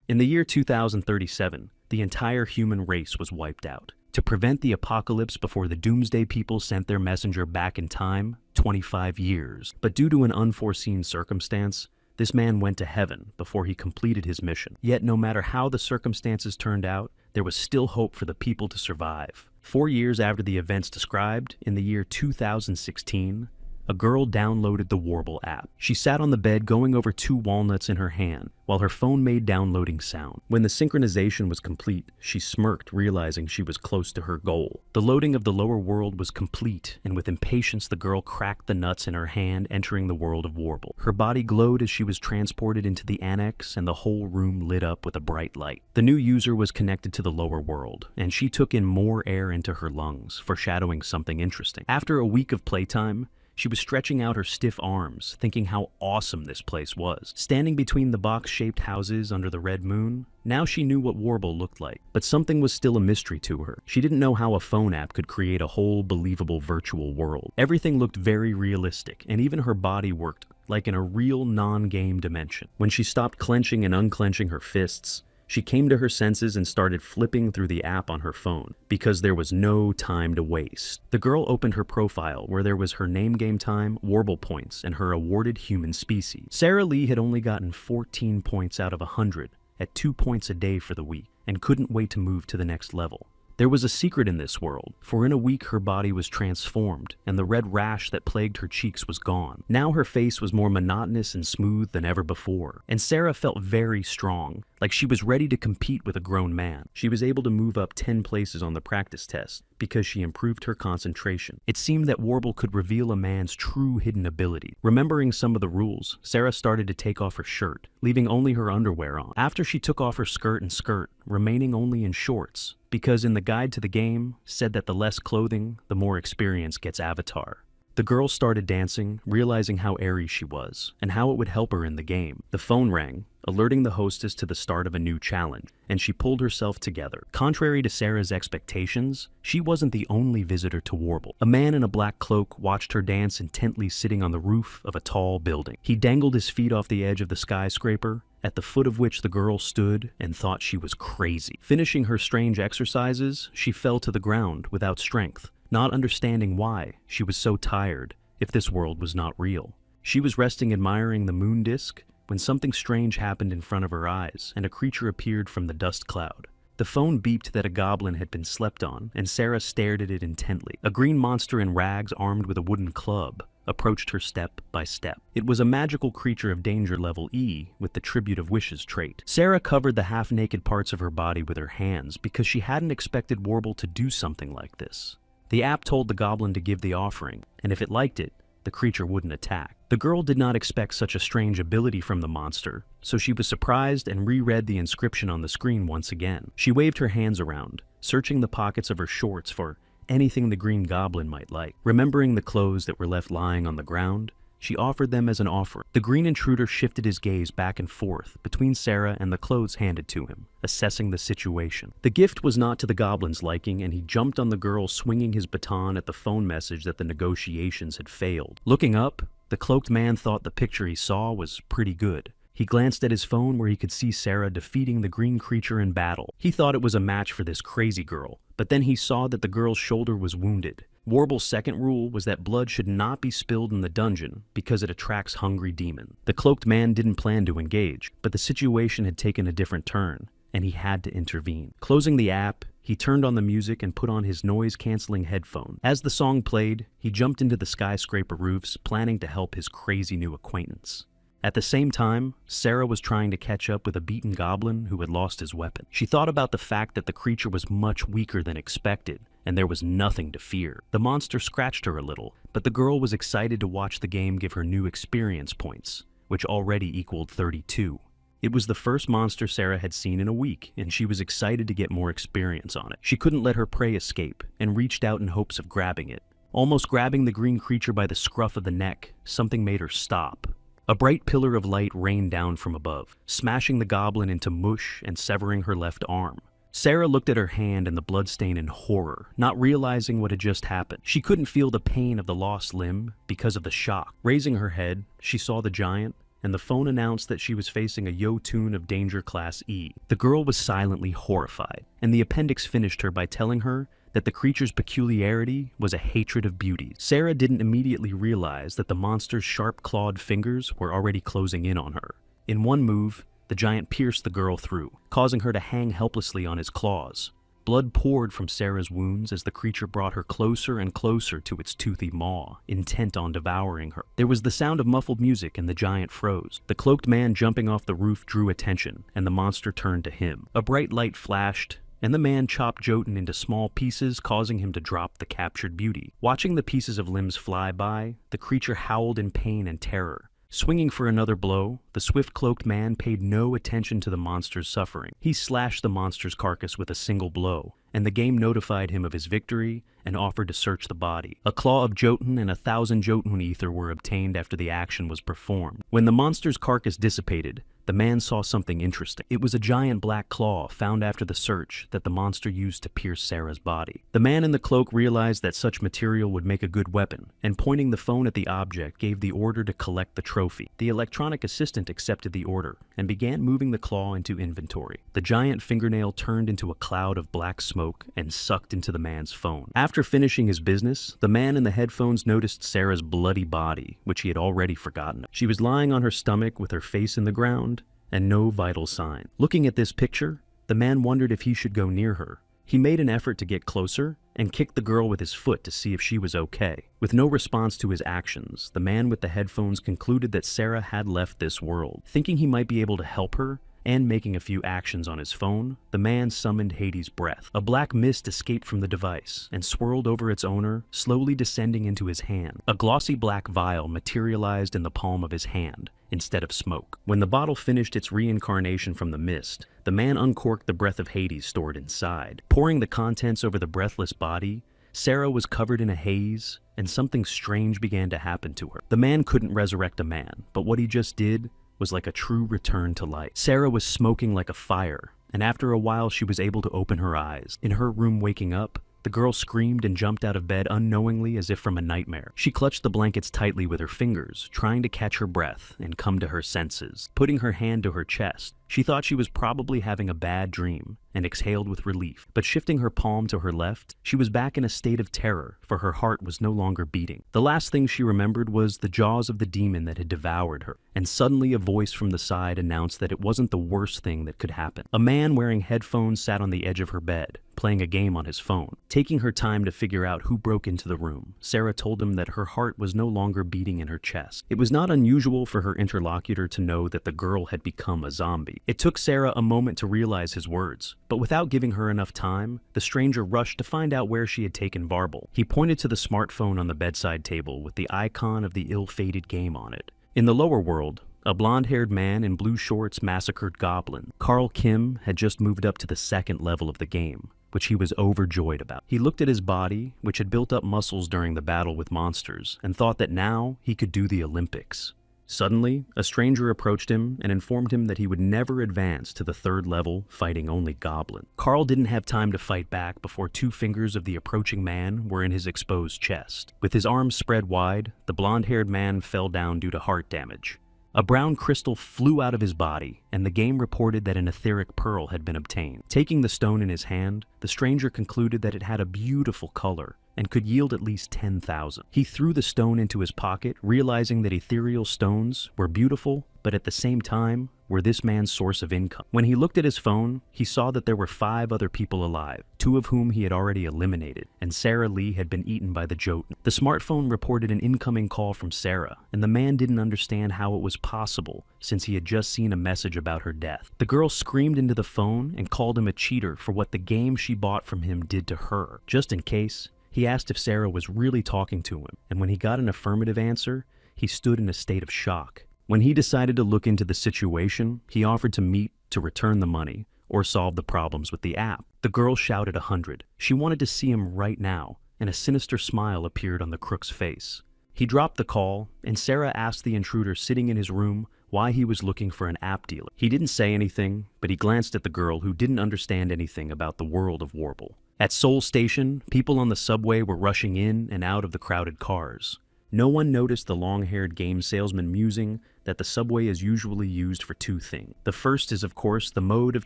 In the year 2037, the entire human race was wiped out. To prevent the apocalypse before the Doomsday People sent their messenger back in time, 25 years. But due to an unforeseen circumstance, this man went to heaven before he completed his mission. Yet no matter how the circumstances turned out, there was still hope for the people to survive. 4 years after the events described, in the year 2016, a girl downloaded the Warble app. She sat on the bed going over 2 walnuts in her hand while her phone made downloading sound. When the synchronization was complete, she smirked, realizing she was close to her goal. The loading of the lower world was complete, and with impatience the girl cracked the nuts in her hand, entering the world of Warble. Her body glowed as she was transported into the annex, and the whole room lit up with a bright light. The new user was connected to the lower world, and she took in more air into her lungs, foreshadowing something interesting. After a week of playtime, she was stretching out her stiff arms, thinking how awesome this place was. Standing between the box-shaped houses under the red moon, now she knew what Warble looked like. But something was still a mystery to her. She didn't know how a phone app could create a whole believable virtual world. Everything looked very realistic, and even her body worked like in a real non-game dimension. When she stopped clenching and unclenching her fists, she came to her senses and started flipping through the app on her phone, because there was no time to waste. The girl opened her profile, where there was her name game time, Warble points, and her awarded human species. Sarah Lee had only gotten 14 points out of 100, at 2 points a day for the week, and couldn't wait to move to the next level. There was a secret in this world, for in a week her body was transformed, and the red rash that plagued her cheeks was gone. Now her face was more monotonous and smooth than ever before, and Sarah felt very strong, like she was ready to compete with a grown man. She was able to move up 10 places on the practice test, because she improved her concentration. It seemed that Warble could reveal a man's true hidden ability. Remembering some of the rules, Sarah started to take off her shirt, leaving only her underwear on. After she took off her skirt, remaining only in shorts, because in the guide to the game, said that the less clothing, the more experience gets avatar. The girl started dancing, realizing how airy she was, and how it would help her in the game. The phone rang, alerting the hostess to the start of a new challenge, and she pulled herself together. Contrary to Sarah's expectations, she wasn't the only visitor to Warble. A man in a black cloak watched her dance intently, sitting on the roof of a tall building. He dangled his feet off the edge of the skyscraper, at the foot of which the girl stood and thought she was crazy. Finishing her strange exercises, she fell to the ground without strength, not understanding why she was so tired if this world was not real. She was resting admiring the moon disk when something strange happened in front of her eyes, and a creature appeared from the dust cloud. The phone beeped that a goblin had been slept on, and Sarah stared at it intently. A green monster in rags armed with a wooden club approached her step by step. It was a magical creature of danger level E with the Tribute of Wishes trait. Sarah covered the half-naked parts of her body with her hands because she hadn't expected Warble to do something like this. The app told the goblin to give the offering, and if it liked it, the creature wouldn't attack. The girl did not expect such a strange ability from the monster, so she was surprised and reread the inscription on the screen once again. She waved her hands around, searching the pockets of her shorts for anything the green goblin might like. Remembering the clothes that were left lying on the ground, she offered them as an offering. The green intruder shifted his gaze back and forth between Sarah and the clothes handed to him, assessing the situation. The gift was not to the goblin's liking, and he jumped on the girl, swinging his baton at the phone message that the negotiations had failed. Looking up, the cloaked man thought the picture he saw was pretty good. He glanced at his phone where he could see Sarah defeating the green creature in battle. He thought it was a match for this crazy girl, but then he saw that the girl's shoulder was wounded. Warble's second rule was that blood should not be spilled in the dungeon because it attracts hungry demons. The cloaked man didn't plan to engage, but the situation had taken a different turn, and he had to intervene. Closing the app, he turned on the music and put on his noise-canceling headphones. As the song played, he jumped into the skyscraper roofs, planning to help his crazy new acquaintance. At the same time, Sarah was trying to catch up with a beaten goblin who had lost his weapon. She thought about the fact that the creature was much weaker than expected, and there was nothing to fear. The monster scratched her a little, but the girl was excited to watch the game give her new experience points, which already equaled 32. It was the first monster Sarah had seen in a week, and she was excited to get more experience on it. She couldn't let her prey escape, and reached out in hopes of grabbing it. Almost grabbing the green creature by the scruff of the neck, something made her stop. A bright pillar of light rained down from above, smashing the goblin into mush and severing her left arm. Sarah looked at her hand and the bloodstain in horror, not realizing what had just happened. She couldn't feel the pain of the lost limb because of the shock. Raising her head, she saw the giant and the phone announced that she was facing a Yotun of Danger Class E. The girl was silently horrified, and the appendix finished her by telling her that the creature's peculiarity was a hatred of beauty. Sarah didn't immediately realize that the monster's sharp-clawed fingers were already closing in on her. In one move, the giant pierced the girl through, causing her to hang helplessly on his claws. Blood poured from Sarah's wounds as the creature brought her closer and closer to its toothy maw, intent on devouring her. There was the sound of muffled music and the giant froze. The cloaked man jumping off the roof drew attention, and the monster turned to him. A bright light flashed, and the man chopped Jotun into small pieces, causing him to drop the captured beauty. Watching the pieces of limbs fly by, the creature howled in pain and terror. Swinging for another blow, the swift-cloaked man paid no attention to the monster's suffering. He slashed the monster's carcass with a single blow, and the game notified him of his victory and offered to search the body. A claw of Jotun and 1,000 Jotun ether were obtained after the action was performed. When the monster's carcass dissipated, the man saw something interesting. It was a giant black claw found after the search that the monster used to pierce Sarah's body. The man in the cloak realized that such material would make a good weapon, and pointing the phone at the object gave the order to collect the trophy. The electronic assistant accepted the order and began moving the claw into inventory. The giant fingernail turned into a cloud of black smoke and sucked into the man's phone. After finishing his business, the man in the headphones noticed Sarah's bloody body, which he had already forgotten. She was lying on her stomach with her face in the ground, and no vital sign. Looking at this picture, the man wondered if he should go near her. He made an effort to get closer and kicked the girl with his foot to see if she was okay. With no response to his actions, the man with the headphones concluded that Sarah had left this world. Thinking he might be able to help her, and making a few actions on his phone, the man summoned Hades' breath. A black mist escaped from the device and swirled over its owner, slowly descending into his hand. A glossy black vial materialized in the palm of his hand, instead of smoke. When the bottle finished its reincarnation from the mist, the man uncorked the breath of Hades stored inside. Pouring the contents over the breathless body, Sarah was covered in a haze, and something strange began to happen to her. The man couldn't resurrect a man, but what he just did was like a true return to life. Sarah was smoking like a fire, and after a while she was able to open her eyes. In her room waking up, the girl screamed and jumped out of bed unknowingly as if from a nightmare. She clutched the blankets tightly with her fingers, trying to catch her breath and come to her senses. Putting her hand to her chest, she thought she was probably having a bad dream and exhaled with relief. But shifting her palm to her left, she was back in a state of terror, for her heart was no longer beating. The last thing she remembered was the jaws of the demon that had devoured her, and suddenly a voice from the side announced that it wasn't the worst thing that could happen. A man wearing headphones sat on the edge of her bed, playing a game on his phone. Taking her time to figure out who broke into the room, Sarah told him that her heart was no longer beating in her chest. It was not unusual for her interlocutor to know that the girl had become a zombie. It took Sarah a moment to realize his words, but without giving her enough time, the stranger rushed to find out where she had taken Varble. He pointed to the smartphone on the bedside table with the icon of the ill-fated game on it. In the lower world, a blonde-haired man in blue shorts massacred Goblin. Carl Kim had just moved up to the second level of the game, which he was overjoyed about. He looked at his body, which had built up muscles during the battle with monsters, and thought that now he could do the Olympics. Suddenly, a stranger approached him and informed him that he would never advance to the third level, fighting only Goblin. Carl didn't have time to fight back before 2 fingers of the approaching man were in his exposed chest. With his arms spread wide, the blonde-haired man fell down due to heart damage. A brown crystal flew out of his body, and the game reported that an etheric pearl had been obtained. Taking the stone in his hand, the stranger concluded that it had a beautiful color and could yield at least 10,000. He threw the stone into his pocket, realizing that ethereal stones were beautiful, but at the same time were this man's source of income. When he looked at his phone, he saw that there were 5 other people alive, 2 of whom he had already eliminated, and Sarah Lee had been eaten by the Jotun. The smartphone reported an incoming call from Sarah, and the man didn't understand how it was possible, since he had just seen a message about her death. The girl screamed into the phone and called him a cheater for what the game she bought from him did to her. Just in case, he asked if Sarah was really talking to him, and when he got an affirmative answer, he stood in a state of shock. When he decided to look into the situation, he offered to meet to return the money or solve the problems with the app. The girl shouted 100. She wanted to see him right now, and a sinister smile appeared on the crook's face. He dropped the call, and Sarah asked the intruder sitting in his room why he was looking for an app dealer. He didn't say anything, but he glanced at the girl who didn't understand anything about the world of Warble. At Seoul Station, people on the subway were rushing in and out of the crowded cars. No one noticed the long-haired game salesman musing that the subway is usually used for two things. The first is, of course, the mode of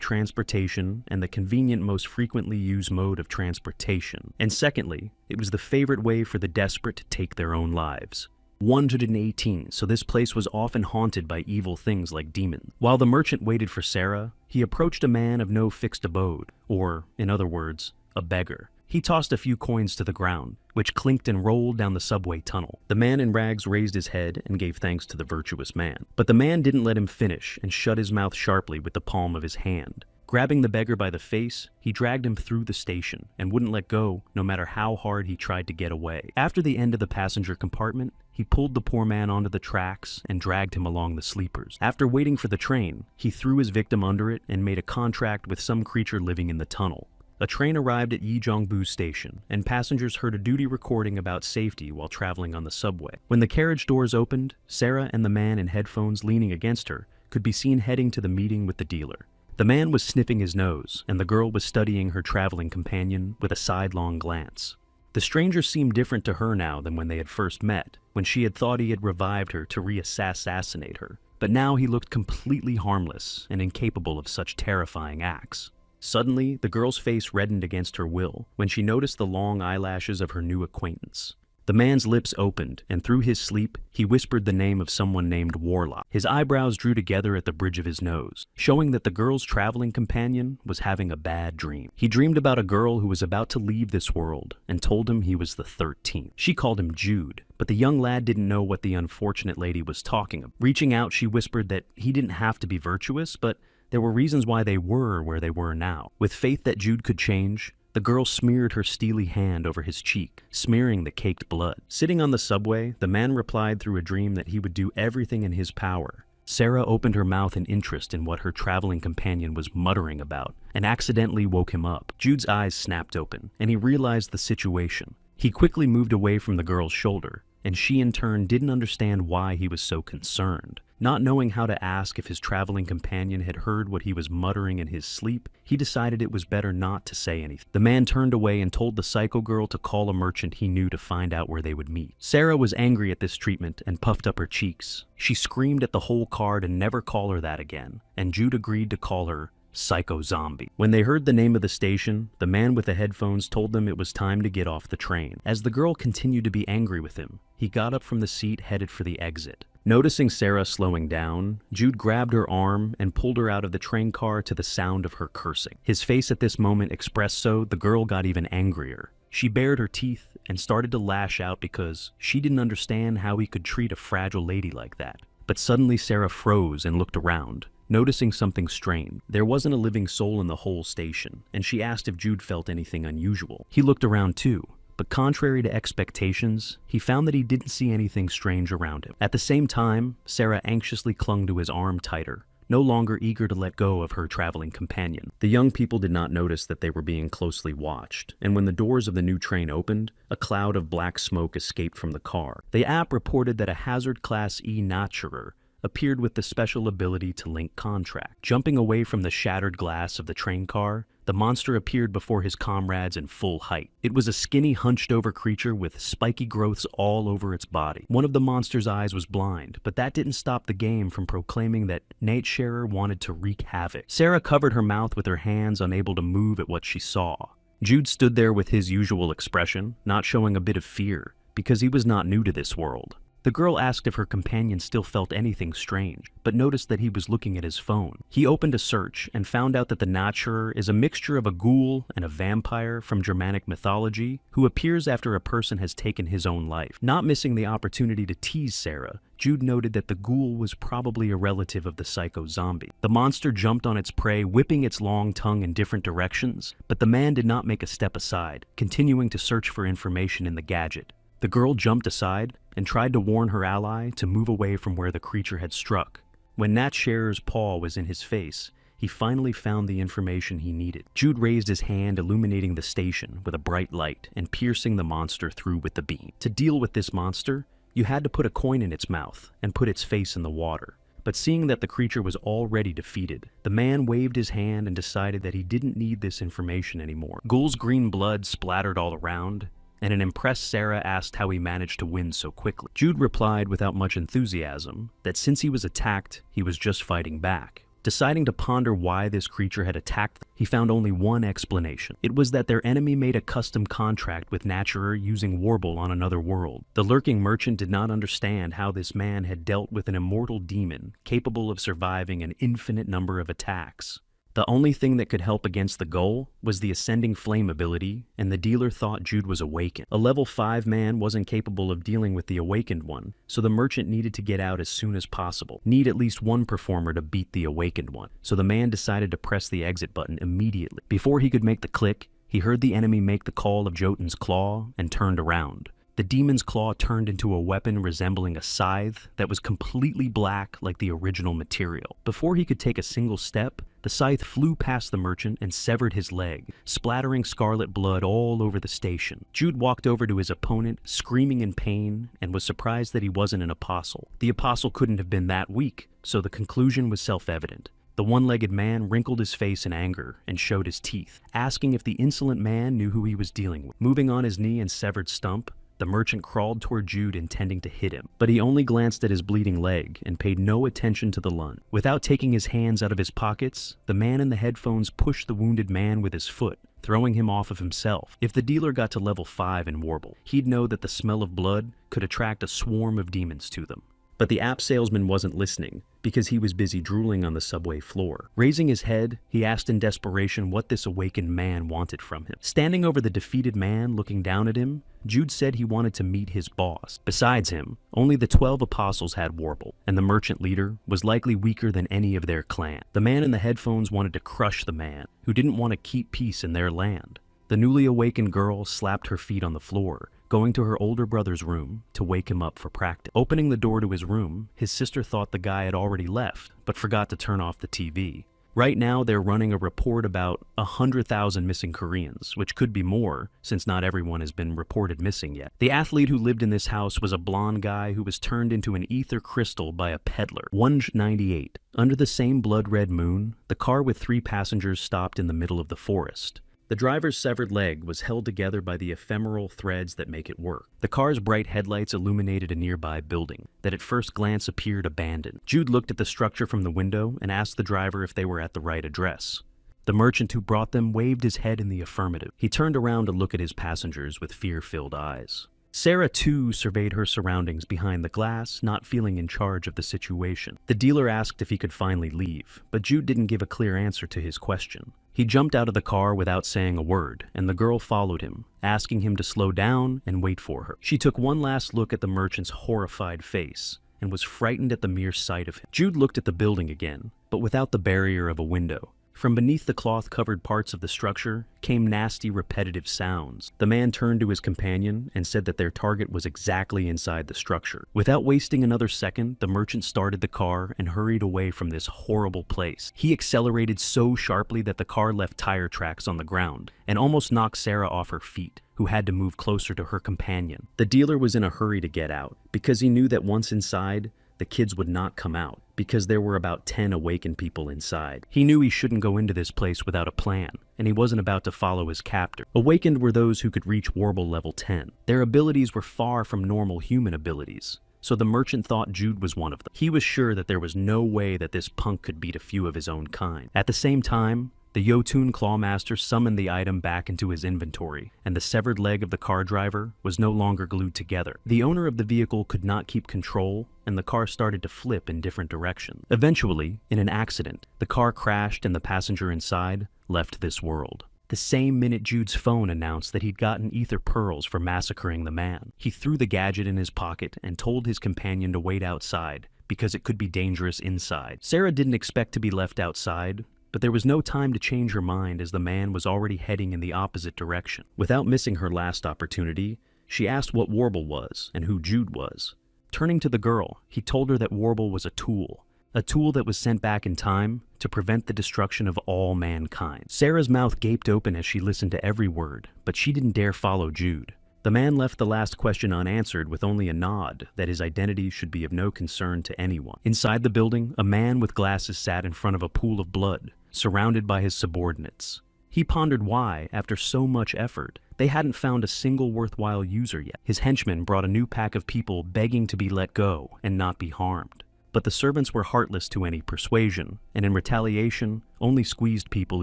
transportation and the convenient, most frequently used mode of transportation. And secondly, it was the favorite way for the desperate to take their own lives. 118, so this place was often haunted by evil things like demons. While the merchant waited for Sarah, he approached a man of no fixed abode, or, in other words, a beggar. He tossed a few coins to the ground, which clinked and rolled down the subway tunnel. The man in rags raised his head and gave thanks to the virtuous man. But the man didn't let him finish and shut his mouth sharply with the palm of his hand. Grabbing the beggar by the face, he dragged him through the station and wouldn't let go no matter how hard he tried to get away. After the end of the passenger compartment, he pulled the poor man onto the tracks and dragged him along the sleepers. After waiting for the train, he threw his victim under it and made a contract with some creature living in the tunnel. A train arrived at Yeongbu Station, and passengers heard a duty recording about safety while traveling on the subway. When the carriage doors opened, Sarah and the man in headphones leaning against her could be seen heading to the meeting with the dealer. The man was sniffing his nose, and the girl was studying her traveling companion with a sidelong glance. The stranger seemed different to her now than when they had first met, when she had thought he had revived her to re-assassinate her. But now he looked completely harmless and incapable of such terrifying acts. Suddenly, the girl's face reddened against her will when she noticed the long eyelashes of her new acquaintance. The man's lips opened, and through his sleep, he whispered the name of someone named Warlock. His eyebrows drew together at the bridge of his nose, showing that the girl's traveling companion was having a bad dream. He dreamed about a girl who was about to leave this world and told him he was the 13th. She called him Jude, but the young lad didn't know what the unfortunate lady was talking about. Reaching out, she whispered that he didn't have to be virtuous, but there were reasons why they were where they were now. With faith that Jude could change, the girl smeared her steely hand over his cheek, smearing the caked blood. Sitting on the subway, the man replied through a dream that he would do everything in his power. Sarah opened her mouth in interest in what her traveling companion was muttering about, and accidentally woke him up. Jude's eyes snapped open, and he realized the situation. He quickly moved away from the girl's shoulder, and she in turn didn't understand why he was so concerned. Not knowing how to ask if his traveling companion had heard what he was muttering in his sleep, he decided it was better not to say anything. The man turned away and told the psycho girl to call a merchant he knew to find out where they would meet. Sarah was angry at this treatment and puffed up her cheeks. She screamed at the whole car to never call her that again, and Jude agreed to call her Psycho Zombie. When they heard the name of the station, the man with the headphones told them it was time to get off the train. As the girl continued to be angry with him, he got up from the seat headed for the exit. Noticing Sarah slowing down, Jude grabbed her arm and pulled her out of the train car to the sound of her cursing. His face at this moment expressed so the girl got even angrier. She bared her teeth and started to lash out because she didn't understand how he could treat a fragile lady like that. But suddenly Sarah froze and looked around, noticing something strange. There wasn't a living soul in the whole station, and she asked if Jude felt anything unusual. He looked around too, but contrary to expectations, he found that he didn't see anything strange around him. At the same time, Sarah anxiously clung to his arm tighter, no longer eager to let go of her traveling companion. The young people did not notice that they were being closely watched, and when the doors of the new train opened, a cloud of black smoke escaped from the car. The app reported that a Hazard Class E Notcherer appeared with the special ability to link contract. Jumping away from the shattered glass of the train car, the monster appeared before his comrades in full height. It was a skinny, hunched-over creature with spiky growths all over its body. One of the monster's eyes was blind, but that didn't stop the game from proclaiming that Nightsharer wanted to wreak havoc. Sarah covered her mouth with her hands, unable to move at what she saw. Jude stood there with his usual expression, not showing a bit of fear, because he was not new to this world. The girl asked if her companion still felt anything strange, but noticed that he was looking at his phone. He opened a search and found out that the Notcherer is a mixture of a ghoul and a vampire from Germanic mythology who appears after a person has taken his own life. Not missing the opportunity to tease Sarah, Jude noted that the ghoul was probably a relative of the Psycho Zombie. The monster jumped on its prey, whipping its long tongue in different directions, but the man did not make a step aside, continuing to search for information in the gadget. The girl jumped aside and tried to warn her ally to move away from where the creature had struck. When Natsharer's paw was in his face, he finally found the information he needed. Jude raised his hand, illuminating the station with a bright light and piercing the monster through with the beam. To deal with this monster, you had to put a coin in its mouth and put its face in the water. But seeing that the creature was already defeated, the man waved his hand and decided that he didn't need this information anymore. Ghoul's green blood splattered all around, and an impressed Sarah asked how he managed to win so quickly. Jude replied without much enthusiasm that since he was attacked, he was just fighting back. Deciding to ponder why this creature had attacked them, he found only one explanation. It was that their enemy made a custom contract with Naturer using Warble on another world. The lurking merchant did not understand how this man had dealt with an immortal demon capable of surviving an infinite number of attacks. The only thing that could help against the goal was the Ascending Flame ability, and the dealer thought Jude was awakened. A level 5 man wasn't capable of dealing with the awakened one, so the merchant needed to get out as soon as possible. Need at least one performer to beat the awakened one, so the man decided to press the exit button immediately. Before he could make the click, he heard the enemy make the call of Jotun's claw and turned around. The demon's claw turned into a weapon resembling a scythe that was completely black like the original material. Before he could take a single step, the scythe flew past the merchant and severed his leg, splattering scarlet blood all over the station. Jude walked over to his opponent, screaming in pain, and was surprised that he wasn't an apostle. The apostle couldn't have been that weak, so the conclusion was self-evident. The one-legged man wrinkled his face in anger and showed his teeth, asking if the insolent man knew who he was dealing with. Moving on his knee and severed stump, the merchant crawled toward Jude intending to hit him, but he only glanced at his bleeding leg and paid no attention to the lunge. Without taking his hands out of his pockets, the man in the headphones pushed the wounded man with his foot, throwing him off of himself. If the dealer got to level 5 in Warble, he'd know that the smell of blood could attract a swarm of demons to them. But the app salesman wasn't listening, because he was busy drooling on the subway floor. Raising his head, he asked in desperation what this awakened man wanted from him. Standing over the defeated man looking down at him, Jude said he wanted to meet his boss. Besides him, only the 12 apostles had Warble, and the merchant leader was likely weaker than any of their clan. The man in the headphones wanted to crush the man, who didn't want to keep peace in their land. The newly awakened girl slapped her feet on the floor, going to her older brother's room to wake him up for practice. Opening the door to his room, his sister thought the guy had already left, but forgot to turn off the TV. Right now, they're running a report about 100,000 missing Koreans, which could be more, since not everyone has been reported missing yet. The athlete who lived in this house was a blonde guy who was turned into an ether crystal by a peddler. 198. Under the same blood-red moon, the car with 3 passengers stopped in the middle of the forest. The driver's severed leg was held together by the ephemeral threads that make it work. The car's bright headlights illuminated a nearby building that at first glance appeared abandoned. Jude looked at the structure from the window and asked the driver if they were at the right address. The merchant who brought them waved his head in the affirmative. He turned around to look at his passengers with fear-filled eyes. Sarah, too, surveyed her surroundings behind the glass, not feeling in charge of the situation. The dealer asked if he could finally leave, but Jude didn't give a clear answer to his question. He jumped out of the car without saying a word, and the girl followed him, asking him to slow down and wait for her. She took one last look at the merchant's horrified face and was frightened at the mere sight of him. Jude looked at the building again, but without the barrier of a window. From beneath the cloth-covered parts of the structure came nasty, repetitive sounds. The man turned to his companion and said that their target was exactly inside the structure. Without wasting another second, the merchant started the car and hurried away from this horrible place. He accelerated so sharply that the car left tire tracks on the ground and almost knocked Sarah off her feet, who had to move closer to her companion. The dealer was in a hurry to get out, because he knew that once inside, the kids would not come out, because there were about 10 awakened people inside. He knew he shouldn't go into this place without a plan, and he wasn't about to follow his captor. Awakened were those who could reach Warble level 10. Their abilities were far from normal human abilities, so the merchant thought Jude was one of them. He was sure that there was no way that this punk could beat a few of his own kind. At the same time, the Jotun Clawmaster summoned the item back into his inventory, and the severed leg of the car driver was no longer glued together. The owner of the vehicle could not keep control, and the car started to flip in different directions. Eventually, in an accident, the car crashed and the passenger inside left this world. The same minute Jude's phone announced that he'd gotten ether pearls for massacring the man. He threw the gadget in his pocket and told his companion to wait outside, because it could be dangerous inside. Sarah didn't expect to be left outside, but there was no time to change her mind as the man was already heading in the opposite direction. Without missing her last opportunity, she asked what Warble was and who Jude was. Turning to the girl, he told her that Warble was a tool that was sent back in time to prevent the destruction of all mankind. Sarah's mouth gaped open as she listened to every word, but she didn't dare follow Jude. The man left the last question unanswered with only a nod that his identity should be of no concern to anyone. Inside the building, a man with glasses sat in front of a pool of blood, surrounded by his subordinates. He pondered why, after so much effort, they hadn't found a single worthwhile user yet. His henchmen brought a new pack of people begging to be let go and not be harmed. But the servants were heartless to any persuasion, and in retaliation, only squeezed people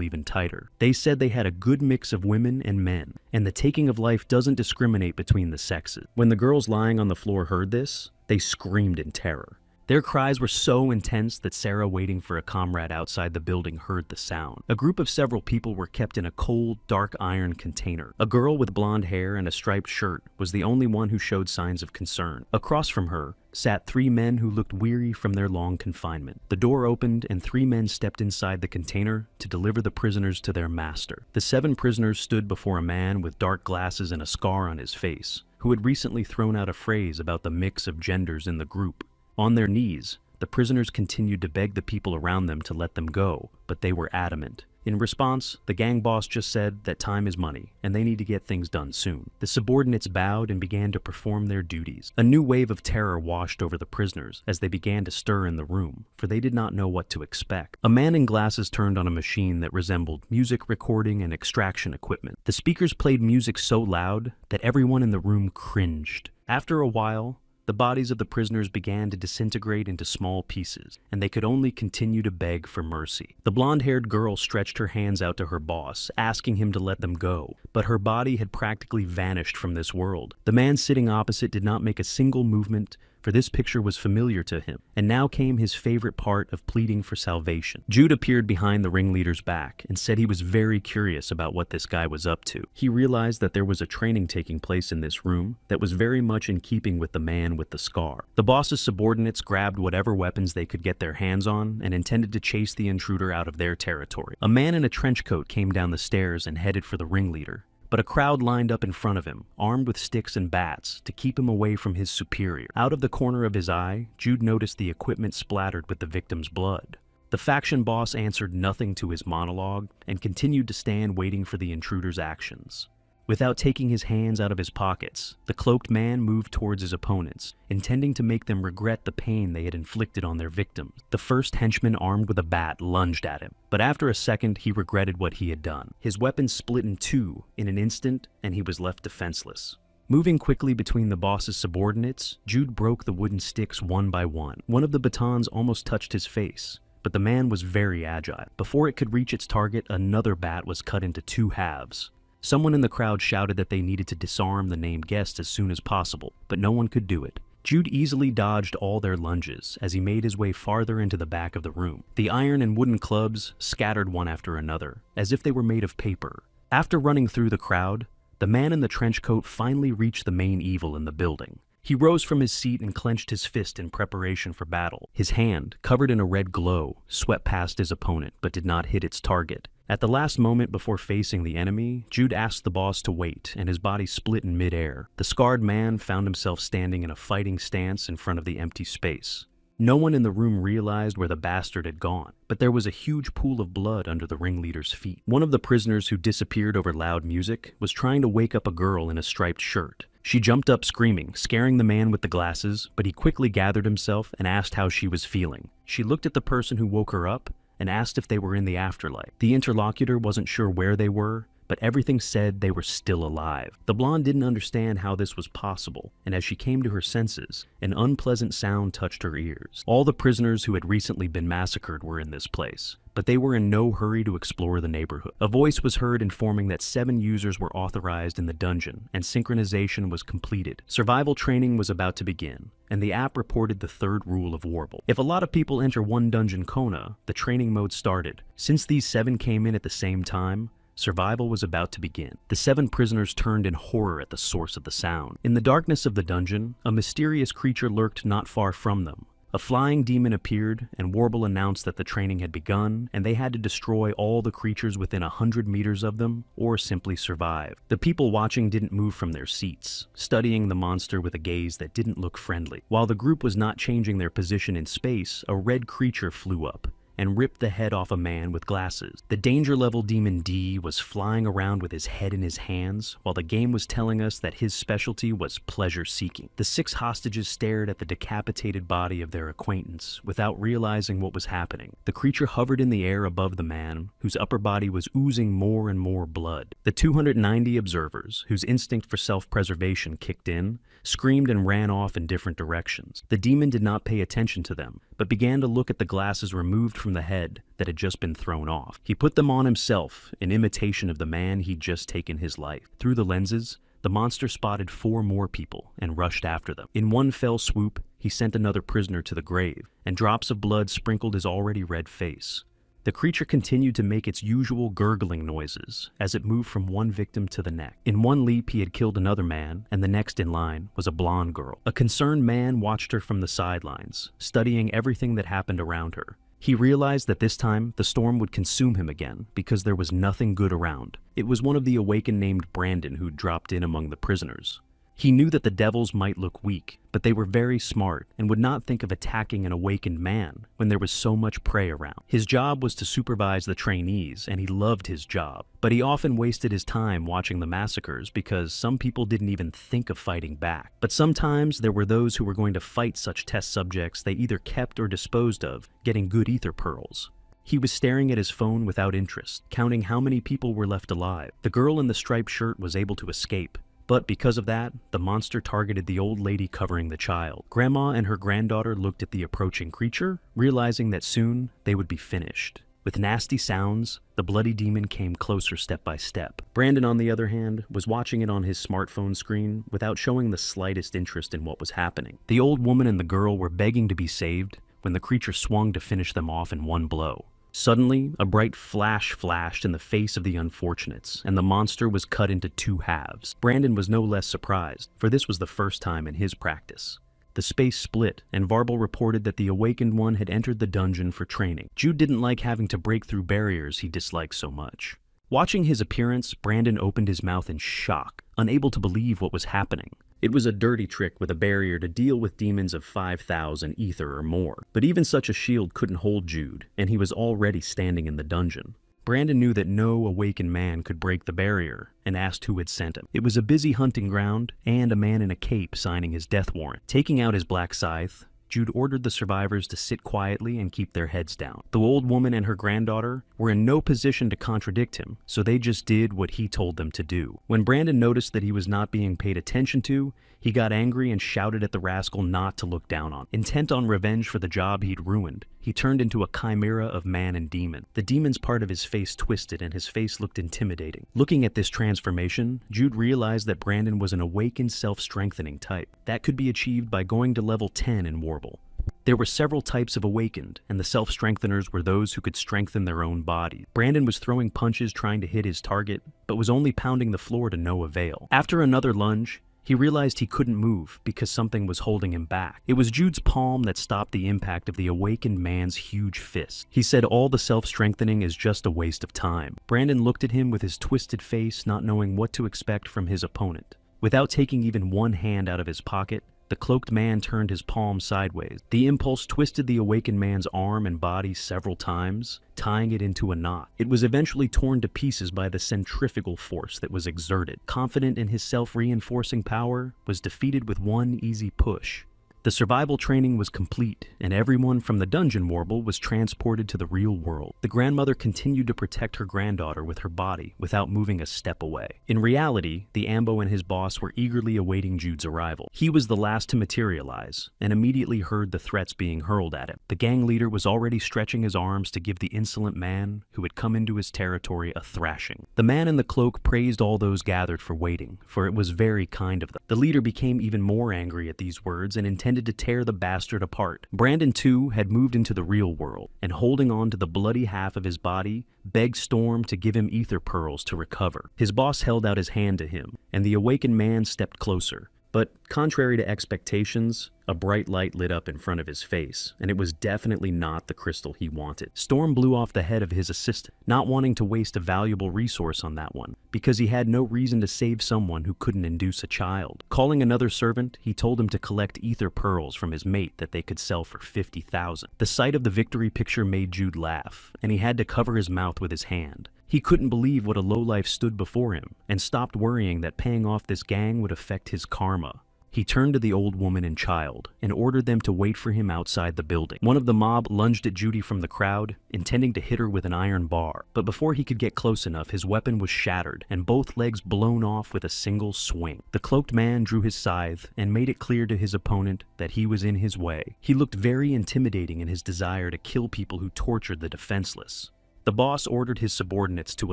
even tighter. They said they had a good mix of women and men, and the taking of life doesn't discriminate between the sexes. When the girls lying on the floor heard this, they screamed in terror. Their cries were so intense that Sarah, waiting for a comrade outside the building, heard the sound. A group of several people were kept in a cold, dark iron container. A girl with blonde hair and a striped shirt was the only one who showed signs of concern. Across from her sat 3 men who looked weary from their long confinement. The door opened and 3 men stepped inside the container to deliver the prisoners to their master. The 7 prisoners stood before a man with dark glasses and a scar on his face, who had recently thrown out a phrase about the mix of genders in the group. On their knees, the prisoners continued to beg the people around them to let them go, but they were adamant. In response, the gang boss just said that time is money, and they need to get things done soon. The subordinates bowed and began to perform their duties. A new wave of terror washed over the prisoners as they began to stir in the room, for they did not know what to expect. A man in glasses turned on a machine that resembled music recording and extraction equipment. The speakers played music so loud that everyone in the room cringed. After a while, the bodies of the prisoners began to disintegrate into small pieces, and they could only continue to beg for mercy. The blonde-haired girl stretched her hands out to her boss, asking him to let them go, but her body had practically vanished from this world. The man sitting opposite did not make a single movement, for this picture was familiar to him, and now came his favorite part of pleading for salvation. Jude appeared behind the ringleader's back and said he was very curious about what this guy was up to. He realized that there was a training taking place in this room that was very much in keeping with the man with the scar. The boss's subordinates grabbed whatever weapons they could get their hands on and intended to chase the intruder out of their territory. A man in a trench coat came down the stairs and headed for the ringleader, but a crowd lined up in front of him, armed with sticks and bats, to keep him away from his superior. Out of the corner of his eye, Jude noticed the equipment splattered with the victim's blood. The faction boss answered nothing to his monologue and continued to stand waiting for the intruder's actions. Without taking his hands out of his pockets, the cloaked man moved towards his opponents, intending to make them regret the pain they had inflicted on their victims. The first henchman armed with a bat lunged at him, but after a second he regretted what he had done. His weapon split in 2 in an instant, and he was left defenseless. Moving quickly between the boss's subordinates, Jude broke the wooden sticks one by one. One of the batons almost touched his face, but the man was very agile. Before it could reach its target, another bat was cut into 2 halves. Someone in the crowd shouted that they needed to disarm the named guest as soon as possible, but no one could do it. Jude easily dodged all their lunges as he made his way farther into the back of the room. The iron and wooden clubs scattered one after another, as if they were made of paper. After running through the crowd, the man in the trench coat finally reached the main evil in the building. He rose from his seat and clenched his fist in preparation for battle. His hand, covered in a red glow, swept past his opponent but did not hit its target. At the last moment before facing the enemy, Jude asked the boss to wait, and his body split in midair. The scarred man found himself standing in a fighting stance in front of the empty space. No one in the room realized where the bastard had gone, but there was a huge pool of blood under the ringleader's feet. One of the prisoners who disappeared over loud music was trying to wake up a girl in a striped shirt. She jumped up screaming, scaring the man with the glasses, but he quickly gathered himself and asked how she was feeling. She looked at the person who woke her up and asked if they were in the afterlife. The interlocutor wasn't sure where they were, but everything said they were still alive. The blonde didn't understand how this was possible, and as she came to her senses, an unpleasant sound touched her ears. All the prisoners who had recently been massacred were in this place, but they were in no hurry to explore the neighborhood. A voice was heard informing that 7 users were authorized in the dungeon, and synchronization was completed. Survival training was about to begin, and the app reported the 3rd rule of Warble. If a lot of people enter one dungeon Kona, the training mode started. Since these 7 came in at the same time, survival was about to begin. The 7 prisoners turned in horror at the source of the sound. In the darkness of the dungeon, a mysterious creature lurked not far from them. A flying demon appeared, and Warble announced that the training had begun, and they had to destroy all the creatures within 100 meters of them, or simply survive. The people watching didn't move from their seats, studying the monster with a gaze that didn't look friendly. While the group was not changing their position in space, a red creature flew up. and ripped the head off a man with glasses. The danger level demon D was flying around with his head in his hands, while the game was telling us that his specialty was pleasure-seeking. The 6 hostages stared at the decapitated body of their acquaintance without realizing what was happening. The creature hovered in the air above the man, whose upper body was oozing more and more blood. The 290 observers, whose instinct for self-preservation kicked in, screamed and ran off in different directions. The demon did not pay attention to them, but began to look at the glasses removed from the head that had just been thrown off. He put them on himself, in imitation of the man he'd just taken his life. Through the lenses, the monster spotted 4 more people and rushed after them. In one fell swoop, he sent another prisoner to the grave, and drops of blood sprinkled his already red face. The creature continued to make its usual gurgling noises as it moved from one victim to the next. In one leap, he had killed another man, and the next in line was a blonde girl. A concerned man watched her from the sidelines, studying everything that happened around her. He realized that this time the storm would consume him again because there was nothing good around. It was one of the awakened named Brandon who'd dropped in among the prisoners. He knew that the devils might look weak, but they were very smart and would not think of attacking an awakened man when there was so much prey around. His job was to supervise the trainees, and he loved his job, but he often wasted his time watching the massacres because some people didn't even think of fighting back. But sometimes there were those who were going to fight such test subjects they either kept or disposed of, getting good ether pearls. He was staring at his phone without interest, counting how many people were left alive. The girl in the striped shirt was able to escape, but because of that, the monster targeted the old lady covering the child. Grandma and her granddaughter looked at the approaching creature, realizing that soon they would be finished. With nasty sounds, the bloody demon came closer step by step. Brandon, on the other hand, was watching it on his smartphone screen without showing the slightest interest in what was happening. The old woman and the girl were begging to be saved when the creature swung to finish them off in one blow. Suddenly, a bright flash flashed in the face of the unfortunates, and the monster was cut into 2 halves. Brandon was no less surprised, for this was the first time in his practice. The space split, and Varble reported that the awakened one had entered the dungeon for training. Jude didn't like having to break through barriers he disliked so much. Watching his appearance, Brandon opened his mouth in shock, unable to believe what was happening. It was a dirty trick with a barrier to deal with demons of 5,000 ether or more, but even such a shield couldn't hold Jude, and he was already standing in the dungeon. Brandon knew that no awakened man could break the barrier, and asked who had sent him. It was a busy hunting ground, and a man in a cape signing his death warrant. Taking out his black scythe, Jude ordered the survivors to sit quietly and keep their heads down. The old woman and her granddaughter were in no position to contradict him, so they just did what he told them to do. When Brandon noticed that he was not being paid attention to, he got angry and shouted at the rascal not to look down on. Intent on revenge for the job he'd ruined, he turned into a chimera of man and demon. The demon's part of his face twisted and his face looked intimidating. Looking at this transformation, Jude realized that Brandon was an awakened, self-strengthening type. That could be achieved by going to level 10 in Warble. There were several types of awakened, and the self-strengtheners were those who could strengthen their own body. Brandon was throwing punches trying to hit his target, but was only pounding the floor to no avail. After another lunge, he realized he couldn't move because something was holding him back. It was Jude's palm that stopped the impact of the awakened man's huge fist. He said all the self-strengthening is just a waste of time. Brandon looked at him with his twisted face, not knowing what to expect from his opponent. Without taking even one hand out of his pocket, the cloaked man turned his palm sideways. The impulse twisted the awakened man's arm and body several times, tying it into a knot. It was eventually torn to pieces by the centrifugal force that was exerted. Confident in his self-reinforcing power, was defeated with one easy push. The survival training was complete, and everyone from the dungeon Warble was transported to the real world. The grandmother continued to protect her granddaughter with her body without moving a step away. In reality, the Ambo and his boss were eagerly awaiting Jude's arrival. He was the last to materialize, and immediately heard the threats being hurled at him. The gang leader was already stretching his arms to give the insolent man who had come into his territory a thrashing. The man in the cloak praised all those gathered for waiting, for it was very kind of them. The leader became even more angry at these words and intended to tear the bastard apart. Brandon, too, had moved into the real world, and holding on to the bloody half of his body, begged Storm to give him ether pearls to recover. His boss held out his hand to him, and the awakened man stepped closer, But contrary to expectations, a bright light lit up in front of his face, and it was definitely not the crystal he wanted. Storm blew off the head of his assistant, not wanting to waste a valuable resource on that one, because he had no reason to save someone who couldn't induce a child. Calling another servant, he told him to collect ether pearls from his mate that they could sell for 50,000. The sight of the victory picture made Jude laugh, and he had to cover his mouth with his hand. He couldn't believe what a lowlife stood before him, and stopped worrying that paying off this gang would affect his karma. He turned to the old woman and child, and ordered them to wait for him outside the building. One of the mob lunged at Judy from the crowd, intending to hit her with an iron bar. But before he could get close enough, his weapon was shattered, and both legs blown off with a single swing. The cloaked man drew his scythe, and made it clear to his opponent that he was in his way. He looked very intimidating in his desire to kill people who tortured the defenseless. The boss ordered his subordinates to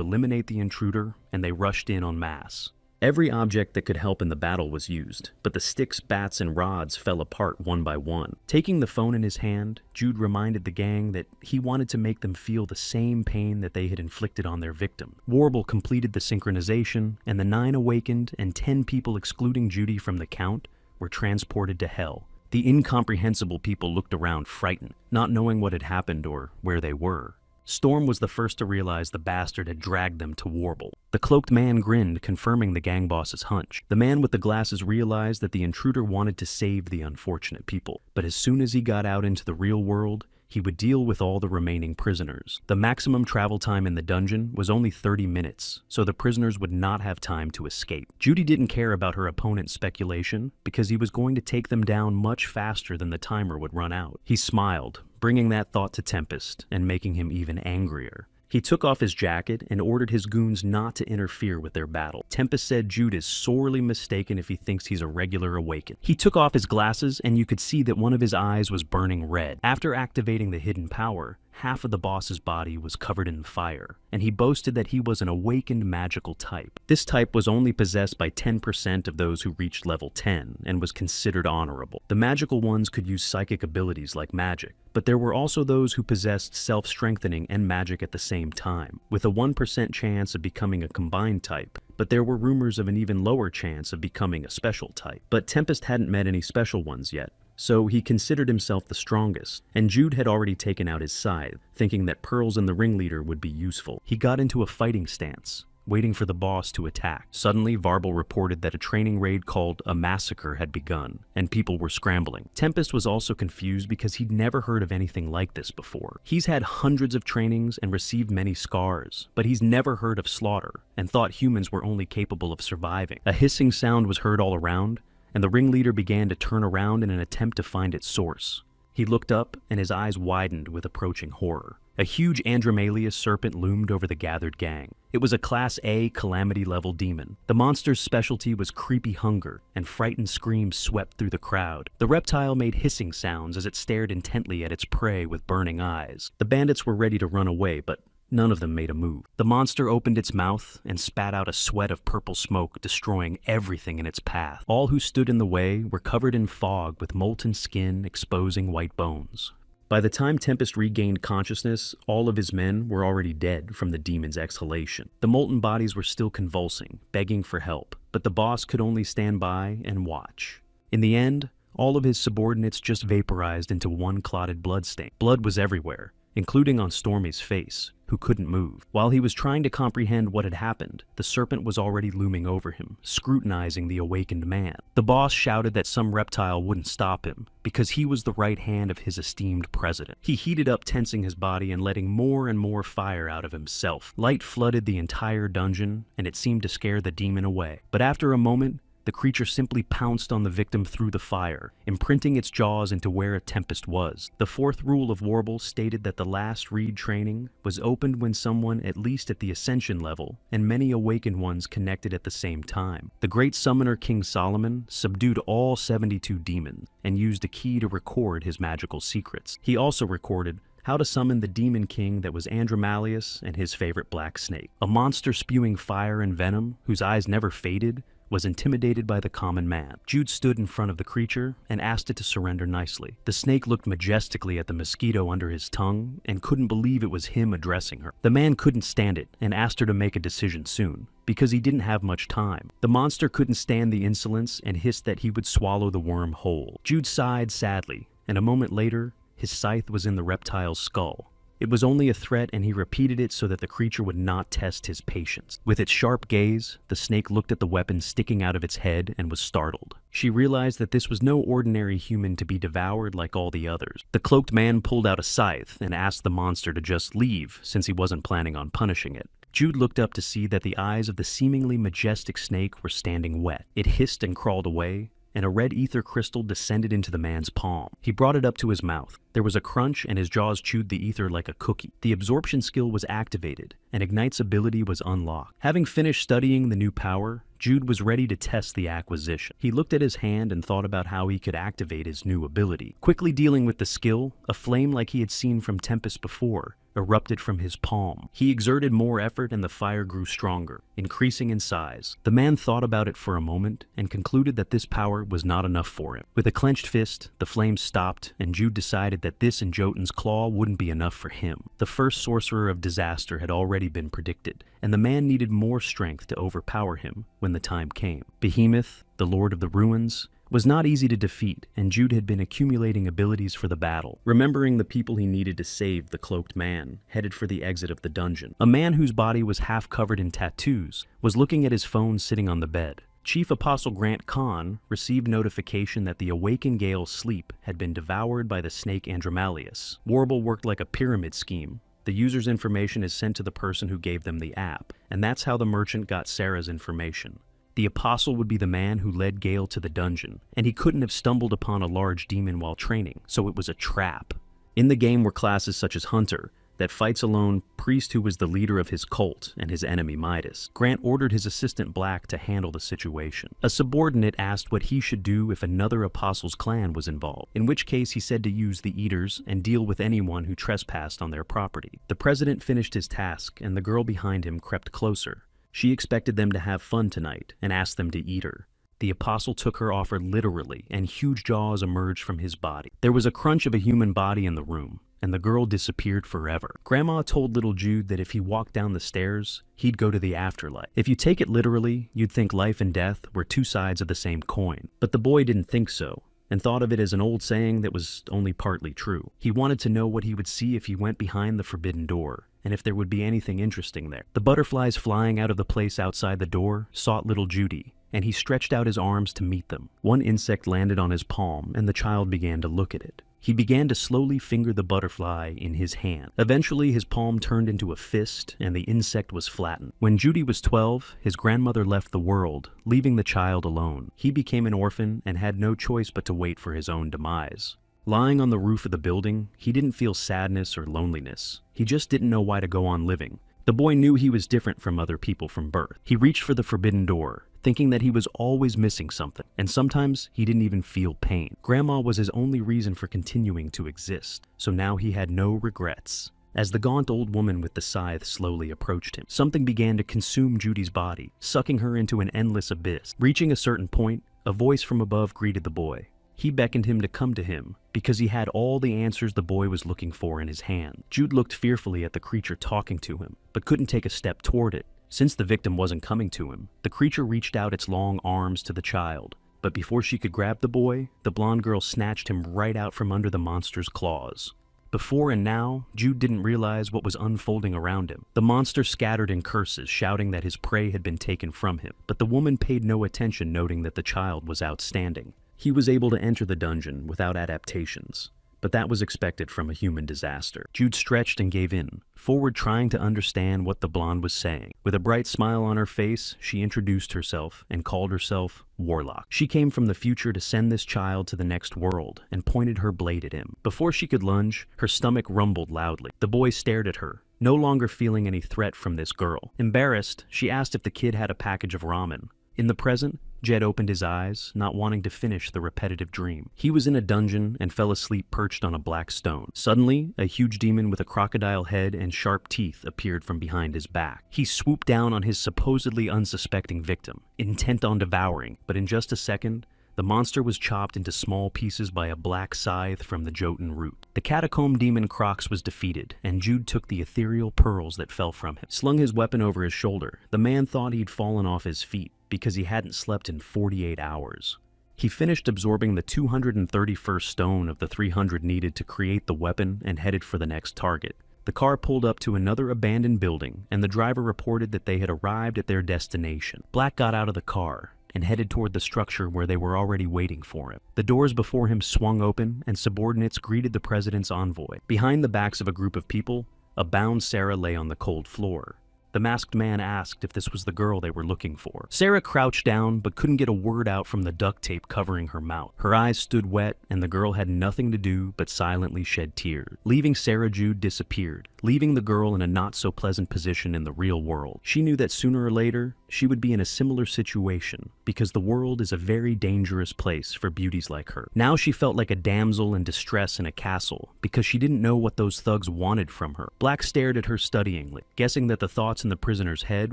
eliminate the intruder, and they rushed in en masse. Every object that could help in the battle was used, but the sticks, bats, and rods fell apart one by one. Taking the phone in his hand, Jude reminded the gang that he wanted to make them feel the same pain that they had inflicted on their victim. Warble completed the synchronization, and the 9 awakened and 10 people excluding Judy from the count were transported to hell. The incomprehensible people looked around frightened, not knowing what had happened or where they were. Storm was the first to realize the bastard had dragged them to Warble. The cloaked man grinned, confirming the gang boss's hunch. The man with the glasses realized that the intruder wanted to save the unfortunate people, but as soon as he got out into the real world, he would deal with all the remaining prisoners. The maximum travel time in the dungeon was only 30 minutes, so the prisoners would not have time to escape. Judy didn't care about her opponent's speculation, because he was going to take them down much faster than the timer would run out. He smiled, bringing that thought to Tempest and making him even angrier. He took off his jacket and ordered his goons not to interfere with their battle. Tempest said Jude is sorely mistaken if he thinks he's a regular awakened. He took off his glasses, and you could see that one of his eyes was burning red. After activating the hidden power, half of the boss's body was covered in fire, and he boasted that he was an awakened magical type. This type was only possessed by 10% of those who reached level 10, and was considered honorable. The magical ones could use psychic abilities like magic, but there were also those who possessed self-strengthening and magic at the same time, with a 1% chance of becoming a combined type, but there were rumors of an even lower chance of becoming a special type. But Tempest hadn't met any special ones yet, so he considered himself the strongest, and Jude had already taken out his scythe, thinking that pearls in the ringleader would be useful. He got into a fighting stance, waiting for the boss to attack. Suddenly, Varble reported that a training raid called a massacre had begun, and people were scrambling. Tempest was also confused because he'd never heard of anything like this before. He's had hundreds of trainings and received many scars, but he's never heard of slaughter, and thought humans were only capable of surviving. A hissing sound was heard all around, and the ringleader began to turn around in an attempt to find its source. He looked up, and his eyes widened with approaching horror. A huge Andromalius serpent loomed over the gathered gang. It was a Class A Calamity-level demon. The monster's specialty was creepy hunger, and frightened screams swept through the crowd. The reptile made hissing sounds as it stared intently at its prey with burning eyes. The bandits were ready to run away, but none of them made a move. The monster opened its mouth and spat out a sweat of purple smoke, destroying everything in its path. All who stood in the way were covered in fog with molten skin exposing white bones. By the time Tempest regained consciousness, all of his men were already dead from the demon's exhalation. The molten bodies were still convulsing, begging for help, but the boss could only stand by and watch. In the end, all of his subordinates just vaporized into one clotted bloodstain. Blood was everywhere, including on Stormy's face, who couldn't move. While he was trying to comprehend what had happened, the serpent was already looming over him, scrutinizing the awakened man. The boss shouted that some reptile wouldn't stop him, because he was the right hand of his esteemed president. He heated up, tensing his body and letting more and more fire out of himself. Light flooded the entire dungeon, and it seemed to scare the demon away. But after a moment, the creature simply pounced on the victim through the fire, imprinting its jaws into where a Tempest was. The fourth rule of Warble stated that the last Reed training was opened when someone at least at the Ascension level, and many awakened ones connected at the same time. The great summoner King Solomon subdued all 72 demons, and used a key to record his magical secrets. He also recorded how to summon the demon king that was Andromalius and his favorite black snake. A monster spewing fire and venom, whose eyes never faded, was intimidated by the common man. Jude stood in front of the creature and asked it to surrender nicely. The snake looked majestically at the mosquito under his tongue and couldn't believe it was him addressing her. The man couldn't stand it and asked her to make a decision soon, because he didn't have much time. The monster couldn't stand the insolence and hissed that he would swallow the worm whole. Jude sighed sadly, and a moment later, his scythe was in the reptile's skull. It was only a threat, and he repeated it so that the creature would not test his patience. With its sharp gaze, the snake looked at the weapon sticking out of its head and was startled. She realized that this was no ordinary human to be devoured like all the others. The cloaked man pulled out a scythe and asked the monster to just leave, since he wasn't planning on punishing it. Jude looked up to see that the eyes of the seemingly majestic snake were standing wet. It hissed and crawled away, and a red ether crystal descended into the man's palm. He brought it up to his mouth. There was a crunch, and his jaws chewed the ether like a cookie. The absorption skill was activated, and Ignite's ability was unlocked. Having finished studying the new power, Jude was ready to test the acquisition. He looked at his hand and thought about how he could activate his new ability. Quickly dealing with the skill, a flame like he had seen from Tempest before erupted from his palm. He exerted more effort and the fire grew stronger, increasing in size. The man thought about it for a moment and concluded that this power was not enough for him. With a clenched fist, the flames stopped, and Jude decided that this and Jotun's claw wouldn't be enough for him. The first sorcerer of disaster had already been predicted, and the man needed more strength to overpower him when the time came. Behemoth, the Lord of the Ruins, was not easy to defeat, and Jude had been accumulating abilities for the battle. Remembering the people he needed to save, the cloaked man headed for the exit of the dungeon. A man whose body was half covered in tattoos was looking at his phone sitting on the bed. Chief Apostle Grant Khan received notification that the awakened Gale's sleep had been devoured by the snake Andromalius. Warble worked like a pyramid scheme. The user's information is sent to the person who gave them the app, and that's how the merchant got Sarah's information. The Apostle would be the man who led Gale to the dungeon, and he couldn't have stumbled upon a large demon while training, so it was a trap. In the game were classes such as Hunter, that fights alone, Priest who was the leader of his cult, and his enemy Midas. Grant ordered his assistant Black to handle the situation. A subordinate asked what he should do if another Apostle's clan was involved, in which case he said to use the Eaters and deal with anyone who trespassed on their property. The president finished his task, and the girl behind him crept closer. She expected them to have fun tonight and asked them to eat her. The Apostle took her offer literally, and huge jaws emerged from his body. There was a crunch of a human body in the room, and the girl disappeared forever. Grandma told little Jude that if he walked down the stairs, he'd go to the afterlife. If you take it literally, you'd think life and death were two sides of the same coin. But the boy didn't think so, and thought of it as an old saying that was only partly true. He wanted to know what he would see if he went behind the forbidden door, and if there would be anything interesting there. The butterflies flying out of the place outside the door sought little Judy, and he stretched out his arms to meet them. One insect landed on his palm, and the child began to look at it. He began to slowly finger the butterfly in his hand. Eventually, his palm turned into a fist, and the insect was flattened. When Judy was 12, his grandmother left the world, leaving the child alone. He became an orphan and had no choice but to wait for his own demise. Lying on the roof of the building, he didn't feel sadness or loneliness. He just didn't know why to go on living. The boy knew he was different from other people from birth. He reached for the forbidden door, thinking that he was always missing something, and sometimes he didn't even feel pain. Grandma was his only reason for continuing to exist, so now he had no regrets. As the gaunt old woman with the scythe slowly approached him, something began to consume Judy's body, sucking her into an endless abyss. Reaching a certain point, a voice from above greeted the boy. He beckoned him to come to him, because he had all the answers the boy was looking for in his hand. Jude looked fearfully at the creature talking to him, but couldn't take a step toward it. Since the victim wasn't coming to him, the creature reached out its long arms to the child. But before she could grab the boy, the blonde girl snatched him right out from under the monster's claws. Before and now, Jude didn't realize what was unfolding around him. The monster scattered in curses, shouting that his prey had been taken from him, but the woman paid no attention, noting that the child was outstanding. He was able to enter the dungeon without adaptations, but that was expected from a human disaster. Jude stretched and gave in, forward trying to understand what the blonde was saying. With a bright smile on her face, she introduced herself and called herself Warlock. She came from the future to send this child to the next world and pointed her blade at him. Before she could lunge, her stomach rumbled loudly. The boy stared at her, no longer feeling any threat from this girl. Embarrassed, she asked if the kid had a package of ramen. In the present, Jed opened his eyes, not wanting to finish the repetitive dream. He was in a dungeon and fell asleep perched on a black stone. Suddenly, a huge demon with a crocodile head and sharp teeth appeared from behind his back. He swooped down on his supposedly unsuspecting victim, intent on devouring, but in just a second, the monster was chopped into small pieces by a black scythe from the Jotun root. The catacomb demon Crocs was defeated, and Jude took the ethereal pearls that fell from him. Slung his weapon over his shoulder, the man thought he'd fallen off his feet because he hadn't slept in 48 hours. He finished absorbing the 231st stone of the 300 needed to create the weapon and headed for the next target. The car pulled up to another abandoned building, and the driver reported that they had arrived at their destination. Black got out of the car and headed toward the structure where they were already waiting for him. The doors before him swung open, and subordinates greeted the president's envoy. Behind the backs of a group of people, a bound Sarah lay on the cold floor. The masked man asked if this was the girl they were looking for. Sarah crouched down but couldn't get a word out from the duct tape covering her mouth. Her eyes stood wet, and the girl had nothing to do but silently shed tears. Leaving Sarah, Jude disappeared, leaving the girl in a not-so-pleasant position in the real world. She knew that sooner or later, she would be in a similar situation, because the world is a very dangerous place for beauties like her. Now she felt like a damsel in distress in a castle, because she didn't know what those thugs wanted from her. Black stared at her studyingly, guessing that the thoughts in the prisoner's head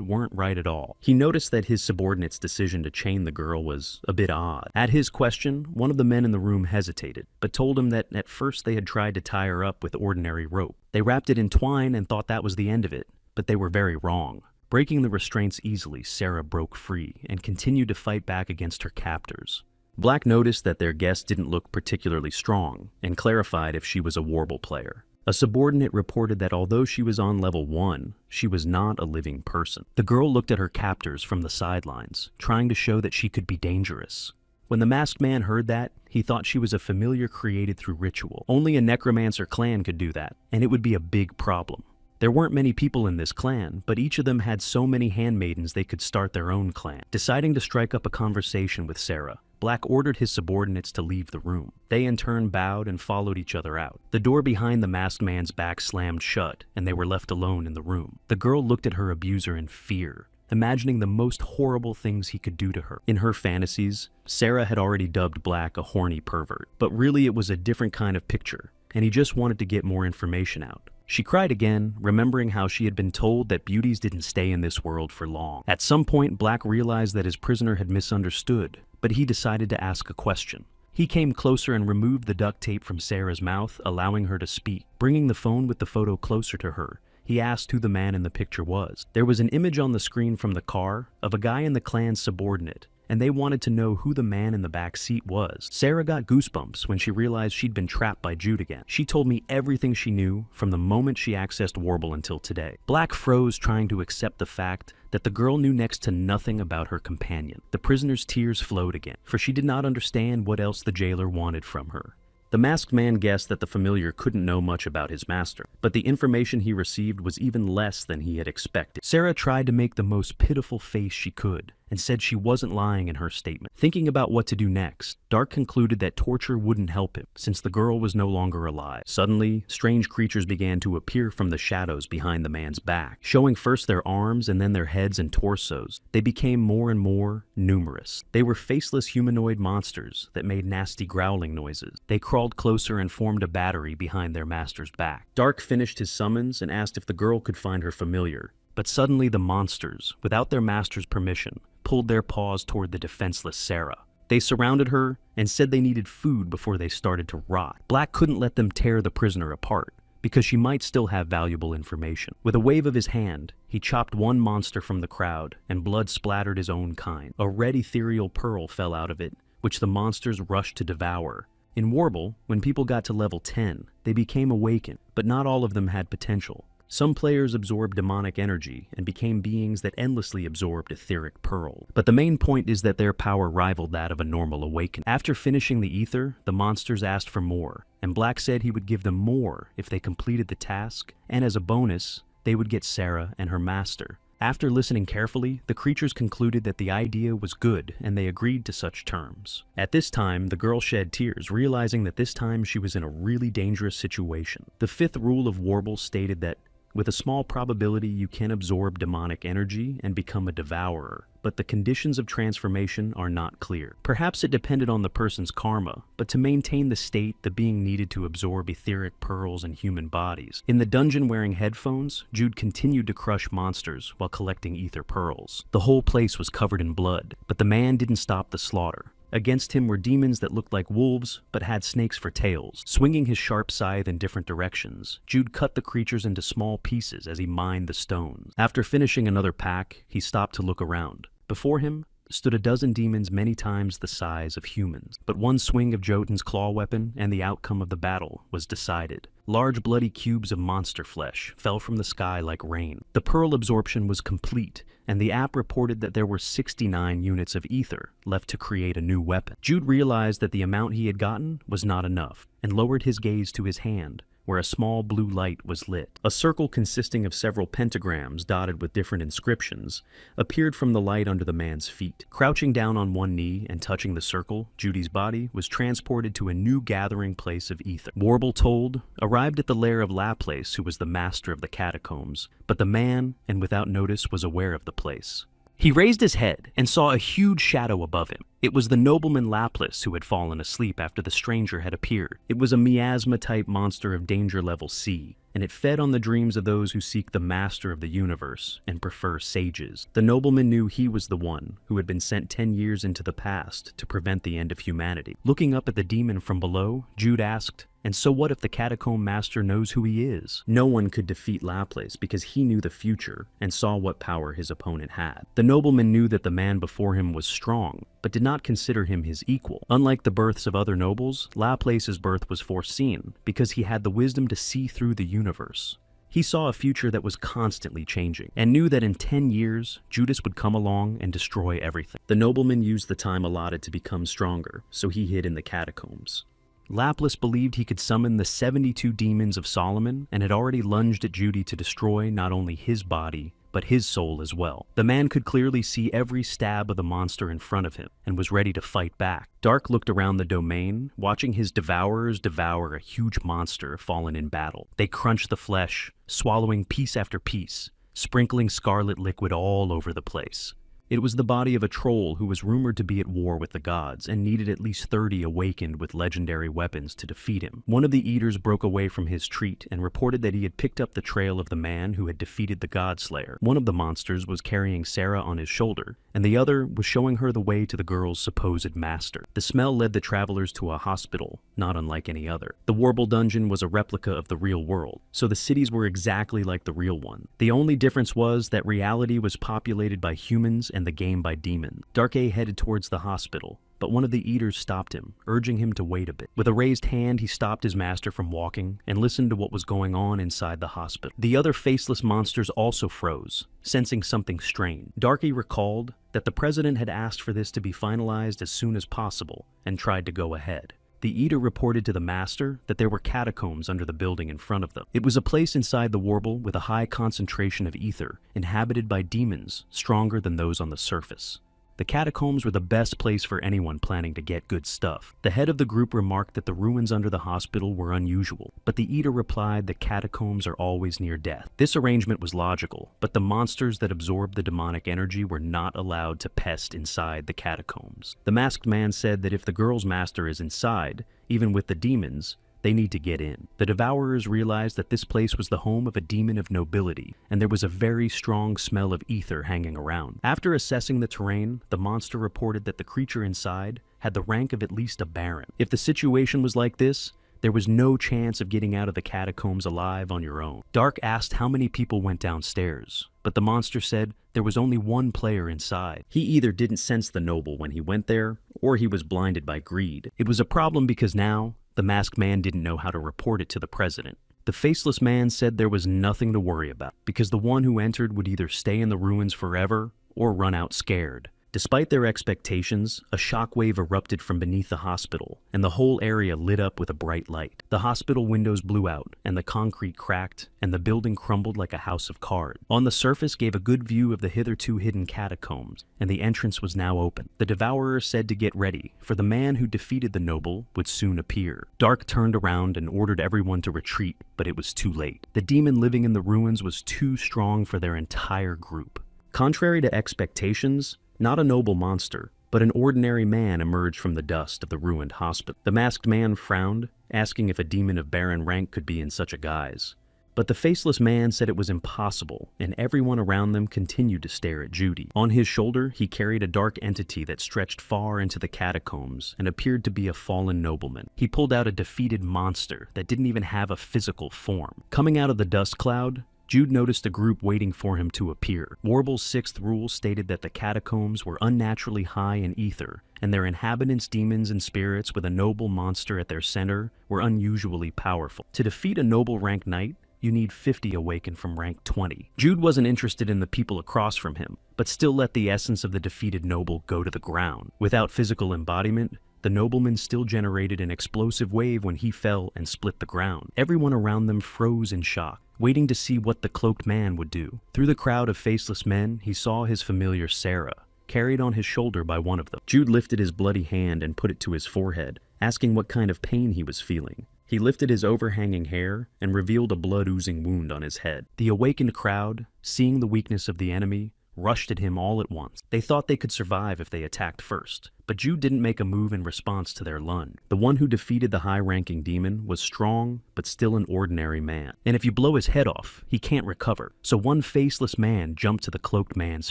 weren't right at all. He noticed that his subordinate's decision to chain the girl was a bit odd. At his question, one of the men in the room hesitated, but told him that at first they had tried to tie her up with ordinary rope. They wrapped it in twine and thought that was the end of it, but they were very wrong. Breaking the restraints easily, Sarah broke free and continued to fight back against her captors. Black noticed that their guest didn't look particularly strong and clarified if she was a warble player. A subordinate reported that although she was on level 1, she was not a living person. The girl looked at her captors from the sidelines, trying to show that she could be dangerous. When the masked man heard that, he thought she was a familiar created through ritual. Only a necromancer clan could do that, and it would be a big problem. There weren't many people in this clan, but each of them had so many handmaidens they could start their own clan. Deciding to strike up a conversation with Sarah, Black ordered his subordinates to leave the room. They in turn bowed and followed each other out. The door behind the masked man's back slammed shut, and they were left alone in the room. The girl looked at her abuser in fear, imagining the most horrible things he could do to her. In her fantasies, Sarah had already dubbed Black a horny pervert, but really it was a different kind of picture, and he just wanted to get more information out. She cried again, remembering how she had been told that beauties didn't stay in this world for long. At some point, Black realized that his prisoner had misunderstood, but he decided to ask a question. He came closer and removed the duct tape from Sarah's mouth, allowing her to speak. Bringing the phone with the photo closer to her, he asked who the man in the picture was. There was an image on the screen from the car of a guy in the clan's subordinate, and they wanted to know who the man in the back seat was. Sarah got goosebumps when she realized she'd been trapped by Jude again. She told me everything she knew from the moment she accessed Warble until today. Black froze, trying to accept the fact that the girl knew next to nothing about her companion. The prisoner's tears flowed again, for she did not understand what else the jailer wanted from her. The masked man guessed that the familiar couldn't know much about his master, but the information he received was even less than he had expected. Sarah tried to make the most pitiful face she could, and said she wasn't lying in her statement. Thinking about what to do next, Dark concluded that torture wouldn't help him, since the girl was no longer alive. Suddenly, strange creatures began to appear from the shadows behind the man's back, showing first their arms and then their heads and torsos. They became more and more numerous. They were faceless humanoid monsters that made nasty growling noises. They crawled closer and formed a battery behind their master's back. Dark finished his summons and asked if the girl could find her familiar. But suddenly the monsters, without their master's permission, pulled their paws toward the defenseless Sarah. They surrounded her and said they needed food before they started to rot. Black couldn't let them tear the prisoner apart, because she might still have valuable information. With a wave of his hand, he chopped one monster from the crowd, and blood splattered his own kind. A red ethereal pearl fell out of it, which the monsters rushed to devour. In Warble, when people got to level 10, they became awakened, but not all of them had potential. Some players absorbed demonic energy and became beings that endlessly absorbed etheric pearl. But the main point is that their power rivaled that of a normal awakening. After finishing the ether, the monsters asked for more, and Black said he would give them more if they completed the task, and as a bonus, they would get Sarah and her master. After listening carefully, the creatures concluded that the idea was good, and they agreed to such terms. At this time, the girl shed tears, realizing that this time she was in a really dangerous situation. The fifth rule of Warble stated that With a small probability you can absorb demonic energy and become a devourer, but the conditions of transformation are not clear. Perhaps it depended on the person's karma, but to maintain the state, the being needed to absorb etheric pearls in human bodies. In the dungeon wearing headphones, Jude continued to crush monsters while collecting ether pearls. The whole place was covered in blood, but the man didn't stop the slaughter. Against him were demons that looked like wolves, but had snakes for tails. Swinging his sharp scythe in different directions, Jude cut the creatures into small pieces as he mined the stones. After finishing another pack, he stopped to look around. Before him stood a dozen demons many times the size of humans. But one swing of Jotun's claw weapon, and the outcome of the battle was decided. Large bloody cubes of monster flesh fell from the sky like rain. The pearl absorption was complete, and the app reported that there were 69 units of ether left to create a new weapon. Jude realized that the amount he had gotten was not enough, and lowered his gaze to his hand, where a small blue light was lit. A circle consisting of several pentagrams dotted with different inscriptions appeared from the light under the man's feet. Crouching down on one knee and touching the circle, Judy's body was transported to a new gathering place of ether. Warble told, arrived at the lair of Laplace, who was the master of the catacombs, but the man, and without notice, was aware of the place. He raised his head and saw a huge shadow above him. It was the nobleman Laplace who had fallen asleep after the stranger had appeared. It was a miasma-type monster of danger level C, and it fed on the dreams of those who seek the master of the universe and prefer sages. The nobleman knew he was the one who had been sent 10 years into the past to prevent the end of humanity. Looking up at the demon from below, Jude asked, "And so what if the catacomb master knows who he is?" No one could defeat Laplace because he knew the future and saw what power his opponent had. The nobleman knew that the man before him was strong, but did not consider him his equal. Unlike the births of other nobles, Laplace's birth was foreseen because he had the wisdom to see through the universe. He saw a future that was constantly changing, and knew that in 10 years, Judas would come along and destroy everything. The nobleman used the time allotted to become stronger, so he hid in the catacombs. Laplace believed he could summon the 72 demons of Solomon and had already lunged at Judy to destroy not only his body, but his soul as well. The man could clearly see every stab of the monster in front of him and was ready to fight back. Dark looked around the domain, watching his devourers devour a huge monster fallen in battle. They crunched the flesh, swallowing piece after piece, sprinkling scarlet liquid all over the place. It was the body of a troll who was rumored to be at war with the gods and needed at least 30 awakened with legendary weapons to defeat him. One of the eaters broke away from his treat and reported that he had picked up the trail of the man who had defeated the Godslayer. One of the monsters was carrying Sarah on his shoulder, and the other was showing her the way to the girl's supposed master. The smell led the travelers to a hospital, not unlike any other. The Warble dungeon was a replica of the real world, so the cities were exactly like the real one. The only difference was that reality was populated by humans and the game by demons. Dark A headed towards the hospital, but one of the eaters stopped him, urging him to wait a bit. With a raised hand, he stopped his master from walking and listened to what was going on inside the hospital. The other faceless monsters also froze, sensing something strange. Darky recalled that the president had asked for this to be finalized as soon as possible and tried to go ahead. The eater reported to the master that there were catacombs under the building in front of them. It was a place inside the Warble with a high concentration of ether, inhabited by demons stronger than those on the surface. The catacombs were the best place for anyone planning to get good stuff. The head of the group remarked that the ruins under the hospital were unusual, but the eater replied that catacombs are always near death. This arrangement was logical, but the monsters that absorbed the demonic energy were not allowed to pest inside the catacombs. The masked man said that if the girl's master is inside, even with the demons, they need to get in. The devourers realized that this place was the home of a demon of nobility, and there was a very strong smell of ether hanging around. After assessing the terrain, the monster reported that the creature inside had the rank of at least a baron. If the situation was like this, there was no chance of getting out of the catacombs alive on your own. Dark asked how many people went downstairs, but the monster said there was only one player inside. He either didn't sense the noble when he went there, or he was blinded by greed. It was a problem because now, the masked man didn't know how to report it to the president. The faceless man said there was nothing to worry about, because the one who entered would either stay in the ruins forever or run out scared. Despite their expectations, a shockwave erupted from beneath the hospital, and the whole area lit up with a bright light. The hospital windows blew out, and the concrete cracked, and the building crumbled like a house of cards. On the surface gave a good view of the hitherto hidden catacombs, and the entrance was now open. The devourer said to get ready, for the man who defeated the noble would soon appear. Dark turned around and ordered everyone to retreat, but it was too late. The demon living in the ruins was too strong for their entire group. Contrary to expectations, not a noble monster, but an ordinary man emerged from the dust of the ruined hospital. The masked man frowned, asking if a demon of barren rank could be in such a guise. But the faceless man said it was impossible, and everyone around them continued to stare at Judy. On his shoulder, he carried a dark entity that stretched far into the catacombs and appeared to be a fallen nobleman. He pulled out a defeated monster that didn't even have a physical form. Coming out of the dust cloud, Jude noticed a group waiting for him to appear. Warble's sixth rule stated that the catacombs were unnaturally high in ether, and their inhabitants, demons and spirits with a noble monster at their center, were unusually powerful. To defeat a noble rank knight, you need 50 awakened from rank 20. Jude wasn't interested in the people across from him, but still let the essence of the defeated noble go to the ground. Without physical embodiment, the nobleman still generated an explosive wave when he fell and split the ground. Everyone around them froze in shock, waiting to see what the cloaked man would do. Through the crowd of faceless men, he saw his familiar Sarah, carried on his shoulder by one of them. Jude lifted his bloody hand and put it to his forehead, asking what kind of pain he was feeling. He lifted his overhanging hair and revealed a blood-oozing wound on his head. The awakened crowd, seeing the weakness of the enemy, rushed at him all at once. They thought they could survive if they attacked first, but Jude didn't make a move in response to their lunge. The one who defeated the high-ranking demon was strong, but still an ordinary man. And if you blow his head off, he can't recover. So one faceless man jumped to the cloaked man's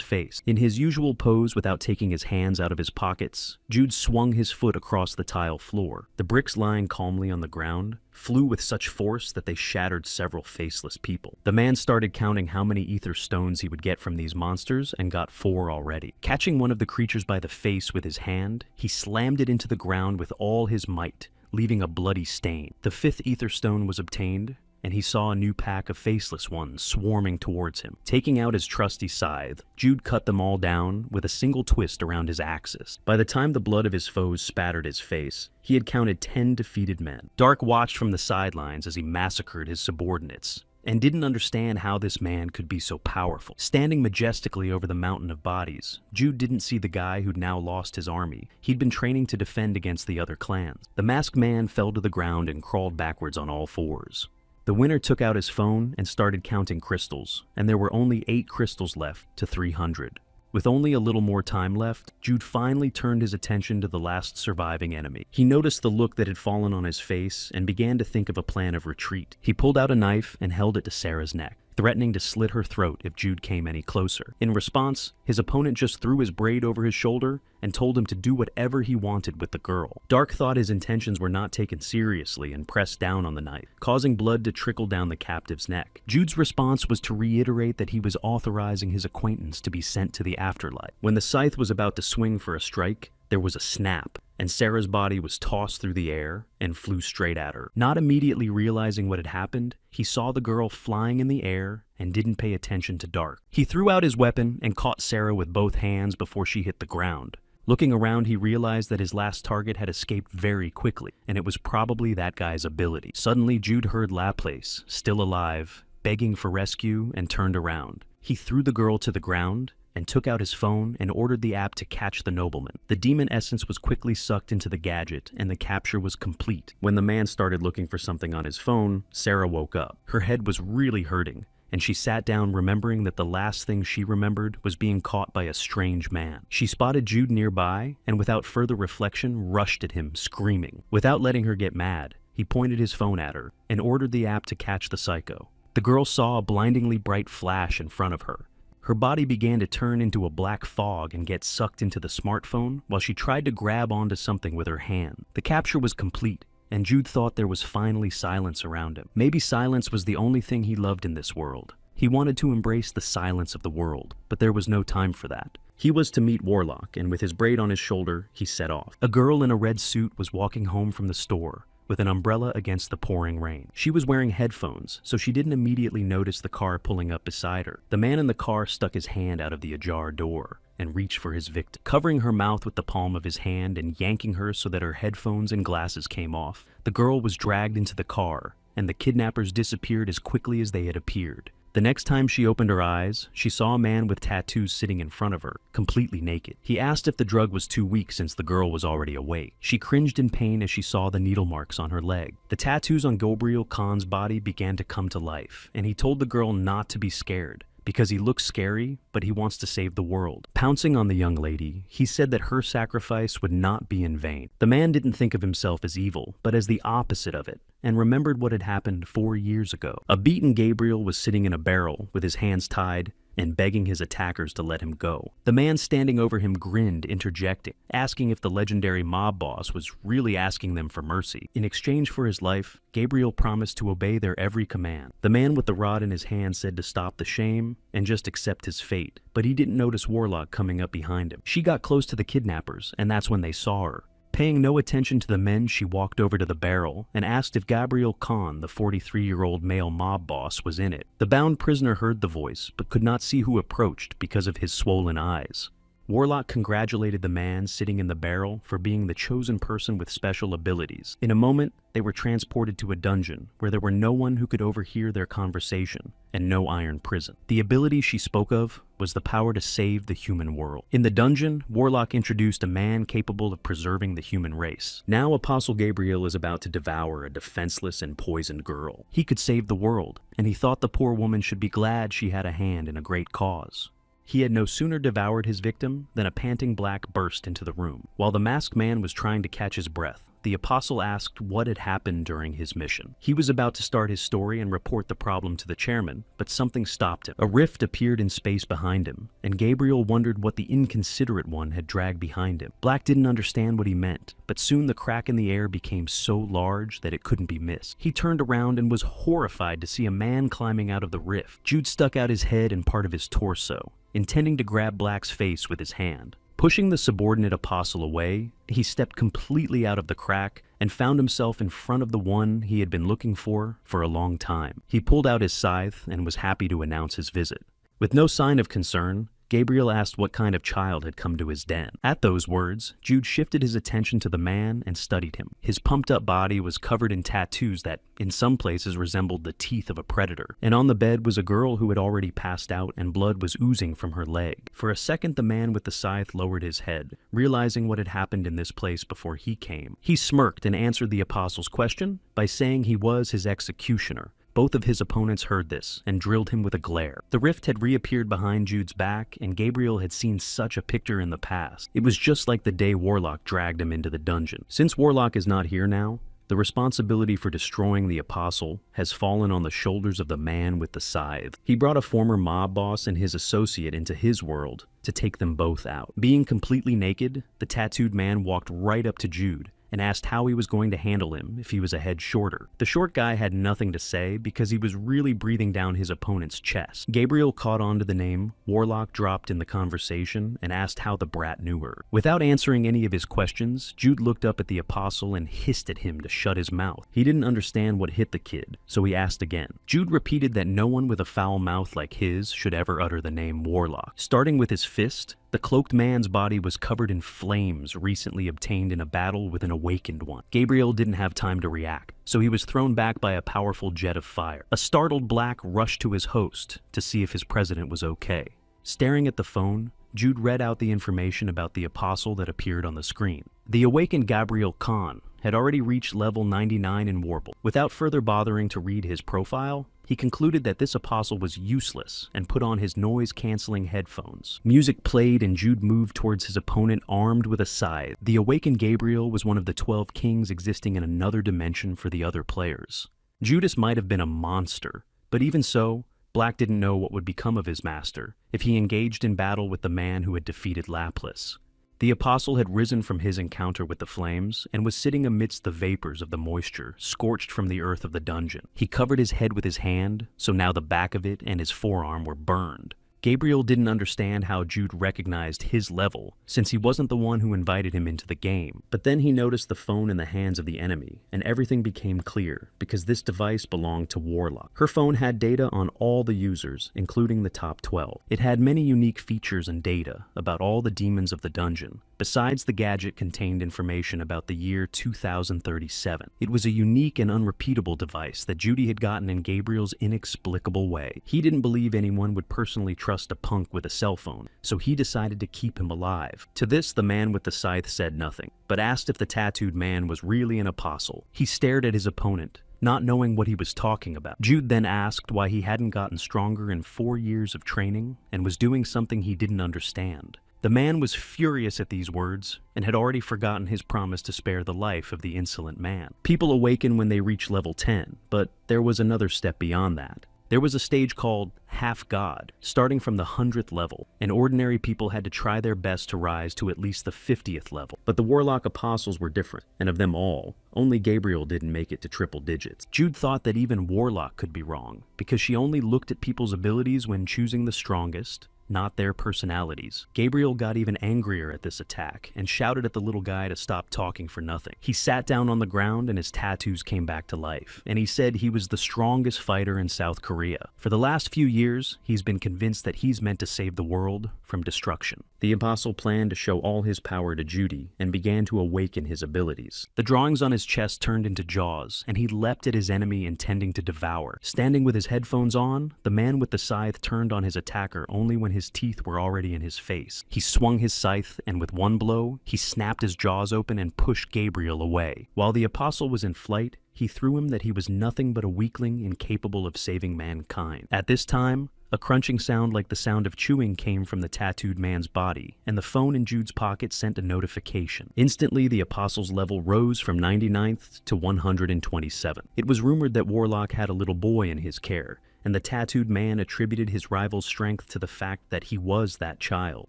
face. In his usual pose without taking his hands out of his pockets, Jude swung his foot across the tile floor. The bricks lying calmly on the ground flew with such force that they shattered several faceless people. The man started counting how many ether stones he would get from these monsters and got 4 already. Catching one of the creatures by the face with his hand, he slammed it into the ground with all his might, leaving a bloody stain. The 5th ether stone was obtained, and he saw a new pack of faceless ones swarming towards him. Taking out his trusty scythe, Jude cut them all down with a single twist around his axis. By the time the blood of his foes spattered his face, he had counted 10 defeated men. Dark watched from the sidelines as he massacred his subordinates, and didn't understand how this man could be so powerful. Standing majestically over the mountain of bodies, Jude didn't see the guy who'd now lost his army. He'd been training to defend against the other clans. The masked man fell to the ground and crawled backwards on all 4s. The winner took out his phone and started counting crystals, and there were only 8 crystals left to 300. With only a little more time left, Jude finally turned his attention to the last surviving enemy. He noticed the look that had fallen on his face and began to think of a plan of retreat. He pulled out a knife and held it to Sarah's neck, threatening to slit her throat if Jude came any closer. In response, his opponent just threw his braid over his shoulder and told him to do whatever he wanted with the girl. Dark thought his intentions were not taken seriously and pressed down on the knife, causing blood to trickle down the captive's neck. Jude's response was to reiterate that he was authorizing his acquaintance to be sent to the afterlife. When the scythe was about to swing for a strike, there was a snap, and Sarah's body was tossed through the air and flew straight at her. Not immediately realizing what had happened, he saw the girl flying in the air and didn't pay attention to Dark. He threw out his weapon and caught Sarah with both hands before she hit the ground. Looking around, he realized that his last target had escaped very quickly, and it was probably that guy's ability. Suddenly, Jude heard Laplace, still alive, begging for rescue, and turned around. He threw the girl to the ground and took out his phone and ordered the app to catch the nobleman. The demon essence was quickly sucked into the gadget, and the capture was complete. When the man started looking for something on his phone, Sarah woke up. Her head was really hurting, and she sat down remembering that the last thing she remembered was being caught by a strange man. She spotted Jude nearby, and without further reflection, rushed at him, screaming. Without letting her get mad, he pointed his phone at her and ordered the app to catch the psycho. The girl saw a blindingly bright flash in front of her. Her body began to turn into a black fog and get sucked into the smartphone while she tried to grab onto something with her hand. The capture was complete, and Jude thought there was finally silence around him. Maybe silence was the only thing he loved in this world. He wanted to embrace the silence of the world, but there was no time for that. He was to meet Warlock, and with his braid on his shoulder, he set off. A girl in a red suit was walking home from the store, with an umbrella against the pouring rain. She was wearing headphones, so she didn't immediately notice the car pulling up beside her. The man in the car stuck his hand out of the ajar door. and reached for his victim, covering her mouth with the palm of his hand and yanking her so that her headphones and glasses came off. The girl was dragged into the car, and the kidnappers disappeared as quickly as they had appeared. The next time she opened her eyes, she saw a man with tattoos sitting in front of her, completely naked. He asked if the drug was too weak since the girl was already awake. She cringed in pain as she saw the needle marks on her leg. The tattoos on Gabriel Khan's body began to come to life, and he told the girl not to be scared, because he looks scary, but he wants to save the world. Pouncing on the young lady, he said that her sacrifice would not be in vain. The man didn't think of himself as evil, but as the opposite of it, and remembered what had happened 4 years ago. A beaten Gabriel was sitting in a barrel with his hands tied and begging his attackers to let him go. The man standing over him grinned, interjecting, asking if the legendary mob boss was really asking them for mercy. In exchange for his life, Gabriel promised to obey their every command. The man with the rod in his hand said to stop the shame and just accept his fate, but he didn't notice Warlock coming up behind him. She got close to the kidnappers, and that's when they saw her. Paying no attention to the men, she walked over to the barrel and asked if Gabriel Khan, the 43-year-old male mob boss, was in it. The bound prisoner heard the voice, but could not see who approached because of his swollen eyes. Warlock congratulated the man sitting in the barrel for being the chosen person with special abilities. In a moment, they were transported to a dungeon where there were no one who could overhear their conversation and no iron prison. The ability she spoke of was the power to save the human world. In the dungeon, Warlock introduced a man capable of preserving the human race. Now Apostle Gabriel is about to devour a defenseless and poisoned girl. He could save the world, and he thought the poor woman should be glad she had a hand in a great cause. He had no sooner devoured his victim than a panting black burst into the room. While the masked man was trying to catch his breath, the apostle asked what had happened during his mission. He was about to start his story and report the problem to the chairman, but something stopped him. A rift appeared in space behind him, and Gabriel wondered what the inconsiderate one had dragged behind him. Black didn't understand what he meant, but soon the crack in the air became so large that it couldn't be missed. He turned around and was horrified to see a man climbing out of the rift. Jude stuck out his head and part of his torso, intending to grab Black's face with his hand. Pushing the subordinate apostle away, he stepped completely out of the crack and found himself in front of the one he had been looking for a long time. He pulled out his scythe and was happy to announce his visit. With no sign of concern, Gabriel asked what kind of child had come to his den. At those words, Jude shifted his attention to the man and studied him. His pumped-up body was covered in tattoos that, in some places, resembled the teeth of a predator. And on the bed was a girl who had already passed out and blood was oozing from her leg. For a second, the man with the scythe lowered his head, realizing what had happened in this place before he came. He smirked and answered the apostle's question by saying he was his executioner. Both of his opponents heard this and drilled him with a glare. The rift had reappeared behind Jude's back, and Gabriel had seen such a picture in the past. It was just like the day Warlock dragged him into the dungeon. Since Warlock is not here now, the responsibility for destroying the apostle has fallen on the shoulders of the man with the scythe. He brought a former mob boss and his associate into his world to take them both out. Being completely naked, the tattooed man walked right up to Jude and asked how he was going to handle him if he was a head shorter. The short guy had nothing to say because he was really breathing down his opponent's chest. Gabriel caught on to the name Warlock dropped in the conversation and asked how the brat knew her. Without answering any of his questions, Jude looked up at the apostle and hissed at him to shut his mouth. He didn't understand what hit the kid, so he asked again. Jude repeated that no one with a foul mouth like his should ever utter the name Warlock. Starting with his fist, the cloaked man's body was covered in flames recently obtained in a battle with an awakened one. Gabriel didn't have time to react, so he was thrown back by a powerful jet of fire. A startled Black rushed to his host to see if his president was okay. Staring at the phone, Jude read out the information about the apostle that appeared on the screen. The awakened Gabriel Khan had already reached level 99 in Warble. Without further bothering to read his profile, he concluded that this apostle was useless and put on his noise-canceling headphones. Music played and Jude moved towards his opponent armed with a scythe. The awakened Gabriel was one of the 12 kings existing in another dimension for the other players. Judas might have been a monster, but even so, Black didn't know what would become of his master if he engaged in battle with the man who had defeated Laplace. The apostle had risen from his encounter with the flames and was sitting amidst the vapors of the moisture scorched from the earth of the dungeon. He covered his head with his hand, so now the back of it and his forearm were burned. Gabriel didn't understand how Jude recognized his level, since he wasn't the one who invited him into the game. But then he noticed the phone in the hands of the enemy, and everything became clear, because this device belonged to Warlock. Her phone had data on all the users, including the top 12. It had many unique features and data about all the demons of the dungeon. Besides, the gadget contained information about the year 2037. It was a unique and unrepeatable device that Judy had gotten in Gabriel's inexplicable way. He didn't believe anyone would personally trust a punk with a cell phone, so he decided to keep him alive. To this, the man with the scythe said nothing, but asked if the tattooed man was really an apostle. He stared at his opponent, not knowing what he was talking about. Jude then asked why he hadn't gotten stronger in 4 years of training and was doing something he didn't understand. The man was furious at these words and had already forgotten his promise to spare the life of the insolent man. People awaken when they reach level 10, but there was another step beyond that. There was a stage called Half God, starting from the 100th level, and ordinary people had to try their best to rise to at least the 50th level. But the Warlock Apostles were different, and of them all, only Gabriel didn't make it to triple digits. Jude thought that even Warlock could be wrong, because she only looked at people's abilities when choosing the strongest, not their personalities. Gabriel got even angrier at this attack and shouted at the little guy to stop talking for nothing. He sat down on the ground and his tattoos came back to life, and he said he was the strongest fighter in South Korea. For the last few years, he's been convinced that he's meant to save the world from destruction. The apostle planned to show all his power to Judy and began to awaken his abilities. The drawings on his chest turned into jaws, and he leapt at his enemy intending to devour. Standing with his headphones on, the man with the scythe turned on his attacker only when his teeth were already in his face. He swung his scythe, and with one blow, he snapped his jaws open and pushed Gabriel away. While the apostle was in flight, he threw him that he was nothing but a weakling incapable of saving mankind. At this time, a crunching sound like the sound of chewing came from the tattooed man's body, and the phone in Jude's pocket sent a notification. Instantly, the apostle's level rose from 99th to 127. It was rumored that Warlock had a little boy in his care, and the tattooed man attributed his rival's strength to the fact that he was that child.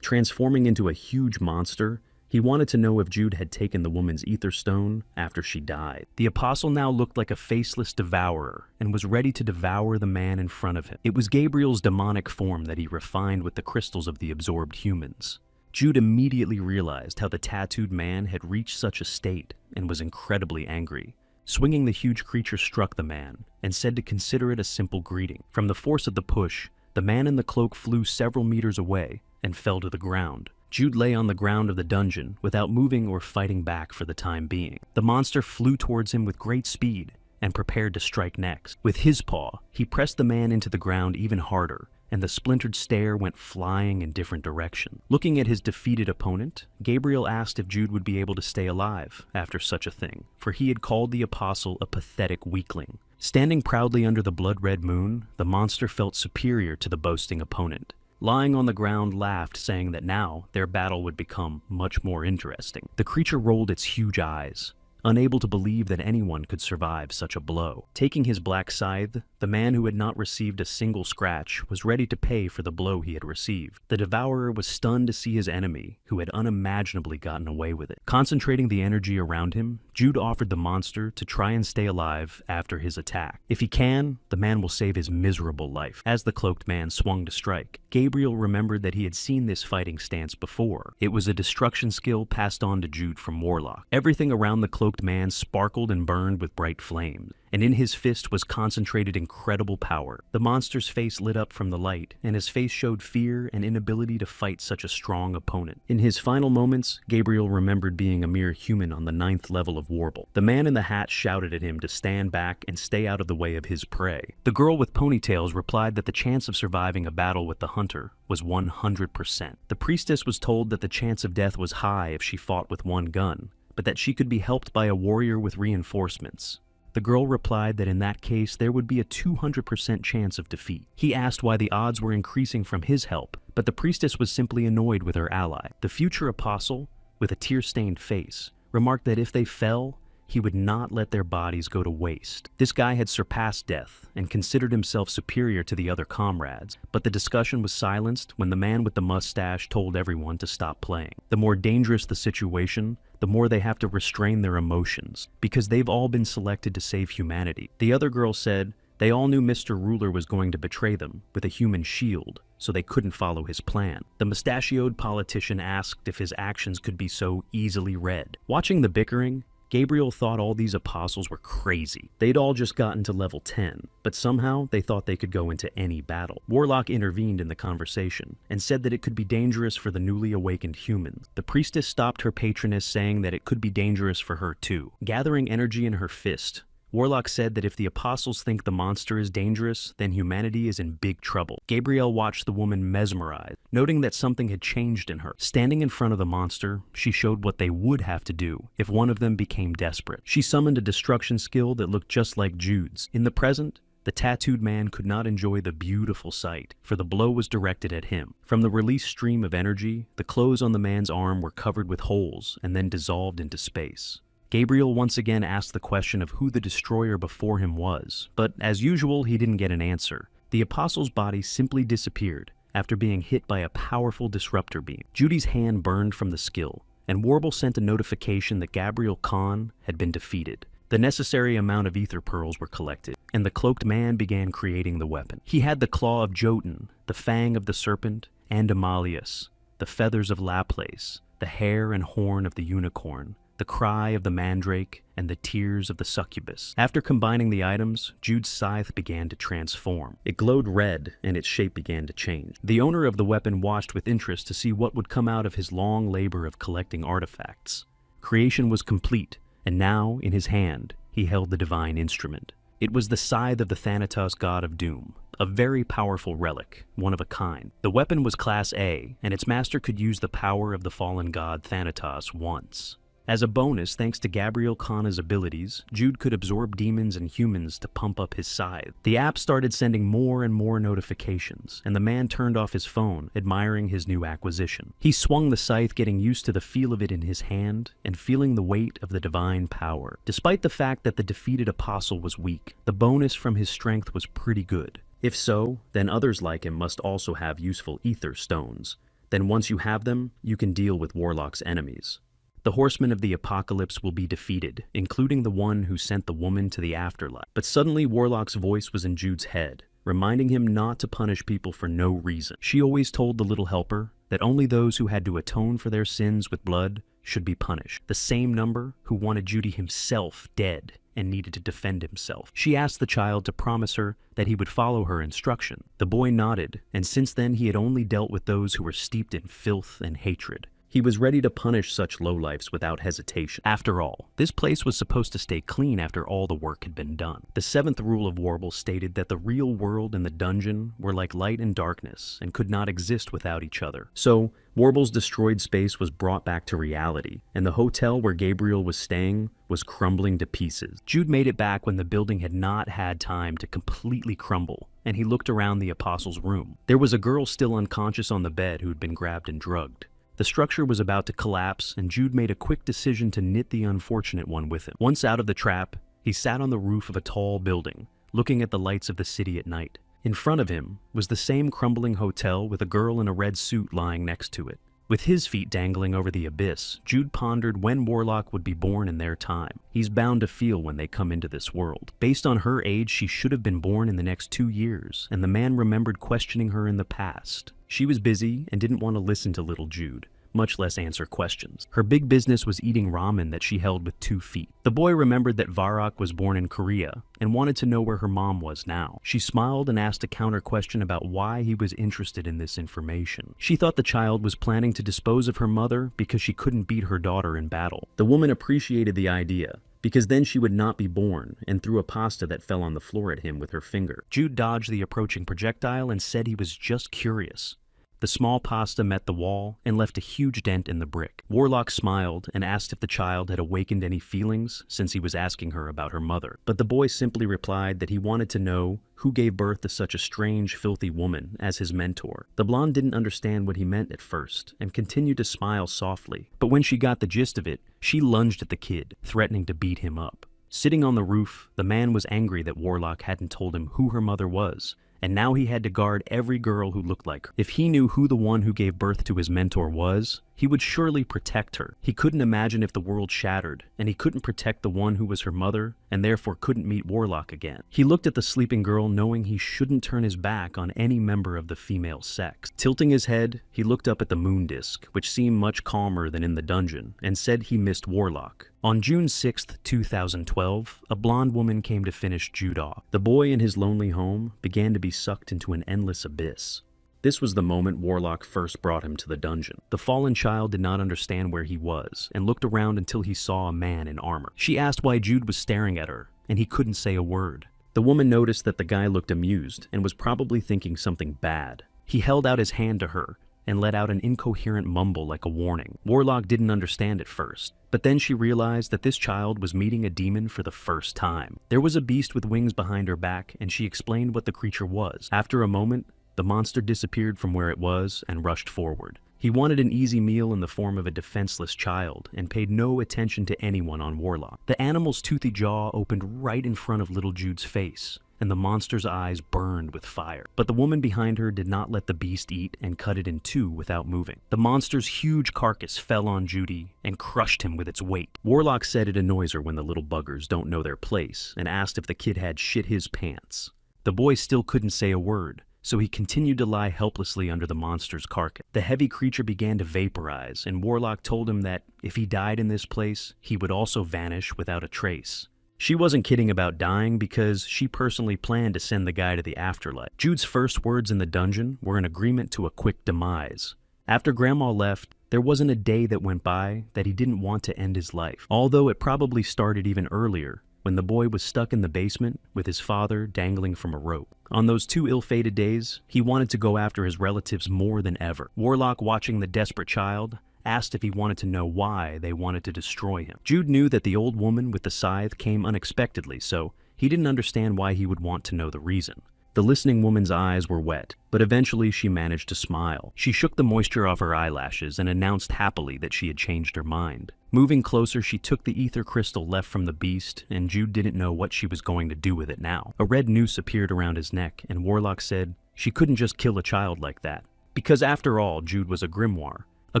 Transforming into a huge monster, he wanted to know if Jude had taken the woman's ether stone after she died. The apostle now looked like a faceless devourer and was ready to devour the man in front of him. It was Gabriel's demonic form that he refined with the crystals of the absorbed humans. Jude immediately realized how the tattooed man had reached such a state and was incredibly angry. Swinging, the huge creature struck the man and said to consider it a simple greeting. From the force of the push, the man in the cloak flew several meters away and fell to the ground. Jude lay on the ground of the dungeon without moving or fighting back for the time being. The monster flew towards him with great speed and prepared to strike next. With his paw, he pressed the man into the ground even harder, and the splintered stare went flying in different directions. Looking at his defeated opponent, Gabriel asked if Jude would be able to stay alive after such a thing, for he had called the apostle a pathetic weakling. Standing proudly under the blood-red moon, the monster felt superior to the boasting opponent. Lying on the ground, laughed, saying that now their battle would become much more interesting. The creature rolled its huge eyes, unable to believe that anyone could survive such a blow. Taking his black scythe, the man who had not received a single scratch was ready to pay for the blow he had received. The devourer was stunned to see his enemy, who had unimaginably gotten away with it. Concentrating the energy around him, Jude offered the monster to try and stay alive after his attack. If he can, the man will save his miserable life. As the cloaked man swung to strike, Gabriel remembered that he had seen this fighting stance before. It was a destruction skill passed on to Jude from Warlock. Everything around the cloaked man sparkled and burned with bright flames, and in his fist was concentrated incredible power. The monster's face lit up from the light, and his face showed fear and inability to fight such a strong opponent. In his final moments, Gabriel remembered being a mere human on the 9th level of Warble. The man in the hat shouted at him to stand back and stay out of the way of his prey. The girl with ponytails replied that the chance of surviving a battle with the hunter was 100%. The priestess was told that the chance of death was high if she fought with one gun, but that she could be helped by a warrior with reinforcements. The girl replied that in that case there would be a 200% chance of defeat. He asked why the odds were increasing from his help, but the priestess was simply annoyed with her ally. The future apostle, with a tear-stained face, remarked that if they fell, he would not let their bodies go to waste. This guy had surpassed death and considered himself superior to the other comrades, but the discussion was silenced when the man with the mustache told everyone to stop playing. The more dangerous the situation, the more they have to restrain their emotions, because they've all been selected to save humanity. The other girl said They all knew Mr. Ruler was going to betray them with a human shield, so they couldn't follow his plan. The mustachioed politician asked if his actions could be so easily read. Watching the bickering, Gabriel thought all these apostles were crazy. They'd all just gotten to level 10, but somehow they thought they could go into any battle. Warlock intervened in the conversation and said that it could be dangerous for the newly awakened humans. The priestess stopped her patroness, saying that it could be dangerous for her too. Gathering energy in her fist, Warlock said that if the apostles think the monster is dangerous, then humanity is in big trouble. Gabriel watched the woman mesmerized, noting that something had changed in her. Standing in front of the monster, she showed what they would have to do if one of them became desperate. She summoned a destruction skill that looked just like Jude's. In the present, the tattooed man could not enjoy the beautiful sight, for the blow was directed at him. From the released stream of energy, the clothes on the man's arm were covered with holes and then dissolved into space. Gabriel once again asked the question of who the destroyer before him was, but as usual, he didn't get an answer. The apostle's body simply disappeared after being hit by a powerful disruptor beam. Judy's hand burned from the skill, and Warble sent a notification that Gabriel Khan had been defeated. The necessary amount of ether pearls were collected, and the cloaked man began creating the weapon. He had the claw of Jotun, the fang of the serpent, and Amalius, the feathers of Laplace, the hair and horn of the unicorn, the cry of the mandrake, and the tears of the succubus. After combining the items, Jude's scythe began to transform. It glowed red, and its shape began to change. The owner of the weapon watched with interest to see what would come out of his long labor of collecting artifacts. Creation was complete, and now, in his hand, he held the divine instrument. It was the scythe of the Thanatos god of doom, a very powerful relic, one of a kind. The weapon was Class A, and its master could use the power of the fallen god Thanatos once. As a bonus, thanks to Gabriel Khan's abilities, Jude could absorb demons and humans to pump up his scythe. The app started sending more and more notifications, and the man turned off his phone, admiring his new acquisition. He swung the scythe, getting used to the feel of it in his hand, and feeling the weight of the divine power. Despite the fact that the defeated apostle was weak, the bonus from his strength was pretty good. If so, then others like him must also have useful ether stones. Then once you have them, you can deal with Warlock's enemies. The horsemen of the apocalypse will be defeated, including the one who sent the woman to the afterlife. But suddenly Warlock's voice was in Jude's head, reminding him not to punish people for no reason. She always told the little helper that only those who had to atone for their sins with blood should be punished. The same number who wanted Judy himself dead and needed to defend himself. She asked the child to promise her that he would follow her instruction. The boy nodded, and since then he had only dealt with those who were steeped in filth and hatred. He was ready to punish such lowlifes without hesitation. After all, this place was supposed to stay clean after all the work had been done. The 7th rule of Warble stated that the real world and the dungeon were like light and darkness and could not exist without each other. So, Warble's destroyed space was brought back to reality, and the hotel where Gabriel was staying was crumbling to pieces. Jude made it back when the building had not had time to completely crumble, and he looked around the apostle's room. There was a girl still unconscious on the bed who had been grabbed and drugged. The structure was about to collapse, and Jude made a quick decision to knit the unfortunate one with him. Once out of the trap, he sat on the roof of a tall building, looking at the lights of the city at night. In front of him was the same crumbling hotel with a girl in a red suit lying next to it. With his feet dangling over the abyss, Jude pondered when Warlock would be born in their time. He's bound to feel when they come into this world. Based on her age, she should have been born in the next 2 years, and the man remembered questioning her in the past. She was busy and didn't want to listen to little Jude, much less answer questions. Her big business was eating ramen that she held with 2 feet. The boy remembered that Varrock was born in Korea and wanted to know where her mom was now. She smiled and asked a counter question about why he was interested in this information. She thought the child was planning to dispose of her mother because she couldn't beat her daughter in battle. The woman appreciated the idea, because then she would not be born, and threw a pasta that fell on the floor at him with her finger. Jude dodged the approaching projectile and said he was just curious. The small pasta met the wall and left a huge dent in the brick. Warlock smiled and asked if the child had awakened any feelings since he was asking her about her mother. But the boy simply replied that he wanted to know who gave birth to such a strange, filthy woman as his mentor. The blonde didn't understand what he meant at first and continued to smile softly. But when she got the gist of it, she lunged at the kid, threatening to beat him up. Sitting on the roof, the man was angry that Warlock hadn't told him who her mother was, and now he had to guard every girl who looked like her. If he knew who the one who gave birth to his mentor was, He would surely protect her. He couldn't imagine if the world shattered, and he couldn't protect the one who was her mother, and therefore couldn't meet Warlock again. He looked at the sleeping girl, knowing he shouldn't turn his back on any member of the female sex. Tilting his head, he looked up at the moon disk, which seemed much calmer than in the dungeon, and said he missed Warlock. On June 6, 2012, a blonde woman came to finish Jude off. The boy in his lonely home began to be sucked into an endless abyss. This was the moment Warlock first brought him to the dungeon. The fallen child did not understand where he was, and looked around until he saw a man in armor. She asked why Jude was staring at her, and he couldn't say a word. The woman noticed that the guy looked amused, and was probably thinking something bad. He held out his hand to her, and let out an incoherent mumble like a warning. Warlock didn't understand at first, but then she realized that this child was meeting a demon for the first time. There was a beast with wings behind her back, and she explained what the creature was. After a moment, the monster disappeared from where it was and rushed forward. He wanted an easy meal in the form of a defenseless child and paid no attention to anyone on Warlock. The animal's toothy jaw opened right in front of little Jude's face, and the monster's eyes burned with fire. But the woman behind her did not let the beast eat and cut it in two without moving. The monster's huge carcass fell on Judy and crushed him with its weight. Warlock said it annoys her when the little buggers don't know their place, and asked if the kid had shit his pants. The boy still couldn't say a word, so he continued to lie helplessly under the monster's carcass. The heavy creature began to vaporize, and Warlock told him that if he died in this place, he would also vanish without a trace. She wasn't kidding about dying because she personally planned to send the guy to the afterlife. Jude's first words in the dungeon were an agreement to a quick demise. After Grandma left, there wasn't a day that went by that he didn't want to end his life, although it probably started even earlier, when the boy was stuck in the basement with his father dangling from a rope. On those 2 ill-fated days, he wanted to go after his relatives more than ever. Warlock, watching the desperate child, asked if he wanted to know why they wanted to destroy him. Jude knew that the old woman with the scythe came unexpectedly, so he didn't understand why he would want to know the reason. The listening woman's eyes were wet, but eventually she managed to smile. She shook the moisture off her eyelashes and announced happily that she had changed her mind. Moving closer, she took the ether crystal left from the beast, and Jude didn't know what she was going to do with it now. A red noose appeared around his neck, and Warlock said she couldn't just kill a child like that. Because after all, Jude was a grimoire. A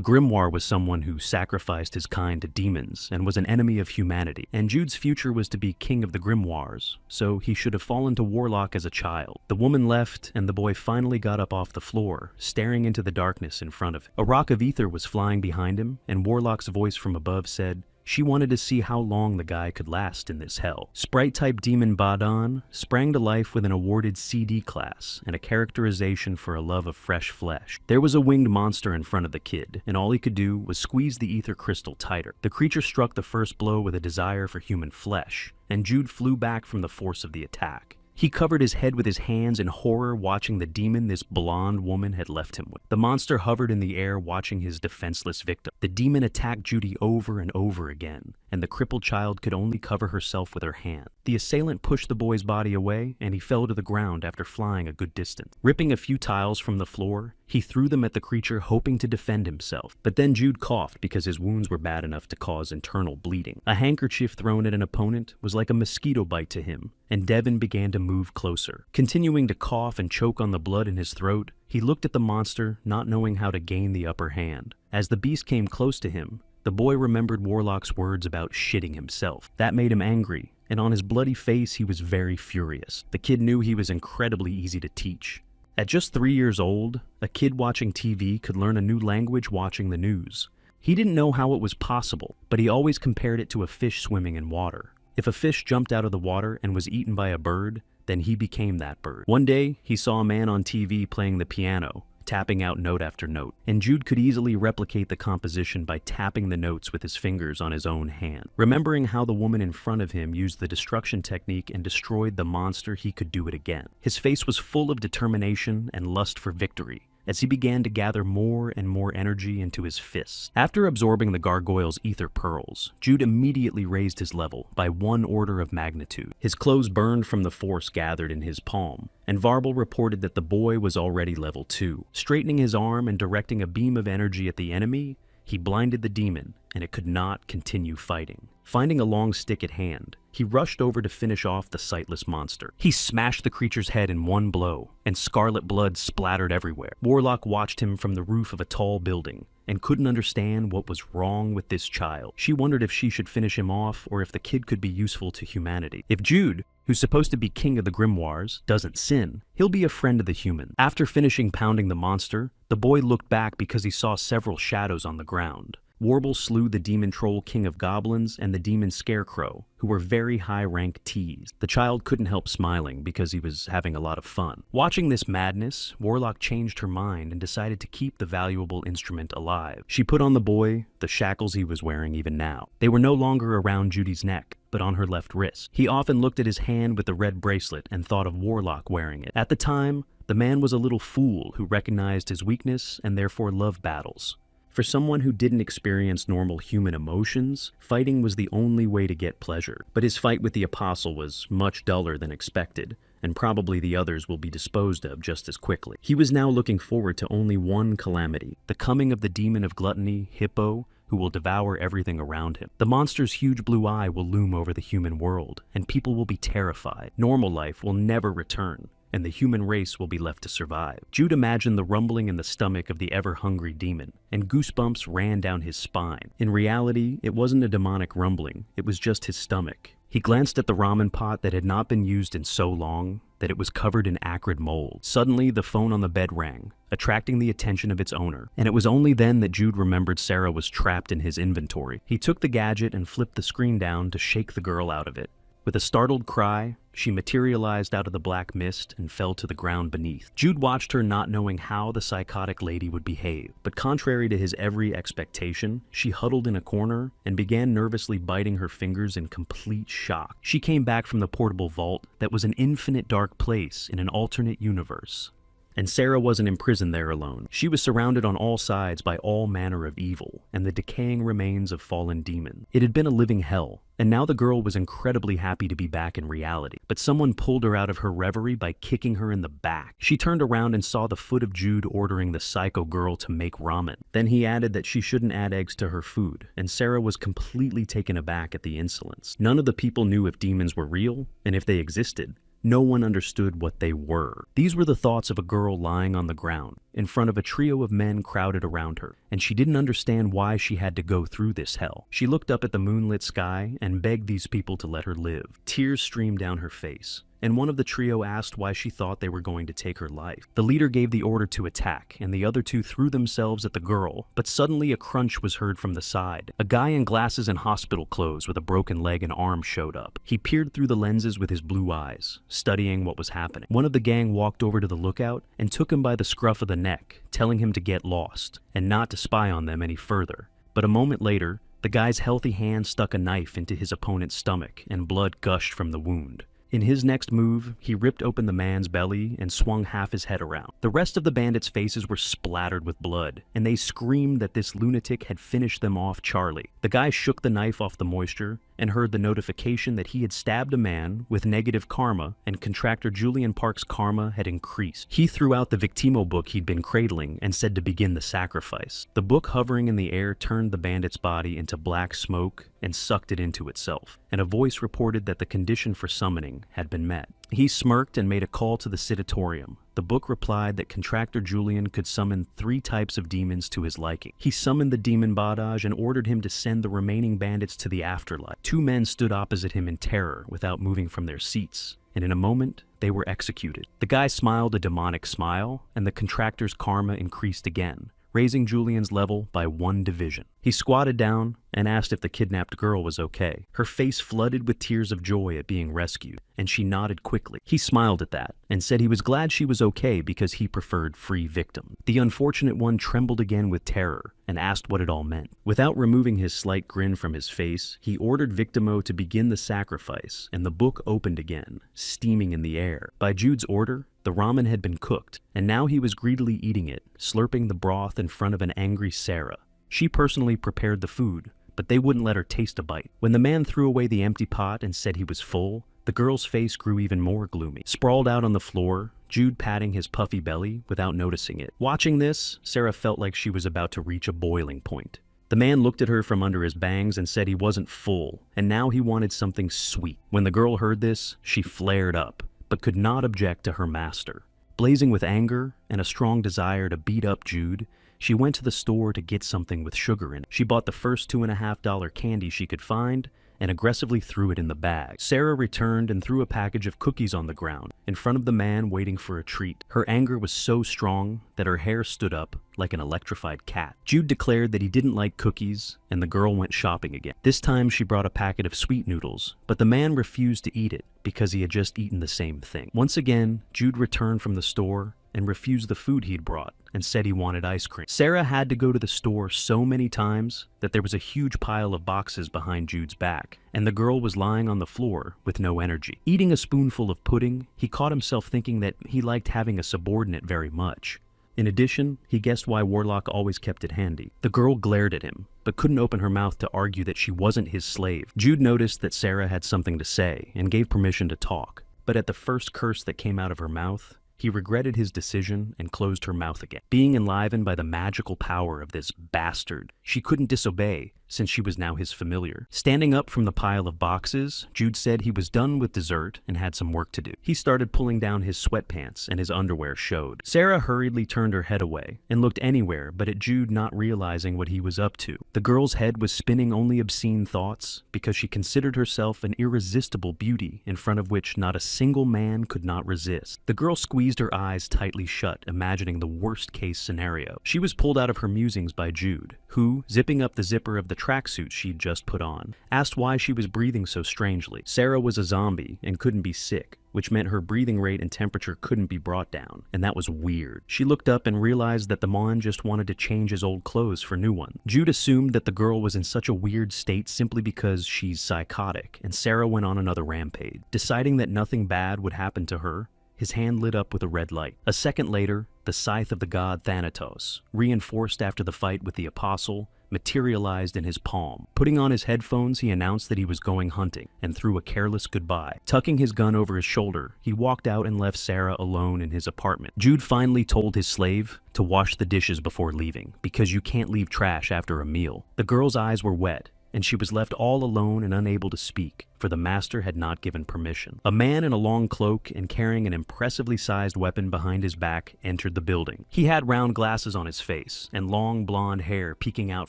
grimoire was someone who sacrificed his kind to demons and was an enemy of humanity, and Jude's future was to be king of the grimoires, so he should have fallen to Warlock as a child. The woman left, and the boy finally got up off the floor, staring into the darkness in front of him. A rock of ether was flying behind him, and Warlock's voice from above said she wanted to see how long the guy could last in this hell. Sprite-type demon Badan sprang to life with an awarded CD class and a characterization for a love of fresh flesh. There was a winged monster in front of the kid, and all he could do was squeeze the ether crystal tighter. The creature struck the first blow with a desire for human flesh, and Jude flew back from the force of the attack. He covered his head with his hands in horror, watching the demon this blonde woman had left him with. The monster hovered in the air, watching his defenseless victim. The demon attacked Judy over and over again, and the crippled child could only cover herself with her hand. The assailant pushed the boy's body away, and he fell to the ground after flying a good distance. Ripping a few tiles from the floor, he threw them at the creature, hoping to defend himself. But then Jude coughed because his wounds were bad enough to cause internal bleeding. A handkerchief thrown at an opponent was like a mosquito bite to him, and Devin began to move closer. Continuing to cough and choke on the blood in his throat, he looked at the monster, not knowing how to gain the upper hand. As the beast came close to him, the boy remembered Warlock's words about shitting himself. That made him angry, and on his bloody face he was very furious. The kid knew he was incredibly easy to teach. At just 3 years old, a kid watching TV could learn a new language watching the news. He didn't know how it was possible, but he always compared it to a fish swimming in water. If a fish jumped out of the water and was eaten by a bird, then he became that bird. One day, he saw a man on TV playing the piano, tapping out note after note, and Jude could easily replicate the composition by tapping the notes with his fingers on his own hand. Remembering how the woman in front of him used the destruction technique and destroyed the monster, he could do it again. His face was full of determination and lust for victory, as he began to gather more and more energy into his fists. After absorbing the gargoyle's ether pearls, Jude immediately raised his level by 1 order of magnitude. His clothes burned from the force gathered in his palm, and Varble reported that the boy was already level 2. Straightening his arm and directing a beam of energy at the enemy, he blinded the demon, and it could not continue fighting. Finding a long stick at hand, he rushed over to finish off the sightless monster. He smashed the creature's head in one blow, and scarlet blood splattered everywhere. Warlock watched him from the roof of a tall building, and couldn't understand what was wrong with this child. She wondered if she should finish him off or if the kid could be useful to humanity. If Jude, who's supposed to be king of the grimoires, doesn't sin, he'll be a friend of the human. After finishing pounding the monster, the boy looked back because he saw several shadows on the ground. Warble slew the demon troll king of goblins and the demon scarecrow, who were very high-rank Ts. The child couldn't help smiling because he was having a lot of fun. Watching this madness, Warlock changed her mind and decided to keep the valuable instrument alive. She put on the boy the shackles he was wearing even now. They were no longer around Judy's neck, but on her left wrist. He often looked at his hand with the red bracelet and thought of Warlock wearing it. At the time, the man was a little fool who recognized his weakness and therefore loved battles. For someone who didn't experience normal human emotions, fighting was the only way to get pleasure. But his fight with the Apostle was much duller than expected, and probably the others will be disposed of just as quickly. He was now looking forward to only one calamity, the coming of the demon of gluttony, Hippo, who will devour everything around him. The monster's huge blue eye will loom over the human world, and people will be terrified. Normal life will never return, and the human race will be left to survive. Jude imagined the rumbling in the stomach of the ever-hungry demon, and goosebumps ran down his spine. In reality, it wasn't a demonic rumbling, it was just his stomach. He glanced at the ramen pot that had not been used in so long that it was covered in acrid mold. Suddenly, the phone on the bed rang, attracting the attention of its owner, and it was only then that Jude remembered Sarah was trapped in his inventory. He took the gadget and flipped the screen down to shake the girl out of it. With a startled cry, she materialized out of the black mist and fell to the ground beneath. Jude watched her, not knowing how the psychotic lady would behave, but contrary to his every expectation, she huddled in a corner and began nervously biting her fingers in complete shock. She came back from the portable vault that was an infinite dark place in an alternate universe. And Sarah wasn't imprisoned there alone. She was surrounded on all sides by all manner of evil and the decaying remains of fallen demons. It had been a living hell, and now the girl was incredibly happy to be back in reality. But someone pulled her out of her reverie by kicking her in the back. She turned around and saw the foot of Jude ordering the psycho girl to make ramen. Then he added that she shouldn't add eggs to her food, and Sarah was completely taken aback at the insolence. None of the people knew if demons were real, and if they existed. No one understood what they were. These were the thoughts of a girl lying on the ground, in front of a trio of men crowded around her, and she didn't understand why she had to go through this hell. She looked up at the moonlit sky and begged these people to let her live. Tears streamed down her face, and one of the trio asked why she thought they were going to take her life. The leader gave the order to attack, and the other two threw themselves at the girl, but suddenly a crunch was heard from the side. A guy in glasses and hospital clothes with a broken leg and arm showed up. He peered through the lenses with his blue eyes, studying what was happening. One of the gang walked over to the lookout and took him by the scruff of the neck, telling him to get lost, and not to spy on them any further. But a moment later, the guy's healthy hand stuck a knife into his opponent's stomach, and blood gushed from the wound. In his next move, he ripped open the man's belly and swung half his head around. The rest of the bandits' faces were splattered with blood, and they screamed that this lunatic had finished them off Charlie. The guy shook the knife off the moisture and heard the notification that he had stabbed a man with negative karma, and contractor Julian Park's karma had increased. He threw out the Victimo book he'd been cradling and said to begin the sacrifice. The book hovering in the air turned the bandit's body into black smoke and sucked it into itself, and a voice reported that the condition for summoning had been met. He smirked and made a call to the Citatorium. The book replied that contractor Julian could summon 3 types of demons to his liking. He summoned the demon Badaj and ordered him to send the remaining bandits to the afterlife. 2 men stood opposite him in terror without moving from their seats, and in a moment, they were executed. The guy smiled a demonic smile, and the contractor's karma increased again, raising Julian's level by 1 division. He squatted down and asked if the kidnapped girl was okay. Her face flooded with tears of joy at being rescued, and she nodded quickly. He smiled at that and said he was glad she was okay because he preferred free victims. The unfortunate one trembled again with terror and asked what it all meant. Without removing his slight grin from his face, he ordered Victimo to begin the sacrifice, and the book opened again, steaming in the air. By Jude's order, the ramen had been cooked, and now he was greedily eating it, slurping the broth in front of an angry Sarah. She personally prepared the food, but they wouldn't let her taste a bite. When the man threw away the empty pot and said he was full, the girl's face grew even more gloomy. Sprawled out on the floor, Jude patting his puffy belly without noticing it. Watching this, Sarah felt like she was about to reach a boiling point. The man looked at her from under his bangs and said he wasn't full, and now he wanted something sweet. When the girl heard this, she flared up, but could not object to her master. Blazing with anger and a strong desire to beat up Jude, She went to the store to get something with sugar in it. She bought the first $2.50 candy she could find and aggressively threw it in the bag. Sarah returned and threw a package of cookies on the ground, in front of the man waiting for a treat. Her anger was so strong that her hair stood up like an electrified cat. Jude declared that he didn't like cookies, and the girl went shopping again. This time she brought a packet of sweet noodles, but the man refused to eat it because he had just eaten the same thing. Once again, Jude returned from the store and refused the food he'd brought and said he wanted ice cream. Sarah had to go to the store so many times that there was a huge pile of boxes behind Jude's back, and the girl was lying on the floor with no energy. Eating a spoonful of pudding, he caught himself thinking that he liked having a subordinate very much. In addition, he guessed why Warlock always kept it handy. The girl glared at him, but couldn't open her mouth to argue that she wasn't his slave. Jude noticed that Sarah had something to say and gave permission to talk, but at the first curse that came out of her mouth, he regretted his decision and closed her mouth again. Being enlivened by the magical power of this bastard, she couldn't disobey since she was now his familiar. Standing up from the pile of boxes, Jude said he was done with dessert and had some work to do. He started pulling down his sweatpants and his underwear showed. Sarah hurriedly turned her head away and looked anywhere but at Jude, not realizing what he was up to. The girl's head was spinning only obscene thoughts because she considered herself an irresistible beauty in front of which not a single man could not resist. The girl squeezed her eyes tightly shut, imagining the worst-case scenario. She was pulled out of her musings by Jude, who, zipping up the zipper of the tracksuit she'd just put on, asked why she was breathing so strangely. Sarah was a zombie and couldn't be sick, which meant her breathing rate and temperature couldn't be brought down, and that was weird. She looked up and realized that the Mon just wanted to change his old clothes for new ones. Jude assumed that the girl was in such a weird state simply because she's psychotic, and Sarah went on another rampage. Deciding that nothing bad would happen to her, his hand lit up with a red light. A second later, the scythe of the god Thanatos, reinforced after the fight with the apostle, materialized in his palm. Putting on his headphones, he announced that he was going hunting and threw a careless goodbye. Tucking his gun over his shoulder, he walked out and left Sarah alone in his apartment. Jude finally told his slave to wash the dishes before leaving, because you can't leave trash after a meal. The girl's eyes were wet, and she was left all alone and unable to speak, for the master had not given permission. A man in a long cloak and carrying an impressively sized weapon behind his back entered the building. He had round glasses on his face and long blonde hair peeking out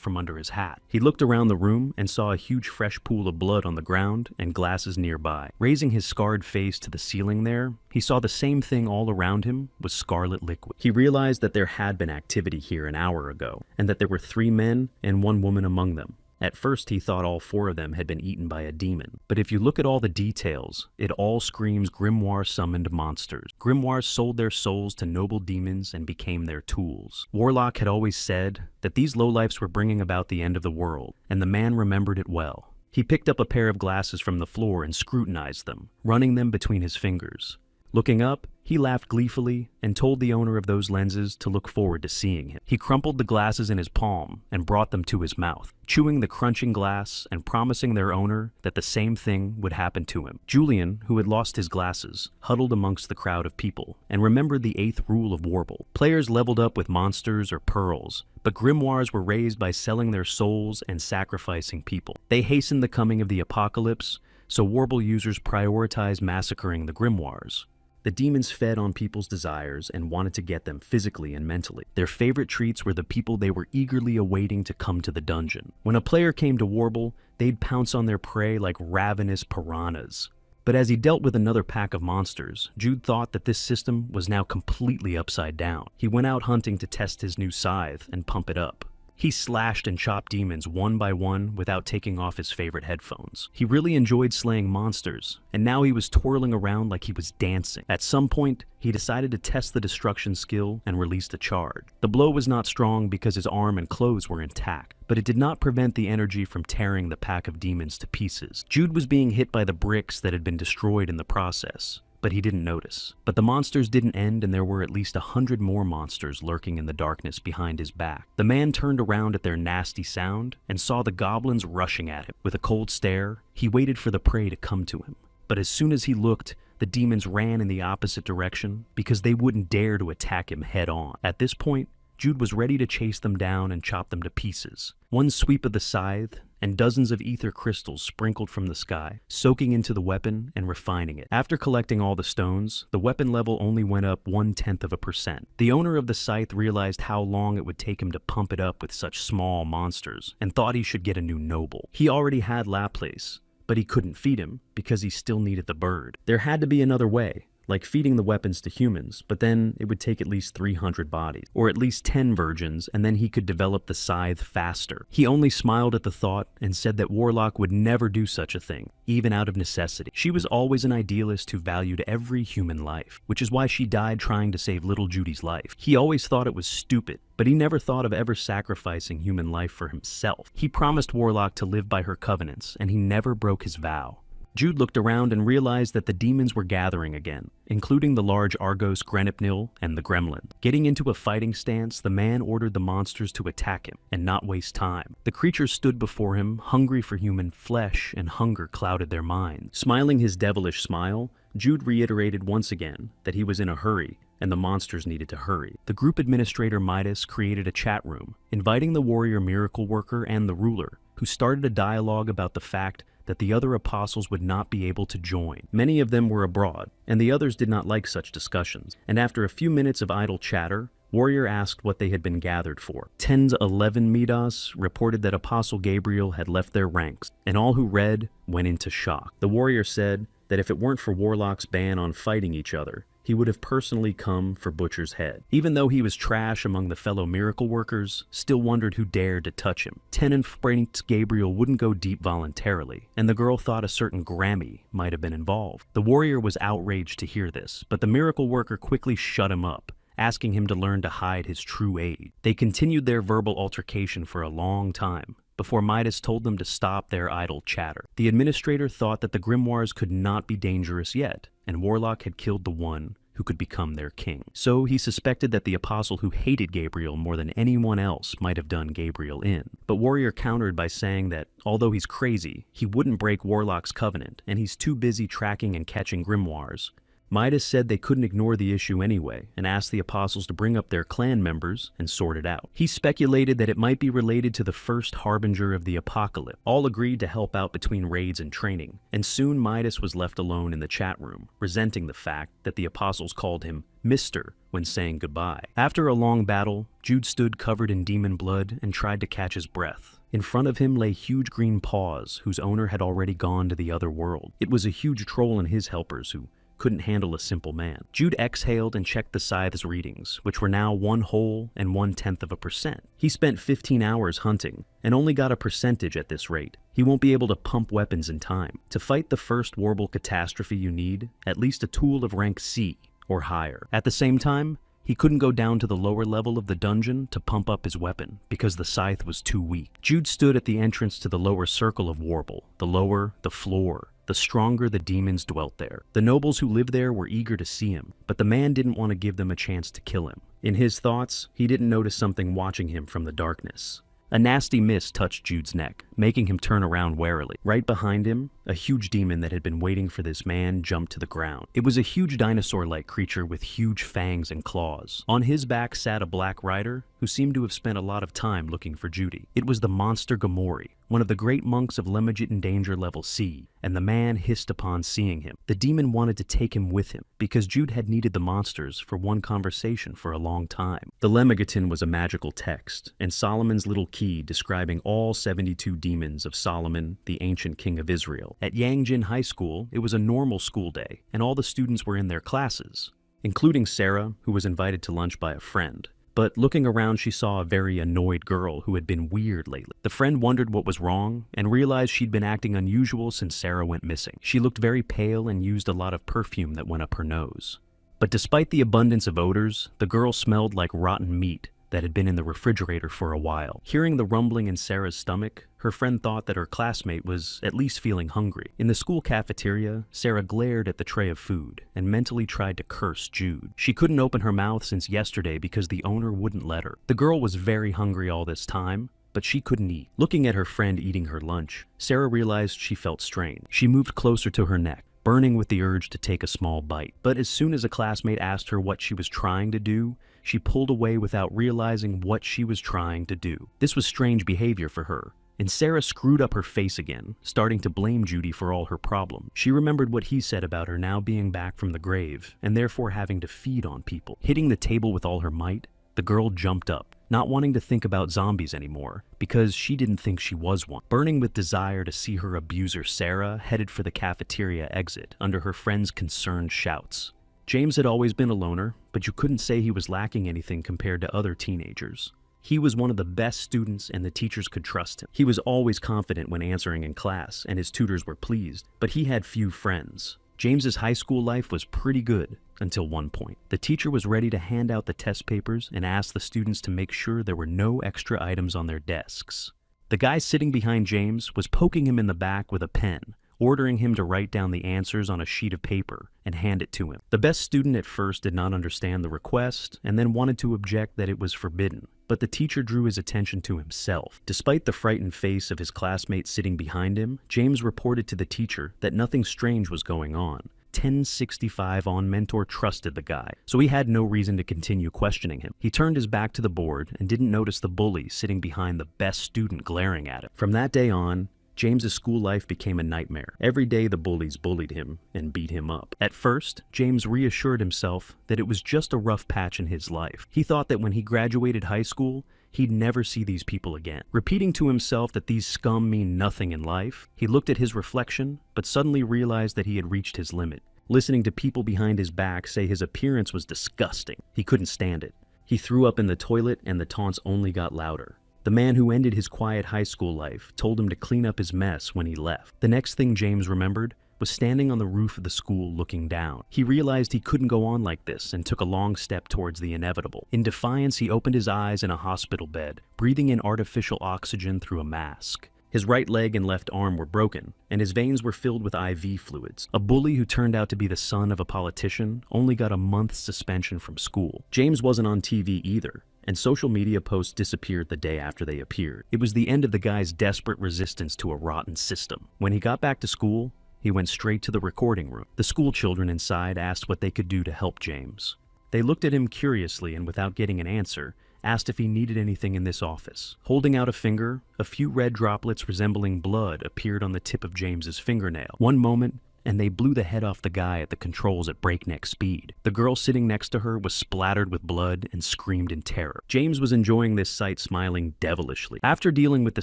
from under his hat. He looked around the room and saw a huge fresh pool of blood on the ground and glasses nearby. Raising his scarred face to the ceiling there, he saw the same thing all around him was scarlet liquid. He realized that there had been activity here an hour ago, and that there were 3 men and 1 woman among them. At first, he thought all 4 of them had been eaten by a demon. But if you look at all the details, it all screams Grimoire-summoned monsters. Grimoires sold their souls to noble demons and became their tools. Warlock had always said that these lowlifes were bringing about the end of the world, and the man remembered it well. He picked up a pair of glasses from the floor and scrutinized them, running them between his fingers. Looking up, he laughed gleefully and told the owner of those lenses to look forward to seeing him. He crumpled the glasses in his palm and brought them to his mouth, chewing the crunching glass and promising their owner that the same thing would happen to him. Julian, who had lost his glasses, huddled amongst the crowd of people and remembered the 8th rule of Warble. Players leveled up with monsters or pearls, but grimoires were raised by selling their souls and sacrificing people. They hastened the coming of the apocalypse, so Warble users prioritized massacring the grimoires. The demons fed on people's desires and wanted to get them physically and mentally. Their favorite treats were the people they were eagerly awaiting to come to the dungeon. When a player came to Warble, they'd pounce on their prey like ravenous piranhas. But as he dealt with another pack of monsters, Jude thought that this system was now completely upside down. He went out hunting to test his new scythe and pump it up. He slashed and chopped demons one by one without taking off his favorite headphones. He really enjoyed slaying monsters, and now he was twirling around like he was dancing. At some point, he decided to test the destruction skill and released a charge. The blow was not strong because his arm and clothes were intact, but it did not prevent the energy from tearing the pack of demons to pieces. Jude was being hit by the bricks that had been destroyed in the process, but he didn't notice. But the monsters didn't end, and there were at least 100 more monsters lurking in the darkness behind his back. The man turned around at their nasty sound and saw the goblins rushing at him. With a cold stare, he waited for the prey to come to him. But as soon as he looked, the demons ran in the opposite direction because they wouldn't dare to attack him head on. At this point, Jude was ready to chase them down and chop them to pieces. One sweep of the scythe, and dozens of ether crystals sprinkled from the sky, soaking into the weapon and refining it. After collecting all the stones, the weapon level only went up 0.1%. The owner of the scythe realized how long it would take him to pump it up with such small monsters, and thought he should get a new noble. He already had Laplace, but he couldn't feed him because he still needed the bird. There had to be another way, like feeding the weapons to humans, but then it would take at least 300 bodies, or at least 10 virgins, and then he could develop the scythe faster. He only smiled at the thought and said that Warlock would never do such a thing, even out of necessity. She was always an idealist who valued every human life, which is why she died trying to save little Judy's life. He always thought it was stupid, but he never thought of ever sacrificing human life for himself. He promised Warlock to live by her covenants, and he never broke his vow. Jude looked around and realized that the demons were gathering again, including the large Argos Grenipnil and the Gremlin. Getting into a fighting stance, the man ordered the monsters to attack him and not waste time. The creatures stood before him, hungry for human flesh, and hunger clouded their minds. Smiling his devilish smile, Jude reiterated once again that he was in a hurry and the monsters needed to hurry. The group administrator Midas created a chat room, inviting the warrior miracle worker and the ruler, who started a dialogue about the fact that the other apostles would not be able to join. Many of them were abroad, and the others did not like such discussions. And after a few minutes of idle chatter, Warrior asked what they had been gathered for. 1011 Midas reported that Apostle Gabriel had left their ranks, and all who read went into shock. The warrior said that if it weren't for Warlock's ban on fighting each other, he would have personally come for Butcher's head. Even though he was trash among the fellow miracle workers, still wondered who dared to touch him. 10 and Prince Gabriel wouldn't go deep voluntarily, and the girl thought a certain Grammy might have been involved. The warrior was outraged to hear this, but the miracle worker quickly shut him up, asking him to learn to hide his true age. They continued their verbal altercation for a long time, before Midas told them to stop their idle chatter. The administrator thought that the grimoires could not be dangerous yet, and Warlock had killed the one who could become their king. So he suspected that the apostle who hated Gabriel more than anyone else might have done Gabriel in. But Warrior countered by saying that, although he's crazy, he wouldn't break Warlock's covenant, and he's too busy tracking and catching grimoires. Midas said they couldn't ignore the issue anyway, and asked the apostles to bring up their clan members and sort it out. He speculated that it might be related to the first harbinger of the apocalypse. All agreed to help out between raids and training, and soon Midas was left alone in the chat room, resenting the fact that the apostles called him Mr. when saying goodbye. After a long battle, Jude stood covered in demon blood and tried to catch his breath. In front of him lay huge green paws, whose owner had already gone to the other world. It was a huge troll and his helpers who couldn't handle a simple man. Jude exhaled and checked the scythe's readings, which were now 1 whole and 0.1%. He spent 15 hours hunting, and only got a percentage at this rate. He won't be able to pump weapons in time. To fight the first warble catastrophe you need at least a tool of rank C or higher. At the same time, he couldn't go down to the lower level of the dungeon to pump up his weapon, because the scythe was too weak. Jude stood at the entrance to the lower circle of warble. The lower, the floor, the stronger the demons dwelt there. The nobles who lived there were eager to see him, but the man didn't want to give them a chance to kill him. In his thoughts, he didn't notice something watching him from the darkness. A nasty mist touched Jude's neck, making him turn around warily. Right behind him, a huge demon that had been waiting for this man jumped to the ground. It was a huge dinosaur-like creature with huge fangs and claws. On his back sat a black rider who seemed to have spent a lot of time looking for Judy. It was the monster Gamori, one of the great monks of Lemagit Danger Level C, and the man hissed upon seeing him. The demon wanted to take him with him, because Jude had needed the monsters for one conversation for a long time. The Lemagatin was a magical text, and Solomon's little key describing all 72 demons of Solomon, the ancient king of Israel. At Yangjin High School, it was a normal school day, and all the students were in their classes, including Sarah, who was invited to lunch by a friend. But looking around, she saw a very annoyed girl who had been weird lately. The friend wondered what was wrong and realized she'd been acting unusual since Sarah went missing. She looked very pale and used a lot of perfume that went up her nose. But despite the abundance of odors, the girl smelled like rotten meat that had been in the refrigerator for a while. Hearing the rumbling in Sarah's stomach, her friend thought that her classmate was at least feeling hungry. In the school cafeteria, Sarah glared at the tray of food and mentally tried to curse Jude. She couldn't open her mouth since yesterday because the owner wouldn't let her. The girl was very hungry all this time, but she couldn't eat. Looking at her friend eating her lunch, Sarah realized she felt strange. She moved closer to her neck, burning with the urge to take a small bite. But as soon as a classmate asked her what she was trying to do, she pulled away without realizing what she was trying to do. This was strange behavior for her, And Sarah screwed up her face again, starting to blame Judy for all her problems. She remembered what he said about her now being back from the grave, and therefore having to feed on people. Hitting the table with all her might, the girl jumped up, not wanting to think about zombies anymore, because she didn't think she was one. Burning with desire to see her abuser, Sarah headed for the cafeteria exit under her friend's concerned shouts. James had always been a loner, but you couldn't say he was lacking anything compared to other teenagers. He was one of the best students and the teachers could trust him. He was always confident when answering in class and his tutors were pleased, but he had few friends. James's high school life was pretty good until one point. The teacher was ready to hand out the test papers and asked the students to make sure there were no extra items on their desks. The guy sitting behind James was poking him in the back with a pen, ordering him to write down the answers on a sheet of paper and hand it to him. The best student at first did not understand the request and then wanted to object that it was forbidden, but the teacher drew his attention to himself. Despite the frightened face of his classmate sitting behind him, James reported to the teacher that nothing strange was going on. 1065 on Mentor trusted the guy, so he had no reason to continue questioning him. He turned his back to the board and didn't notice the bully sitting behind the best student glaring at him. From that day on, James's school life became a nightmare. Every day the bullies bullied him and beat him up. At first, James reassured himself that it was just a rough patch in his life. He thought that when he graduated high school, he'd never see these people again. Repeating to himself that these scum mean nothing in life, he looked at his reflection, but suddenly realized that he had reached his limit. Listening to people behind his back say his appearance was disgusting, he couldn't stand it. He threw up in the toilet and the taunts only got louder. The man who ended his quiet high school life told him to clean up his mess when he left. The next thing James remembered was standing on the roof of the school looking down. He realized he couldn't go on like this and took a long step towards the inevitable. In defiance, he opened his eyes in a hospital bed, breathing in artificial oxygen through a mask. His right leg and left arm were broken, and his veins were filled with IV fluids. A bully who turned out to be the son of a politician only got a month's suspension from school. James wasn't on TV either, and social media posts disappeared the day after they appeared. It was the end of the guy's desperate resistance to a rotten system. When he got back to school, he went straight to the recording room. The school children inside asked what they could do to help James. They looked at him curiously and without getting an answer, asked if he needed anything in this office. Holding out a finger, a few red droplets resembling blood appeared on the tip of James's fingernail. One moment, and they blew the head off the guy at the controls at breakneck speed. The girl sitting next to her was splattered with blood and screamed in terror. James was enjoying this sight, smiling devilishly. After dealing with the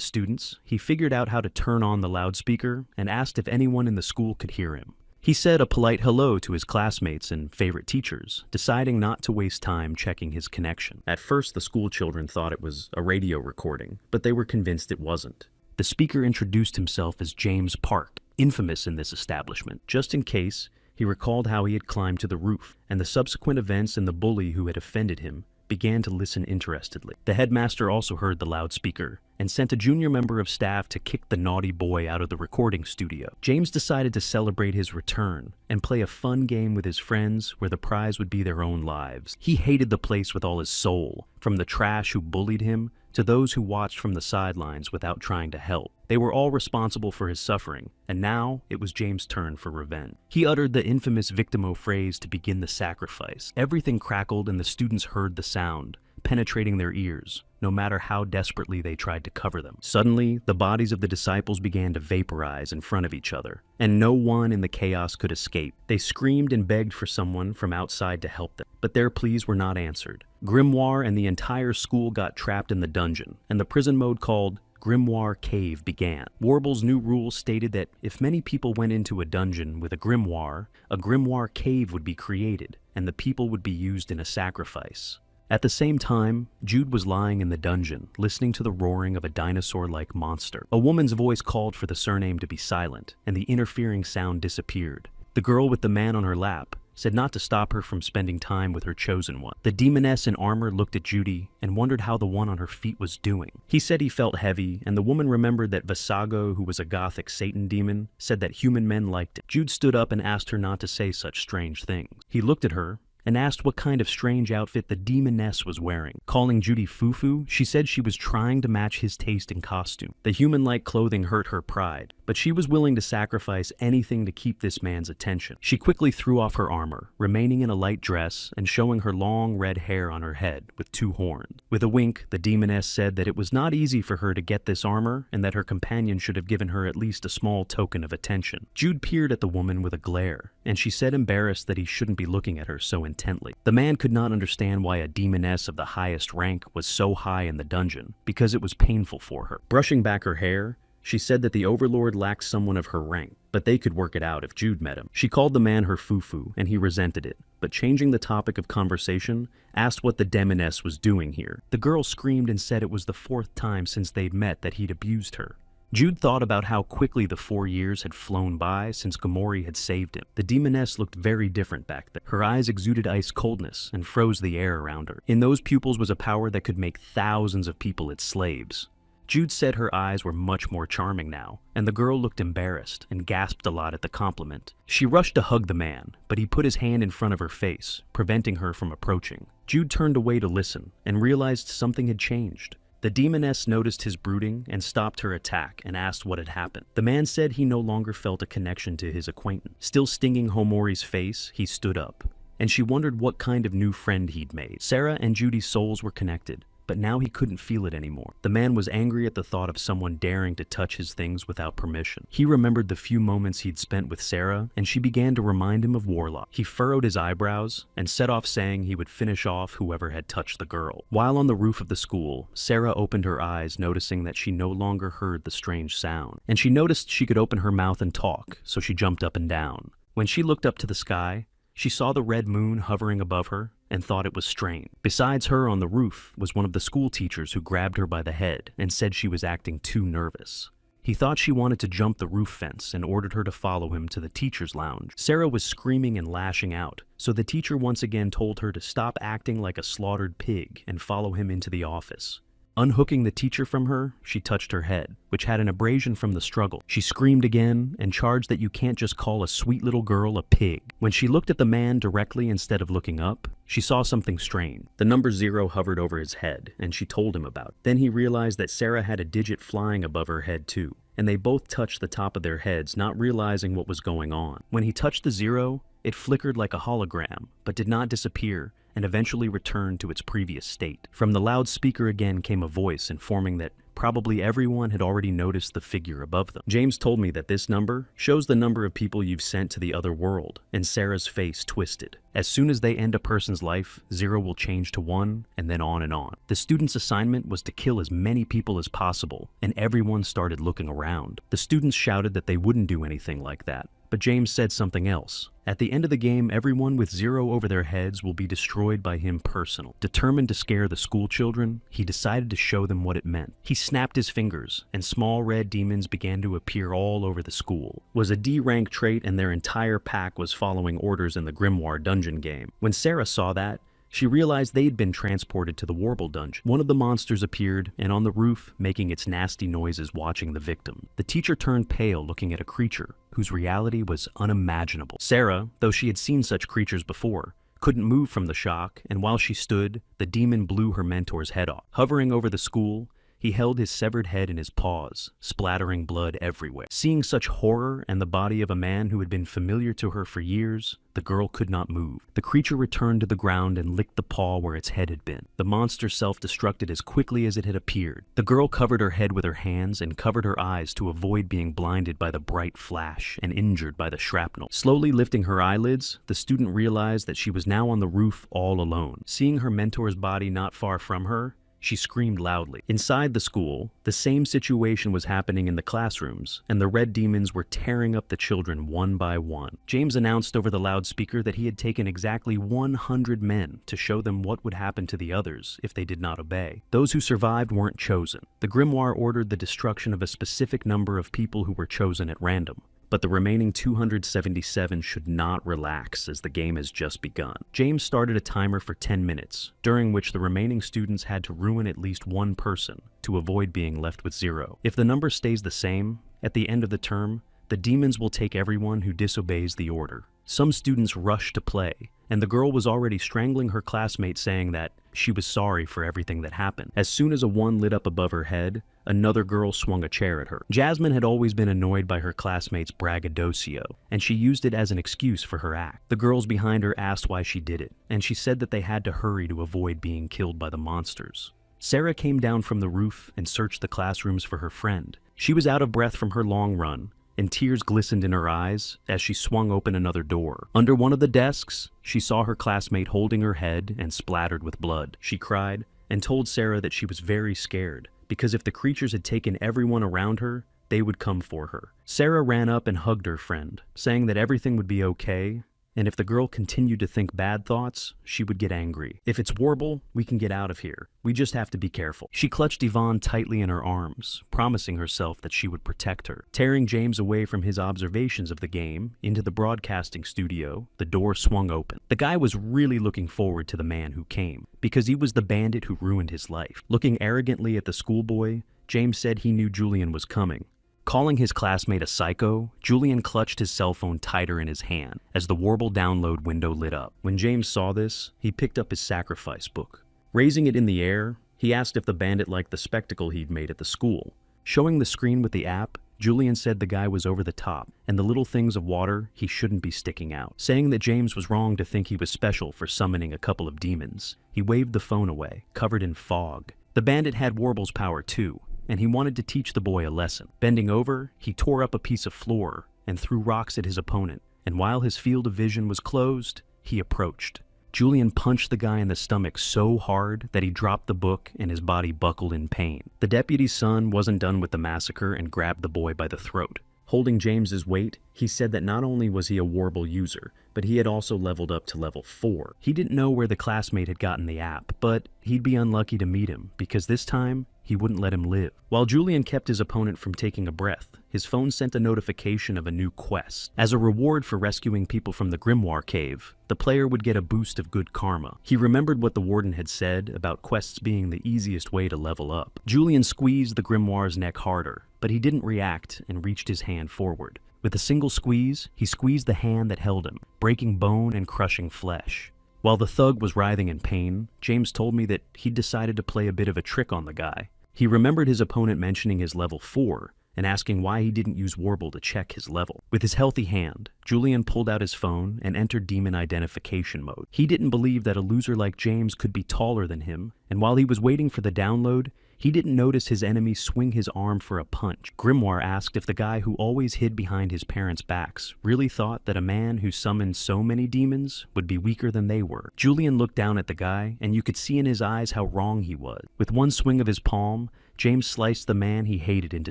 students, he figured out how to turn on the loudspeaker and asked if anyone in the school could hear him. He said a polite hello to his classmates and favorite teachers, deciding not to waste time checking his connection. At first, the school children thought it was a radio recording, but they were convinced it wasn't. The speaker introduced himself as James Park, infamous in this establishment. Just in case, he recalled how he had climbed to the roof, and the subsequent events and the bully who had offended him began to listen interestedly. The headmaster also heard the loudspeaker and sent a junior member of staff to kick the naughty boy out of the recording studio. James decided to celebrate his return and play a fun game with his friends where the prize would be their own lives. He hated the place with all his soul, from the trash who bullied him to those who watched from the sidelines without trying to help. They were all responsible for his suffering, and now it was James' turn for revenge. He uttered the infamous victimo phrase to begin the sacrifice. Everything crackled and the students heard the sound, penetrating their ears, no matter how desperately they tried to cover them. Suddenly, the bodies of the disciples began to vaporize in front of each other, and no one in the chaos could escape. They screamed and begged for someone from outside to help them, but their pleas were not answered. Grimoire and the entire school got trapped in the dungeon, and the prison mode called Grimoire Cave began. Warble's new rule stated that if many people went into a dungeon with a grimoire cave would be created, and the people would be used in a sacrifice. At the same time, Jude was lying in the dungeon, listening to the roaring of a dinosaur-like monster. A woman's voice called for the surname to be silent, and the interfering sound disappeared. The girl with the man on her lap said not to stop her from spending time with her chosen one. The demoness in armor looked at Judy and wondered how the one on her feet was doing. He said he felt heavy, and the woman remembered that Vasago, who was a gothic Satan demon, said that human men liked it. Jude stood up and asked her not to say such strange things. He looked at her, and asked what kind of strange outfit the demoness was wearing. Calling Judy Fufu, she said she was trying to match his taste in costume. The human-like clothing hurt her pride, but she was willing to sacrifice anything to keep this man's attention. She quickly threw off her armor, remaining in a light dress and showing her long red hair on her head with 2 horns. With a wink, the demoness said that it was not easy for her to get this armor and that her companion should have given her at least a small token of attention. Jude peered at the woman with a glare, and she said embarrassed that he shouldn't be looking at her so intently. The man could not understand why a demoness of the highest rank was so high in the dungeon, because it was painful for her. Brushing back her hair, she said that the Overlord lacked someone of her rank, but they could work it out if Jude met him. She called the man her fufu, and he resented it, but changing the topic of conversation, asked what the demoness was doing here. The girl screamed and said it was the 4th time since they'd met that he'd abused her. Jude thought about how quickly the 4 years had flown by since Gamori had saved him. The demoness looked very different back then. Her eyes exuded ice coldness and froze the air around her. In those pupils was a power that could make thousands of people its slaves. Jude said her eyes were much more charming now, and the girl looked embarrassed and gasped a lot at the compliment. She rushed to hug the man, but he put his hand in front of her face, preventing her from approaching. Jude turned away to listen and realized something had changed. The demoness noticed his brooding and stopped her attack and asked what had happened. The man said he no longer felt a connection to his acquaintance. Still stinging Homori's face, he stood up, and she wondered what kind of new friend he'd made. Sarah and Judy's souls were connected, but now he couldn't feel it anymore. The man was angry at the thought of someone daring to touch his things without permission. He remembered the few moments he'd spent with Sarah, and she began to remind him of Warlock. He furrowed his eyebrows and set off saying he would finish off whoever had touched the girl. While on the roof of the school, Sarah opened her eyes, noticing that she no longer heard the strange sound. And she noticed she could open her mouth and talk, so she jumped up and down. When she looked up to the sky, she saw the red moon hovering above her and thought it was strange. Besides her on the roof was one of the school teachers who grabbed her by the head and said she was acting too nervous. He thought she wanted to jump the roof fence and ordered her to follow him to the teacher's lounge. Sarah was screaming and lashing out, so the teacher once again told her to stop acting like a slaughtered pig and follow him into the office. Unhooking the teacher from her, she touched her head, which had an abrasion from the struggle. She screamed again and charged that you can't just call a sweet little girl a pig. When she looked at the man directly instead of looking up, she saw something strange. The number 0 hovered over his head, and she told him about it. Then he realized that Sarah had a digit flying above her head too, and they both touched the top of their heads, not realizing what was going on. When he touched the 0, it flickered like a hologram, but did not disappear, and eventually returned to its previous state. From the loudspeaker again came a voice informing that probably everyone had already noticed the figure above them. James told me that this number shows the number of people you've sent to the other world, and Sarah's face twisted. As soon as they end a person's life, 0 will change to 1, and then on and on. The student's assignment was to kill as many people as possible, and everyone started looking around. The students shouted that they wouldn't do anything like that, but James said something else. At the end of the game, everyone with 0 over their heads will be destroyed by him personally. Determined to scare the school children, he decided to show them what it meant. He snapped his fingers, and small red demons began to appear all over the school. It was a D-rank trait, and their entire pack was following orders in the Grimoire dungeon game. When Sarah saw that, she realized they'd been transported to the Warble dungeon. One of the monsters appeared, and on the roof, making its nasty noises watching the victim. The teacher turned pale looking at a creature whose reality was unimaginable. Sarah, though she had seen such creatures before, couldn't move from the shock, and while she stood, the demon blew her mentor's head off. Hovering over the school, he held his severed head in his paws, splattering blood everywhere. Seeing such horror and the body of a man who had been familiar to her for years, the girl could not move. The creature returned to the ground and licked the paw where its head had been. The monster self-destructed as quickly as it had appeared. The girl covered her head with her hands and covered her eyes to avoid being blinded by the bright flash and injured by the shrapnel. Slowly lifting her eyelids, the student realized that she was now on the roof all alone. Seeing her mentor's body not far from her, she screamed loudly. Inside the school, the same situation was happening in the classrooms, and the red demons were tearing up the children one by one. James announced over the loudspeaker that he had taken exactly 100 men to show them what would happen to the others if they did not obey. Those who survived weren't chosen. The Grimoire ordered the destruction of a specific number of people who were chosen at random, but the remaining 277 should not relax as the game has just begun. James started a timer for 10 minutes, during which the remaining students had to ruin at least one person to avoid being left with 0. If the number stays the same, at the end of the term, the demons will take everyone who disobeys the order. Some students rushed to play, and the girl was already strangling her classmate, saying that she was sorry for everything that happened. As soon as a one lit up above her head, another girl swung a chair at her. Jasmine had always been annoyed by her classmates' braggadocio, and she used it as an excuse for her act. The girls behind her asked why she did it, and she said that they had to hurry to avoid being killed by the monsters. Sarah came down from the roof and searched the classrooms for her friend. She was out of breath from her long run, and tears glistened in her eyes as she swung open another door. Under one of the desks, she saw her classmate holding her head and splattered with blood. She cried and told Sarah that she was very scared, because if the creatures had taken everyone around her, they would come for her. Sarah ran up and hugged her friend, saying that everything would be okay, and if the girl continued to think bad thoughts, she would get angry. If it's Warble, we can get out of here. We just have to be careful. She clutched Yvonne tightly in her arms, promising herself that she would protect her. Tearing James away from his observations of the game, into the broadcasting studio, the door swung open. The guy was really looking forward to the man who came, because he was the bandit who ruined his life. Looking arrogantly at the schoolboy, James said he knew Julian was coming. Calling his classmate a psycho, Julian clutched his cell phone tighter in his hand as the Warble download window lit up. When James saw this, he picked up his sacrifice book. Raising it in the air, he asked if the bandit liked the spectacle he'd made at the school. Showing the screen with the app, Julian said the guy was over the top, and the little things of water he shouldn't be sticking out. Saying that James was wrong to think he was special for summoning a couple of demons, he waved the phone away, covered in fog. The bandit had Warble's power too, and he wanted to teach the boy a lesson. Bending over, he tore up a piece of floor and threw rocks at his opponent, and while his field of vision was closed, he approached. Julian punched the guy in the stomach so hard that he dropped the book and his body buckled in pain. The deputy's son wasn't done with the massacre and grabbed the boy by the throat. Holding James's weight, he said that not only was he a Warble user, but he had also leveled up to level 4. He didn't know where the classmate had gotten the app, but he'd be unlucky to meet him, because this time, he wouldn't let him live. While Julian kept his opponent from taking a breath, his phone sent a notification of a new quest. As a reward for rescuing people from the Grimoire Cave, the player would get a boost of good karma. He remembered what the warden had said about quests being the easiest way to level up. Julian squeezed the Grimoire's neck harder, but he didn't react and reached his hand forward. With a single squeeze, he squeezed the hand that held him, breaking bone and crushing flesh. While the thug was writhing in pain, James told me that he'd decided to play a bit of a trick on the guy. He remembered his opponent mentioning his level 4 and asking why he didn't use Warble to check his level. With his healthy hand, Julian pulled out his phone and entered demon identification mode. He didn't believe that a loser like James could be taller than him, and while he was waiting for the download, he didn't notice his enemy swing his arm for a punch. Grimoire asked if the guy who always hid behind his parents' backs really thought that a man who summoned so many demons would be weaker than they were. Julian looked down at the guy, and you could see in his eyes how wrong he was. With one swing of his palm, James sliced the man he hated into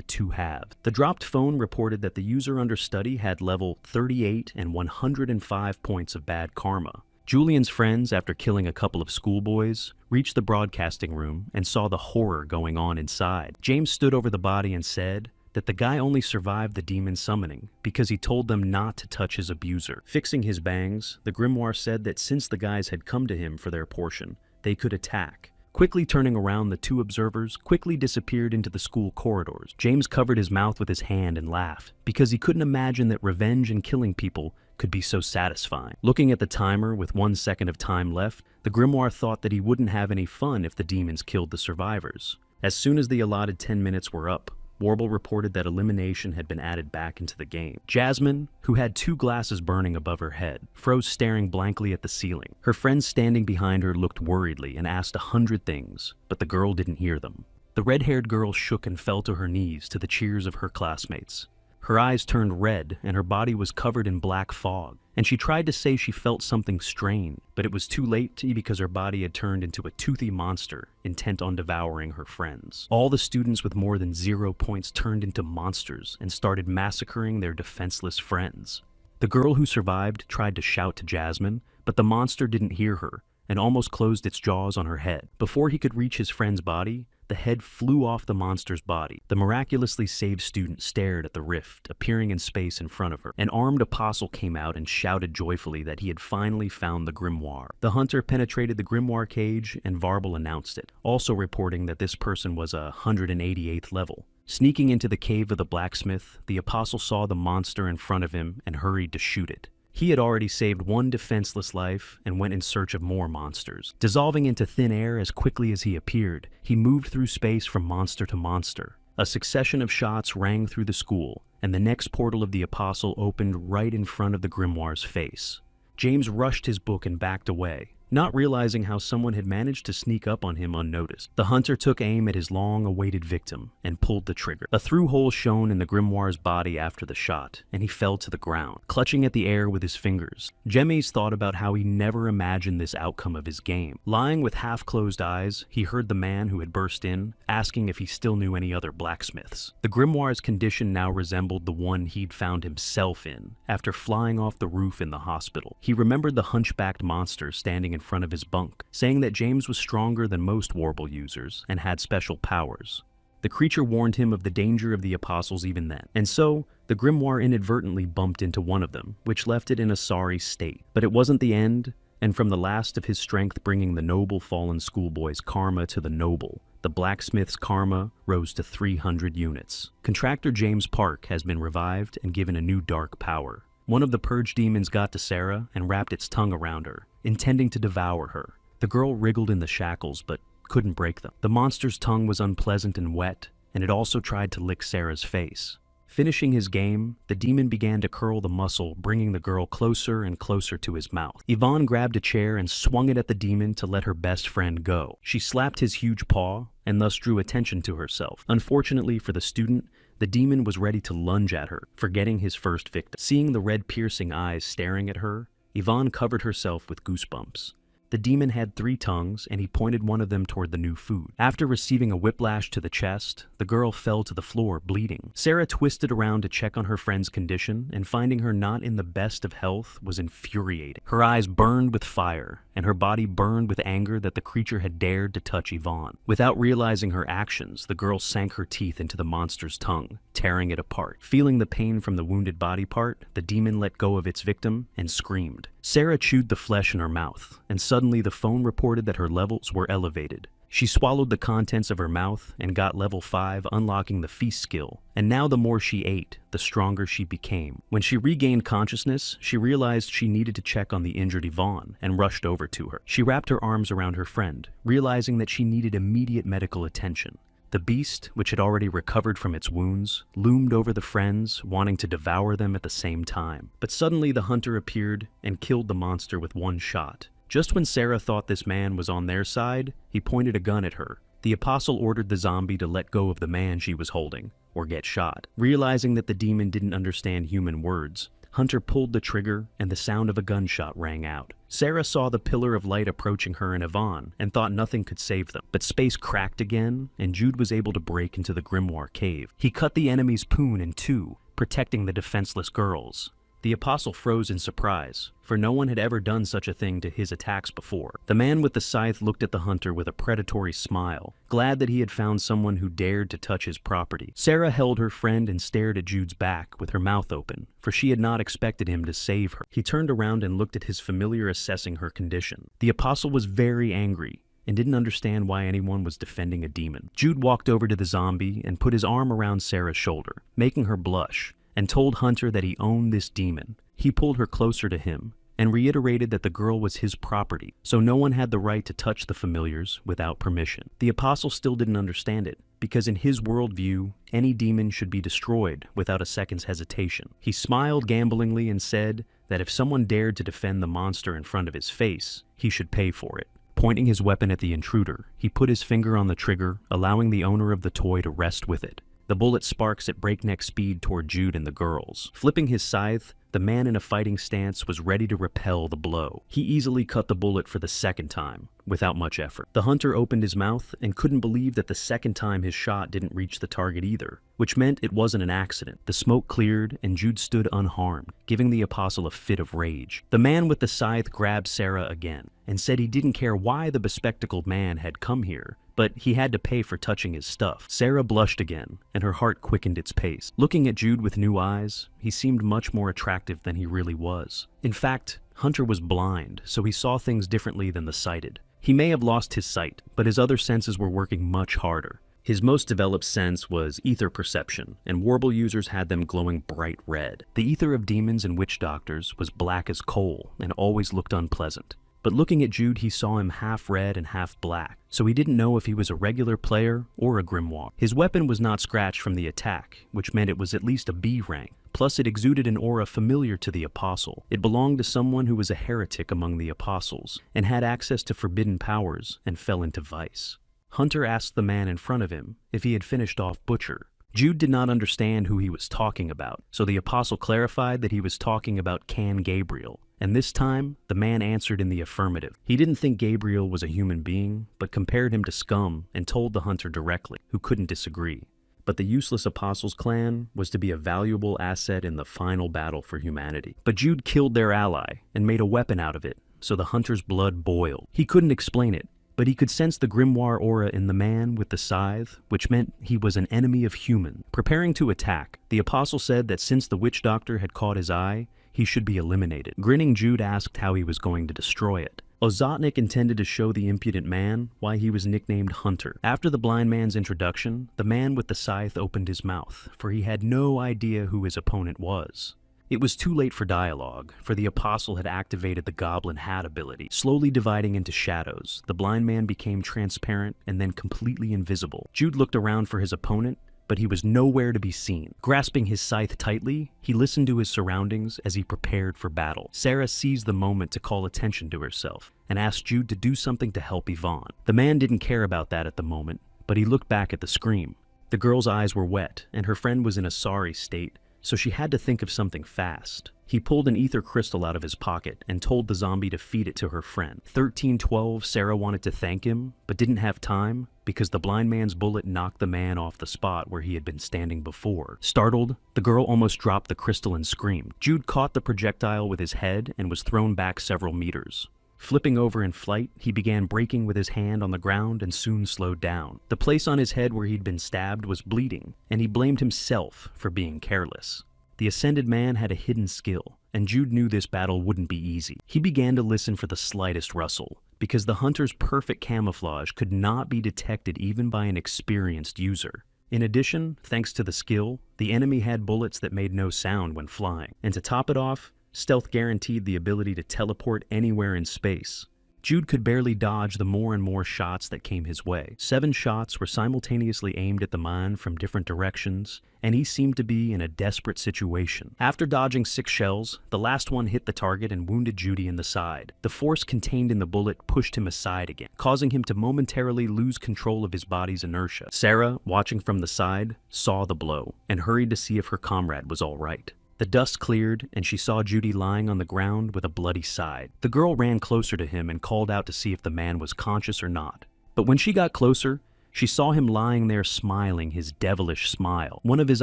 2 halves. The dropped phone reported that the user under study had level 38 and 105 points of bad karma. Julian's friends, after killing a couple of schoolboys, reached the broadcasting room and saw the horror going on inside. James stood over the body and said that the guy only survived the demon summoning because he told them not to touch his abuser. Fixing his bangs, the Grimoire said that since the guys had come to him for their portion, they could attack. Quickly turning around, the 2 observers quickly disappeared into the school corridors. James covered his mouth with his hand and laughed, because he couldn't imagine that revenge and killing people could be so satisfying. Looking at the timer with 1 second of time left, the Grimoire thought that he wouldn't have any fun if the demons killed the survivors. As soon as the allotted 10 minutes were up, Warble reported that elimination had been added back into the game. Jasmine, who had 2 glasses burning above her head, froze staring blankly at the ceiling. Her friends standing behind her looked worriedly and asked 100 things, but the girl didn't hear them. The red-haired girl shook and fell to her knees to the cheers of her classmates. Her eyes turned red and her body was covered in black fog, and she tried to say she felt something strange, but it was too late because her body had turned into a toothy monster intent on devouring her friends. All the students with more than 0 points turned into monsters and started massacring their defenseless friends. The girl who survived tried to shout to Jasmine, but the monster didn't hear her and almost closed its jaws on her head. Before he could reach his friend's body, the head flew off the monster's body. The miraculously saved student stared at the rift, appearing in space in front of her. An armed apostle came out and shouted joyfully that he had finally found the grimoire. The hunter penetrated the grimoire cage, and Varble announced it, also reporting that this person was a 188th level. Sneaking into the cave of the blacksmith, the apostle saw the monster in front of him and hurried to shoot it. He had already saved one defenseless life and went in search of more monsters. Dissolving into thin air as quickly as he appeared, he moved through space from monster to monster. A succession of shots rang through the school, and the next portal of the Apostle opened right in front of the grimoire's face. James rushed his book and backed away, not realizing how someone had managed to sneak up on him unnoticed. The hunter took aim at his long-awaited victim and pulled the trigger. A through-hole shone in the grimoire's body after the shot, and he fell to the ground, clutching at the air with his fingers. Jemmes thought about how he never imagined this outcome of his game. Lying with half-closed eyes, he heard the man who had burst in, asking if he still knew any other blacksmiths. The grimoire's condition now resembled the one he'd found himself in after flying off the roof in the hospital. He remembered the hunchbacked monster standing in front of his bunk, saying that James was stronger than most warble users and had special powers. The creature warned him of the danger of the Apostles even then, and so the grimoire inadvertently bumped into one of them, which left it in a sorry state. But it wasn't the end, and from the last of his strength bringing the noble fallen schoolboy's karma to the noble, the blacksmith's karma rose to 300 units. Contractor James Park has been revived and given a new dark power. One of the purge demons got to Sarah and wrapped its tongue around her, intending to devour her. The girl wriggled in the shackles, but couldn't break them. The monster's tongue was unpleasant and wet, and it also tried to lick Sarah's face. Finishing his game, the demon began to curl the muscle, bringing the girl closer and closer to his mouth. Yvonne grabbed a chair and swung it at the demon to let her best friend go. She slapped his huge paw, and thus drew attention to herself. Unfortunately for the student, the demon was ready to lunge at her, forgetting his first victim. Seeing the red piercing eyes staring at her, Yvonne covered herself with goosebumps. The demon had 3 tongues, and he pointed one of them toward the new food. After receiving a whiplash to the chest, the girl fell to the floor, bleeding. Sarah twisted around to check on her friend's condition, and finding her not in the best of health was infuriating. Her eyes burned with fire, and her body burned with anger that the creature had dared to touch Yvonne. Without realizing her actions, the girl sank her teeth into the monster's tongue, tearing it apart. Feeling the pain from the wounded body part, the demon let go of its victim and screamed. Sarah chewed the flesh in her mouth, and suddenly the phone reported that her levels were elevated. She swallowed the contents of her mouth and got level 5, unlocking the feast skill. And now the more she ate, the stronger she became. When she regained consciousness, she realized she needed to check on the injured Yvonne and rushed over to her. She wrapped her arms around her friend, realizing that she needed immediate medical attention. The beast, which had already recovered from its wounds, loomed over the friends, wanting to devour them at the same time. But suddenly the hunter appeared and killed the monster with one shot. Just when Sarah thought this man was on their side, he pointed a gun at her. The Apostle ordered the zombie to let go of the man she was holding, or get shot. Realizing that the demon didn't understand human words, Hunter pulled the trigger, and the sound of a gunshot rang out. Sarah saw the pillar of light approaching her and Yvonne, and thought nothing could save them. But space cracked again, and Jude was able to break into the grimoire cave. He cut the enemy's poon in 2, protecting the defenseless girls. The Apostle froze in surprise, for no one had ever done such a thing to his attacks before. The man with the scythe looked at the hunter with a predatory smile, glad that he had found someone who dared to touch his property. Sarah held her friend and stared at Jude's back with her mouth open, for she had not expected him to save her. He turned around and looked at his familiar assessing her condition. The Apostle was very angry, and didn't understand why anyone was defending a demon. Jude walked over to the zombie and put his arm around Sarah's shoulder, making her blush, and told Hunter that he owned this demon. He pulled her closer to him and reiterated that the girl was his property, so no one had the right to touch the familiars without permission. The Apostle still didn't understand it, because in his worldview, any demon should be destroyed without a second's hesitation. He smiled gamblingly and said that if someone dared to defend the monster in front of his face, he should pay for it. Pointing his weapon at the intruder, he put his finger on the trigger, allowing the owner of the toy to rest with it. The bullet sparks at breakneck speed toward Jude and the girls. Flipping his scythe, the man in a fighting stance was ready to repel the blow. He easily cut the bullet for the second time, without much effort. The hunter opened his mouth and couldn't believe that the second time his shot didn't reach the target either, which meant it wasn't an accident. The smoke cleared and Jude stood unharmed, giving the Apostle a fit of rage. The man with the scythe grabbed Sarah again and said he didn't care why the bespectacled man had come here, but he had to pay for touching his stuff. Sarah blushed again, and her heart quickened its pace. Looking at Jude with new eyes, he seemed much more attractive than he really was. In fact, Hunter was blind, so he saw things differently than the sighted. He may have lost his sight, but his other senses were working much harder. His most developed sense was ether perception, and Warble users had them glowing bright red. The ether of demons and witch doctors was black as coal and always looked unpleasant. But looking at Jude, he saw him half red and half black, so he didn't know if he was a regular player or a grimoire. His weapon was not scratched from the attack, which meant it was at least a B rank. Plus, it exuded an aura familiar to the Apostle. It belonged to someone who was a heretic among the Apostles, and had access to forbidden powers and fell into vice. Hunter asked the man in front of him if he had finished off Butcher. Jude did not understand who he was talking about, so the Apostle clarified that he was talking about Can Gabriel, and this time, the man answered in the affirmative. He didn't think Gabriel was a human being, but compared him to scum and told the hunter directly, who couldn't disagree. But the useless Apostles clan was to be a valuable asset in the final battle for humanity. But Jude killed their ally and made a weapon out of it, so the hunter's blood boiled. He couldn't explain it, but he could sense the grimoire aura in the man with the scythe, which meant he was an enemy of human. Preparing to attack, the Apostle said that since the witch doctor had caught his eye, he should be eliminated. Grinning, Jude asked how he was going to destroy it. Ozotnik intended to show the impudent man why he was nicknamed Hunter. After the blind man's introduction, the man with the scythe opened his mouth, for he had no idea who his opponent was. It was too late for dialogue, for the Apostle had activated the Goblin Hat ability. Slowly dividing into shadows, the blind man became transparent and then completely invisible. Jude looked around for his opponent, but he was nowhere to be seen. Grasping his scythe tightly, he listened to his surroundings as he prepared for battle. Sarah seized the moment to call attention to herself and asked Jude to do something to help Yvonne. The man didn't care about that at the moment, but he looked back at the scream. The girl's eyes were wet, and her friend was in a sorry state, so she had to think of something fast. He pulled an ether crystal out of his pocket and told the zombie to feed it to her friend. 1312, Sarah wanted to thank him, but didn't have time because the blind man's bullet knocked the man off the spot where he had been standing before. Startled, the girl almost dropped the crystal and screamed. Jude caught the projectile with his head and was thrown back several meters. Flipping over in flight, he began braking with his hand on the ground and soon slowed down. The place on his head where he'd been stabbed was bleeding, and he blamed himself for being careless. The Ascended Man had a hidden skill, and Jude knew this battle wouldn't be easy. He began to listen for the slightest rustle, because the hunter's perfect camouflage could not be detected even by an experienced user. In addition, thanks to the skill, the enemy had bullets that made no sound when flying, and to top it off, stealth guaranteed the ability to teleport anywhere in space. Jude could barely dodge the more and more shots that came his way. 7 shots were simultaneously aimed at the man from different directions, and he seemed to be in a desperate situation. After dodging 6 shells, the last one hit the target and wounded Judy in the side. The force contained in the bullet pushed him aside again, causing him to momentarily lose control of his body's inertia. Sarah, watching from the side, saw the blow and hurried to see if her comrade was all right. The dust cleared, and she saw Judy lying on the ground with a bloody side. The girl ran closer to him and called out to see if the man was conscious or not. But when she got closer, she saw him lying there smiling his devilish smile. One of his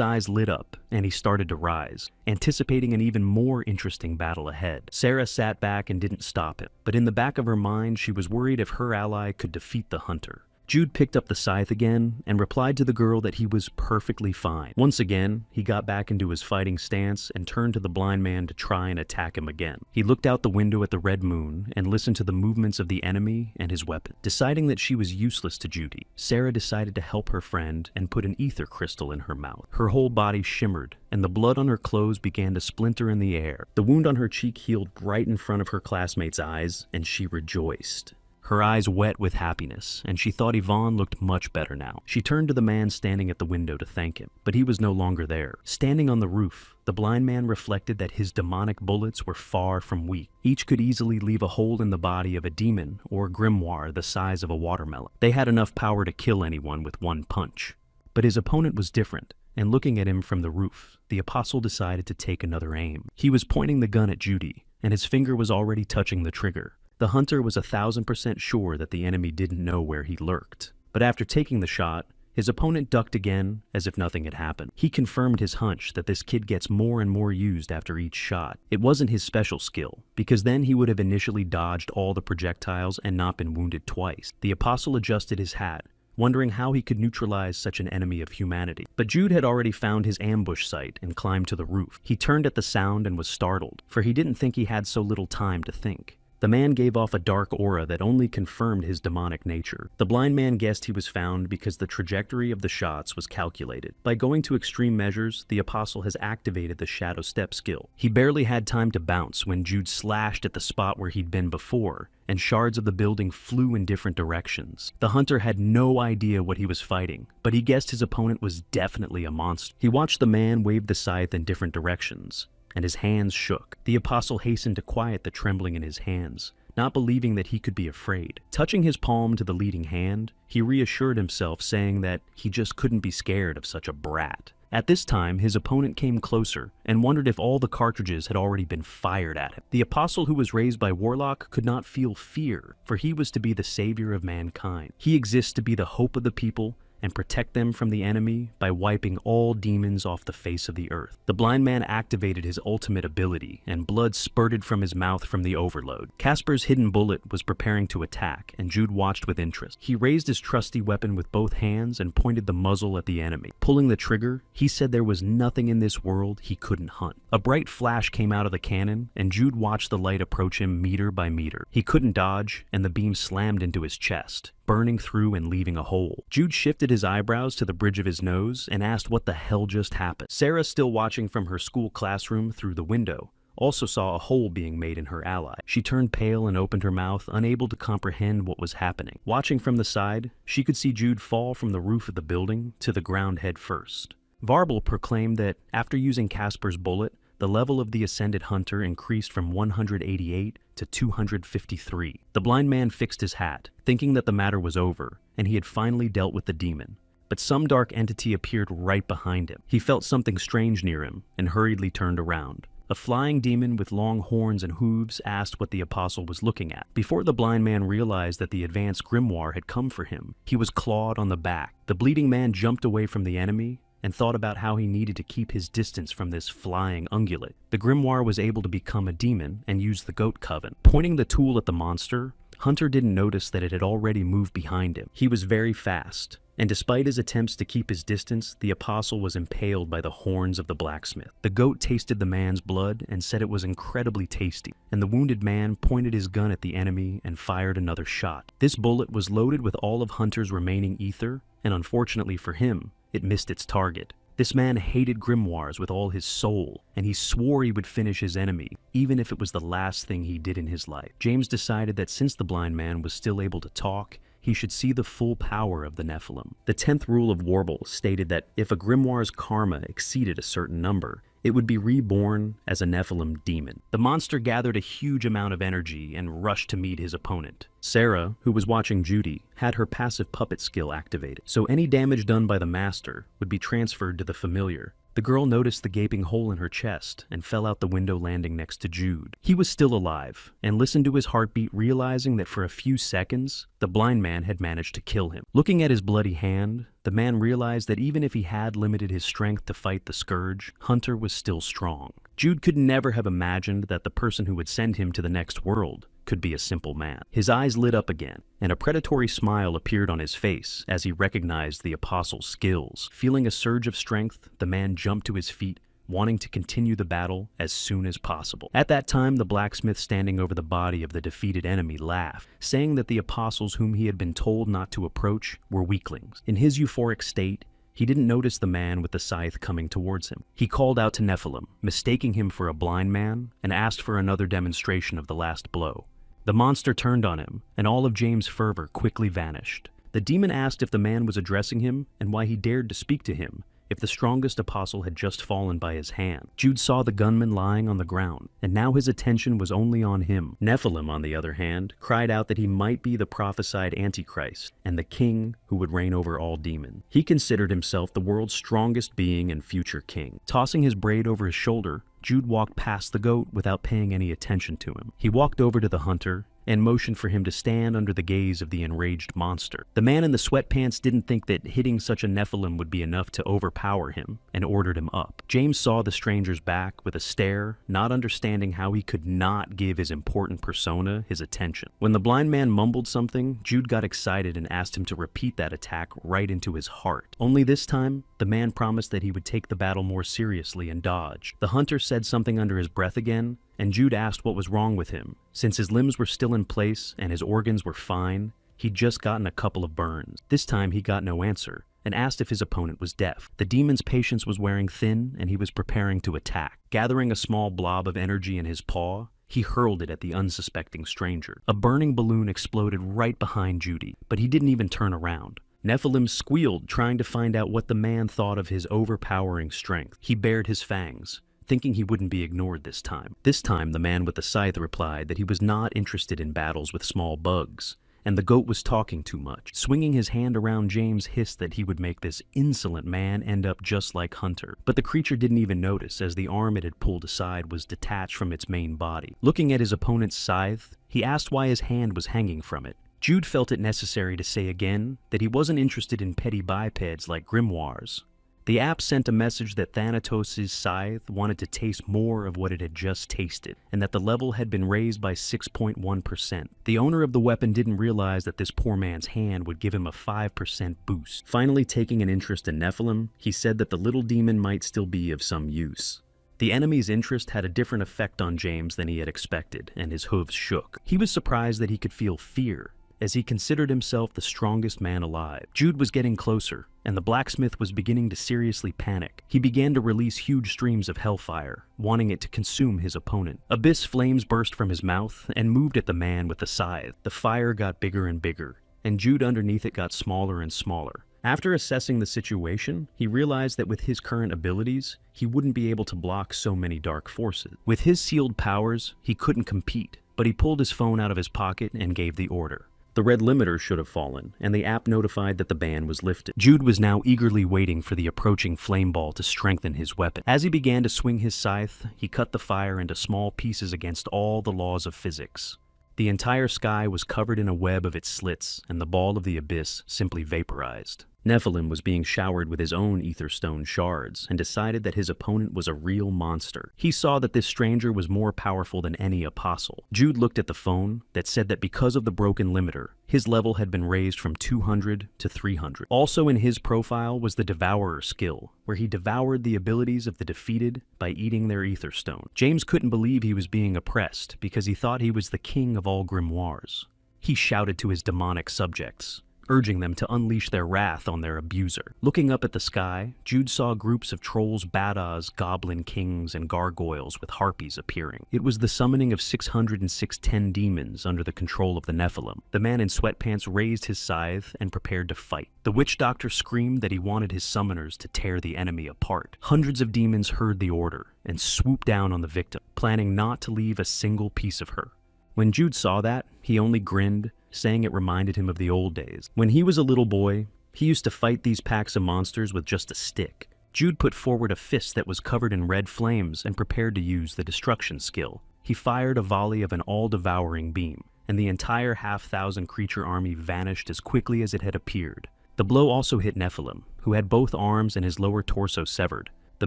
eyes lit up, and he started to rise, anticipating an even more interesting battle ahead. Sarah sat back and didn't stop him, but in the back of her mind, she was worried if her ally could defeat the hunter. Jude picked up the scythe again and replied to the girl that he was perfectly fine. Once again, he got back into his fighting stance and turned to the blind man to try and attack him again. He looked out the window at the red moon and listened to the movements of the enemy and his weapon. Deciding that she was useless to Judy, Sarah decided to help her friend and put an ether crystal in her mouth. Her whole body shimmered, and the blood on her clothes began to splinter in the air. The wound on her cheek healed right in front of her classmate's eyes, and she rejoiced. Her eyes wet with happiness, and she thought Yvonne looked much better now. She turned to the man standing at the window to thank him, but he was no longer there. Standing on the roof, the blind man reflected that his demonic bullets were far from weak. Each could easily leave a hole in the body of a demon or grimoire the size of a watermelon. They had enough power to kill anyone with one punch. But his opponent was different, and looking at him from the roof, the Apostle decided to take another aim. He was pointing the gun at Judy, and his finger was already touching the trigger. The hunter was 1,000% sure that the enemy didn't know where he lurked. But after taking the shot, his opponent ducked again as if nothing had happened. He confirmed his hunch that this kid gets more and more used after each shot. It wasn't his special skill, because then he would have initially dodged all the projectiles and not been wounded twice. The Apostle adjusted his hat, wondering how he could neutralize such an enemy of humanity. But Jude had already found his ambush site and climbed to the roof. He turned at the sound and was startled, for he didn't think he had so little time to think. The man gave off a dark aura that only confirmed his demonic nature. The blind man guessed he was found because the trajectory of the shots was calculated. By going to extreme measures, the apostle has activated the shadow step skill. He barely had time to bounce when Jude slashed at the spot where he'd been before, and shards of the building flew in different directions. The hunter had no idea what he was fighting, but he guessed his opponent was definitely a monster. He watched the man wave the scythe in different directions, and his hands shook. The apostle hastened to quiet the trembling in his hands, not believing that he could be afraid. Touching his palm to the leading hand, he reassured himself, saying that he just couldn't be scared of such a brat. At this time, his opponent came closer and wondered if all the cartridges had already been fired at him. The apostle who was raised by Warlock could not feel fear, for he was to be the savior of mankind. He exists to be the hope of the people and protect them from the enemy by wiping all demons off the face of the earth. The blind man activated his ultimate ability, and blood spurted from his mouth from the overload. Casper's hidden bullet was preparing to attack, and Jude watched with interest. He raised his trusty weapon with both hands and pointed the muzzle at the enemy. Pulling the trigger, he said there was nothing in this world he couldn't hunt. A bright flash came out of the cannon, and Jude watched the light approach him meter by meter. He couldn't dodge, and the beam slammed into his chest, burning through and leaving a hole. Jude shifted his eyebrows to the bridge of his nose and asked what the hell just happened. Sarah, still watching from her school classroom through the window, also saw a hole being made in her ally. She turned pale and opened her mouth, unable to comprehend what was happening. Watching from the side, she could see Jude fall from the roof of the building to the ground head first. Varble proclaimed that after using Casper's bullet, the level of the ascended hunter increased from 188 to 253. The blind man fixed his hat, thinking that the matter was over, and he had finally dealt with the demon. But some dark entity appeared right behind him. He felt something strange near him, and hurriedly turned around. A flying demon with long horns and hooves asked what the apostle was looking at. Before the blind man realized that the advanced grimoire had come for him, he was clawed on the back. The bleeding man jumped away from the enemy and thought about how he needed to keep his distance from this flying ungulate. The grimoire was able to become a demon and use the goat coven. Pointing the tool at the monster, Hunter didn't notice that it had already moved behind him. He was very fast, and despite his attempts to keep his distance, the apostle was impaled by the horns of the blacksmith. The goat tasted the man's blood and said it was incredibly tasty, and the wounded man pointed his gun at the enemy and fired another shot. This bullet was loaded with all of Hunter's remaining ether, and unfortunately for him, it missed its target. This man hated grimoires with all his soul, and he swore he would finish his enemy, even if it was the last thing he did in his life. James decided that since the blind man was still able to talk, he should see the full power of the Nephilim. The 10th rule of Warble stated that if a grimoire's karma exceeded a certain number, it would be reborn as a Nephilim demon. The monster gathered a huge amount of energy and rushed to meet his opponent. Sarah, who was watching Judy, had her passive puppet skill activated, so any damage done by the master would be transferred to the familiar. The girl noticed the gaping hole in her chest and fell out the window, landing next to Jude. He was still alive and listened to his heartbeat, realizing that for a few seconds, the blind man had managed to kill him. Looking at his bloody hand, the man realized that even if he had limited his strength to fight the scourge, Hunter was still strong. Jude could never have imagined that the person who would send him to the next world could be a simple man. His eyes lit up again, and a predatory smile appeared on his face as he recognized the apostle's skills. Feeling a surge of strength, the man jumped to his feet, wanting to continue the battle as soon as possible. At that time, the blacksmith standing over the body of the defeated enemy laughed, saying that the apostles whom he had been told not to approach were weaklings. In his euphoric state, he didn't notice the man with the scythe coming towards him. He called out to Nephilim, mistaking him for a blind man, and asked for another demonstration of the last blow. The monster turned on him, and all of James' fervor quickly vanished. The demon asked if the man was addressing him and why he dared to speak to him, if the strongest apostle had just fallen by his hand. Jude saw the gunman lying on the ground, and now his attention was only on him. Nephilim, on the other hand, cried out that he might be the prophesied Antichrist and the king who would reign over all demons. He considered himself the world's strongest being and future king. Tossing his braid over his shoulder, Jude walked past the goat without paying any attention to him. He walked over to the hunter and motioned for him to stand under the gaze of the enraged monster. The man in the sweatpants didn't think that hitting such a Nephilim would be enough to overpower him, and ordered him up. James saw the stranger's back with a stare, not understanding how he could not give his important persona his attention. When the blind man mumbled something, Jude got excited and asked him to repeat that attack right into his heart. Only this time, the man promised that he would take the battle more seriously and dodge. The hunter said something under his breath again, and Jude asked what was wrong with him. Since his limbs were still in place and his organs were fine, he'd just gotten a couple of burns. This time he got no answer, and asked if his opponent was deaf. The demon's patience was wearing thin, and he was preparing to attack. Gathering a small blob of energy in his paw, he hurled it at the unsuspecting stranger. A burning balloon exploded right behind Judy, but he didn't even turn around. Nephilim squealed, trying to find out what the man thought of his overpowering strength. He bared his fangs, thinking he wouldn't be ignored this time. This time, the man with the scythe replied that he was not interested in battles with small bugs, and the goat was talking too much. Swinging his hand around, James hissed that he would make this insolent man end up just like Hunter. But the creature didn't even notice, as the arm it had pulled aside was detached from its main body. Looking at his opponent's scythe, he asked why his hand was hanging from it. Jude felt it necessary to say again that he wasn't interested in petty bipeds like grimoires. The app sent a message that Thanatos' scythe wanted to taste more of what it had just tasted, and that the level had been raised by 6.1%. The owner of the weapon didn't realize that this poor man's hand would give him a 5% boost. Finally taking an interest in Nephilim, he said that the little demon might still be of some use. The enemy's interest had a different effect on James than he had expected, and his hooves shook. He was surprised that he could feel fear, as he considered himself the strongest man alive. Jude was getting closer, and the blacksmith was beginning to seriously panic. He began to release huge streams of hellfire, wanting it to consume his opponent. Abyss flames burst from his mouth and moved at the man with the scythe. The fire got bigger and bigger, and Jude underneath it got smaller and smaller. After assessing the situation, he realized that with his current abilities, he wouldn't be able to block so many dark forces. With his sealed powers, he couldn't compete, but he pulled his phone out of his pocket and gave the order. The red limiter should have fallen, and the app notified that the ban was lifted. Jude was now eagerly waiting for the approaching flame ball to strengthen his weapon. As he began to swing his scythe, he cut the fire into small pieces against all the laws of physics. The entire sky was covered in a web of its slits, and the ball of the abyss simply vaporized. Nephilim was being showered with his own etherstone shards, and decided that his opponent was a real monster. He saw that this stranger was more powerful than any apostle. Jude looked at the phone that said that because of the broken limiter, his level had been raised from 200 to 300. Also in his profile was the Devourer skill, where he devoured the abilities of the defeated by eating their etherstone. James couldn't believe he was being oppressed, because he thought he was the king of all grimoires. He shouted to his demonic subjects, urging them to unleash their wrath on their abuser. Looking up at the sky, Jude saw groups of trolls, baddas, goblin kings, and gargoyles with harpies appearing. It was the summoning of 610 demons under the control of the Nephilim. The man in sweatpants raised his scythe and prepared to fight. The witch doctor screamed that he wanted his summoners to tear the enemy apart. Hundreds of demons heard the order and swooped down on the victim, planning not to leave a single piece of her. When Jude saw that, he only grinned, saying it reminded him of the old days. When he was a little boy, he used to fight these packs of monsters with just a stick. Jude put forward a fist that was covered in red flames and prepared to use the destruction skill. He fired a volley of an all-devouring beam, and the entire half-thousand creature army vanished as quickly as it had appeared. The blow also hit Nephilim, who had both arms and his lower torso severed. The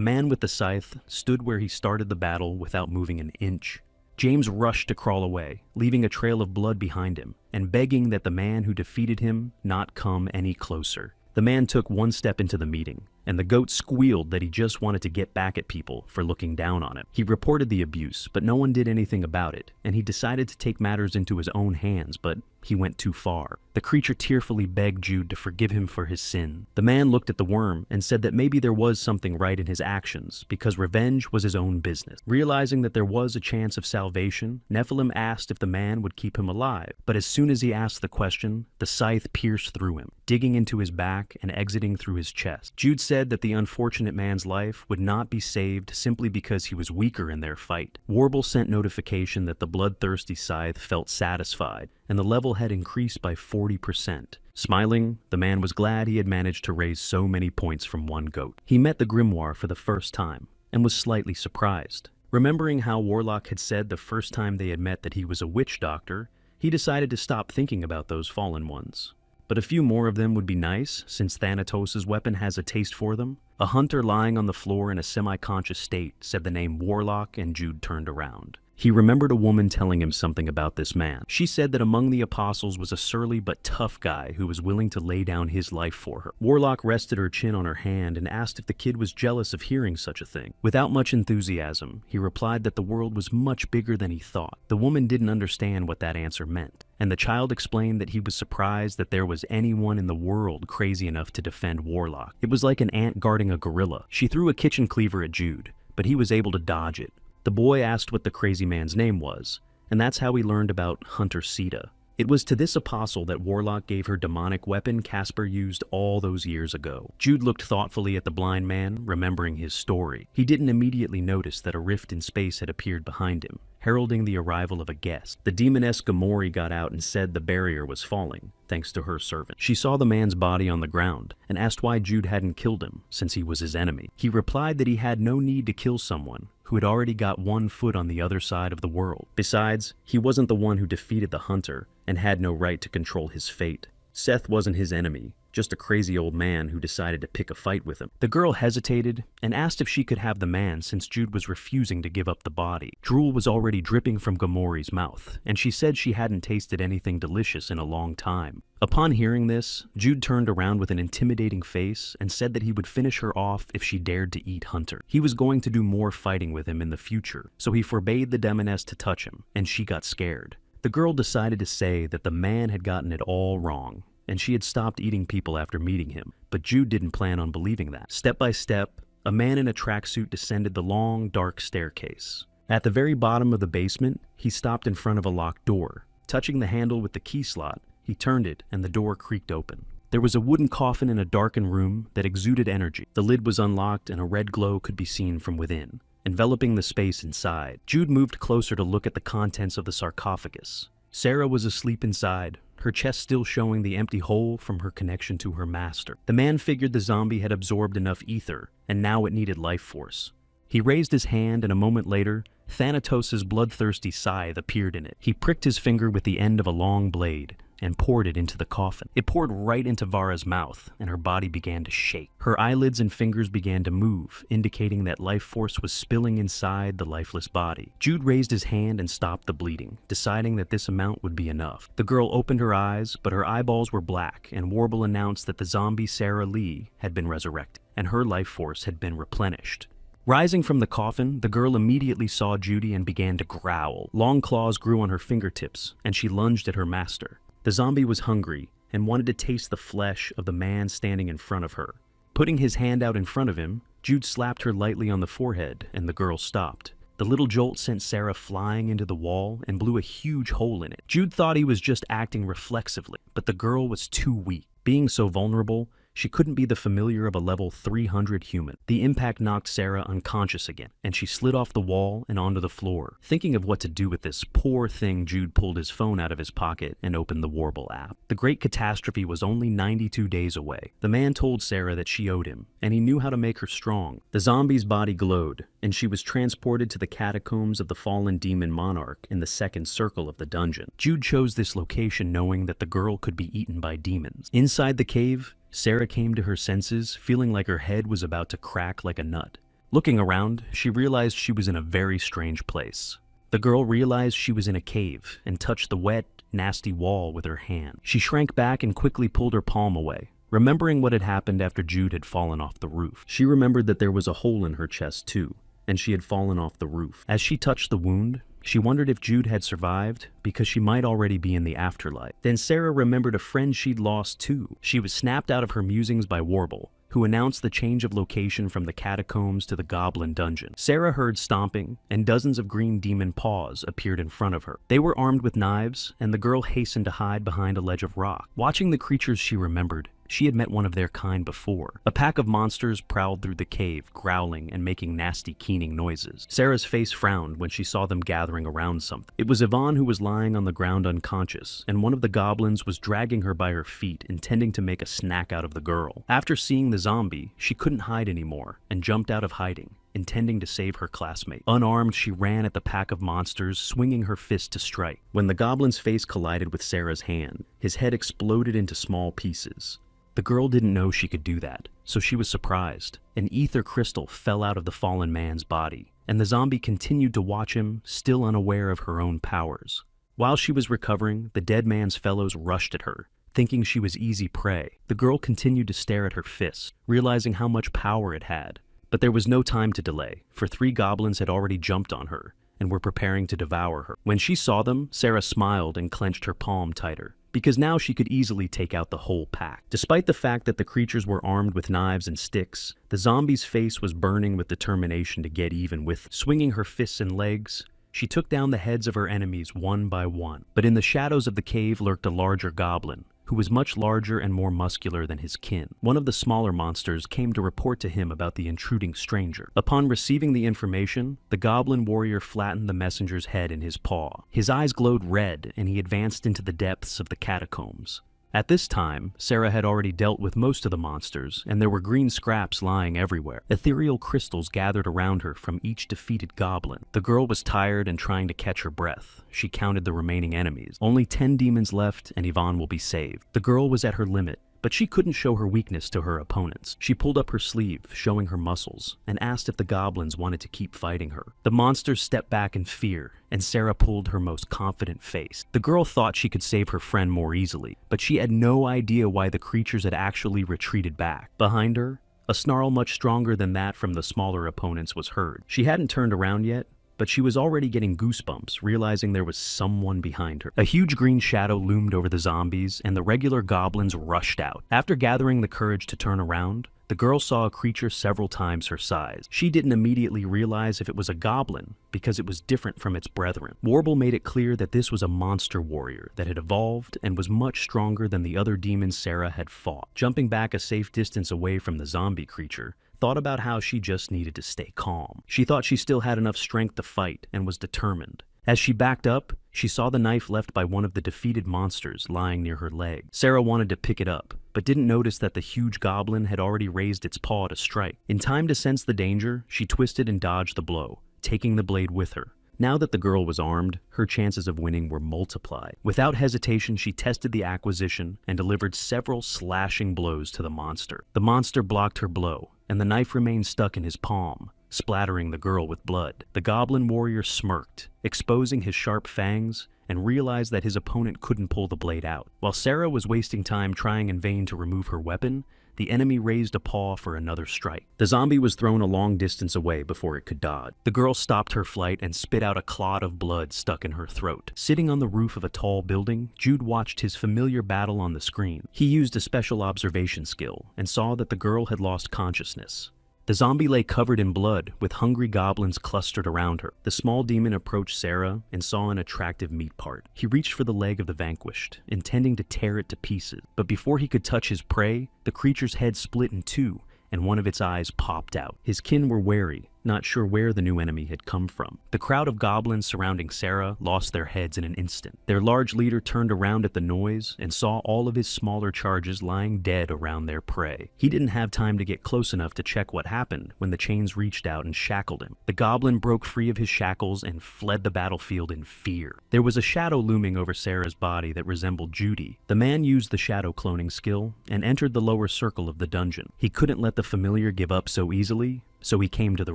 man with the scythe stood where he started the battle without moving an inch. James rushed to crawl away, leaving a trail of blood behind him, and begging that the man who defeated him not come any closer. The man took one step into the meeting, and the goat squealed that he just wanted to get back at people for looking down on him. He reported the abuse, but no one did anything about it, and he decided to take matters into his own hands, but he went too far. The creature tearfully begged Jude to forgive him for his sin. The man looked at the worm and said that maybe there was something right in his actions, because revenge was his own business. Realizing that there was a chance of salvation, Nephilim asked if the man would keep him alive, but as soon as he asked the question, the scythe pierced through him, digging into his back and exiting through his chest. Jude said that the unfortunate man's life would not be saved simply because he was weaker in their fight. Warble sent notification that the bloodthirsty scythe felt satisfied, and the level had increased by 40%. Smiling, the man was glad he had managed to raise so many points from one goat. He met the grimoire for the first time, and was slightly surprised. Remembering how Warlock had said the first time they had met that he was a witch doctor, he decided to stop thinking about those fallen ones. But a few more of them would be nice, since Thanatos' weapon has a taste for them. A hunter lying on the floor in a semi-conscious state said the name Warlock, and Jude turned around. He remembered a woman telling him something about this man. She said that among the apostles was a surly but tough guy who was willing to lay down his life for her. Warlock rested her chin on her hand and asked if the kid was jealous of hearing such a thing. Without much enthusiasm, he replied that the world was much bigger than he thought. The woman didn't understand what that answer meant, and the child explained that he was surprised that there was anyone in the world crazy enough to defend Warlock. It was like an ant guarding a gorilla. She threw a kitchen cleaver at Jude, but he was able to dodge it. The boy asked what the crazy man's name was, and that's how we learned about Hunter Sita. It was to this apostle that Warlock gave her demonic weapon Casper used all those years ago. Jude looked thoughtfully at the blind man, remembering his story. He didn't immediately notice that a rift in space had appeared behind him, heralding the arrival of a guest. The demoness Gamori got out and said the barrier was falling, thanks to her servant. She saw the man's body on the ground and asked why Jude hadn't killed him, since he was his enemy. He replied that he had no need to kill someone who had already got one foot on the other side of the world. Besides, he wasn't the one who defeated the hunter and had no right to control his fate. Seth wasn't his enemy, just a crazy old man who decided to pick a fight with him. The girl hesitated and asked if she could have the man since Jude was refusing to give up the body. Drool was already dripping from Gamori's mouth, and she said she hadn't tasted anything delicious in a long time. Upon hearing this, Jude turned around with an intimidating face and said that he would finish her off if she dared to eat Hunter. He was going to do more fighting with him in the future, so he forbade the demoness to touch him, and she got scared. The girl decided to say that the man had gotten it all wrong, and she had stopped eating people after meeting him, but Jude didn't plan on believing that. Step by step, a man in a tracksuit descended the long, dark staircase. At the very bottom of the basement, he stopped in front of a locked door. Touching the handle with the key slot, he turned it and the door creaked open. There was a wooden coffin in a darkened room that exuded energy. The lid was unlocked and a red glow could be seen from within, enveloping the space inside. Jude moved closer to look at the contents of the sarcophagus. Sarah was asleep inside, her chest still showing the empty hole from her connection to her master. The man figured the zombie had absorbed enough ether, and now it needed life force. He raised his hand, and a moment later, Thanatos' bloodthirsty scythe appeared in it. He pricked his finger with the end of a long blade and poured it into the coffin. It poured right into Vara's mouth, and her body began to shake. Her eyelids and fingers began to move, indicating that life force was spilling inside the lifeless body. Jude raised his hand and stopped the bleeding, deciding that this amount would be enough. The girl opened her eyes, but her eyeballs were black, and Warble announced that the zombie Sarah Lee had been resurrected, and her life force had been replenished. Rising from the coffin, the girl immediately saw Judy and began to growl. Long claws grew on her fingertips, and she lunged at her master. The zombie was hungry and wanted to taste the flesh of the man standing in front of her. Putting his hand out in front of him, Jude slapped her lightly on the forehead, and the girl stopped. The little jolt sent Sarah flying into the wall and blew a huge hole in it. Jude thought he was just acting reflexively, but the girl was too weak. Being so vulnerable, she couldn't be the familiar of a level 300 human. The impact knocked Sarah unconscious again, and she slid off the wall and onto the floor. Thinking of what to do with this poor thing, Jude pulled his phone out of his pocket and opened the Warble app. The great catastrophe was only 92 days away. The man told Sarah that she owed him, and he knew how to make her strong. The zombie's body glowed, and she was transported to the catacombs of the fallen demon monarch in the second circle of the dungeon. Jude chose this location knowing that the girl could be eaten by demons. Inside the cave, Sarah came to her senses, feeling like her head was about to crack like a nut. Looking around, she realized she was in a very strange place. The girl realized she was in a cave and touched the wet, nasty wall with her hand. She shrank back and quickly pulled her palm away, remembering what had happened after Jude had fallen off the roof. She remembered that there was a hole in her chest too, and she had fallen off the roof. As she touched the wound, she wondered if Jude had survived because she might already be in the afterlife. Then Sarah remembered a friend she'd lost too. She was snapped out of her musings by Warble, who announced the change of location from the catacombs to the goblin dungeon. Sarah heard stomping, and dozens of green demon paws appeared in front of her. They were armed with knives, and the girl hastened to hide behind a ledge of rock. Watching the creatures she remembered, she had met one of their kind before. A pack of monsters prowled through the cave, growling and making nasty, keening noises. Sarah's face frowned when she saw them gathering around something. It was Yvonne who was lying on the ground unconscious, and one of the goblins was dragging her by her feet, intending to make a snack out of the girl. After seeing the zombie, she couldn't hide anymore and jumped out of hiding, intending to save her classmate. Unarmed, she ran at the pack of monsters, swinging her fist to strike. When the goblin's face collided with Sarah's hand, his head exploded into small pieces. The girl didn't know she could do that, so she was surprised. An ether crystal fell out of the fallen man's body, and the zombie continued to watch him, still unaware of her own powers. While she was recovering, the dead man's fellows rushed at her, thinking she was easy prey. The girl continued to stare at her fist, realizing how much power it had. But there was no time to delay, for 3 goblins had already jumped on her and were preparing to devour her. When she saw them, Sarah smiled and clenched her palm tighter, because now she could easily take out the whole pack. Despite the fact that the creatures were armed with knives and sticks, the zombie's face was burning with determination to get even with. Swinging her fists and legs, she took down the heads of her enemies one by one. But in the shadows of the cave lurked a larger goblin, who was much larger and more muscular than his kin. One of the smaller monsters came to report to him about the intruding stranger. Upon receiving the information, the goblin warrior flattened the messenger's head in his paw. His eyes glowed red, and he advanced into the depths of the catacombs. At this time, Sarah had already dealt with most of the monsters, and there were green scraps lying everywhere. Ethereal crystals gathered around her from each defeated goblin. The girl was tired and trying to catch her breath. She counted the remaining enemies. Only 10 demons left, and Yvonne will be saved. The girl was at her limit, but she couldn't show her weakness to her opponents. She pulled up her sleeve, showing her muscles, and asked if the goblins wanted to keep fighting her. The monsters stepped back in fear, and Sarah pulled her most confident face. The girl thought she could save her friend more easily, but she had no idea why the creatures had actually retreated back. Behind her, a snarl much stronger than that from the smaller opponents was heard. She hadn't turned around yet, but she was already getting goosebumps, realizing there was someone behind her. A huge green shadow loomed over the zombies, and the regular goblins rushed out. After gathering the courage to turn around, the girl saw a creature several times her size. She didn't immediately realize if it was a goblin, because it was different from its brethren. Warble made it clear that this was a monster warrior that had evolved and was much stronger than the other demons Sarah had fought. Jumping back a safe distance away from the zombie creature, thought about how she just needed to stay calm. She thought she still had enough strength to fight and was determined. As she backed up, she saw the knife left by one of the defeated monsters lying near her leg. Sarah wanted to pick it up, but didn't notice that the huge goblin had already raised its paw to strike. In time to sense the danger, she twisted and dodged the blow, taking the blade with her. Now that the girl was armed, her chances of winning were multiplied. Without hesitation, she tested the acquisition and delivered several slashing blows to the monster. The monster blocked her blow, and the knife remained stuck in his palm, splattering the girl with blood. The goblin warrior smirked, exposing his sharp fangs, and realized that his opponent couldn't pull the blade out. While Sarah was wasting time trying in vain to remove her weapon, the enemy raised a paw for another strike. The zombie was thrown a long distance away before it could dodge. The girl stopped her flight and spit out a clot of blood stuck in her throat. Sitting on the roof of a tall building, Jude watched his familiar battle on the screen. He used a special observation skill and saw that the girl had lost consciousness. The zombie lay covered in blood, with hungry goblins clustered around her. The small demon approached Sarah and saw an attractive meat part. He reached for the leg of the vanquished, intending to tear it to pieces. But before he could touch his prey, the creature's head split in two, and one of its eyes popped out. His kin were wary, not sure where the new enemy had come from. The crowd of goblins surrounding Sarah lost their heads in an instant. Their large leader turned around at the noise and saw all of his smaller charges lying dead around their prey. He didn't have time to get close enough to check what happened when the chains reached out and shackled him. The goblin broke free of his shackles and fled the battlefield in fear. There was a shadow looming over Sarah's body that resembled Judy. The man used the shadow cloning skill and entered the lower circle of the dungeon. He couldn't let the familiar give up so easily, so he came to the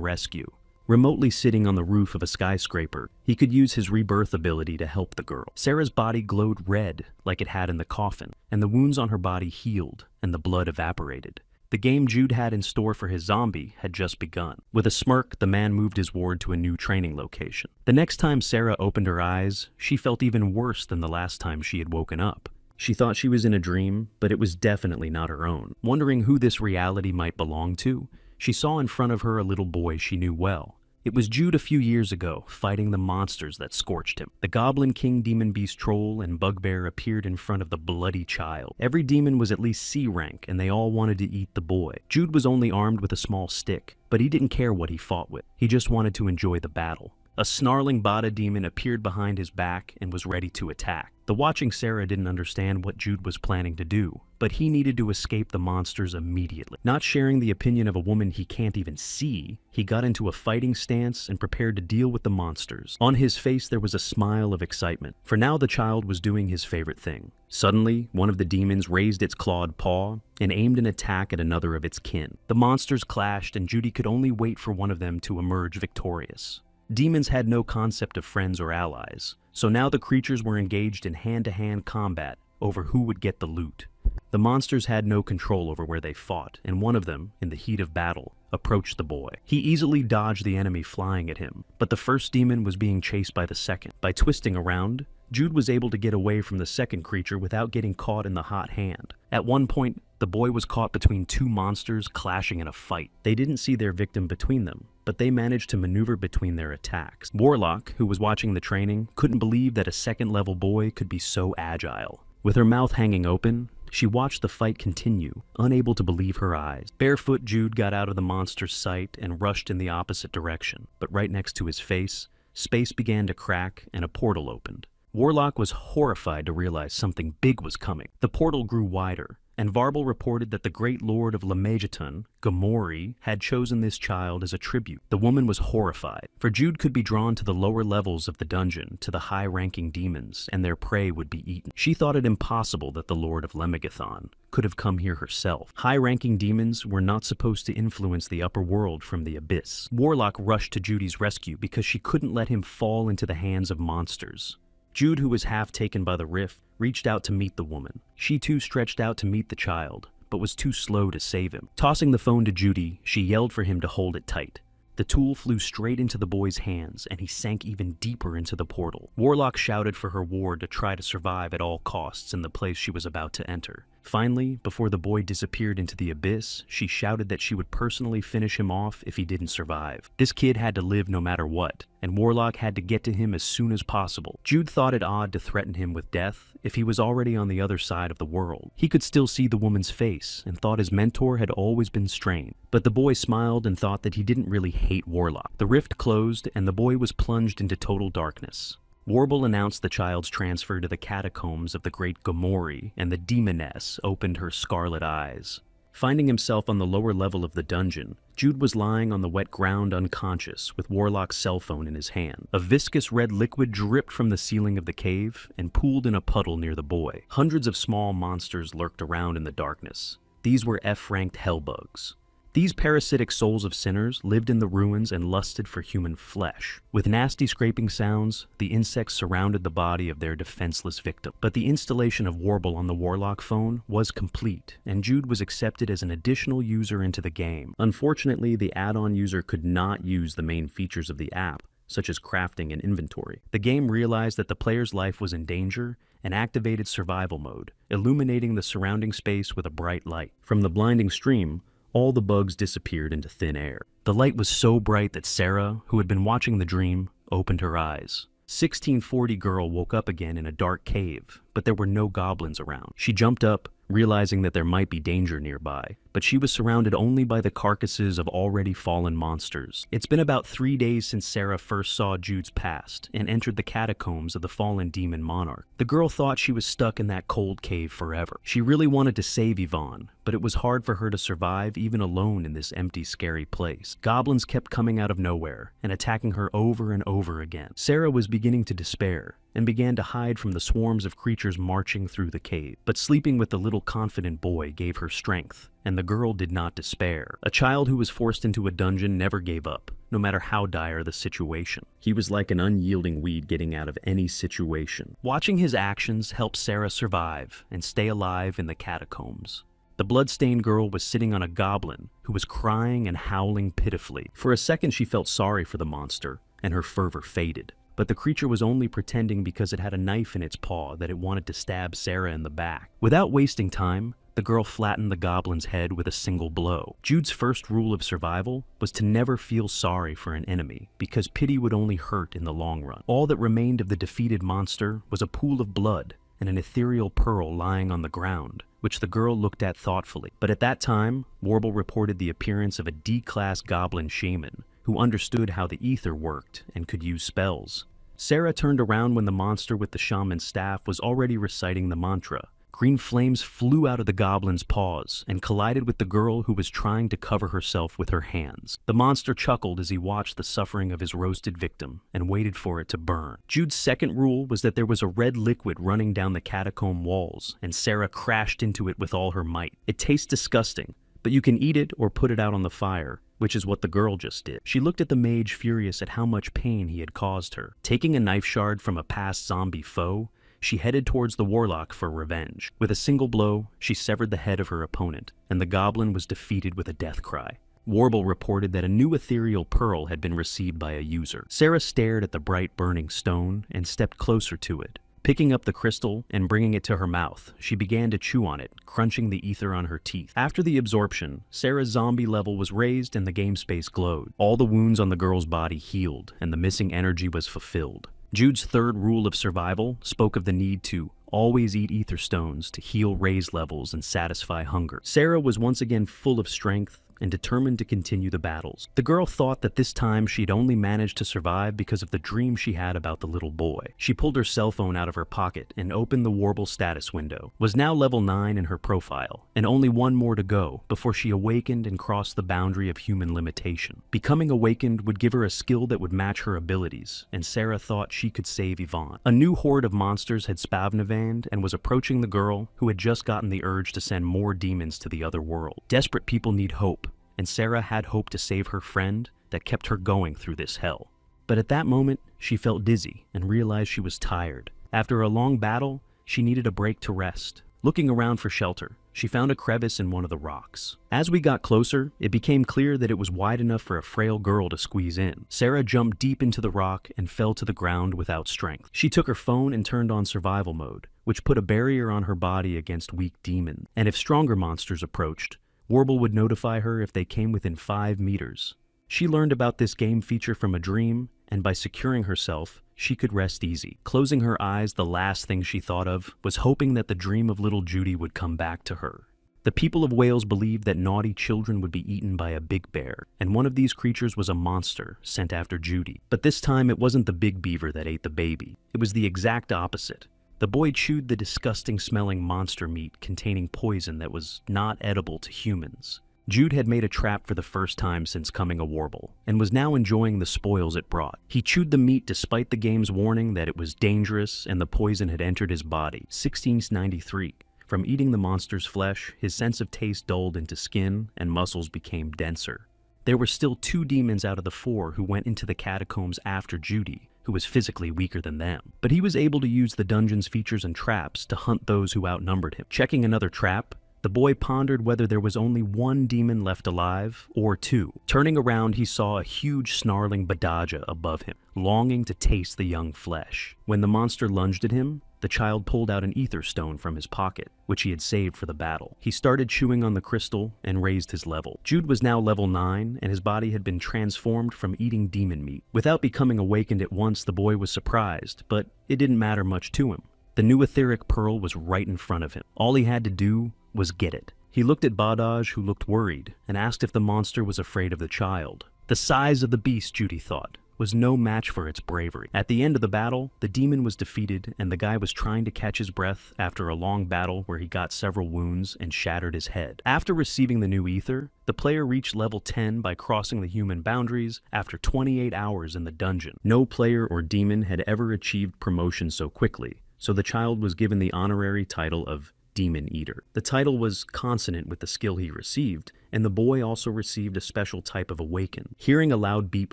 rescue. Remotely sitting on the roof of a skyscraper, he could use his rebirth ability to help the girl. Sarah's body glowed red like it had in the coffin, and the wounds on her body healed and the blood evaporated. The game Jude had in store for his zombie had just begun. With a smirk, the man moved his ward to a new training location. The next time Sarah opened her eyes, she felt even worse than the last time she had woken up. She thought she was in a dream, but it was definitely not her own. Wondering who this reality might belong to, she saw in front of her a little boy she knew well. It was Jude a few years ago, fighting the monsters that scorched him. The Goblin King, Demon Beast Troll, and Bugbear appeared in front of the bloody child. Every demon was at least C rank, and they all wanted to eat the boy. Jude was only armed with a small stick, but he didn't care what he fought with. He just wanted to enjoy the battle. A snarling Bada demon appeared behind his back and was ready to attack. The watching Sarah didn't understand what Jude was planning to do, but he needed to escape the monsters immediately. Not sharing the opinion of a woman he can't even see, he got into a fighting stance and prepared to deal with the monsters. On his face there was a smile of excitement, for now the child was doing his favorite thing. Suddenly, one of the demons raised its clawed paw and aimed an attack at another of its kin. The monsters clashed, and Judy could only wait for one of them to emerge victorious. Demons had no concept of friends or allies, so now the creatures were engaged in hand-to-hand combat over who would get the loot. The monsters had no control over where they fought, and one of them, in the heat of battle, approached the boy. He easily dodged the enemy flying at him, but the first demon was being chased by the second. By twisting around, Jude was able to get away from the second creature without getting caught in the hot hand. At one point, the boy was caught between two monsters clashing in a fight. They didn't see their victim between them, but they managed to maneuver between their attacks. Warlock, who was watching the training, couldn't believe that a second-level boy could be so agile. With her mouth hanging open, she watched the fight continue, unable to believe her eyes. Barefoot Jude got out of the monster's sight and rushed in the opposite direction, but right next to his face, space began to crack and a portal opened. Warlock was horrified to realize something big was coming. The portal grew wider, and Varble reported that the great lord of Lamegeton, Gomori, had chosen this child as a tribute. The woman was horrified, for Jude could be drawn to the lower levels of the dungeon, to the high-ranking demons, and their prey would be eaten. She thought it impossible that the lord of Lamegeton could have come here herself. High-ranking demons were not supposed to influence the upper world from the abyss. Warlock rushed to Judy's rescue because she couldn't let him fall into the hands of monsters. Jude, who was half taken by the rift, reached out to meet the woman. She too stretched out to meet the child, but was too slow to save him. Tossing the phone to Judy, she yelled for him to hold it tight. The tool flew straight into the boy's hands, and he sank even deeper into the portal. Warlock shouted for her ward to try to survive at all costs in the place she was about to enter. Finally, before the boy disappeared into the abyss, she shouted that she would personally finish him off if he didn't survive. This kid had to live no matter what, and Warlock had to get to him as soon as possible. Jude thought it odd to threaten him with death if he was already on the other side of the world. He could still see the woman's face and thought his mentor had always been strained. But the boy smiled and thought that he didn't really hate Warlock. The rift closed and the boy was plunged into total darkness. Warble announced the child's transfer to the catacombs of the great Gomori, and the demoness opened her scarlet eyes. Finding himself on the lower level of the dungeon, Jude was lying on the wet ground unconscious with Warlock's cell phone in his hand. A viscous red liquid dripped from the ceiling of the cave and pooled in a puddle near the boy. Hundreds of small monsters lurked around in the darkness. These were F-ranked hellbugs. These parasitic souls of sinners lived in the ruins and lusted for human flesh. With nasty scraping sounds, the insects surrounded the body of their defenseless victim. But the installation of Warble on the Warlock phone was complete, and Jude was accepted as an additional user into the game. Unfortunately, the add-on user could not use the main features of the app, such as crafting and inventory. The game realized that the player's life was in danger and activated survival mode, illuminating the surrounding space with a bright light. From the blinding stream, all the bugs disappeared into thin air. The light was so bright that Sarah, who had been watching the dream, opened her eyes. 1640 girl woke up again in a dark cave, but there were no goblins around. She jumped up, realizing that there might be danger nearby, but she was surrounded only by the carcasses of already fallen monsters. It's been about 3 days since Sarah first saw Jude's past and entered the catacombs of the fallen demon monarch. The girl thought she was stuck in that cold cave forever. She really wanted to save Yvonne, but it was hard for her to survive even alone in this empty, scary place. Goblins kept coming out of nowhere and attacking her over and over again. Sarah was beginning to despair and began to hide from the swarms of creatures marching through the cave. But sleeping with the little confident boy gave her strength, and the girl did not despair. A child who was forced into a dungeon never gave up, no matter how dire the situation. He was like an unyielding weed getting out of any situation. Watching his actions helped Sarah survive and stay alive in the catacombs. The bloodstained girl was sitting on a goblin who was crying and howling pitifully. For a second she felt sorry for the monster, and her fervor faded. But the creature was only pretending because it had a knife in its paw that it wanted to stab Sarah in the back. Without wasting time, the girl flattened the goblin's head with a single blow. Jude's first rule of survival was to never feel sorry for an enemy, because pity would only hurt in the long run. All that remained of the defeated monster was a pool of blood and an ethereal pearl lying on the ground, which the girl looked at thoughtfully. But at that time, Warble reported the appearance of a D-class goblin shaman, who who understood how the ether worked and could use spells. Sarah turned around when the monster with the shaman's staff was already reciting the mantra. Green flames flew out of the goblin's paws and collided with the girl who was trying to cover herself with her hands. The monster chuckled as he watched the suffering of his roasted victim and waited for it to burn. Jude's second rule was that there was a red liquid running down the catacomb walls, and Sarah crashed into it with all her might. It tastes disgusting, but you can eat it or put it out on the fire, which is what the girl just did. She looked at the mage, furious at how much pain he had caused her. Taking a knife shard from a past zombie foe, she headed towards the warlock for revenge. With a single blow, she severed the head of her opponent, and the goblin was defeated with a death cry. Warble reported that a new ethereal pearl had been received by a user. Sarah stared at the bright burning stone and stepped closer to it. Picking up the crystal and bringing it to her mouth, she began to chew on it, crunching the ether on her teeth. After the absorption, Sarah's zombie level was raised and the game space glowed. All the wounds on the girl's body healed, and the missing energy was fulfilled. Jude's third rule of survival spoke of the need to always eat ether stones to heal raise levels and satisfy hunger. Sarah was once again full of strength and determined to continue the battles. The girl thought that this time she'd only managed to survive because of the dream she had about the little boy. She pulled her cell phone out of her pocket and opened the Warble status window. Was now level 9 in her profile, and only one more to go before she awakened and crossed the boundary of human limitation. Becoming awakened would give her a skill that would match her abilities, and Sarah thought she could save Yvonne. A new horde of monsters had spavnavanned and was approaching the girl, who had just gotten the urge to send more demons to the other world. Desperate people need hope, and Sarah had hope to save her friend that kept her going through this hell. But at that moment, she felt dizzy and realized she was tired. After a long battle, she needed a break to rest. Looking around for shelter, she found a crevice in one of the rocks. As we got closer, it became clear that it was wide enough for a frail girl to squeeze in. Sarah jumped deep into the rock and fell to the ground without strength. She took her phone and turned on survival mode, which put a barrier on her body against weak demons. And if stronger monsters approached, Warble would notify her if they came within 5 meters. She learned about this game feature from a dream, and by securing herself, she could rest easy. Closing her eyes, the last thing she thought of was hoping that the dream of little Judy would come back to her. The people of Wales believed that naughty children would be eaten by a big bear, and one of these creatures was a monster sent after Judy. But this time it wasn't the big beaver that ate the baby. It was the exact opposite. The boy chewed the disgusting-smelling monster meat containing poison that was not edible to humans. Jude had made a trap for the first time since coming a Warble, and was now enjoying the spoils it brought. He chewed the meat despite the game's warning that it was dangerous and the poison had entered his body. 1693. From eating the monster's flesh, his sense of taste dulled into skin, and muscles became denser. There were still 2 demons out of the 4 who went into the catacombs after Judy, who was physically weaker than them. But he was able to use the dungeon's features and traps to hunt those who outnumbered him. Checking another trap, the boy pondered whether there was only 1 demon left alive, or 2. Turning around, he saw a huge snarling Badaja above him, longing to taste the young flesh. When the monster lunged at him, the child pulled out an ether stone from his pocket, which he had saved for the battle. He started chewing on the crystal and raised his level. Jude was now level 9, and his body had been transformed from eating demon meat. Without becoming awakened at once, the boy was surprised, but it didn't matter much to him. The new etheric pearl was right in front of him. All he had to do was get it. He looked at Badaj, who looked worried, and asked if the monster was afraid of the child. The size of the beast, Judy thought, was no match for its bravery. At the end of the battle, the demon was defeated, and the guy was trying to catch his breath after a long battle where he got several wounds and shattered his head. After receiving the new ether, the player reached level 10 by crossing the human boundaries after 28 hours in the dungeon. No player or demon had ever achieved promotion so quickly, so the child was given the honorary title of Demon Eater. The title was consonant with the skill he received, and the boy also received a special type of awaken. Hearing a loud beep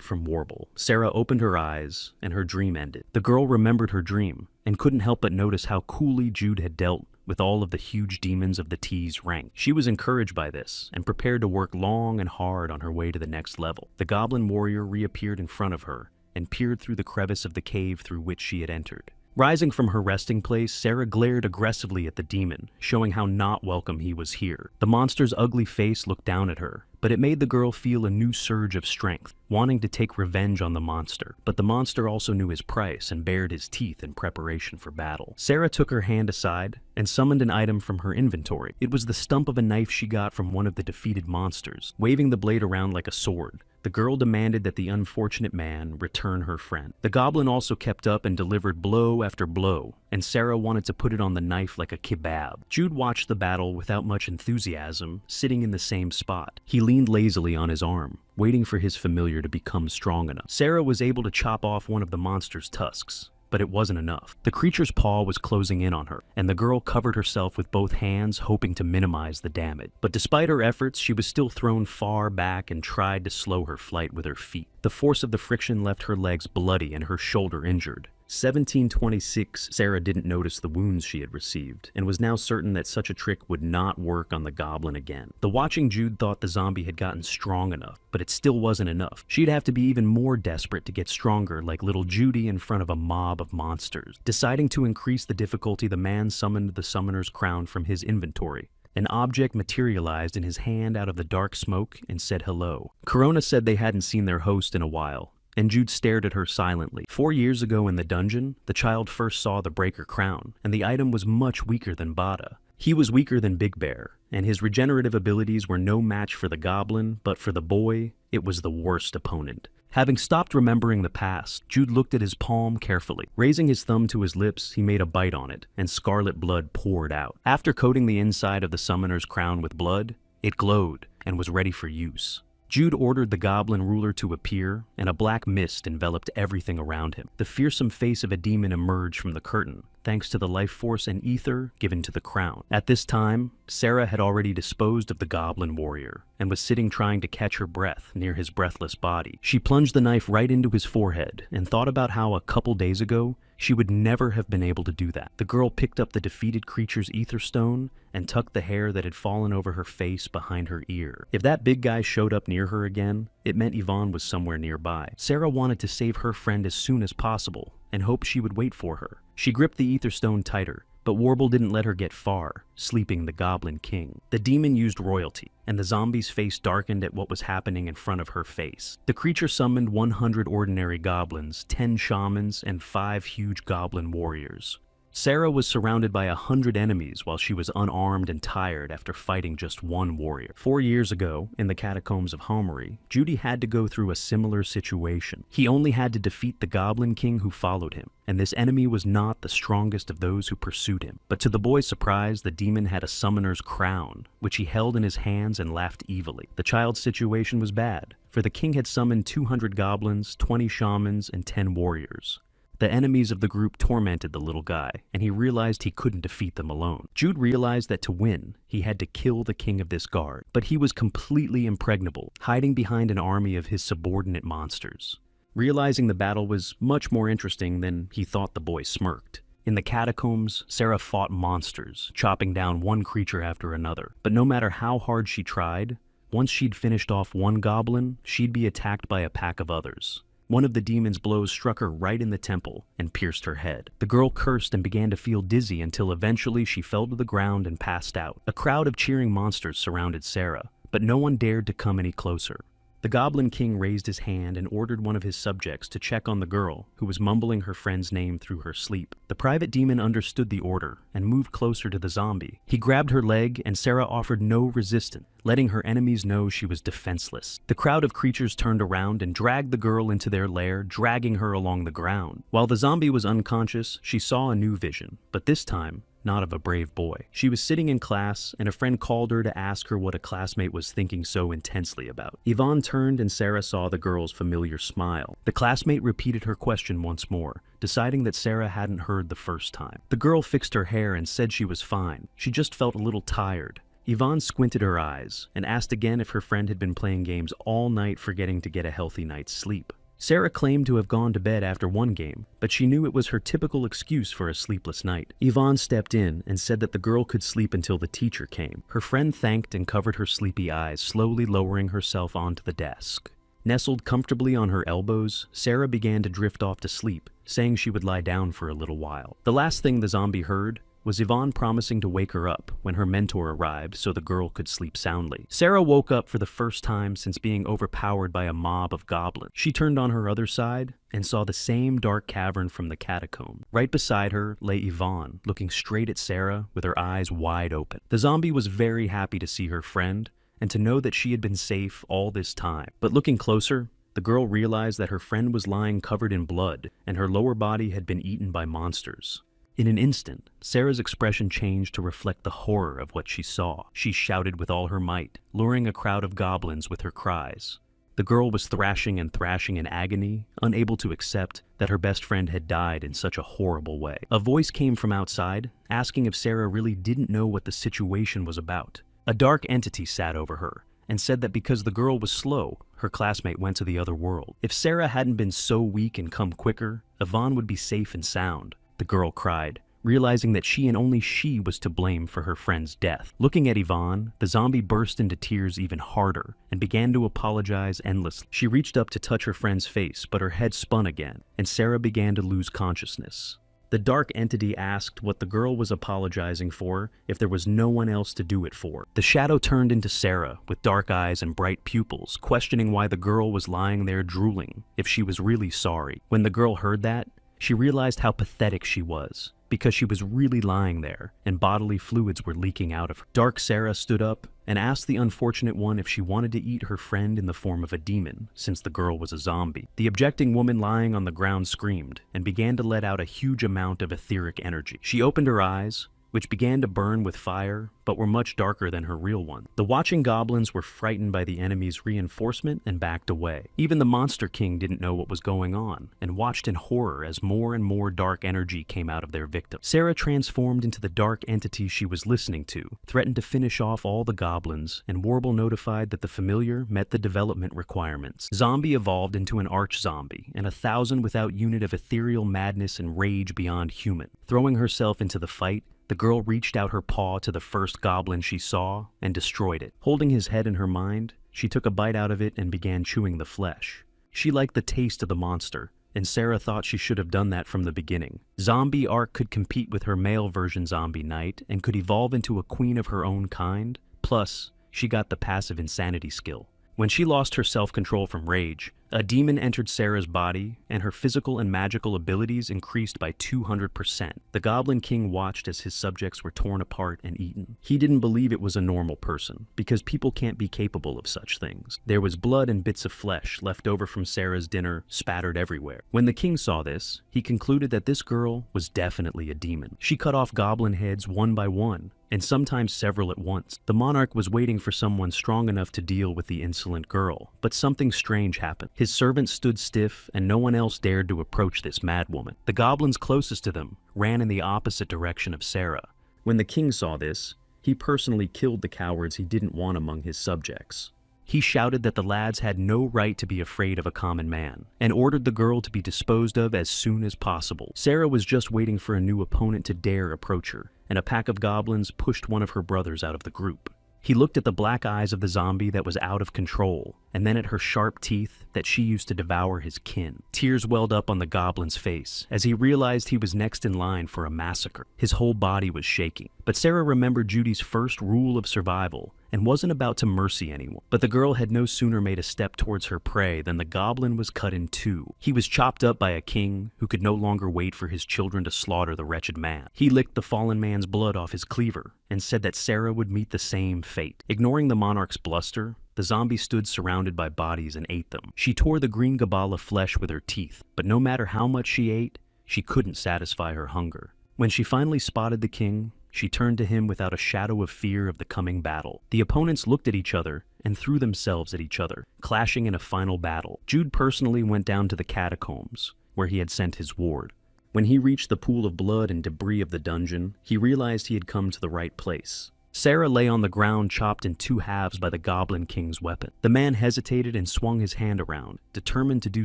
from Warble, Sarah opened her eyes, and her dream ended. The girl remembered her dream, and couldn't help but notice how coolly Jude had dealt with all of the huge demons of the T's rank. She was encouraged by this, and prepared to work long and hard on her way to the next level. The goblin warrior reappeared in front of her, and peered through the crevice of the cave through which she had entered. Rising from her resting place, Sarah glared aggressively at the demon, showing how not welcome he was here. The monster's ugly face looked down at her, but it made the girl feel a new surge of strength, wanting to take revenge on the monster. But the monster also knew his price and bared his teeth in preparation for battle. Sarah took her hand aside and summoned an item from her inventory. It was the stump of a knife she got from one of the defeated monsters. Waving the blade around like a sword, The girl demanded that the unfortunate man return her friend. The goblin also kept up and delivered blow after blow, and Sarah wanted to put it on the knife like a kebab. Jude watched the battle without much enthusiasm, sitting in the same spot. He leaned lazily on his arm, waiting for his familiar to become strong enough. Sarah was able to chop off one of the monster's tusks, but it wasn't enough. The creature's paw was closing in on her, and the girl covered herself with both hands, hoping to minimize the damage. But despite her efforts, she was still thrown far back and tried to slow her flight with her feet. The force of the friction left her legs bloody and her shoulder injured. 1726, Sarah didn't notice the wounds she had received, and was now certain that such a trick would not work on the goblin again. The watching Jude thought the zombie had gotten strong enough, but it still wasn't enough. She'd have to be even more desperate to get stronger, like little Judy in front of a mob of monsters. Deciding to increase the difficulty, the man summoned the summoner's crown from his inventory. An object materialized in his hand out of the dark smoke and said hello. Corona said they hadn't seen their host in a while, and Jude stared at her silently. 4 years ago in the dungeon, the child first saw the Breaker crown, and the item was much weaker than Bada. He was weaker than Big Bear, and his regenerative abilities were no match for the goblin, but for the boy, it was the worst opponent. Having stopped remembering the past, Jude looked at his palm carefully. Raising his thumb to his lips, he made a bite on it, and scarlet blood poured out. After coating the inside of the summoner's crown with blood, it glowed and was ready for use. Jude ordered the goblin ruler to appear, and a black mist enveloped everything around him. The fearsome face of a demon emerged from the curtain, thanks to the life force and ether given to the crown. At this time, Sarah had already disposed of the goblin warrior, and was sitting trying to catch her breath near his breathless body. She plunged the knife right into his forehead, and thought about how a couple days ago, she would never have been able to do that. The girl picked up the defeated creature's ether stone and tucked the hair that had fallen over her face behind her ear. If that big guy showed up near her again, it meant Yvonne was somewhere nearby. Sarah wanted to save her friend as soon as possible, and hoped she would wait for her. She gripped the ether stone tighter, but Warble didn't let her get far, sleeping the Goblin King. The demon used royalty, and the zombie's face darkened at what was happening in front of her face. The creature summoned 100 ordinary goblins, 10 shamans, and 5 huge goblin warriors. Sarah was surrounded by 100 enemies while she was unarmed and tired after fighting just one warrior. 4 years ago, in the catacombs of Homery, Judy had to go through a similar situation. He only had to defeat the Goblin King who followed him, and this enemy was not the strongest of those who pursued him. But to the boy's surprise, the demon had a summoner's crown, which he held in his hands and laughed evilly. The child's situation was bad, for the king had summoned 200 goblins, 20 shamans, and 10 warriors. The enemies of the group tormented the little guy, and he realized he couldn't defeat them alone. Jude realized that to win, he had to kill the king of this guard, but he was completely impregnable, hiding behind an army of his subordinate monsters. Realizing the battle was much more interesting than he thought, the boy smirked. In the catacombs, Sarah fought monsters, chopping down one creature after another. But no matter how hard she tried, once she'd finished off one goblin, she'd be attacked by a pack of others. One of the demon's blows struck her right in the temple and pierced her head. The girl cursed and began to feel dizzy until eventually she fell to the ground and passed out. A crowd of cheering monsters surrounded Sarah, but no one dared to come any closer. The Goblin King raised his hand and ordered one of his subjects to check on the girl, who was mumbling her friend's name through her sleep. The private demon understood the order and moved closer to the zombie. He grabbed her leg, and Sarah offered no resistance, letting her enemies know she was defenseless. The crowd of creatures turned around and dragged the girl into their lair, dragging her along the ground. While the zombie was unconscious, she saw a new vision, but this time, not of a brave boy. She was sitting in class, and a friend called her to ask her what a classmate was thinking so intensely about. Yvonne turned, and Sarah saw the girl's familiar smile. The classmate repeated her question once more, deciding that Sarah hadn't heard the first time. The girl fixed her hair and said she was fine. She just felt a little tired. Yvonne squinted her eyes and asked again if her friend had been playing games all night, forgetting to get a healthy night's sleep. Sarah claimed to have gone to bed after one game, but she knew it was her typical excuse for a sleepless night. Yvonne stepped in and said that the girl could sleep until the teacher came. Her friend thanked and covered her sleepy eyes, slowly lowering herself onto the desk. Nestled comfortably on her elbows, Sarah began to drift off to sleep, saying she would lie down for a little while. The last thing the zombie heard was Yvonne promising to wake her up when her mentor arrived so the girl could sleep soundly. Sarah woke up for the first time since being overpowered by a mob of goblins. She turned on her other side and saw the same dark cavern from the catacomb. Right beside her lay Yvonne, looking straight at Sarah with her eyes wide open. The zombie was very happy to see her friend and to know that she had been safe all this time. But looking closer, the girl realized that her friend was lying covered in blood, and her lower body had been eaten by monsters. In an instant, Sarah's expression changed to reflect the horror of what she saw. She shouted with all her might, luring a crowd of goblins with her cries. The girl was thrashing and thrashing in agony, unable to accept that her best friend had died in such a horrible way. A voice came from outside, asking if Sarah really didn't know what the situation was about. A dark entity sat over her, and said that because the girl was slow, her classmate went to the other world. If Sarah hadn't been so weak and come quicker, Yvonne would be safe and sound, the girl cried, realizing that she and only she was to blame for her friend's death. Looking at Yvonne, the zombie burst into tears even harder and began to apologize endlessly. She reached up to touch her friend's face, but her head spun again, and Sarah began to lose consciousness. The dark entity asked what the girl was apologizing for if there was no one else to do it for. The shadow turned into Sarah with dark eyes and bright pupils, questioning why the girl was lying there drooling, if she was really sorry. When the girl heard that, she realized how pathetic she was, because she was really lying there, and bodily fluids were leaking out of her. Dark Sarah stood up and asked the unfortunate one if she wanted to eat her friend in the form of a demon, since the girl was a zombie. The objecting woman lying on the ground screamed and began to let out a huge amount of etheric energy. She opened her eyes, which began to burn with fire, but were much darker than her real one. The watching goblins were frightened by the enemy's reinforcement and backed away. Even the Monster King didn't know what was going on, and watched in horror as more and more dark energy came out of their victim. Sarah transformed into the dark entity she was listening to, threatened to finish off all the goblins, and Warble notified that the familiar met the development requirements. Zombie evolved into an arch-zombie, and 1,000 without unit of ethereal madness and rage beyond human. Throwing herself into the fight, the girl reached out her paw to the first goblin she saw and destroyed it. Holding his head in her mind, she took a bite out of it and began chewing the flesh. She liked the taste of the monster, and Sarah thought she should have done that from the beginning. Zombie Arc could compete with her male version Zombie Knight and could evolve into a queen of her own kind, plus she got the passive insanity skill. When she lost her self-control from rage, a demon entered Sarah's body, and her physical and magical abilities increased by 200%. The Goblin King watched as his subjects were torn apart and eaten. He didn't believe it was a normal person, because people can't be capable of such things. There was blood and bits of flesh left over from Sarah's dinner, spattered everywhere. When the king saw this, he concluded that this girl was definitely a demon. She cut off goblin heads one by one, and sometimes several at once. The monarch was waiting for someone strong enough to deal with the insolent girl, but something strange happened. His servants stood stiff, and no one else dared to approach this madwoman. The goblins closest to them ran in the opposite direction of Sarah. When the king saw this, he personally killed the cowards he didn't want among his subjects. He shouted that the lads had no right to be afraid of a common man, and ordered the girl to be disposed of as soon as possible. Sarah was just waiting for a new opponent to dare approach her, and a pack of goblins pushed one of her brothers out of the group. He looked at the black eyes of the zombie that was out of control, and then at her sharp teeth that she used to devour his kin. Tears welled up on the goblin's face as he realized he was next in line for a massacre. His whole body was shaking. But Sarah remembered Judy's first rule of survival and wasn't about to mercy anyone. But the girl had no sooner made a step towards her prey than the goblin was cut in two. He was chopped up by a king who could no longer wait for his children to slaughter the wretched man. He licked the fallen man's blood off his cleaver and said that Sarah would meet the same fate. Ignoring the monarch's bluster, the zombie stood surrounded by bodies and ate them. She tore the green gabala flesh with her teeth, but no matter how much she ate, she couldn't satisfy her hunger. When she finally spotted the king, she turned to him without a shadow of fear of the coming battle. The opponents looked at each other and threw themselves at each other, clashing in a final battle. Jude personally went down to the catacombs, where he had sent his ward. When he reached the pool of blood and debris of the dungeon, he realized he had come to the right place. Sarah lay on the ground, chopped in two halves by the Goblin King's weapon. The man hesitated and swung his hand around, determined to do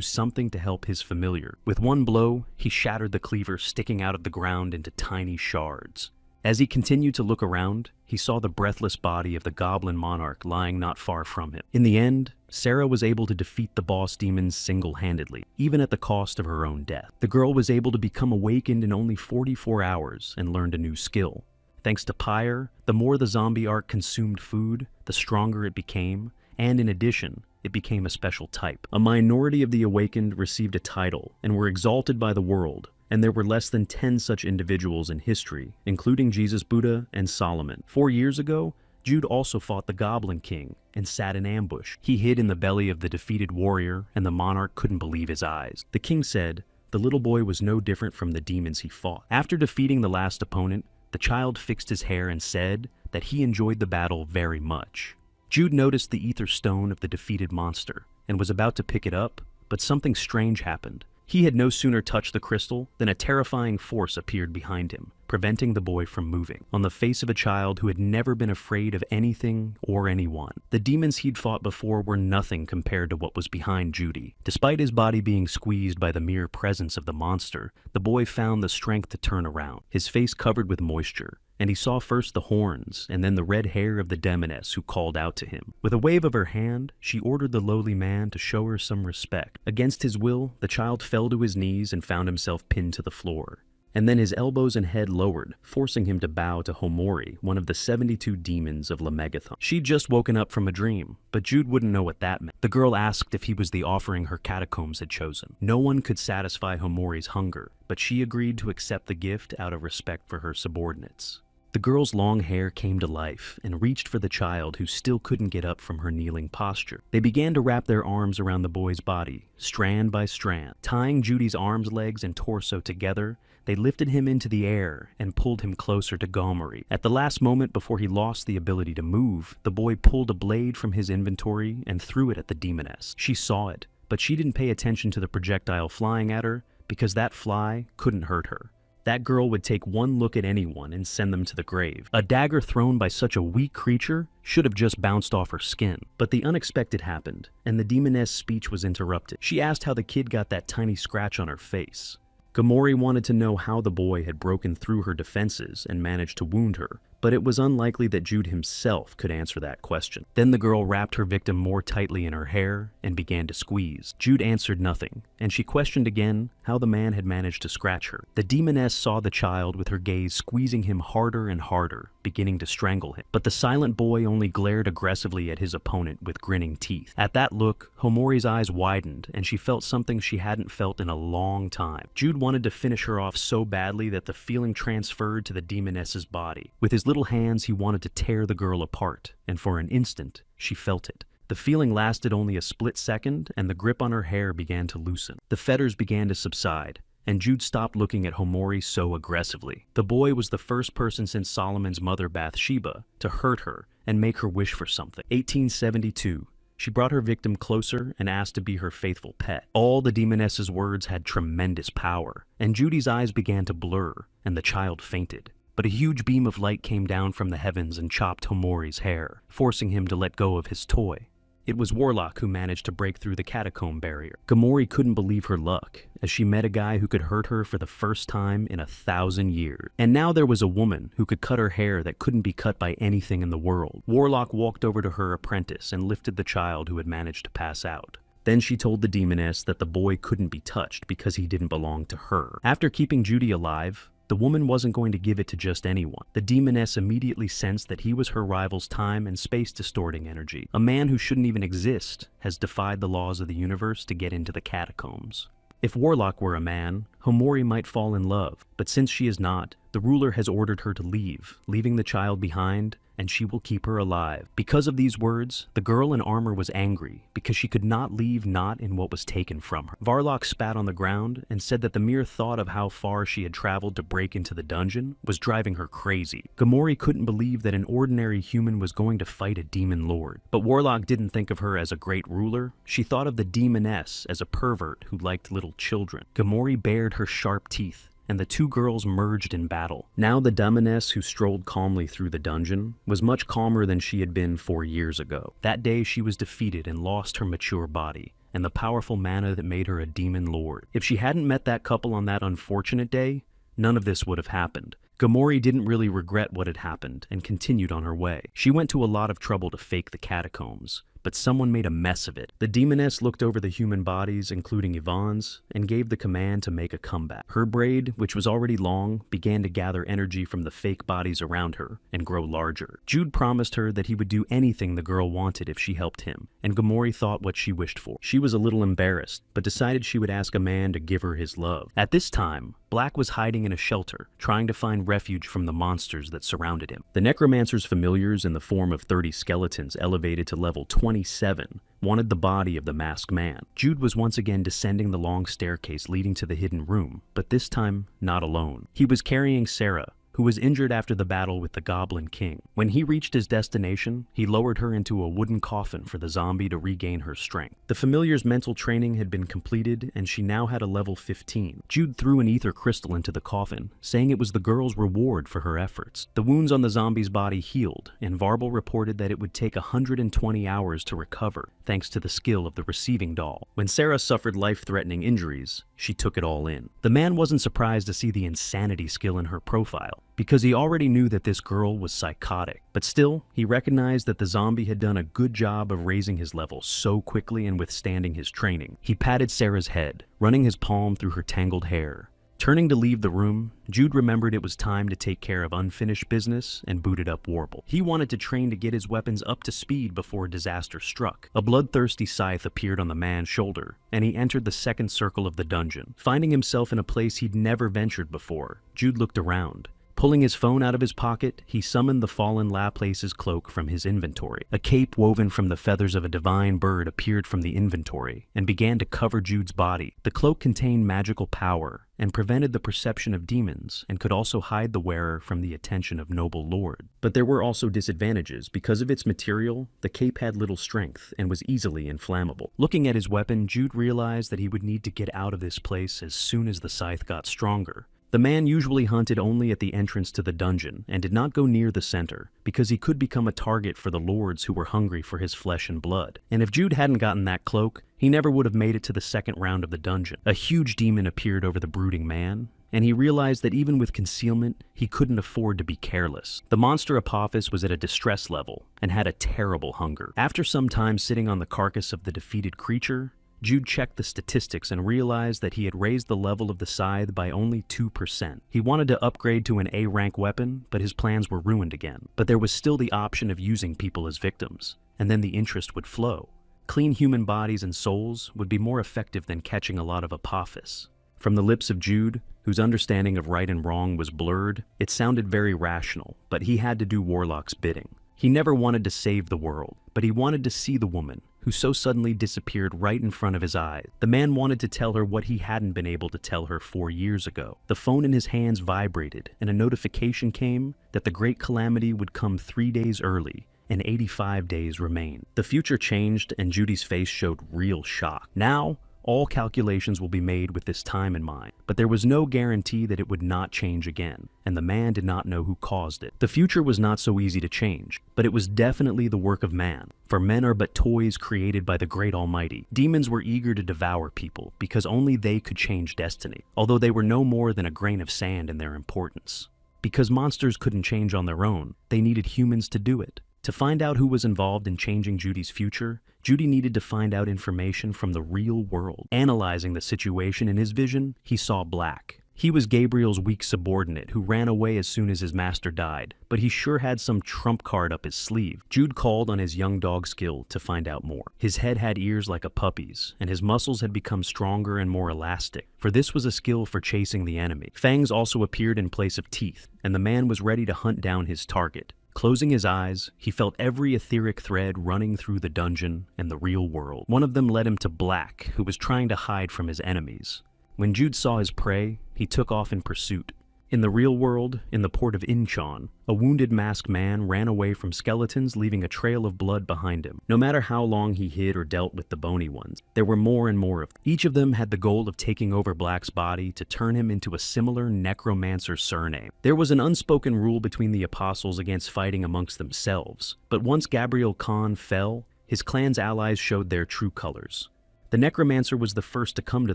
something to help his familiar. With one blow, he shattered the cleaver sticking out of the ground into tiny shards. As he continued to look around, he saw the breathless body of the Goblin Monarch lying not far from him. In the end, Sarah was able to defeat the boss demons single-handedly, even at the cost of her own death. The girl was able to become awakened in only 44 hours and learned a new skill. Thanks to Pyre, the more the zombie arc consumed food, the stronger it became, and in addition, it became a special type. A minority of the awakened received a title and were exalted by the world, and there were less than 10 such individuals in history, including Jesus, Buddha, and Solomon. 4 years ago, Jude also fought the Goblin King and sat in ambush. He hid in the belly of the defeated warrior, and the monarch couldn't believe his eyes. The king said the little boy was no different from the demons he fought. After defeating the last opponent, the child fixed his hair and said that he enjoyed the battle very much. Jude noticed the ether stone of the defeated monster and was about to pick it up, but something strange happened. He had no sooner touched the crystal than a terrifying force appeared behind him, preventing the boy from moving. On the face of a child who had never been afraid of anything or anyone, the demons he'd fought before were nothing compared to what was behind Judy. Despite his body being squeezed by the mere presence of the monster, the boy found the strength to turn around, his face covered with moisture, and he saw first the horns and then the red hair of the demoness who called out to him. With a wave of her hand, she ordered the lowly man to show her some respect. Against his will, the child fell to his knees and found himself pinned to the floor. And then his elbows and head lowered, forcing him to bow to Homori, one of the 72 demons of Lemegathon. She'd just woken up from a dream, but Jude wouldn't know what that meant. The girl asked if he was the offering her catacombs had chosen. No one could satisfy Homori's hunger, but she agreed to accept the gift out of respect for her subordinates. The girl's long hair came to life and reached for the child who still couldn't get up from her kneeling posture. They began to wrap their arms around the boy's body, strand by strand. Tying Judy's arms, legs, and torso together, they lifted him into the air and pulled him closer to Gomori. At the last moment before he lost the ability to move, the boy pulled a blade from his inventory and threw it at the demoness. She saw it, but she didn't pay attention to the projectile flying at her because that fly couldn't hurt her. That girl would take one look at anyone and send them to the grave. A dagger thrown by such a weak creature should have just bounced off her skin. But the unexpected happened, and the demoness' speech was interrupted. She asked how the kid got that tiny scratch on her face. Gomori wanted to know how the boy had broken through her defenses and managed to wound her, but it was unlikely that Jude himself could answer that question. Then the girl wrapped her victim more tightly in her hair and began to squeeze. Jude answered nothing, and she questioned again how the man had managed to scratch her. The demoness saw the child with her gaze squeezing him harder and harder, beginning to strangle him. But the silent boy only glared aggressively at his opponent with grinning teeth. At that look, Homori's eyes widened, and she felt something she hadn't felt in a long time. Jude wanted to finish her off so badly that the feeling transferred to the demoness's body. With his little hands, he wanted to tear the girl apart, and for an instant, she felt it. The feeling lasted only a split second, and the grip on her hair began to loosen. The fetters began to subside, and Jude stopped looking at Homori so aggressively. The boy was the first person since Solomon's mother Bathsheba to hurt her and make her wish for something. 1872. She brought her victim closer and asked to be her faithful pet. All the demoness's words had tremendous power, and Judy's eyes began to blur, and the child fainted. But a huge beam of light came down from the heavens and chopped Homori's hair, forcing him to let go of his toy. It was Warlock who managed to break through the catacomb barrier. Gomori couldn't believe her luck, as she met a guy who could hurt her for the first time in 1,000 years. And now there was a woman who could cut her hair that couldn't be cut by anything in the world. Warlock walked over to her apprentice and lifted the child who had managed to pass out. Then she told the demoness that the boy couldn't be touched because he didn't belong to her. After keeping Judy alive, the woman wasn't going to give it to just anyone. The demoness immediately sensed that he was her rival's time and space distorting energy. A man who shouldn't even exist has defied the laws of the universe to get into the catacombs. If Warlock were a man, Homori might fall in love, but since she is not, the ruler has ordered her to leave, leaving the child behind, and she will keep her alive. Because of these words, the girl in armor was angry, because she could not leave not in what was taken from her. Varlock spat on the ground and said that the mere thought of how far she had traveled to break into the dungeon was driving her crazy. Gomori couldn't believe that an ordinary human was going to fight a demon lord. But Warlock didn't think of her as a great ruler. She thought of the demoness as a pervert who liked little children. Gomori bared her sharp teeth, and the two girls merged in battle. Now the demoness who strolled calmly through the dungeon was much calmer than she had been 4 years ago. That day she was defeated and lost her mature body, and the powerful mana that made her a demon lord. If she hadn't met that couple on that unfortunate day, none of this would have happened. Gomori didn't really regret what had happened and continued on her way. She went to a lot of trouble to fake the catacombs, but someone made a mess of it. The demoness looked over the human bodies, including Yvonne's, and gave the command to make a comeback. Her braid, which was already long, began to gather energy from the fake bodies around her and grow larger. Jude promised her that he would do anything the girl wanted if she helped him, and Gamori thought what she wished for. She was a little embarrassed, but decided she would ask a man to give her his love. At this time, Black was hiding in a shelter, trying to find refuge from the monsters that surrounded him. The necromancer's familiars, in the form of 30 skeletons elevated to level 27, wanted the body of the masked man. Jude was once again descending the long staircase leading to the hidden room, but this time not alone. He was carrying Sarah, who was injured after the battle with the Goblin King. When he reached his destination, he lowered her into a wooden coffin for the zombie to regain her strength. The familiar's mental training had been completed, and she now had a level 15. Jude threw an ether crystal into the coffin, saying it was the girl's reward for her efforts. The wounds on the zombie's body healed, and Varble reported that it would take 120 hours to recover, thanks to the skill of the receiving doll. When Sarah suffered life-threatening injuries, she took it all in. The man wasn't surprised to see the insanity skill in her profile, because he already knew that this girl was psychotic. But still, he recognized that the zombie had done a good job of raising his level so quickly and withstanding his training. He patted Sarah's head, running his palm through her tangled hair. Turning to leave the room, Jude remembered it was time to take care of unfinished business and booted up Warble. He wanted to train to get his weapons up to speed before disaster struck. A bloodthirsty scythe appeared on the man's shoulder, and he entered the second circle of the dungeon. Finding himself in a place he'd never ventured before, Jude looked around. Pulling his phone out of his pocket, he summoned the fallen Laplace's cloak from his inventory. A cape woven from the feathers of a divine bird appeared from the inventory and began to cover Jude's body. The cloak contained magical power and prevented the perception of demons, and could also hide the wearer from the attention of noble lord. But there were also disadvantages. Because of its material, the cape had little strength and was easily inflammable. Looking at his weapon, Jude realized that he would need to get out of this place as soon as the scythe got stronger. The man usually hunted only at the entrance to the dungeon and did not go near the center, because he could become a target for the lords who were hungry for his flesh and blood. And if Jude hadn't gotten that cloak, he never would have made it to the second round of the dungeon. A huge demon appeared over the brooding man, and he realized that even with concealment, he couldn't afford to be careless. The monster Apophis was at a distress level and had a terrible hunger. After some time sitting on the carcass of the defeated creature, Jude checked the statistics and realized that he had raised the level of the scythe by only 2%. He wanted to upgrade to an A-rank weapon, but his plans were ruined again. But there was still the option of using people as victims, and then the interest would flow. Clean human bodies and souls would be more effective than catching a lot of Apophis. From the lips of Jude, whose understanding of right and wrong was blurred, it sounded very rational, but he had to do Warlock's bidding. He never wanted to save the world, but he wanted to see the woman who so suddenly disappeared right in front of his eyes. The man wanted to tell her what he hadn't been able to tell her 4 years ago. The phone in his hands vibrated, and a notification came that the great calamity would come 3 days early, and 85 days remained. The future changed, and Judy's face showed real shock. Now, all calculations will be made with this time in mind, but there was no guarantee that it would not change again, and the man did not know who caused it. The future was not so easy to change, but it was definitely the work of man, for men are but toys created by the great Almighty. Demons were eager to devour people because only they could change destiny, although they were no more than a grain of sand in their importance. Because monsters couldn't change on their own, they needed humans to do it. To find out who was involved in changing Judy's future, Judy needed to find out information from the real world. Analyzing the situation in his vision, he saw Black. He was Gabriel's weak subordinate who ran away as soon as his master died, but he sure had some trump card up his sleeve. Jude called on his young dog skill to find out more. His head had ears like a puppy's, and his muscles had become stronger and more elastic, for this was a skill for chasing the enemy. Fangs also appeared in place of teeth, and the man was ready to hunt down his target. Closing his eyes, he felt every etheric thread running through the dungeon and the real world. One of them led him to Black, who was trying to hide from his enemies. When Jude saw his prey, he took off in pursuit. In the real world, in the port of Incheon, a wounded masked man ran away from skeletons, leaving a trail of blood behind him. No matter how long he hid or dealt with the bony ones, there were more and more of them. Each of them had the goal of taking over Black's body to turn him into a similar necromancer surname. There was an unspoken rule between the apostles against fighting amongst themselves, but once Gabriel Khan fell, his clan's allies showed their true colors. The necromancer was the first to come to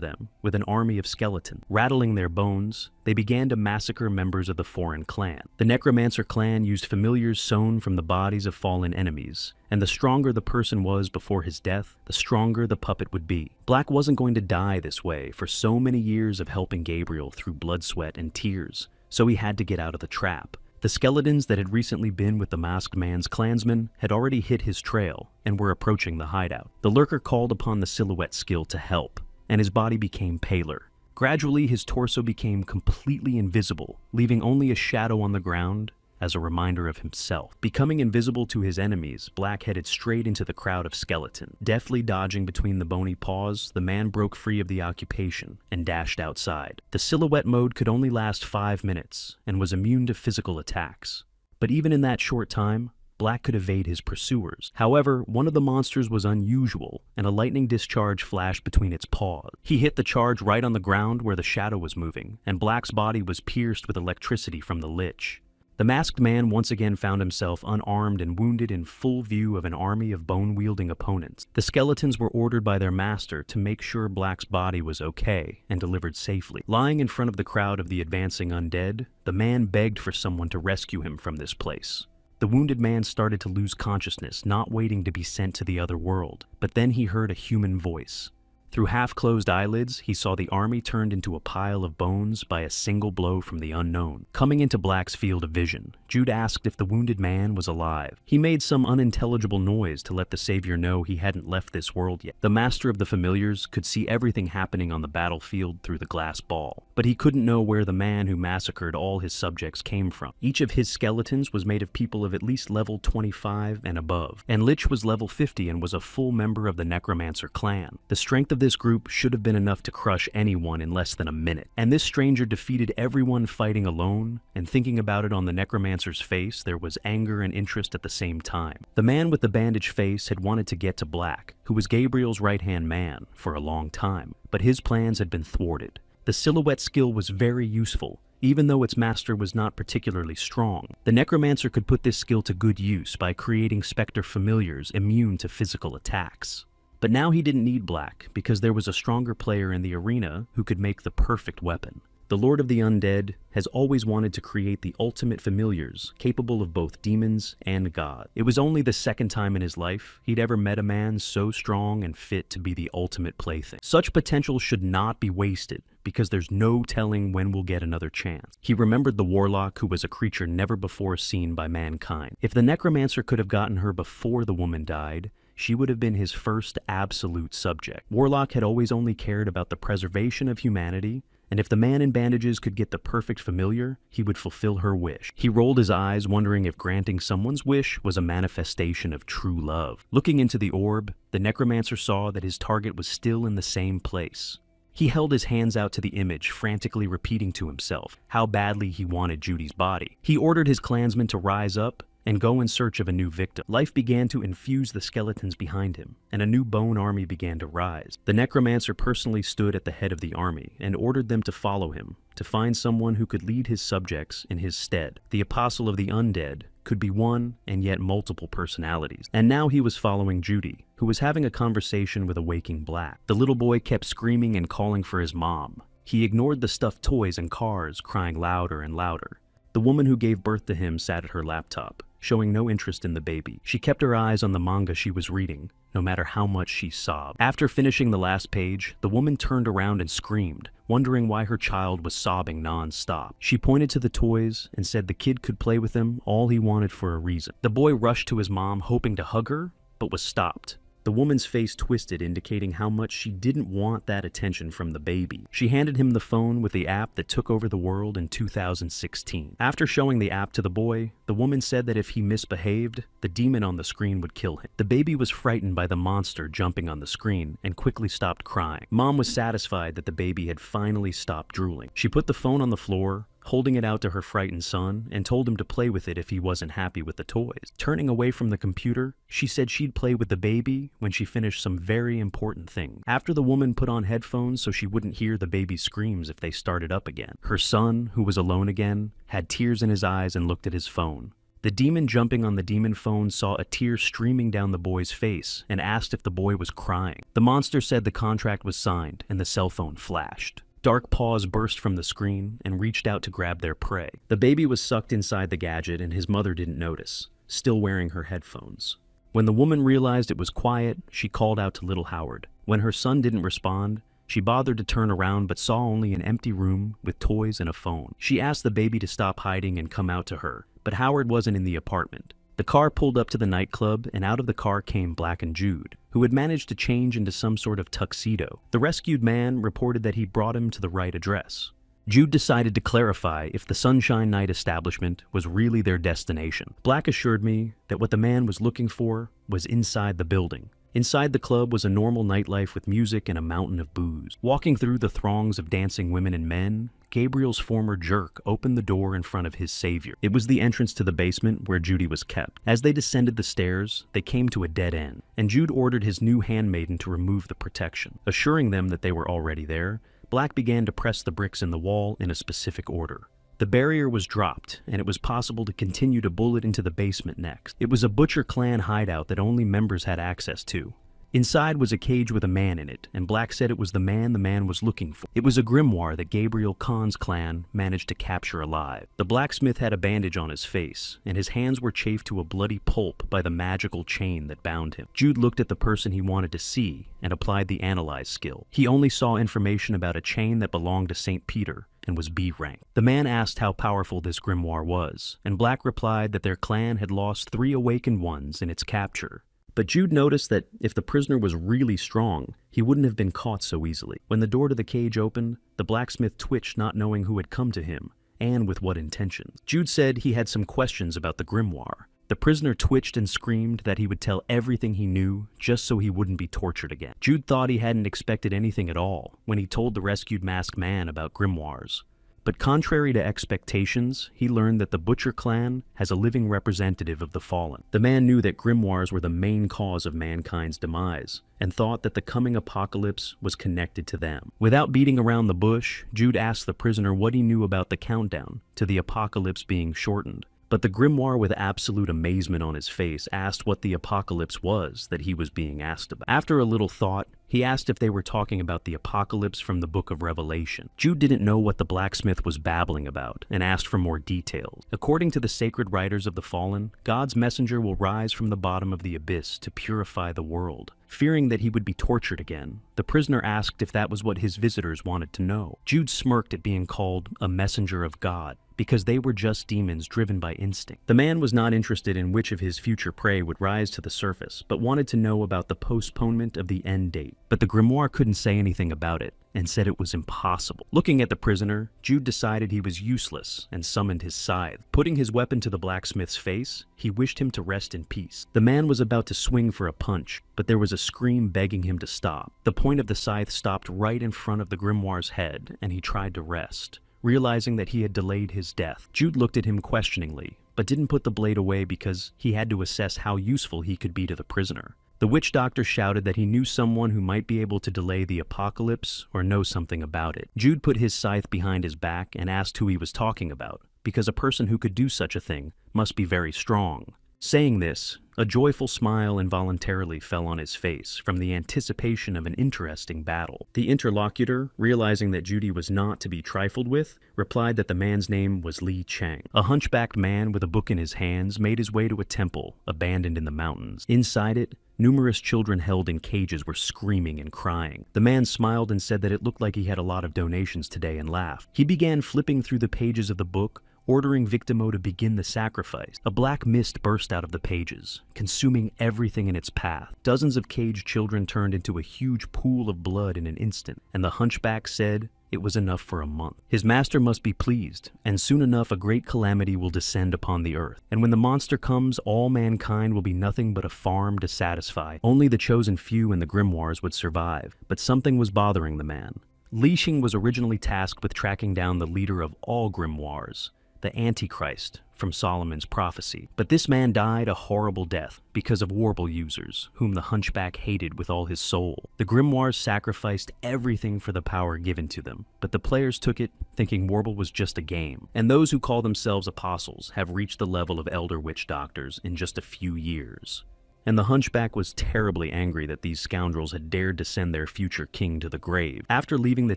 them with an army of skeletons. Rattling their bones, they began to massacre members of the foreign clan. The necromancer clan used familiars sewn from the bodies of fallen enemies, and the stronger the person was before his death, the stronger the puppet would be. Black wasn't going to die this way for so many years of helping Gabriel through blood, sweat, and tears, so he had to get out of the trap. The skeletons that had recently been with the masked man's clansmen had already hit his trail and were approaching the hideout. The lurker called upon the silhouette skill to help, and his body became paler. Gradually, his torso became completely invisible, leaving only a shadow on the ground as a reminder of himself. Becoming invisible to his enemies, Black headed straight into the crowd of skeletons. Deftly dodging between the bony paws, the man broke free of the occupation and dashed outside. The silhouette mode could only last 5 minutes and was immune to physical attacks. But even in that short time, Black could evade his pursuers. However, one of the monsters was unusual, and a lightning discharge flashed between its paws. He hit the charge right on the ground where the shadow was moving, and Black's body was pierced with electricity from the lich. The masked man once again found himself unarmed and wounded in full view of an army of bone-wielding opponents. The skeletons were ordered by their master to make sure Black's body was okay and delivered safely. Lying in front of the crowd of the advancing undead, the man begged for someone to rescue him from this place. The wounded man started to lose consciousness, not waiting to be sent to the other world, but then he heard a human voice. Through half-closed eyelids, he saw the army turned into a pile of bones by a single blow from the unknown. Coming into Black's field of vision, Jude asked if the wounded man was alive. He made some unintelligible noise to let the savior know he hadn't left this world yet. The master of the familiars could see everything happening on the battlefield through the glass ball, but he couldn't know where the man who massacred all his subjects came from. Each of his skeletons was made of people of at least level 25 and above, and Lich was level 50 and was a full member of the Necromancer clan. The strength of this group should have been enough to crush anyone in less than a minute. And this stranger defeated everyone fighting alone, and thinking about it on the necromancer's face, there was anger and interest at the same time. The man with the bandaged face had wanted to get to Black, who was Gabriel's right-hand man, for a long time, but his plans had been thwarted. The silhouette skill was very useful, even though its master was not particularly strong. The necromancer could put this skill to good use by creating specter familiars immune to physical attacks. But now he didn't need Black, because there was a stronger player in the arena who could make the perfect weapon. The Lord of the Undead has always wanted to create the ultimate familiars, capable of both demons and God. It was only the second time in his life he'd ever met a man so strong and fit to be the ultimate plaything. Such potential should not be wasted, because there's no telling when we'll get another chance. He remembered the Warlock, who was a creature never before seen by mankind. If the Necromancer could have gotten her before the woman died, she would have been his first absolute subject. Warlock had always only cared about the preservation of humanity, and if the man in bandages could get the perfect familiar, he would fulfill her wish. He rolled his eyes, wondering if granting someone's wish was a manifestation of true love. Looking into the orb, the necromancer saw that his target was still in the same place. He held his hands out to the image, frantically repeating to himself how badly he wanted Judy's body. He ordered his clansmen to rise up and go in search of a new victim. Life began to infuse the skeletons behind him, and a new bone army began to rise. The necromancer personally stood at the head of the army and ordered them to follow him, to find someone who could lead his subjects in his stead. The apostle of the undead could be one and yet multiple personalities. And now he was following Judy, who was having a conversation with a waking Black. The little boy kept screaming and calling for his mom. He ignored the stuffed toys and cars, crying louder and louder. The woman who gave birth to him sat at her laptop, showing no interest in the baby. She kept her eyes on the manga she was reading, no matter how much she sobbed. After finishing the last page, the woman turned around and screamed, wondering why her child was sobbing non-stop. She pointed to the toys and said the kid could play with them all he wanted for a reason. The boy rushed to his mom, hoping to hug her, but was stopped. The woman's face twisted, indicating how much she didn't want that attention from the baby. She handed him the phone with the app that took over the world in 2016. After showing the app to the boy, the woman said that if he misbehaved, the demon on the screen would kill him. The baby was frightened by the monster jumping on the screen and quickly stopped crying. Mom was satisfied that the baby had finally stopped drooling. She put the phone on the floor, holding it out to her frightened son, and told him to play with it if he wasn't happy with the toys. Turning away from the computer, she said she'd play with the baby when she finished some very important thing. After the woman put on headphones so she wouldn't hear the baby's screams if they started up again, her son, who was alone again, had tears in his eyes and looked at his phone. The demon jumping on the demon phone saw a tear streaming down the boy's face and asked if the boy was crying. The monster said the contract was signed and the cell phone flashed. Dark paws burst from the screen and reached out to grab their prey. The baby was sucked inside the gadget and his mother didn't notice, still wearing her headphones. When the woman realized it was quiet, she called out to little Howard. When her son didn't respond, she bothered to turn around but saw only an empty room with toys and a phone. She asked the baby to stop hiding and come out to her, but Howard wasn't in the apartment. The car pulled up to the nightclub, and out of the car came Black and Jude, who had managed to change into some sort of tuxedo. The rescued man reported that he brought him to the right address. Jude decided to clarify if the Sunshine Night establishment was really their destination. Black assured me that what the man was looking for was inside the building. Inside the club was a normal nightlife with music and a mountain of booze. Walking through the throngs of dancing women and men, Gabriel's former jerk opened the door in front of his savior. It was the entrance to the basement where Judy was kept. As they descended the stairs, they came to a dead end, and Jude ordered his new handmaiden to remove the protection. Assuring them that they were already there, Black began to press the bricks in the wall in a specific order. The barrier was dropped, and it was possible to continue to bullet into the basement next. It was a Butcher Clan hideout that only members had access to. Inside was a cage with a man in it, and Black said it was the man was looking for. It was a grimoire that Gabriel Khan's clan managed to capture alive. The blacksmith had a bandage on his face, and his hands were chafed to a bloody pulp by the magical chain that bound him. Jude looked at the person he wanted to see and applied the analyze skill. He only saw information about a chain that belonged to St. Peter and was B rank. The man asked how powerful this grimoire was, and Black replied that their clan had lost 3 awakened ones in its capture. But Jude noticed that if the prisoner was really strong, he wouldn't have been caught so easily. When the door to the cage opened, the blacksmith twitched, not knowing who had come to him, and with what intentions. Jude said he had some questions about the grimoire. The prisoner twitched and screamed that he would tell everything he knew just so he wouldn't be tortured again. Jude thought he hadn't expected anything at all when he told the rescued masked man about grimoires. But contrary to expectations, he learned that the Butcher Clan has a living representative of the fallen. The man knew that grimoires were the main cause of mankind's demise, and thought that the coming apocalypse was connected to them. Without beating around the bush, Jude asked the prisoner what he knew about the countdown to the apocalypse being shortened. But the grimoire, with absolute amazement on his face, asked what the apocalypse was that he was being asked about. After a little thought, he asked if they were talking about the apocalypse from the Book of Revelation. Jude didn't know what the blacksmith was babbling about and asked for more details. According to the sacred writers of the fallen, God's messenger will rise from the bottom of the abyss to purify the world. Fearing that he would be tortured again, the prisoner asked if that was what his visitors wanted to know. Jude smirked at being called a messenger of God, because they were just demons driven by instinct. The man was not interested in which of his future prey would rise to the surface, but wanted to know about the postponement of the end date. But the grimoire couldn't say anything about it, and said it was impossible. Looking at the prisoner, Jude decided he was useless and summoned his scythe. Putting his weapon to the blacksmith's face, he wished him to rest in peace. The man was about to swing for a punch, but there was a scream begging him to stop. The point of the scythe stopped right in front of the grimoire's head, and he tried to rest, realizing that he had delayed his death. Jude looked at him questioningly, but didn't put the blade away because he had to assess how useful he could be to the prisoner. The witch doctor shouted that he knew someone who might be able to delay the apocalypse or know something about it. Jude put his scythe behind his back and asked who he was talking about, because a person who could do such a thing must be very strong. Saying this, a joyful smile involuntarily fell on his face from the anticipation of an interesting battle. The interlocutor, realizing that Judy was not to be trifled with, replied that the man's name was Li Chang. A hunchbacked man with a book in his hands made his way to a temple abandoned in the mountains. Inside it, numerous children held in cages were screaming and crying. The man smiled and said that it looked like he had a lot of donations today and laughed. He began flipping through the pages of the book, ordering Victimo to begin the sacrifice. A black mist burst out of the pages, consuming everything in its path. Dozens of caged children turned into a huge pool of blood in an instant, and the hunchback said it was enough for a month. His master must be pleased, and soon enough a great calamity will descend upon the earth. And when the monster comes, all mankind will be nothing but a farm to satisfy. Only the chosen few and the grimoires would survive. But something was bothering the man. Li Xing was originally tasked with tracking down the leader of all grimoires, the Antichrist from Solomon's prophecy. But this man died a horrible death because of Warble users, whom the hunchback hated with all his soul. The grimoires sacrificed everything for the power given to them, but the players took it thinking Warble was just a game. And those who call themselves apostles have reached the level of elder witch doctors in just a few years. And the hunchback was terribly angry that these scoundrels had dared to send their future king to the grave. After leaving the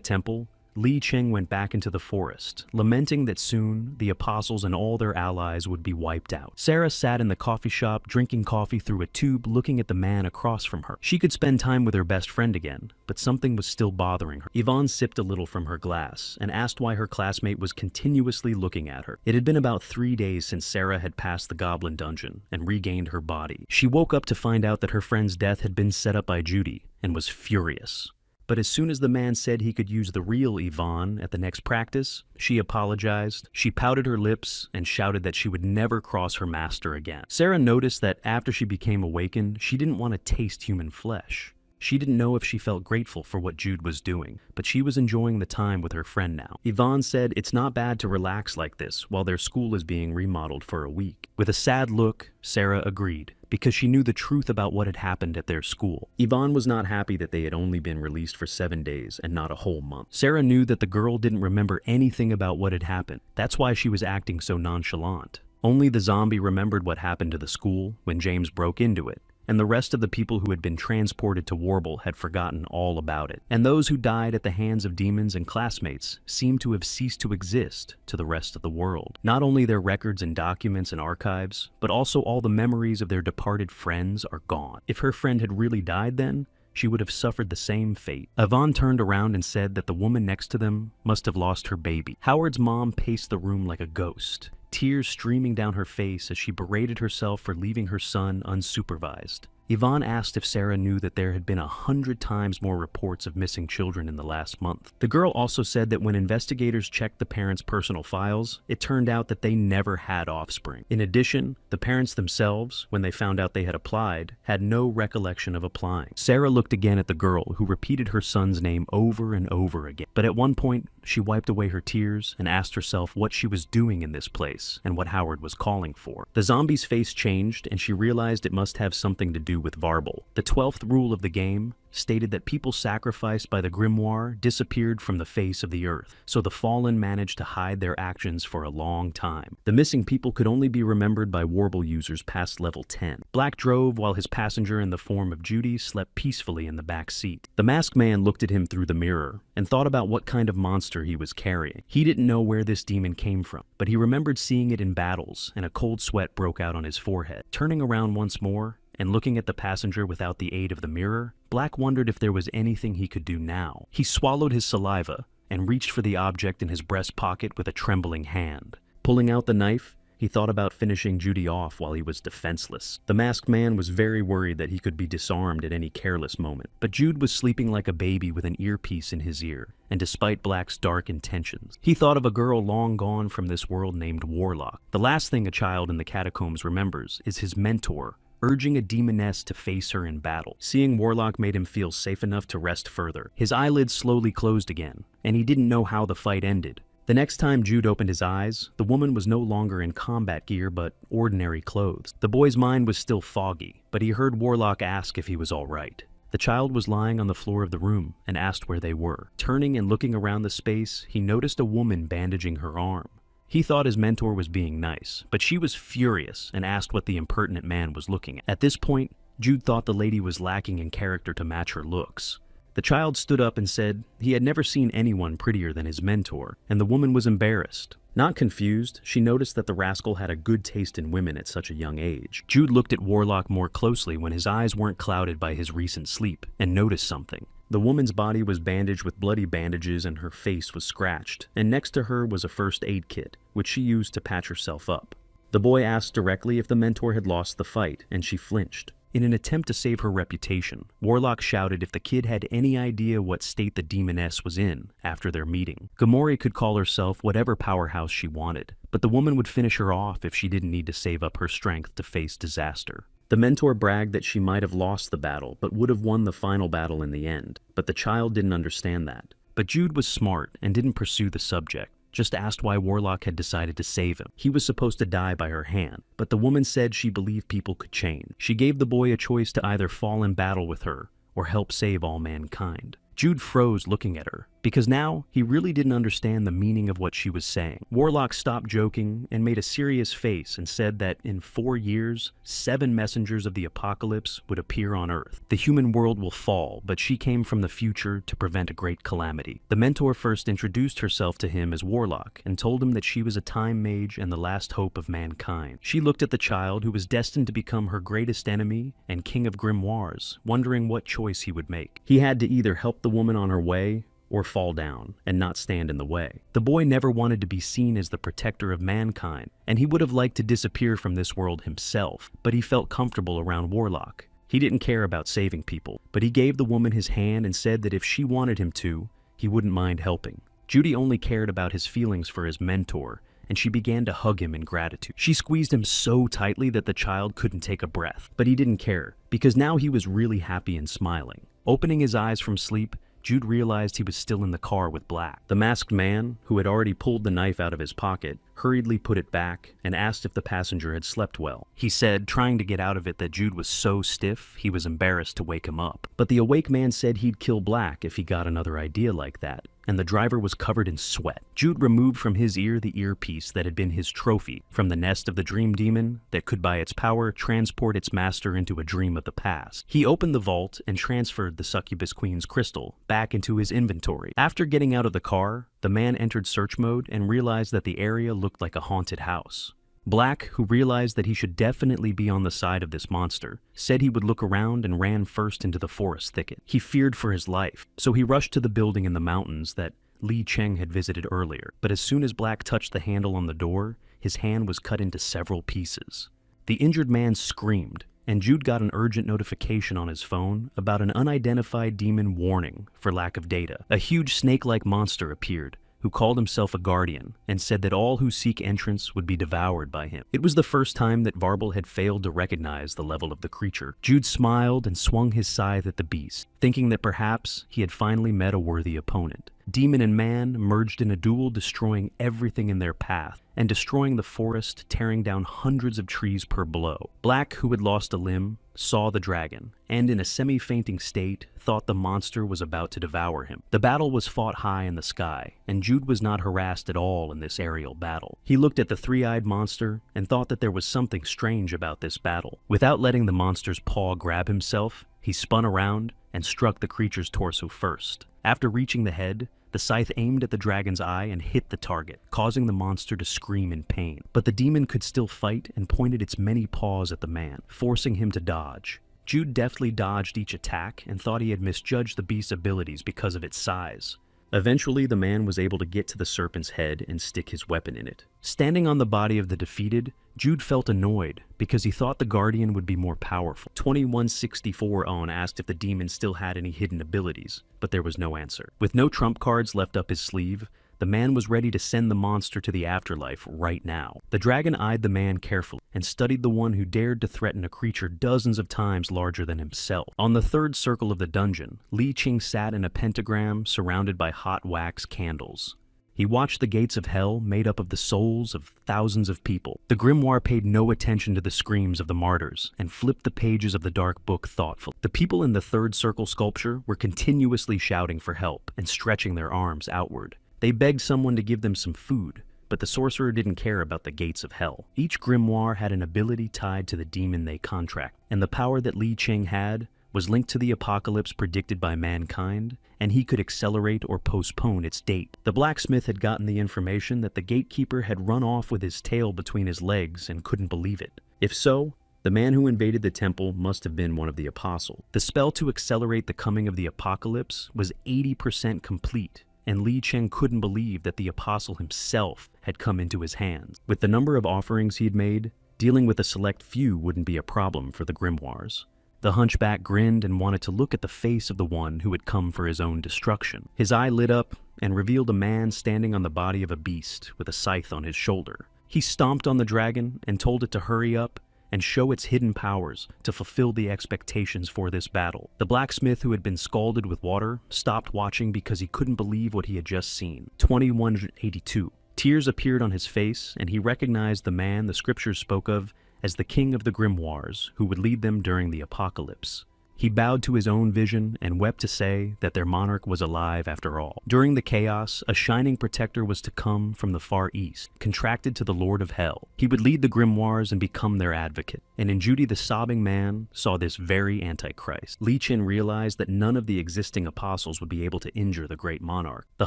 temple, Li Cheng went back into the forest, lamenting that soon the apostles and all their allies would be wiped out. Sarah sat in the coffee shop, drinking coffee through a tube, looking at the man across from her. She could spend time with her best friend again, but something was still bothering her. Yvonne sipped a little from her glass and asked why her classmate was continuously looking at her. It had been about 3 days since Sarah had passed the goblin dungeon and regained her body. She woke up to find out that her friend's death had been set up by Judy and was furious. But as soon as the man said he could use the real Yvonne at the next practice, she apologized. She pouted her lips and shouted that she would never cross her master again. Sarah noticed that after she became awakened, she didn't want to taste human flesh. She didn't know if she felt grateful for what Jude was doing, but she was enjoying the time with her friend now. Yvonne said it's not bad to relax like this while their school is being remodeled for a week. With a sad look, Sarah agreed, because she knew the truth about what had happened at their school. Yvonne was not happy that they had only been released for 7 days and not a whole month. Sarah knew that the girl didn't remember anything about what had happened. That's why she was acting so nonchalant. Only the zombie remembered what happened to the school when James broke into it, and the rest of the people who had been transported to Warble had forgotten all about it. And those who died at the hands of demons and classmates seemed to have ceased to exist to the rest of the world. Not only their records and documents and archives, but also all the memories of their departed friends are gone. If her friend had really died then, she would have suffered the same fate. Yvonne turned around and said that the woman next to them must have lost her baby. Howard's mom paced the room like a ghost, tears streaming down her face as she berated herself for leaving her son unsupervised. Yvonne asked if Sarah knew that there had been 100 times more reports of missing children in the last month. The girl also said that when investigators checked the parents' personal files, it turned out that they never had offspring. In addition, the parents themselves, when they found out they had applied, had no recollection of applying. Sarah looked again at the girl, who repeated her son's name over and over again. But at one point, she wiped away her tears and asked herself what she was doing in this place and what Howard was calling for. The zombie's face changed, and she realized it must have something to do with Varble. The 12th rule of the game stated that people sacrificed by the grimoire disappeared from the face of the earth, so the fallen managed to hide their actions for a long time. The missing people could only be remembered by Warble users past level 10. Black drove while his passenger in the form of Judy slept peacefully in the back seat. The masked man looked at him through the mirror and thought about what kind of monster he was carrying. He didn't know where this demon came from, but he remembered seeing it in battles, and a cold sweat broke out on his forehead. Turning around once more and looking at the passenger without the aid of the mirror, Black wondered if there was anything he could do now. He swallowed his saliva and reached for the object in his breast pocket with a trembling hand. Pulling out the knife, he thought about finishing Judy off while he was defenseless. The masked man was very worried that he could be disarmed at any careless moment, but Jude was sleeping like a baby with an earpiece in his ear, and despite Black's dark intentions, he thought of a girl long gone from this world named Warlock. The last thing a child in the catacombs remembers is his mentor urging a demoness to face her in battle. Seeing Warlock made him feel safe enough to rest further. His eyelids slowly closed again, and he didn't know how the fight ended. The next time Jude opened his eyes, the woman was no longer in combat gear but ordinary clothes. The boy's mind was still foggy, but he heard Warlock ask if he was all right. The child was lying on the floor of the room and asked where they were. Turning and looking around the space, he noticed a woman bandaging her arm. He thought his mentor was being nice, but she was furious and asked what the impertinent man was looking at. At this point, Jude thought the lady was lacking in character to match her looks. The child stood up and said he had never seen anyone prettier than his mentor, and the woman was embarrassed. Not confused, she noticed that the rascal had a good taste in women at such a young age. Jude looked at Warlock more closely when his eyes weren't clouded by his recent sleep, and noticed something. The woman's body was bandaged with bloody bandages and her face was scratched, and next to her was a first aid kit, which she used to patch herself up. The boy asked directly if the mentor had lost the fight, and she flinched. In an attempt to save her reputation, Warlock shouted if the kid had any idea what state the demoness was in after their meeting. Gamori could call herself whatever powerhouse she wanted, but the woman would finish her off if she didn't need to save up her strength to face disaster. The mentor bragged that she might have lost the battle, but would have won the final battle in the end. But the child didn't understand that. But Jude was smart and didn't pursue the subject. just asked why Warlock had decided to save him. He was supposed to die by her hand, but the woman said she believed people could change. She gave the boy a choice to either fall in battle with her or help save all mankind. Jude froze looking at her, because now he really didn't understand the meaning of what she was saying. Warlock stopped joking and made a serious face and said that in 4 years, 7 messengers of the apocalypse would appear on Earth. The human world will fall, but she came from the future to prevent a great calamity. The mentor first introduced herself to him as Warlock and told him that she was a time mage and the last hope of mankind. She looked at the child who was destined to become her greatest enemy and king of grimoires, wondering what choice he would make. He had to either help the woman on her way or fall down and not stand in the way. The boy never wanted to be seen as the protector of mankind, and he would have liked to disappear from this world himself, but he felt comfortable around Warlock. He didn't care about saving people, but he gave the woman his hand and said that if she wanted him to, he wouldn't mind helping. Judy only cared about his feelings for his mentor, and she began to hug him in gratitude. She squeezed him so tightly that the child couldn't take a breath, but he didn't care, because now he was really happy and smiling. Opening his eyes from sleep, Jude realized he was still in the car with Black. The masked man, who had already pulled the knife out of his pocket, hurriedly put it back and asked if the passenger had slept well. He said, trying to get out of it, that Jude was so stiff he was embarrassed to wake him up. But the awake man said he'd kill Black if he got another idea like that, and the driver was covered in sweat. Jude removed from his ear the earpiece that had been his trophy from the nest of the dream demon that could by its power transport its master into a dream of the past. He opened the vault and transferred the succubus queen's crystal back into his inventory. After getting out of the car, the man entered search mode and realized that the area looked like a haunted house. Black, who realized that he should definitely be on the side of this monster, said he would look around and ran first into the forest thicket. He feared for his life, so he rushed to the building in the mountains that Li Cheng had visited earlier. But as soon as Black touched the handle on the door, his hand was cut into several pieces. The injured man screamed, and Jude got an urgent notification on his phone about an unidentified demon warning for lack of data. A huge snake-like monster appeared, who called himself a guardian, and said that all who seek entrance would be devoured by him. It was the first time that Varble had failed to recognize the level of the creature. Jude smiled and swung his scythe at the beast, thinking that perhaps he had finally met a worthy opponent. Demon and man merged in a duel, destroying everything in their path, and destroying the forest, tearing down hundreds of trees per blow. Black, who had lost a limb, saw the dragon, and in a semi-fainting state, thought the monster was about to devour him. The battle was fought high in the sky, and Jude was not harassed at all in this aerial battle. He looked at the three-eyed monster and thought that there was something strange about this battle. Without letting the monster's paw grab himself, he spun around and struck the creature's torso first. After reaching the head, the scythe aimed at the dragon's eye and hit the target, causing the monster to scream in pain. But the demon could still fight and pointed its many paws at the man, forcing him to dodge. Jude deftly dodged each attack and thought he had misjudged the beast's abilities because of its size. Eventually, the man was able to get to the serpent's head and stick his weapon in it. Standing on the body of the defeated, Jude felt annoyed because he thought the Guardian would be more powerful. 2164 Owen asked if the demon still had any hidden abilities, but there was no answer. With no trump cards left up his sleeve, the man was ready to send the monster to the afterlife right now. The dragon eyed the man carefully and studied the one who dared to threaten a creature dozens of times larger than himself. On the third circle of the dungeon, Li Qing sat in a pentagram surrounded by hot wax candles. He watched the gates of hell made up of the souls of thousands of people. The grimoire paid no attention to the screams of the martyrs and flipped the pages of the dark book thoughtfully. The people in the third circle sculpture were continuously shouting for help and stretching their arms outward. They begged someone to give them some food, but the sorcerer didn't care about the gates of hell. Each grimoire had an ability tied to the demon they contract, and the power that Li Qing had was linked to the apocalypse predicted by mankind, and he could accelerate or postpone its date. The blacksmith had gotten the information that the gatekeeper had run off with his tail between his legs and couldn't believe it. If so, the man who invaded the temple must have been one of the apostles. The spell to accelerate the coming of the apocalypse was 80% complete, and Li Cheng couldn't believe that the apostle himself had come into his hands. With the number of offerings he'd made, dealing with a select few wouldn't be a problem for the grimoires. The hunchback grinned and wanted to look at the face of the one who had come for his own destruction. His eye lit up and revealed a man standing on the body of a beast with a scythe on his shoulder. He stomped on the dragon and told it to hurry up and show its hidden powers to fulfill the expectations for this battle. The blacksmith, who had been scalded with water, stopped watching because he couldn't believe what he had just seen. 2182. Tears appeared on his face, and he recognized the man the scriptures spoke of as the king of the grimoires who would lead them during the apocalypse. He bowed to his own vision and wept to say that their monarch was alive after all. During the chaos, a shining protector was to come from the far east, contracted to the Lord of Hell. He would lead the grimoires and become their advocate. And in Judy the sobbing man saw this very Antichrist. Li Qin realized that none of the existing apostles would be able to injure the great monarch. The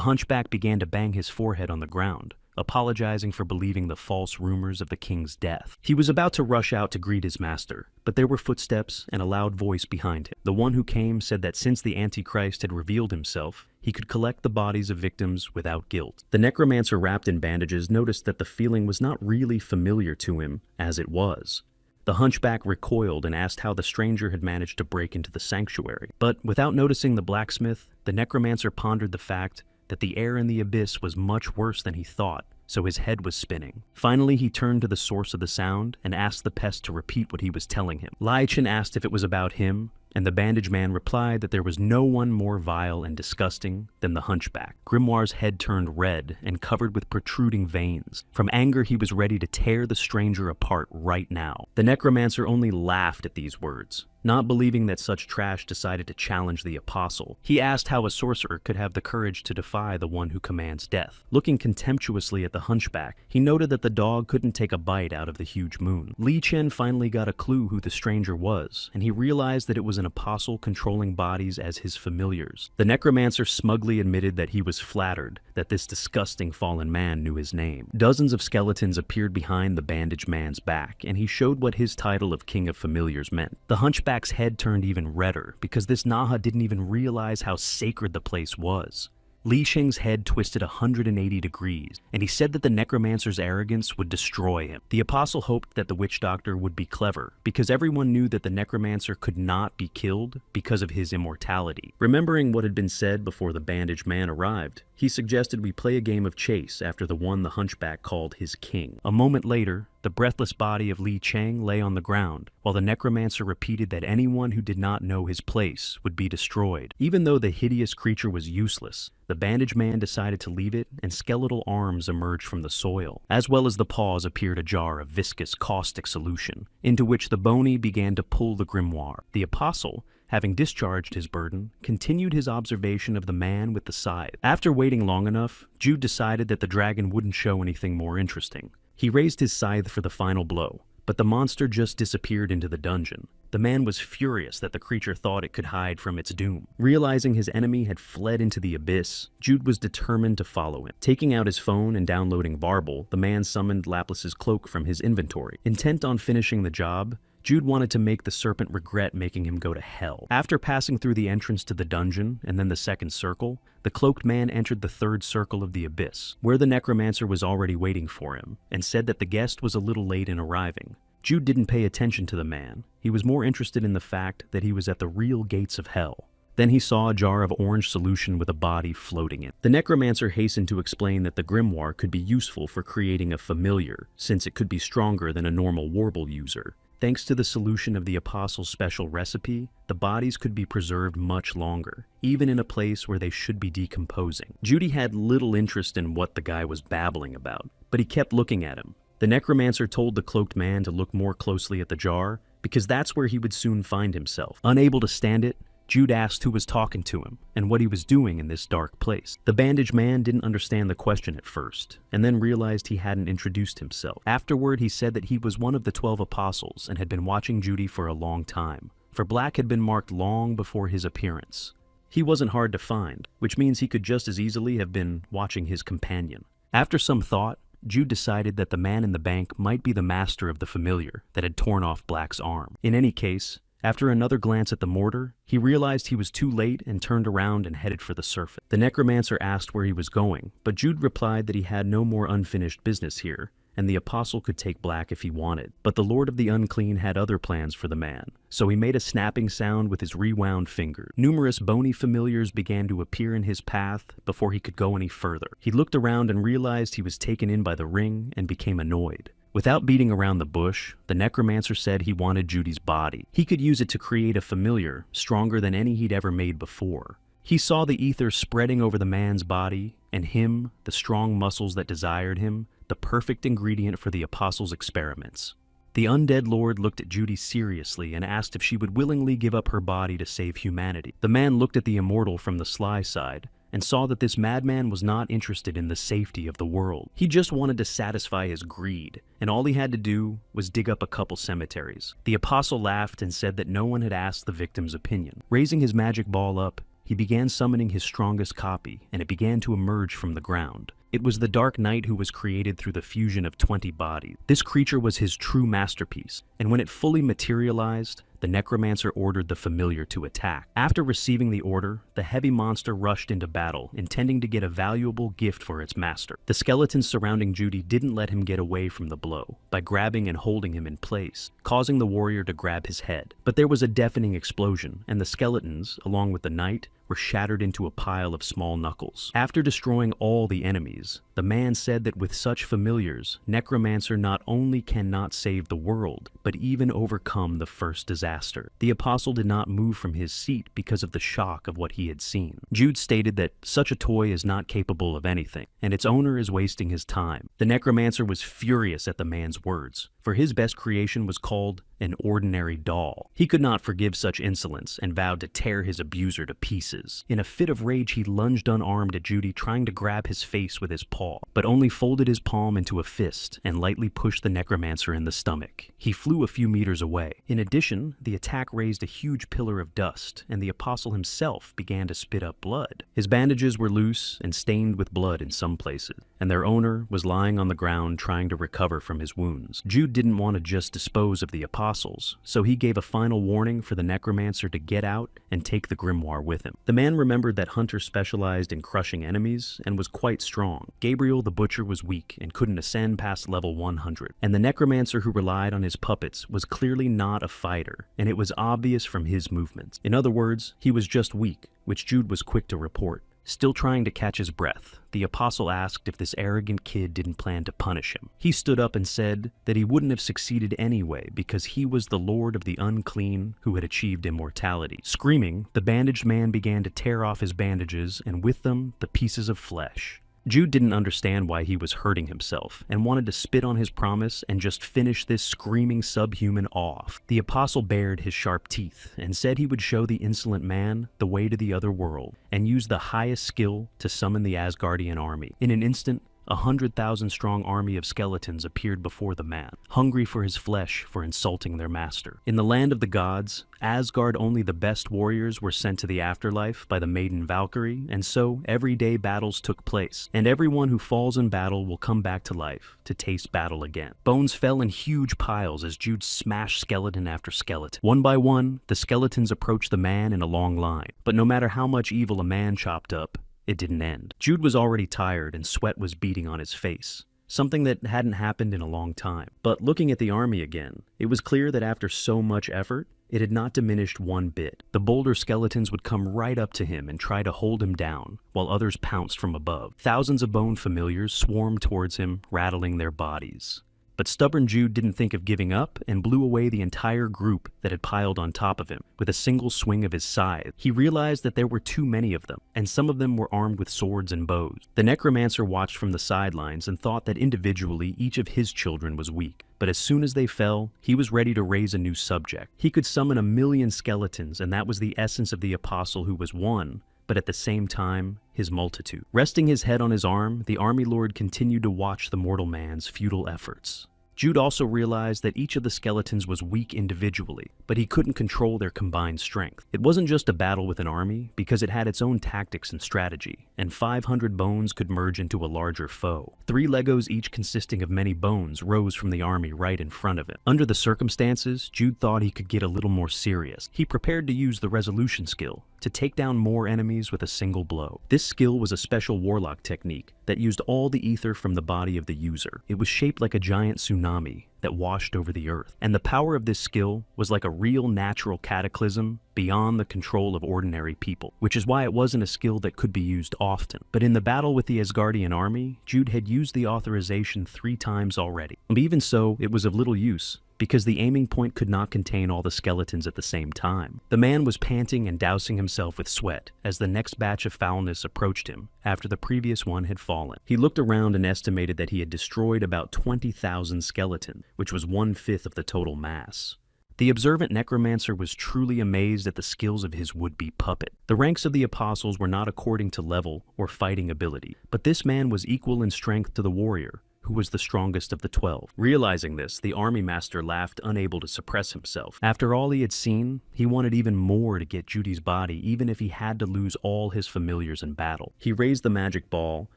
hunchback began to bang his forehead on the ground, apologizing for believing the false rumors of the king's death. He was about to rush out to greet his master, but there were footsteps and a loud voice behind him. The one who came said that since the Antichrist had revealed himself, he could collect the bodies of victims without guilt. The necromancer wrapped in bandages noticed that the feeling was not really familiar to him, as it was. The hunchback recoiled and asked how the stranger had managed to break into the sanctuary. But without noticing the blacksmith, the necromancer pondered the fact that the air in the abyss was much worse than he thought, so his head was spinning. Finally, he turned to the source of the sound and asked the pest to repeat what he was telling him. Li Qin asked if it was about him, and the bandage man replied that there was no one more vile and disgusting than the hunchback. Grimoire's head turned red and covered with protruding veins. From anger, he was ready to tear the stranger apart right now. The necromancer only laughed at these words, not believing that such trash decided to challenge the apostle. He asked how a sorcerer could have the courage to defy the one who commands death. Looking contemptuously at the hunchback, he noted that the dog couldn't take a bite out of the huge moon. Li Qin finally got a clue who the stranger was, and he realized that it was an apostle controlling bodies as his familiars. The necromancer smugly admitted that he was flattered that this disgusting fallen man knew his name. Dozens of skeletons appeared behind the bandaged man's back, and he showed what his title of King of Familiars meant. The hunchback's head turned even redder because this Naha didn't even realize how sacred the place was. Li Qing's head twisted 180 degrees, and he said that the necromancer's arrogance would destroy him. The apostle hoped that the witch doctor would be clever, because everyone knew that the necromancer could not be killed because of his immortality. Remembering what had been said before the bandaged man arrived, he suggested we play a game of chase after the one the hunchback called his king. A moment later, the breathless body of Li Cheng lay on the ground, while the necromancer repeated that anyone who did not know his place would be destroyed. Even though the hideous creature was useless, the bandaged man decided to leave it, and skeletal arms emerged from the soil. As well as the paws appeared a jar of viscous, caustic solution, into which the bony began to pull the grimoire. The apostle, having discharged his burden, continued his observation of the man with the scythe. After waiting long enough, Jude decided that the dragon wouldn't show anything more interesting. He raised his scythe for the final blow, but the monster just disappeared into the dungeon. The man was furious that the creature thought it could hide from its doom. Realizing his enemy had fled into the abyss, Jude was determined to follow him. Taking out his phone and downloading Varble, the man summoned Laplace's cloak from his inventory. Intent on finishing the job, Jude wanted to make the serpent regret making him go to hell. After passing through the entrance to the dungeon and then the second circle, the cloaked man entered the third circle of the abyss, where the necromancer was already waiting for him, and said that the guest was a little late in arriving. Jude didn't pay attention to the man. He was more interested in the fact that he was at the real gates of hell. Then he saw a jar of orange solution with a body floating in. The necromancer hastened to explain that the grimoire could be useful for creating a familiar, since it could be stronger than a normal warble user. Thanks to the solution of the apostle's special recipe, the bodies could be preserved much longer, even in a place where they should be decomposing. Judy had little interest in what the guy was babbling about, but he kept looking at him. The necromancer told the cloaked man to look more closely at the jar, because that's where he would soon find himself. Unable to stand it, Jude asked who was talking to him and what he was doing in this dark place. The bandaged man didn't understand the question at first, and then realized he hadn't introduced himself. Afterward, he said that he was one of the 12 apostles and had been watching Judy for a long time, for black had been marked long before his appearance. He wasn't hard to find, which means he could just as easily have been watching his companion. After some thought, Jude decided that the man in the bank might be the master of the familiar that had torn off Black's arm. In any case, after another glance at the mortar, he realized he was too late and turned around and headed for the surface. The necromancer asked where he was going, but Jude replied that he had no more unfinished business here, and the apostle could take Black if he wanted. But the Lord of the Unclean had other plans for the man, so he made a snapping sound with his rewound finger. Numerous bony familiars began to appear in his path before he could go any further. He looked around and realized he was taken in by the ring and became annoyed. Without beating around the bush, the necromancer said he wanted Judy's body. He could use it to create a familiar stronger than any he'd ever made before. He saw the ether spreading over the man's body, and him, the strong muscles that desired him, the perfect ingredient for the apostle's experiments. The undead lord looked at Judy seriously and asked if she would willingly give up her body to save humanity. The man looked at the immortal from the sly side and saw that this madman was not interested in the safety of the world. He just wanted to satisfy his greed, and all he had to do was dig up a couple cemeteries. The apostle laughed and said that no one had asked the victim's opinion. Raising his magic ball up, he began summoning his strongest copy, and it began to emerge from the ground. It was the Dark Knight who was created through the fusion of 20 bodies. This creature was his true masterpiece, and when it fully materialized, the necromancer ordered the familiar to attack. After receiving the order, the heavy monster rushed into battle, intending to get a valuable gift for its master. The skeletons surrounding Judy didn't let him get away from the blow, by grabbing and holding him in place, causing the warrior to grab his head. But there was a deafening explosion, and the skeletons, along with the knight, were shattered into a pile of small knuckles. After destroying all the enemies, the man said that with such familiars, Necromancer not only cannot save the world, but even overcome the first disaster. The apostle did not move from his seat because of the shock of what he had seen. Jude stated that such a toy is not capable of anything, and its owner is wasting his time. The Necromancer was furious at the man's words, for his best creation was called an ordinary doll. He could not forgive such insolence and vowed to tear his abuser to pieces. In a fit of rage, he lunged unarmed at Judy, trying to grab his face with his paw, but only folded his palm into a fist and lightly pushed the necromancer in the stomach. He flew a few meters away. In addition, the attack raised a huge pillar of dust, and the apostle himself began to spit up blood. His bandages were loose and stained with blood in some places, and their owner was lying on the ground trying to recover from his wounds. Jude didn't want to just dispose of the apostles, so he gave a final warning for the necromancer to get out and take the grimoire with him. The man remembered that Hunter specialized in crushing enemies and was quite strong. Gabriel the butcher was weak and couldn't ascend past level 100, and the necromancer who relied on his puppets was clearly not a fighter, and it was obvious from his movements. In other words, he was just weak, which Jude was quick to report. Still trying to catch his breath, the apostle asked if this arrogant kid didn't plan to punish him. He stood up and said that he wouldn't have succeeded anyway because he was the lord of the unclean who had achieved immortality. Screaming, the bandaged man began to tear off his bandages and with them the pieces of flesh. Jude didn't understand why he was hurting himself and wanted to spit on his promise and just finish this screaming subhuman off. The apostle bared his sharp teeth and said he would show the insolent man the way to the other world and use the highest skill to summon the Asgardian army. In an instant, 100,000 strong army of skeletons appeared before the man, hungry for his flesh for insulting their master. In the land of the gods, Asgard, only the best warriors were sent to the afterlife by the maiden Valkyrie, and so everyday battles took place, and everyone who falls in battle will come back to life to taste battle again. Bones fell in huge piles as Jude smashed skeleton after skeleton. One by one, the skeletons approached the man in a long line, but no matter how much evil a man chopped up, it didn't end. Jude was already tired and sweat was beading on his face, something that hadn't happened in a long time. But looking at the army again, it was clear that after so much effort, it had not diminished one bit. The bolder skeletons would come right up to him and try to hold him down, while others pounced from above. Thousands of bone familiars swarmed towards him, rattling their bodies. But stubborn Jude didn't think of giving up and blew away the entire group that had piled on top of him with a single swing of his scythe. He realized that there were too many of them, and some of them were armed with swords and bows. The necromancer watched from the sidelines and thought that individually each of his children was weak. But as soon as they fell, he was ready to raise a new subject. He could summon 1,000,000 skeletons, and that was the essence of the apostle who was one, but at the same time, his multitude. Resting his head on his arm, the army lord continued to watch the mortal man's futile efforts. Jude also realized that each of the skeletons was weak individually, but he couldn't control their combined strength. It wasn't just a battle with an army, because it had its own tactics and strategy, and 500 bones could merge into a larger foe. 3 Legos, each consisting of many bones, rose from the army right in front of him. Under the circumstances, Jude thought he could get a little more serious. He prepared to use the resolution skill to take down more enemies with a single blow. This skill was a special warlock technique that used all the ether from the body of the user. It was shaped like a giant tsunami that washed over the earth, and the power of this skill was like a real natural cataclysm beyond the control of ordinary people, which is why it wasn't a skill that could be used often. But in the battle with the Asgardian army, Jude had used the authorization 3 times already. But even so, it was of little use, because the aiming point could not contain all the skeletons at the same time. The man was panting and dousing himself with sweat as the next batch of foulness approached him after the previous one had fallen. He looked around and estimated that he had destroyed about 20,000 skeletons, which was 1/5 of the total mass. The observant necromancer was truly amazed at the skills of his would-be puppet. The ranks of the apostles were not according to level or fighting ability, but this man was equal in strength to the warrior, who was the strongest of the 12. Realizing this, the army master laughed, unable to suppress himself. After all he had seen, he wanted even more to get Judy's body, even if he had to lose all his familiars in battle. He raised the magic ball,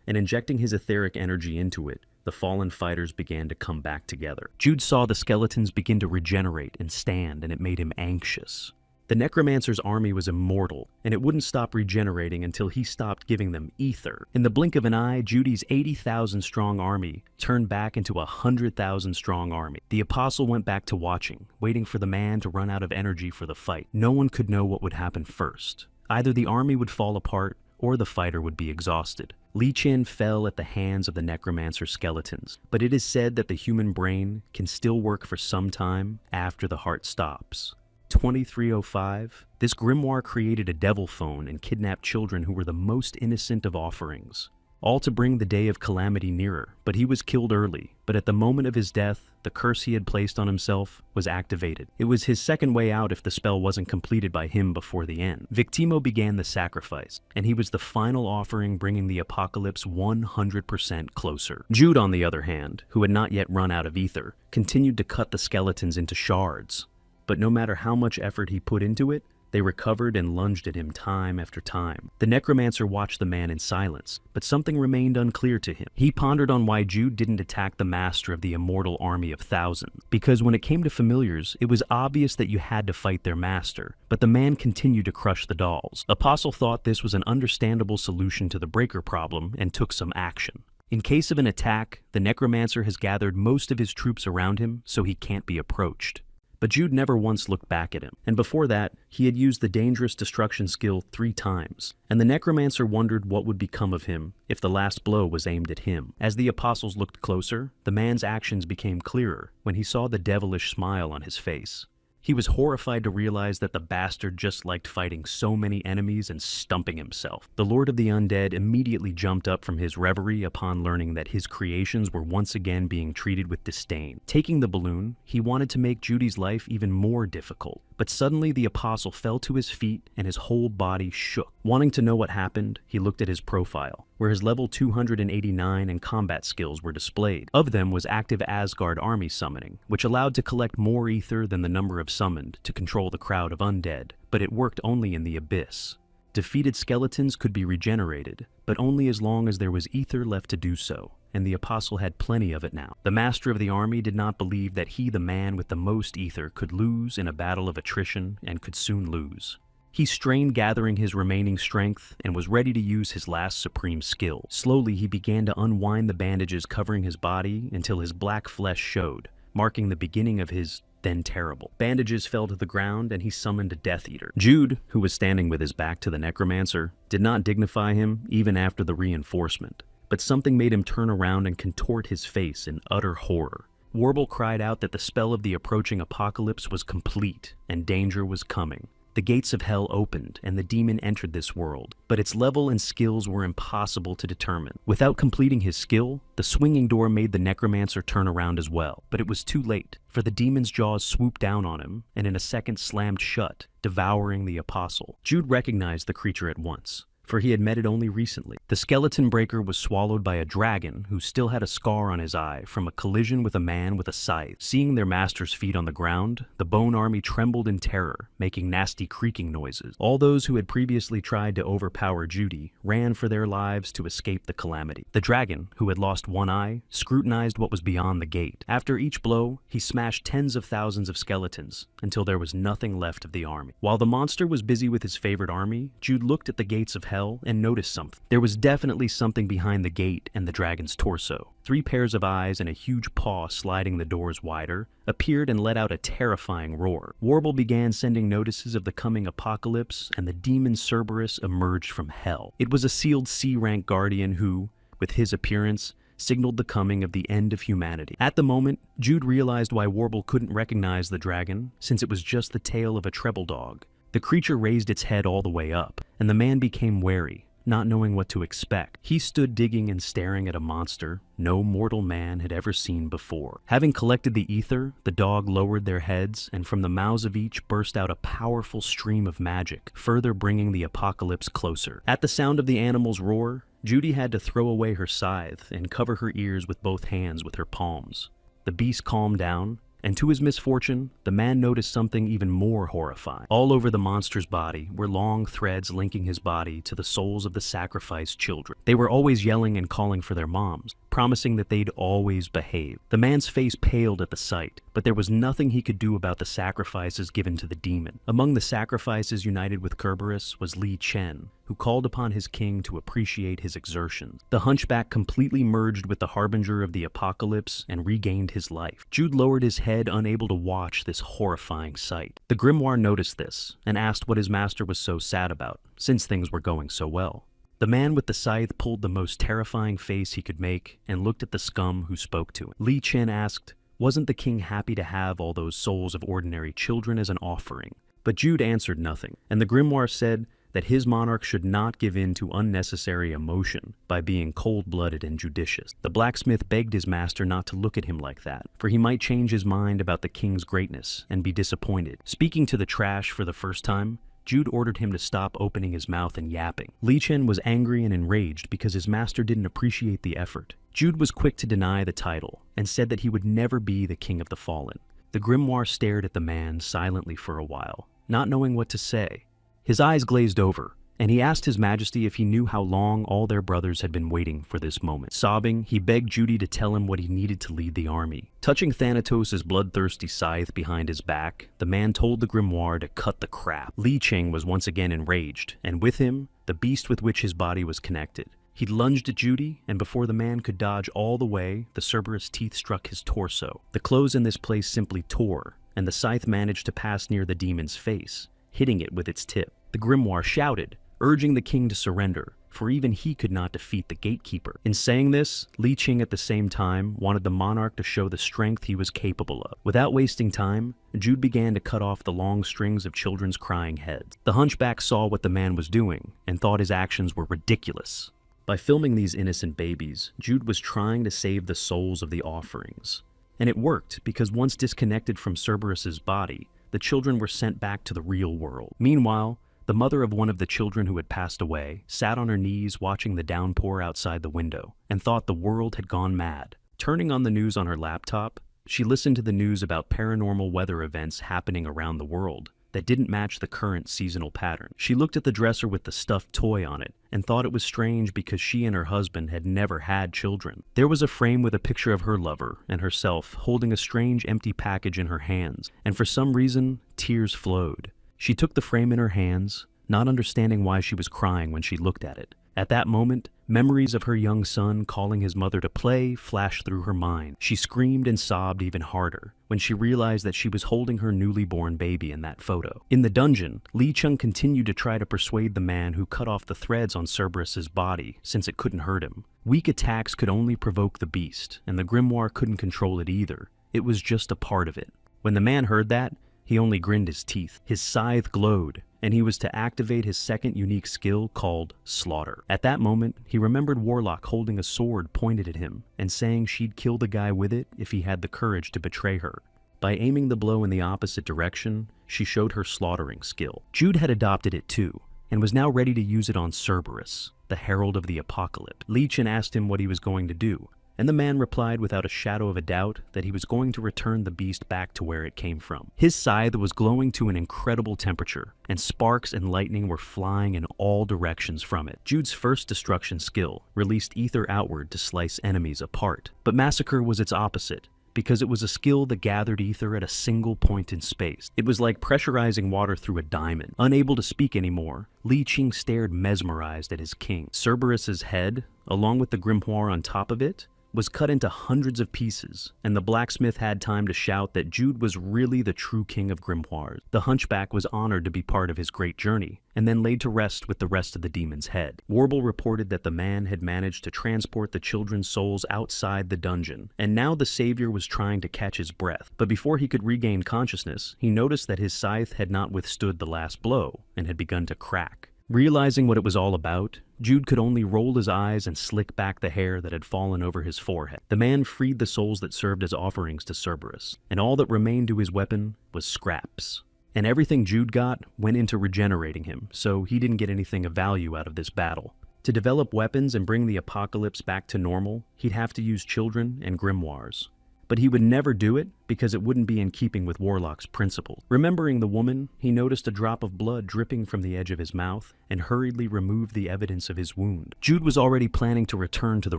and injecting his etheric energy into it, the fallen fighters began to come back together. Jude saw the skeletons begin to regenerate and stand, and it made him anxious. The necromancer's army was immortal, and it wouldn't stop regenerating until he stopped giving them ether. In the blink of an eye, Judy's 80,000 strong army turned back into a 100,000 strong army. The apostle went back to watching, waiting for the man to run out of energy for the fight. No one could know what would happen first. Either the army would fall apart, or the fighter would be exhausted. Li Chin fell at the hands of the necromancer's skeletons, but it is said that the human brain can still work for some time after the heart stops. 2305, this grimoire created a devil phone and kidnapped children who were the most innocent of offerings, all to bring the day of calamity nearer. But he was killed early, but at the moment of his death, the curse he had placed on himself was activated. It was his second way out if the spell wasn't completed by him before the end. Victimo began the sacrifice, and he was the final offering, bringing the apocalypse 100% closer. Jude, on the other hand, who had not yet run out of ether, continued to cut the skeletons into shards. But no matter how much effort he put into it, they recovered and lunged at him time after time. The necromancer watched the man in silence, but something remained unclear to him. He pondered on why Jude didn't attack the master of the immortal army of thousands. Because when it came to familiars, it was obvious that you had to fight their master, but the man continued to crush the dolls. Apostle thought this was an understandable solution to the breaker problem and took some action. In case of an attack, the necromancer has gathered most of his troops around him, so he can't be approached. But Jude never once looked back at him, and before that, he had used the dangerous destruction skill 3 times, and the necromancer wondered what would become of him if the last blow was aimed at him. As the apostles looked closer, the man's actions became clearer when he saw the devilish smile on his face. He was horrified to realize that the bastard just liked fighting so many enemies and stumping himself. The Lord of the Undead immediately jumped up from his reverie upon learning that his creations were once again being treated with disdain. Taking the balloon, he wanted to make Judy's life even more difficult. But suddenly the apostle fell to his feet and his whole body shook. Wanting to know what happened, he looked at his profile, where his level 289 and combat skills were displayed. Of them was active Asgard army summoning, which allowed to collect more ether than the number of summoned to control the crowd of undead, but it worked only in the abyss. Defeated skeletons could be regenerated, but only as long as there was ether left to do so, and the apostle had plenty of it now. The master of the army did not believe that he, the man with the most ether, could lose in a battle of attrition and could soon lose. He strained, gathering his remaining strength, and was ready to use his last supreme skill. Slowly, he began to unwind the bandages covering his body until his black flesh showed, marking the beginning of his then terrible. Bandages fell to the ground, and he summoned a Death Eater. Jude, who was standing with his back to the necromancer, did not dignify him even after the reinforcement, but something made him turn around and contort his face in utter horror. Warble cried out that the spell of the approaching apocalypse was complete, and danger was coming. The gates of hell opened, and the demon entered this world, but its level and skills were impossible to determine. Without completing his skill, the swinging door made the necromancer turn around as well, but it was too late, for the demon's jaws swooped down on him, and in a second slammed shut, devouring the apostle. Jude recognized the creature at once, for he had met it only recently. The skeleton breaker was swallowed by a dragon who still had a scar on his eye from a collision with a man with a scythe. Seeing their master's feet on the ground, the bone army trembled in terror, making nasty creaking noises. All those who had previously tried to overpower Judy ran for their lives to escape the calamity. The dragon, who had lost one eye, scrutinized what was beyond the gate. After each blow, he smashed tens of thousands of skeletons until there was nothing left of the army. While the monster was busy with his favorite army, Jude looked at the gates of hell and noticed something. There was definitely something behind the gate and the dragon's torso. 3 pairs of eyes and a huge paw sliding the doors wider appeared and let out a terrifying roar. Warble began sending notices of the coming apocalypse, and the demon Cerberus emerged from hell. It was a sealed C-rank guardian who, with his appearance, signaled the coming of the end of humanity. At the moment, Jude realized why Warble couldn't recognize the dragon, since it was just the tail of a treble dog. The creature raised its head all the way up, and the man became wary, not knowing what to expect. He stood digging and staring at a monster no mortal man had ever seen before. Having collected the ether, the dog lowered their heads, and from the mouths of each burst out a powerful stream of magic, further bringing the apocalypse closer. At the sound of the animal's roar, Judy had to throw away her scythe and cover her ears with both hands with her palms. The beast calmed down, and to his misfortune, the man noticed something even more horrifying. All over the monster's body were long threads linking his body to the souls of the sacrificed children. They were always yelling and calling for their moms, promising that they'd always behave. The man's face paled at the sight, but there was nothing he could do about the sacrifices given to the demon. Among the sacrifices united with Kerberos was Li Chen, who called upon his king to appreciate his exertions. The hunchback completely merged with the harbinger of the apocalypse and regained his life. Jude lowered his head, unable to watch this horrifying sight. The grimoire noticed this and asked what his master was so sad about, since things were going so well. The man with the scythe pulled the most terrifying face he could make and looked at the scum who spoke to him. Li Chen asked, wasn't the king happy to have all those souls of ordinary children as an offering? But Jude answered nothing, and the grimoire said that his monarch should not give in to unnecessary emotion by being cold-blooded and judicious. The blacksmith begged his master not to look at him like that, for he might change his mind about the king's greatness and be disappointed. Speaking to the trash for the first time, Jude ordered him to stop opening his mouth and yapping. Li Chen was angry and enraged because his master didn't appreciate the effort. Jude was quick to deny the title and said that he would never be the king of the fallen. The grimoire stared at the man silently for a while, not knowing what to say. His eyes glazed over, and he asked His Majesty if he knew how long all their brothers had been waiting for this moment. Sobbing, he begged Judy to tell him what he needed to lead the army. Touching Thanatos' bloodthirsty scythe behind his back, the man told the grimoire to cut the crap. Li Cheng was once again enraged, and with him, the beast with which his body was connected. He lunged at Judy, and before the man could dodge all the way, the Cerberus teeth struck his torso. The clothes in this place simply tore, and the scythe managed to pass near the demon's face, hitting it with its tip. The grimoire shouted, urging the king to surrender, for even he could not defeat the gatekeeper. In saying this, Li Cheng at the same time wanted the monarch to show the strength he was capable of. Without wasting time, Jude began to cut off the long strings of children's crying heads. The hunchback saw what the man was doing and thought his actions were ridiculous. By filming these innocent babies, Jude was trying to save the souls of the offerings. And it worked, because once disconnected from Cerberus's body, the children were sent back to the real world. Meanwhile, the mother of one of the children who had passed away sat on her knees watching the downpour outside the window and thought the world had gone mad. Turning on the news on her laptop, she listened to the news about paranormal weather events happening around the world that didn't match the current seasonal pattern. She looked at the dresser with the stuffed toy on it and thought it was strange because she and her husband had never had children. There was a frame with a picture of her lover and herself holding a strange empty package in her hands, and for some reason, tears flowed. She took the frame in her hands, not understanding why she was crying when she looked at it. At that moment, memories of her young son calling his mother to play flashed through her mind. She screamed and sobbed even harder when she realized that she was holding her newly born baby in that photo. In the dungeon, Li Cheng continued to try to persuade the man who cut off the threads on Cerberus's body, since it couldn't hurt him. Weak attacks could only provoke the beast, and the grimoire couldn't control it either. It was just a part of it. When the man heard that, he only grinned his teeth. His scythe glowed, and he was to activate his second unique skill called Slaughter. At that moment, he remembered Warlock holding a sword pointed at him and saying she'd kill the guy with it if he had the courage to betray her. By aiming the blow in the opposite direction, she showed her slaughtering skill. Jude had adopted it too, and was now ready to use it on Cerberus, the herald of the apocalypse. Li Chen asked him what he was going to do, and the man replied without a shadow of a doubt that he was going to return the beast back to where it came from. His scythe was glowing to an incredible temperature, and sparks and lightning were flying in all directions from it. Jude's first destruction skill released ether outward to slice enemies apart, but Massacre was its opposite, because it was a skill that gathered ether at a single point in space. It was like pressurizing water through a diamond. Unable to speak anymore, Li Cheng stared mesmerized at his king. Cerberus's head, along with the grimoire on top of it, was cut into hundreds of pieces, and the blacksmith had time to shout that Jude was really the true king of grimoires. The hunchback was honored to be part of his great journey, and then laid to rest with the rest of the demon's head. Warble reported that the man had managed to transport the children's souls outside the dungeon, and now the savior was trying to catch his breath. But before he could regain consciousness, he noticed that his scythe had not withstood the last blow, and had begun to crack. Realizing what it was all about, Jude could only roll his eyes and slick back the hair that had fallen over his forehead. The man freed the souls that served as offerings to Cerberus, and all that remained to his weapon was scraps. And everything Jude got went into regenerating him, so he didn't get anything of value out of this battle. To develop weapons and bring the apocalypse back to normal, he'd have to use children and grimoires. But he would never do it because it wouldn't be in keeping with Warlock's principles. Remembering the woman, he noticed a drop of blood dripping from the edge of his mouth and hurriedly removed the evidence of his wound. Jude was already planning to return to the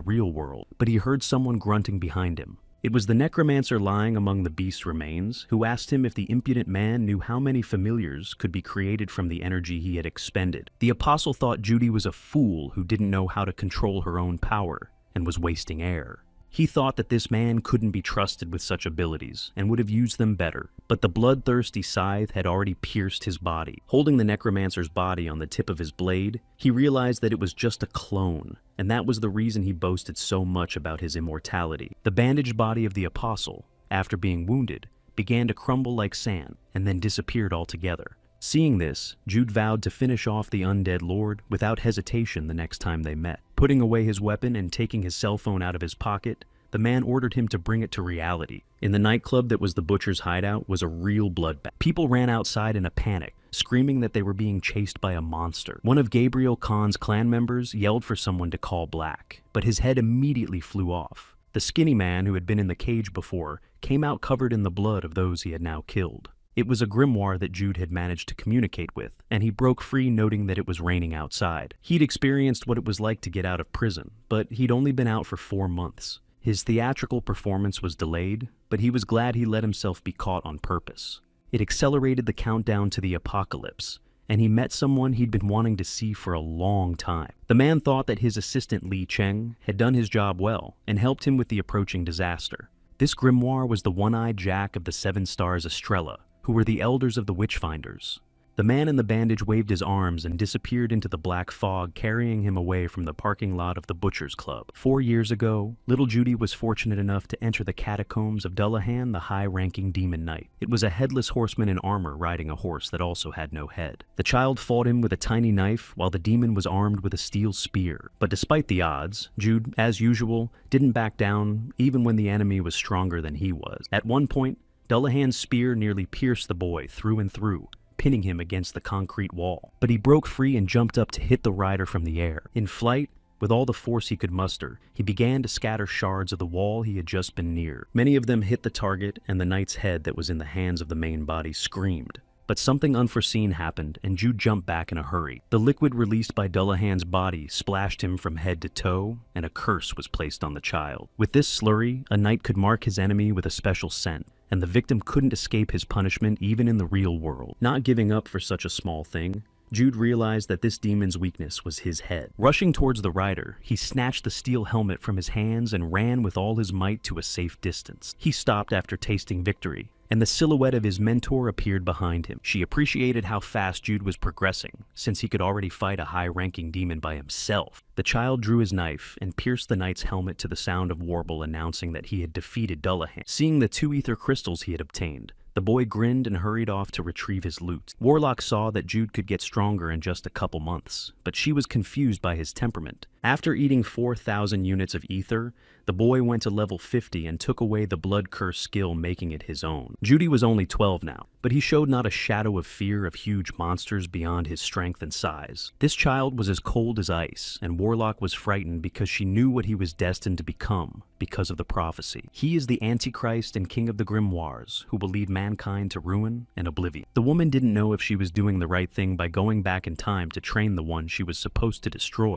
real world, but he heard someone grunting behind him. It was the necromancer lying among the beast's remains, who asked him if the impudent man knew how many familiars could be created from the energy he had expended. The apostle thought Judy was a fool who didn't know how to control her own power and was wasting air. He thought that this man couldn't be trusted with such abilities and would have used them better, but the bloodthirsty scythe had already pierced his body. Holding the necromancer's body on the tip of his blade, he realized that it was just a clone, and that was the reason he boasted so much about his immortality. The bandaged body of the apostle, after being wounded, began to crumble like sand and then disappeared altogether. Seeing this, Jude vowed to finish off the undead lord without hesitation the next time they met. Putting away his weapon and taking his cell phone out of his pocket, the man ordered him to bring it to reality. In the nightclub that was the butcher's hideout was a real bloodbath. People ran outside in a panic, screaming that they were being chased by a monster. One of Gabriel Khan's clan members yelled for someone to call Black, but his head immediately flew off. The skinny man who had been in the cage before came out covered in the blood of those he had now killed. It was a grimoire that Jude had managed to communicate with, and he broke free noting that it was raining outside. He'd experienced what it was like to get out of prison, but he'd only been out for 4 months. His theatrical performance was delayed, but he was glad he let himself be caught on purpose. It accelerated the countdown to the apocalypse, and he met someone he'd been wanting to see for a long time. The man thought that his assistant Li Cheng had done his job well and helped him with the approaching disaster. This grimoire was the one-eyed Jack of the 7 Stars Estrella, who were the elders of the Witchfinders. The man in the bandage waved his arms and disappeared into the black fog, carrying him away from the parking lot of the Butcher's Club. 4 years ago, little Judy was fortunate enough to enter the catacombs of Dullahan, the high-ranking demon knight. It was a headless horseman in armor riding a horse that also had no head. The child fought him with a tiny knife, while the demon was armed with a steel spear. But despite the odds, Jude, as usual, didn't back down even when the enemy was stronger than he was. At one point, Dullahan's spear nearly pierced the boy through and through, pinning him against the concrete wall. But he broke free and jumped up to hit the rider from the air. In flight, with all the force he could muster, he began to scatter shards of the wall he had just been near. Many of them hit the target, and the knight's head that was in the hands of the main body screamed. But something unforeseen happened, and Jude jumped back in a hurry. The liquid released by Dullahan's body splashed him from head to toe, and a curse was placed on the child. With this slurry, a knight could mark his enemy with a special scent, and the victim couldn't escape his punishment even in the real world. Not giving up for such a small thing, Jude realized that this demon's weakness was his head. Rushing towards the rider, he snatched the steel helmet from his hands and ran with all his might to a safe distance. He stopped after tasting victory, and the silhouette of his mentor appeared behind him. She appreciated how fast Jude was progressing, since he could already fight a high-ranking demon by himself. The child drew his knife and pierced the knight's helmet to the sound of Warble announcing that he had defeated Dullahan. Seeing the 2 ether crystals he had obtained, the boy grinned and hurried off to retrieve his loot. Warlock saw that Jude could get stronger in just a couple months, but she was confused by his temperament. After eating 4,000 units of ether, the boy went to level 50 and took away the blood curse skill, making it his own. Judy was only 12 now, but he showed not a shadow of fear of huge monsters beyond his strength and size. This child was as cold as ice, and Warlock was frightened because she knew what he was destined to become because of the prophecy. He is the Antichrist and King of the Grimoires, who will lead mankind to ruin and oblivion. The woman didn't know if she was doing the right thing by going back in time to train the one she was supposed to destroy.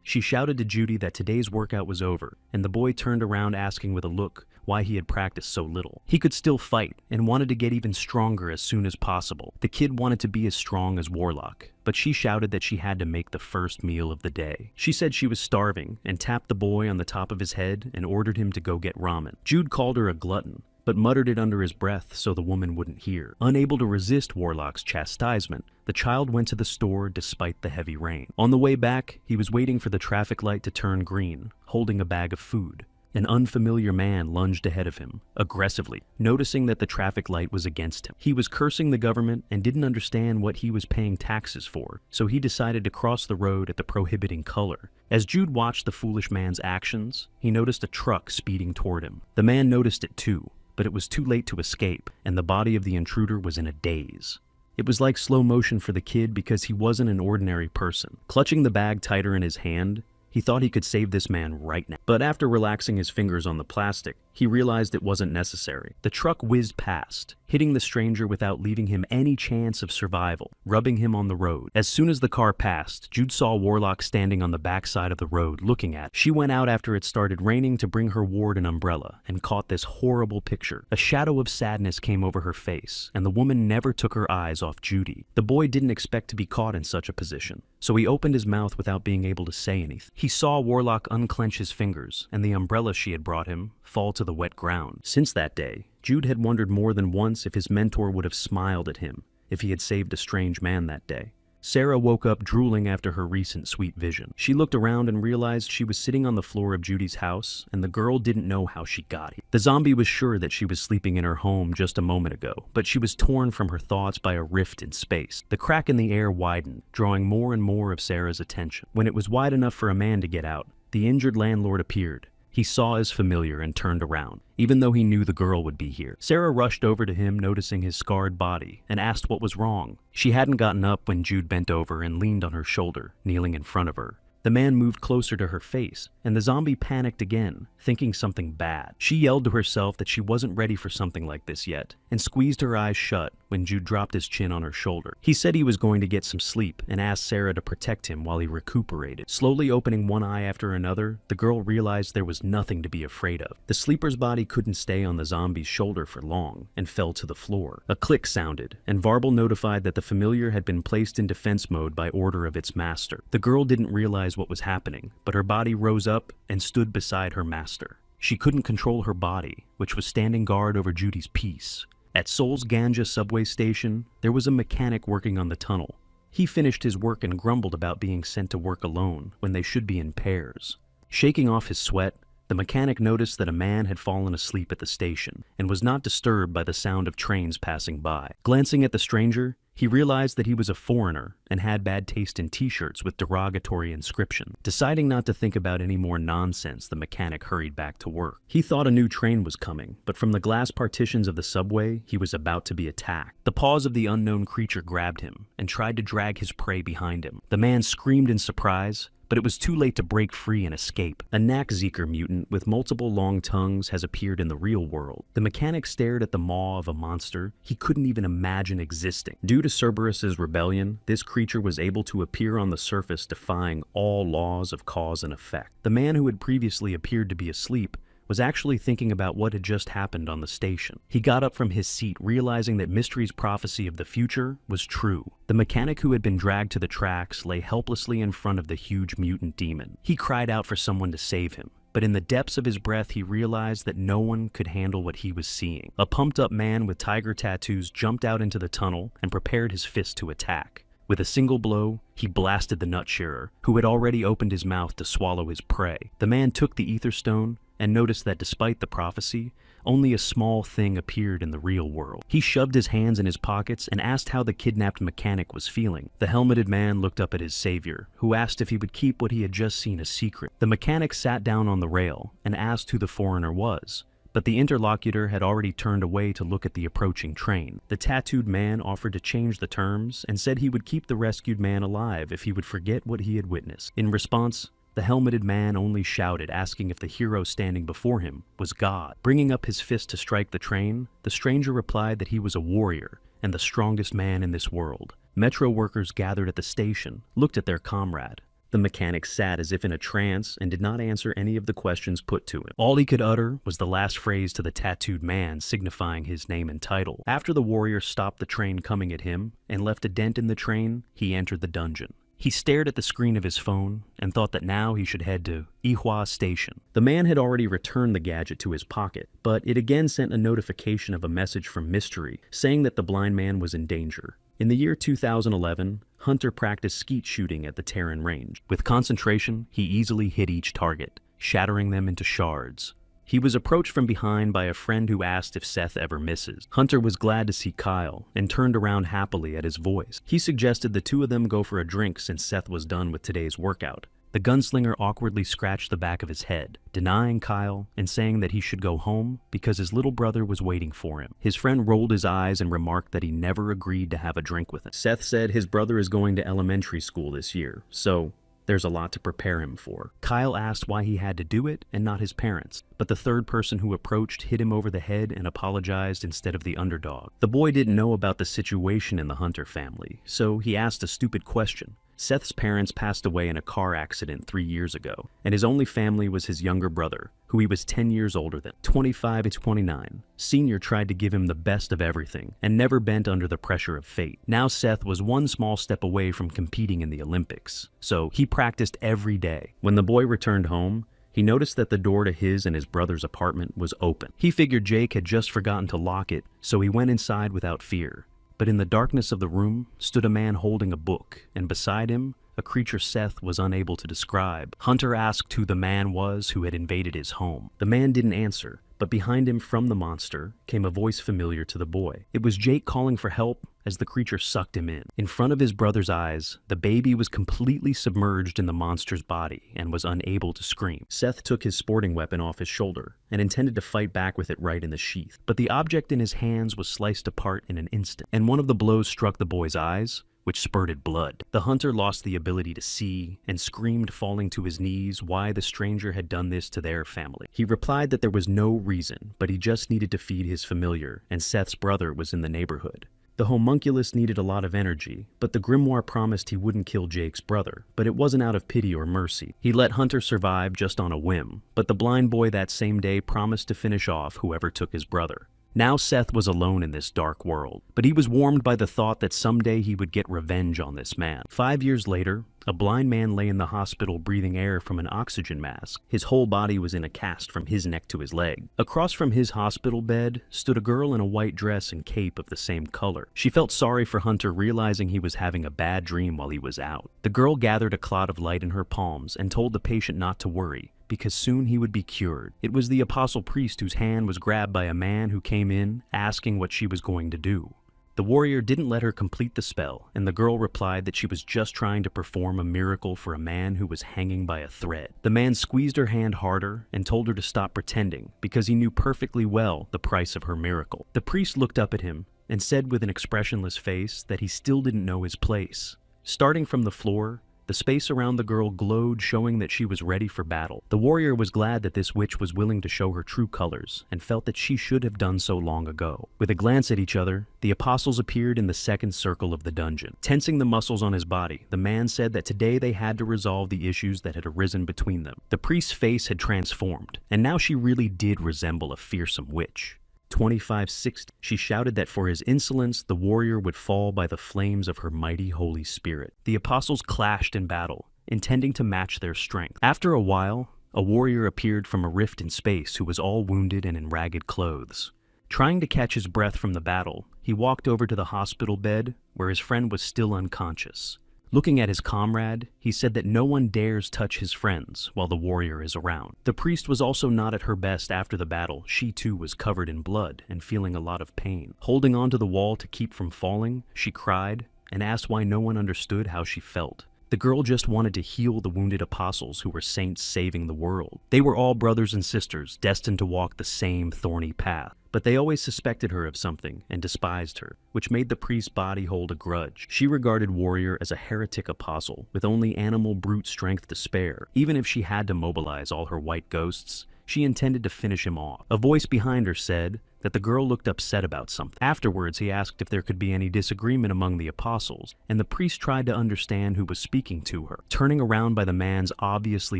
She shouted to Judy that today's workout was over, and the boy turned around asking with a look why he had practiced so little. He could still fight and wanted to get even stronger as soon as possible. The kid wanted to be as strong as Warlock, but she shouted that she had to make the first meal of the day. She said she was starving and tapped the boy on the top of his head and ordered him to go get ramen. Jude called her a glutton, but muttered it under his breath so the woman wouldn't hear. Unable to resist Warlock's chastisement, the child went to the store despite the heavy rain. On the way back, he was waiting for the traffic light to turn green, holding a bag of food. An unfamiliar man lunged ahead of him, aggressively, noticing that the traffic light was against him. He was cursing the government and didn't understand what he was paying taxes for, so he decided to cross the road at the prohibiting color. As Jude watched the foolish man's actions, he noticed a truck speeding toward him. The man noticed it too, but it was too late to escape, and the body of the intruder was in a daze. It was like slow motion for the kid because he wasn't an ordinary person. Clutching the bag tighter in his hand, he thought he could save this man right now. But after relaxing his fingers on the plastic, he realized it wasn't necessary. The truck whizzed past, hitting the stranger without leaving him any chance of survival, rubbing him on the road. As soon as the car passed, Jude saw Warlock standing on the backside of the road looking at it. She went out after it started raining to bring her ward an umbrella and caught this horrible picture. A shadow of sadness came over her face, and the woman never took her eyes off Judy. The boy didn't expect to be caught in such a position, so he opened his mouth without being able to say anything. He saw Warlock unclench his fingers and the umbrella she had brought him fall to the wet ground. Since that day, Jude had wondered more than once if his mentor would have smiled at him if he had saved a strange man that day. Sarah woke up drooling after her recent sweet vision. She looked around and realized she was sitting on the floor of Judy's house, and the girl didn't know how she got here. The zombie was sure that she was sleeping in her home just a moment ago, but she was torn from her thoughts by a rift in space. The crack in the air widened, drawing more and more of Sarah's attention. When it was wide enough for a man to get out, the injured landlord appeared. He saw his familiar and turned around, even though he knew the girl would be here. Sarah rushed over to him, noticing his scarred body, and asked what was wrong. She hadn't gotten up when Jude bent over and leaned on her shoulder, kneeling in front of her. The man moved closer to her face, and the zombie panicked again, thinking something bad. She yelled to herself that she wasn't ready for something like this yet, and squeezed her eyes shut when Jude dropped his chin on her shoulder. He said he was going to get some sleep and asked Sarah to protect him while he recuperated. Slowly opening one eye after another, the girl realized there was nothing to be afraid of. The sleeper's body couldn't stay on the zombie's shoulder for long and fell to the floor. A click sounded, and Varble notified that the familiar had been placed in defense mode by order of its master. The girl didn't realize what was happening, but her body rose up and stood beside her master. She couldn't control her body, which was standing guard over Judy's peace. At Seoul's Ganja subway station, there was a mechanic working on the tunnel. He finished his work and grumbled about being sent to work alone when they should be in pairs. Shaking off his sweat, the mechanic noticed that a man had fallen asleep at the station and was not disturbed by the sound of trains passing by. Glancing at the stranger, he realized that he was a foreigner and had bad taste in t-shirts with derogatory inscription. Deciding not to think about any more nonsense, the mechanic hurried back to work. He thought a new train was coming, but from the glass partitions of the subway, he was about to be attacked. The paws of the unknown creature grabbed him and tried to drag his prey behind him. The man screamed in surprise, but it was too late to break free and escape. A Nakzeker mutant with multiple long tongues has appeared in the real world. The mechanic stared at the maw of a monster he couldn't even imagine existing. Due to Cerberus's rebellion, this creature was able to appear on the surface, defying all laws of cause and effect. The man who had previously appeared to be asleep was actually thinking about what had just happened on the station. He got up from his seat, realizing that Mystery's prophecy of the future was true. The mechanic who had been dragged to the tracks lay helplessly in front of the huge mutant demon. He cried out for someone to save him, but in the depths of his breath he realized that no one could handle what he was seeing. A pumped-up man with tiger tattoos jumped out into the tunnel and prepared his fist to attack. With a single blow, he blasted the nutsharer, who had already opened his mouth to swallow his prey. The man took the ether stone and noticed that despite the prophecy, only a small thing appeared in the real world. He shoved his hands in his pockets and asked how the kidnapped mechanic was feeling. The helmeted man looked up at his savior, who asked if he would keep what he had just seen a secret. The mechanic sat down on the rail and asked who the foreigner was, but the interlocutor had already turned away to look at the approaching train. The tattooed man offered to change the terms and said he would keep the rescued man alive if he would forget what he had witnessed. In response, the helmeted man only shouted, asking if the hero standing before him was God. Bringing up his fist to strike the train, the stranger replied that he was a warrior and the strongest man in this world. Metro workers gathered at the station looked at their comrade, The mechanic sat as if in a trance and did not answer any of the questions put to him. All he could utter was the last phrase to the tattooed man, signifying his name and title. After the warrior stopped the train coming at him and left a dent in the train, he entered the dungeon. He stared at the screen of his phone and thought that now he should head to Ihwa Station. The man had already returned the gadget to his pocket, but it again sent a notification of a message from Mystery saying that the blind man was in danger. In the year 2011, Hunter practiced skeet shooting at the Terran range. With concentration, he easily hit each target, shattering them into shards. He was approached from behind by a friend who asked if Seth ever misses. Hunter was glad to see Kyle and turned around happily at his voice. He suggested the two of them go for a drink since Seth was done with today's workout. The gunslinger awkwardly scratched the back of his head, denying Kyle and saying that he should go home because his little brother was waiting for him. His friend rolled his eyes and remarked that he never agreed to have a drink with him. Seth said his brother is going to elementary school this year, so there's a lot to prepare him for. Kyle asked why he had to do it and not his parents, but the third person who approached hit him over the head and apologized instead of the underdog. The boy didn't know about the situation in the Hunter family, so he asked a stupid question. Seth's parents passed away in a car accident 3 years ago, and his only family was his younger brother, who he was 10 years older than. 25 to 29, Senior tried to give him the best of everything and never bent under the pressure of fate. Now Seth was one small step away from competing in the Olympics, so he practiced every day. When the boy returned home, he noticed that the door to his and his brother's apartment was open. He figured Jake had just forgotten to lock it, so he went inside without fear. But in the darkness of the room stood a man holding a book, and beside him, a creature Seth was unable to describe. Hunter asked who the man was who had invaded his home. The man didn't answer, but behind him from the monster came a voice familiar to the boy. It was Jake calling for help as the creature sucked him in. In front of his brother's eyes, the baby was completely submerged in the monster's body and was unable to scream. Seth took his sporting weapon off his shoulder and intended to fight back with it right in the sheath. But the object in his hands was sliced apart in an instant, and one of the blows struck the boy's eyes, which spurted blood. The hunter lost the ability to see and screamed, falling to his knees, why the stranger had done this to their family. He replied that there was no reason, but he just needed to feed his familiar, and Seth's brother was in the neighborhood. The homunculus needed a lot of energy, but the grimoire promised he wouldn't kill Jake's brother, but it wasn't out of pity or mercy. He let Hunter survive just on a whim, but the blind boy that same day promised to finish off whoever took his brother. Now Seth was alone in this dark world, but he was warmed by the thought that someday he would get revenge on this man. 5 years later, a blind man lay in the hospital breathing air from an oxygen mask. His whole body was in a cast from his neck to his leg. Across from his hospital bed stood a girl in a white dress and cape of the same color. She felt sorry for Hunter, realizing he was having a bad dream while he was out. The girl gathered a clot of light in her palms and told the patient not to worry, because soon he would be cured. It was the apostle priest whose hand was grabbed by a man who came in, asking what she was going to do. The warrior didn't let her complete the spell, and the girl replied that she was just trying to perform a miracle for a man who was hanging by a thread. The man squeezed her hand harder and told her to stop pretending, because he knew perfectly well the price of her miracle. The priest looked up at him and said with an expressionless face that he still didn't know his place. Starting from the floor, the space around the girl glowed, showing that she was ready for battle. The warrior was glad that this witch was willing to show her true colors, and felt that she should have done so long ago. With a glance at each other, the apostles appeared in the second circle of the dungeon. Tensing the muscles on his body, the man said that today they had to resolve the issues that had arisen between them. The priest's face had transformed, and now she really did resemble a fearsome witch. 2560. She shouted that for his insolence, the warrior would fall by the flames of her mighty Holy Spirit. The apostles clashed in battle, intending to match their strength. After a while, a warrior appeared from a rift in space who was all wounded and in ragged clothes. Trying to catch his breath from the battle, he walked over to the hospital bed where his friend was still unconscious. Looking at his comrade, he said that no one dares touch his friends while the warrior is around. The priest was also not at her best after the battle. She too was covered in blood and feeling a lot of pain. Holding onto the wall to keep from falling, she cried and asked why no one understood how she felt. The girl just wanted to heal the wounded apostles who were saints saving the world. They were all brothers and sisters, destined to walk the same thorny path. But they always suspected her of something and despised her, which made the priest's body hold a grudge. She regarded Warrior as a heretic apostle with only animal brute strength to spare. Even if she had to mobilize all her white ghosts, She intended to finish him off. A voice behind her said that the girl looked upset about something. Afterwards, he asked if there could be any disagreement among the apostles, and the priest tried to understand who was speaking to her. Turning around by the man's obviously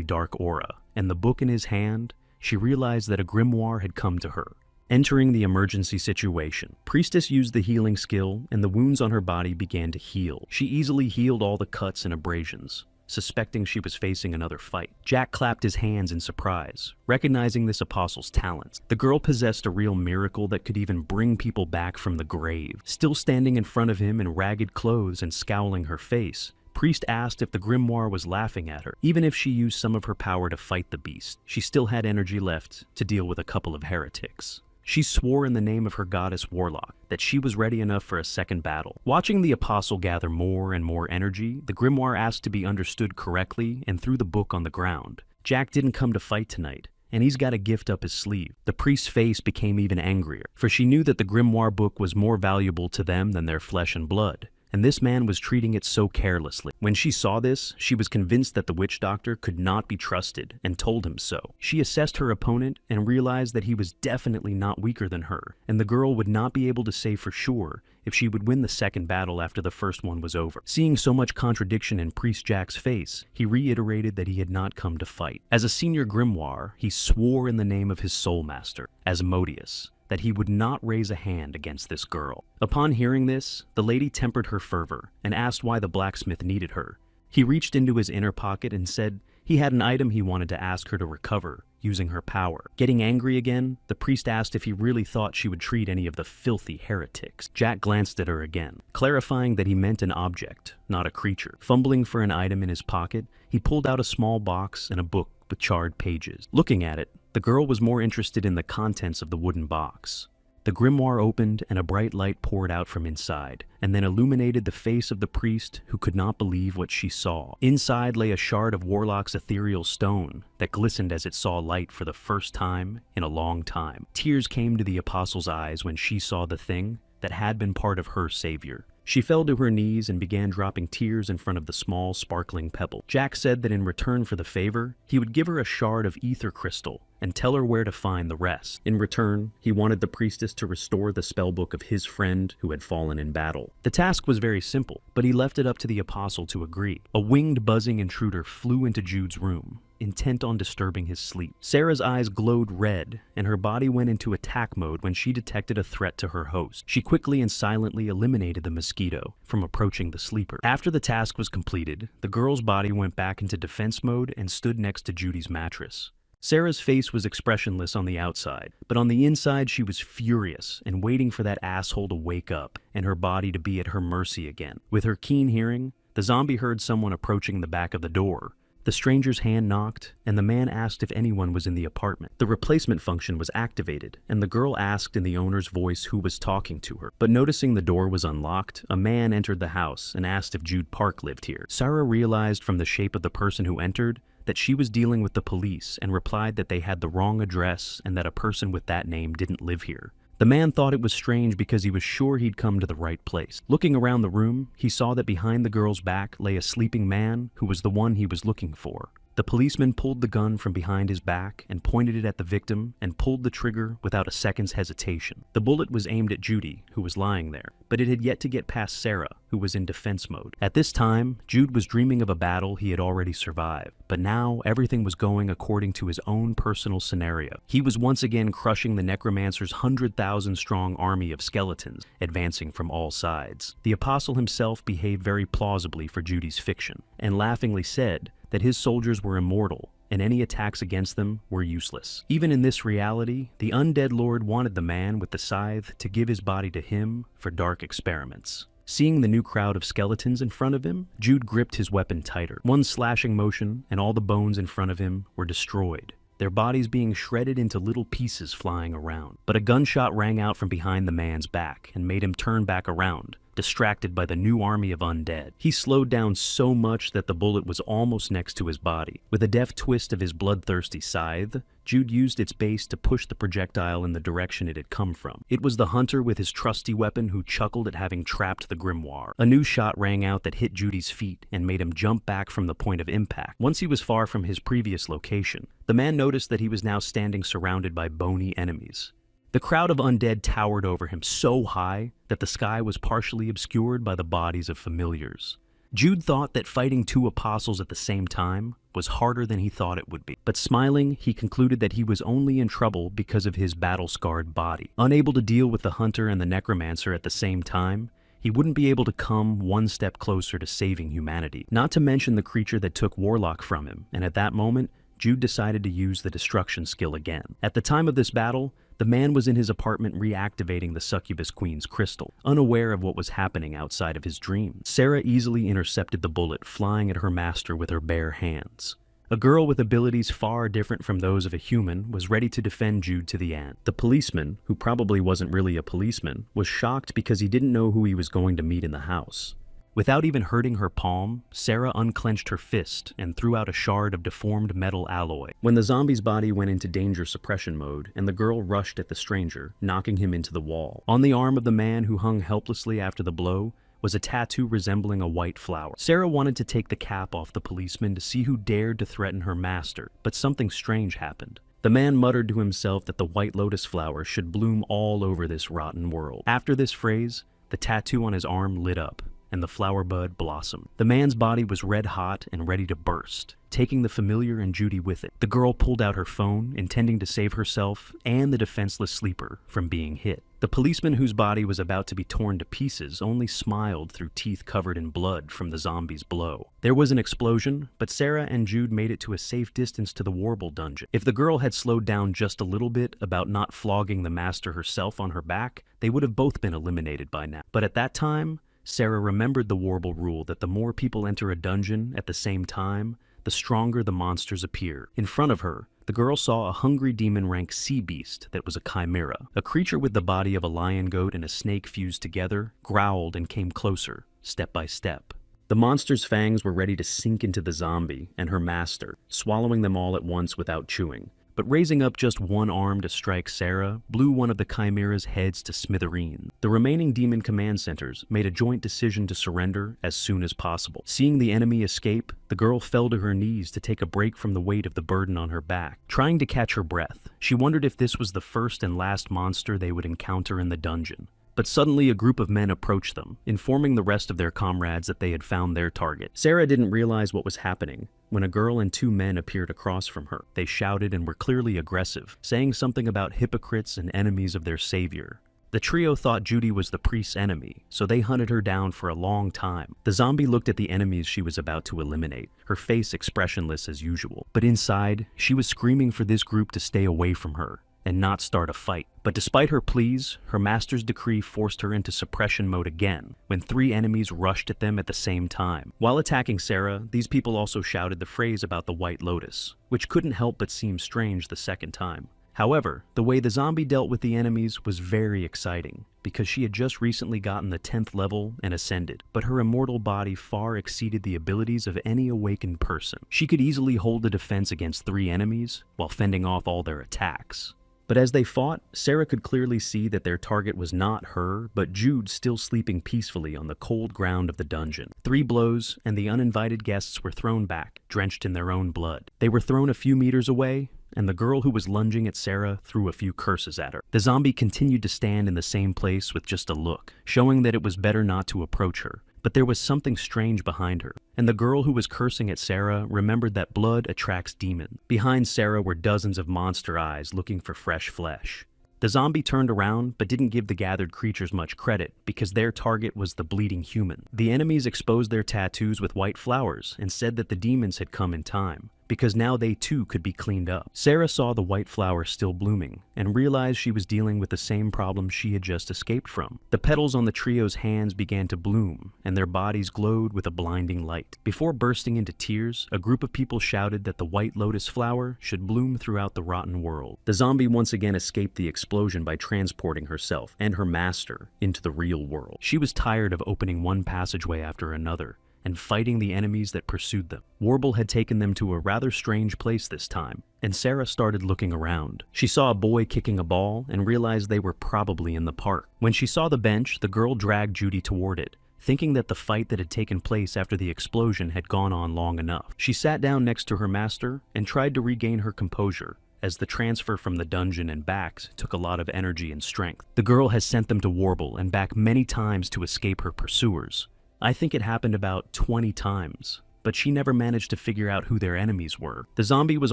dark aura and the book in his hand, she realized that a grimoire had come to her. Entering the emergency situation, Priestess used the healing skill, and the wounds on her body began to heal. She easily healed all the cuts and abrasions, suspecting she was facing another fight. Jack clapped his hands in surprise, recognizing this apostle's talents. The girl possessed a real miracle that could even bring people back from the grave. Still standing in front of him in ragged clothes and scowling her face, Priest asked if the grimoire was laughing at her. Even if she used some of her power to fight the beast, she still had energy left to deal with a couple of heretics. She swore in the name of her goddess Warlock that she was ready enough for a second battle. Watching the apostle gather more and more energy, the grimoire asked to be understood correctly and threw the book on the ground. Jack didn't come to fight tonight, and he's got a gift up his sleeve. The priest's face became even angrier, for she knew that the grimoire book was more valuable to them than their flesh and blood, and this man was treating it so carelessly. When she saw this, she was convinced that the witch doctor could not be trusted and told him so. She assessed her opponent and realized that he was definitely not weaker than her, and the girl would not be able to say for sure if she would win the second battle after the first one was over. Seeing so much contradiction in Priest Jack's face, he reiterated that he had not come to fight. As a senior grimoire, he swore in the name of his soul master, Asmodeus, that he would not raise a hand against this girl. Upon hearing this, the lady tempered her fervor and asked why the blacksmith needed her. He reached into his inner pocket and said he had an item he wanted to ask her to recover using her power. Getting angry again, the priest asked if he really thought she would treat any of the filthy heretics. Jack glanced at her again, clarifying that he meant an object, not a creature. Fumbling for an item in his pocket, he pulled out a small box and a book with charred pages. Looking at it, the girl was more interested in the contents of the wooden box. The grimoire opened and a bright light poured out from inside, and then illuminated the face of the priest, who could not believe what she saw. Inside lay a shard of Warlock's ethereal stone that glistened as it saw light for the first time in a long time. Tears came to the apostle's eyes when she saw the thing that had been part of her savior. She fell to her knees and began dropping tears in front of the small, sparkling pebble. Jack said that in return for the favor, he would give her a shard of ether crystal and tell her where to find the rest. In return, he wanted the priestess to restore the spellbook of his friend who had fallen in battle. The task was very simple, but he left it up to the apostle to agree. A winged, buzzing intruder flew into Jude's room, intent on disturbing his sleep. Sarah's eyes glowed red, and her body went into attack mode when she detected a threat to her host. She quickly and silently eliminated the mosquito from approaching the sleeper. After the task was completed, the girl's body went back into defense mode and stood next to Judy's mattress. Sarah's face was expressionless on the outside, but on the inside she was furious and waiting for that asshole to wake up and her body to be at her mercy again. With her keen hearing, the zombie heard someone approaching the back of the door. The stranger's hand knocked, and the man asked if anyone was in the apartment. The replacement function was activated, and the girl asked in the owner's voice who was talking to her. But noticing the door was unlocked, a man entered the house and asked if Jude Park lived here. Sarah realized from the shape of the person who entered that she was dealing with the police and replied that they had the wrong address and that a person with that name didn't live here. The man thought it was strange because he was sure he'd come to the right place. Looking around the room, he saw that behind the girl's back lay a sleeping man who was the one he was looking for. The policeman pulled the gun from behind his back and pointed it at the victim and pulled the trigger without a second's hesitation. The bullet was aimed at Judy, who was lying there, but it had yet to get past Sarah, who was in defense mode. At this time, Jude was dreaming of a battle he had already survived, but now everything was going according to his own personal scenario. He was once again crushing the necromancer's 100,000-strong army of skeletons, advancing from all sides. The apostle himself behaved very plausibly for Judy's fiction, and laughingly said that his soldiers were immortal, and any attacks against them were useless. Even in this reality, the undead lord wanted the man with the scythe to give his body to him for dark experiments. Seeing the new crowd of skeletons in front of him, Jude gripped his weapon tighter. One slashing motion, and all the bones in front of him were destroyed, their bodies being shredded into little pieces flying around. But a gunshot rang out from behind the man's back and made him turn back around, distracted by the new army of undead. He slowed down so much that the bullet was almost next to his body. With a deft twist of his bloodthirsty scythe, Jude used its base to push the projectile in the direction it had come from. It was the hunter with his trusty weapon who chuckled at having trapped the grimoire. A new shot rang out that hit Judy's feet and made him jump back from the point of impact. Once he was far from his previous location, the man noticed that he was now standing surrounded by bony enemies. The crowd of undead towered over him so high that the sky was partially obscured by the bodies of familiars. Jude thought that fighting two apostles at the same time was harder than he thought it would be. But smiling, he concluded that he was only in trouble because of his battle-scarred body. Unable to deal with the hunter and the necromancer at the same time, he wouldn't be able to come one step closer to saving humanity. Not to mention the creature that took Warlock from him, and at that moment, Jude decided to use the destruction skill again. At the time of this battle, the man was in his apartment reactivating the Succubus Queen's crystal, unaware of what was happening outside of his dream. Sarah easily intercepted the bullet, flying at her master with her bare hands. A girl with abilities far different from those of a human was ready to defend Jude to the end. The policeman, who probably wasn't really a policeman, was shocked because he didn't know who he was going to meet in the house. Without even hurting her palm, Sarah unclenched her fist and threw out a shard of deformed metal alloy. When the zombie's body went into danger suppression mode, and the girl rushed at the stranger, knocking him into the wall. On the arm of the man who hung helplessly after the blow was a tattoo resembling a white flower. Sarah wanted to take the cap off the policeman to see who dared to threaten her master, but something strange happened. The man muttered to himself that the white lotus flower should bloom all over this rotten world. After this phrase, the tattoo on his arm lit up, and the flower bud blossomed. The man's body was red hot and ready to burst, taking the familiar and Judy with it. The girl pulled out her phone, intending to save herself and the defenseless sleeper from being hit. The policeman whose body was about to be torn to pieces only smiled through teeth covered in blood from the zombie's blow. There was an explosion, but Sarah and Jude made it to a safe distance to the Warble dungeon. If the girl had slowed down just a little bit about not flogging the master herself on her back, they would have both been eliminated by now. But at that time, Sarah remembered the Warble rule that the more people enter a dungeon at the same time, the stronger the monsters appear. In front of her, the girl saw a hungry demon-rank sea beast that was a chimera. A creature with the body of a lion goat and a snake fused together growled and came closer, step by step. The monster's fangs were ready to sink into the zombie and her master, swallowing them all at once without chewing. But raising up just one arm to strike Sarah blew one of the chimera's heads to smithereens. The remaining demon command centers made a joint decision to surrender as soon as possible. Seeing the enemy escape, the girl fell to her knees to take a break from the weight of the burden on her back. Trying to catch her breath, she wondered if this was the first and last monster they would encounter in the dungeon. But suddenly a group of men approached them, informing the rest of their comrades that they had found their target. Sarah didn't realize what was happening when a girl and two men appeared across from her. They shouted and were clearly aggressive, saying something about hypocrites and enemies of their savior. The trio thought Judy was the priest's enemy, so they hunted her down for a long time. The zombie looked at the enemies she was about to eliminate, her face expressionless as usual. But inside, she was screaming for this group to stay away from her and not start a fight. But despite her pleas, her master's decree forced her into suppression mode again, when three enemies rushed at them at the same time. While attacking Sarah, these people also shouted the phrase about the White Lotus, which couldn't help but seem strange the second time. However, the way the zombie dealt with the enemies was very exciting, because she had just recently gotten the 10th level and ascended, but her immortal body far exceeded the abilities of any awakened person. She could easily hold a defense against three enemies, while fending off all their attacks. But as they fought, Sarah could clearly see that their target was not her, but Jude still sleeping peacefully on the cold ground of the dungeon. 3 blows, and the uninvited guests were thrown back, drenched in their own blood. They were thrown a few meters away, and the girl who was lunging at Sarah threw a few curses at her. The zombie continued to stand in the same place with just a look, showing that it was better not to approach her. But there was something strange behind her, and the girl who was cursing at Sarah remembered that blood attracts demons. Behind Sarah were dozens of monster eyes looking for fresh flesh. The zombie turned around, but didn't give the gathered creatures much credit, because their target was the bleeding human. The enemies exposed their tattoos with white flowers and said that the demons had come in time. because now they too could be cleaned up. Sarah saw the white flower still blooming and realized she was dealing with the same problem she had just escaped from. The petals on the trio's hands began to bloom and their bodies glowed with a blinding light. Before bursting into tears, a group of people shouted that the white lotus flower should bloom throughout the rotten world. The zombie once again escaped the explosion by transporting herself and her master into the real world. She was tired of opening one passageway after another and fighting the enemies that pursued them. Warble had taken them to a rather strange place this time, and Sarah started looking around. She saw a boy kicking a ball and realized they were probably in the park. When she saw the bench, the girl dragged Judy toward it, thinking that the fight that had taken place after the explosion had gone on long enough. She sat down next to her master and tried to regain her composure, as the transfer from the dungeon and back took a lot of energy and strength. The girl has sent them to Warble and back many times to escape her pursuers. I think it happened about 20 times, but she never managed to figure out who their enemies were. The zombie was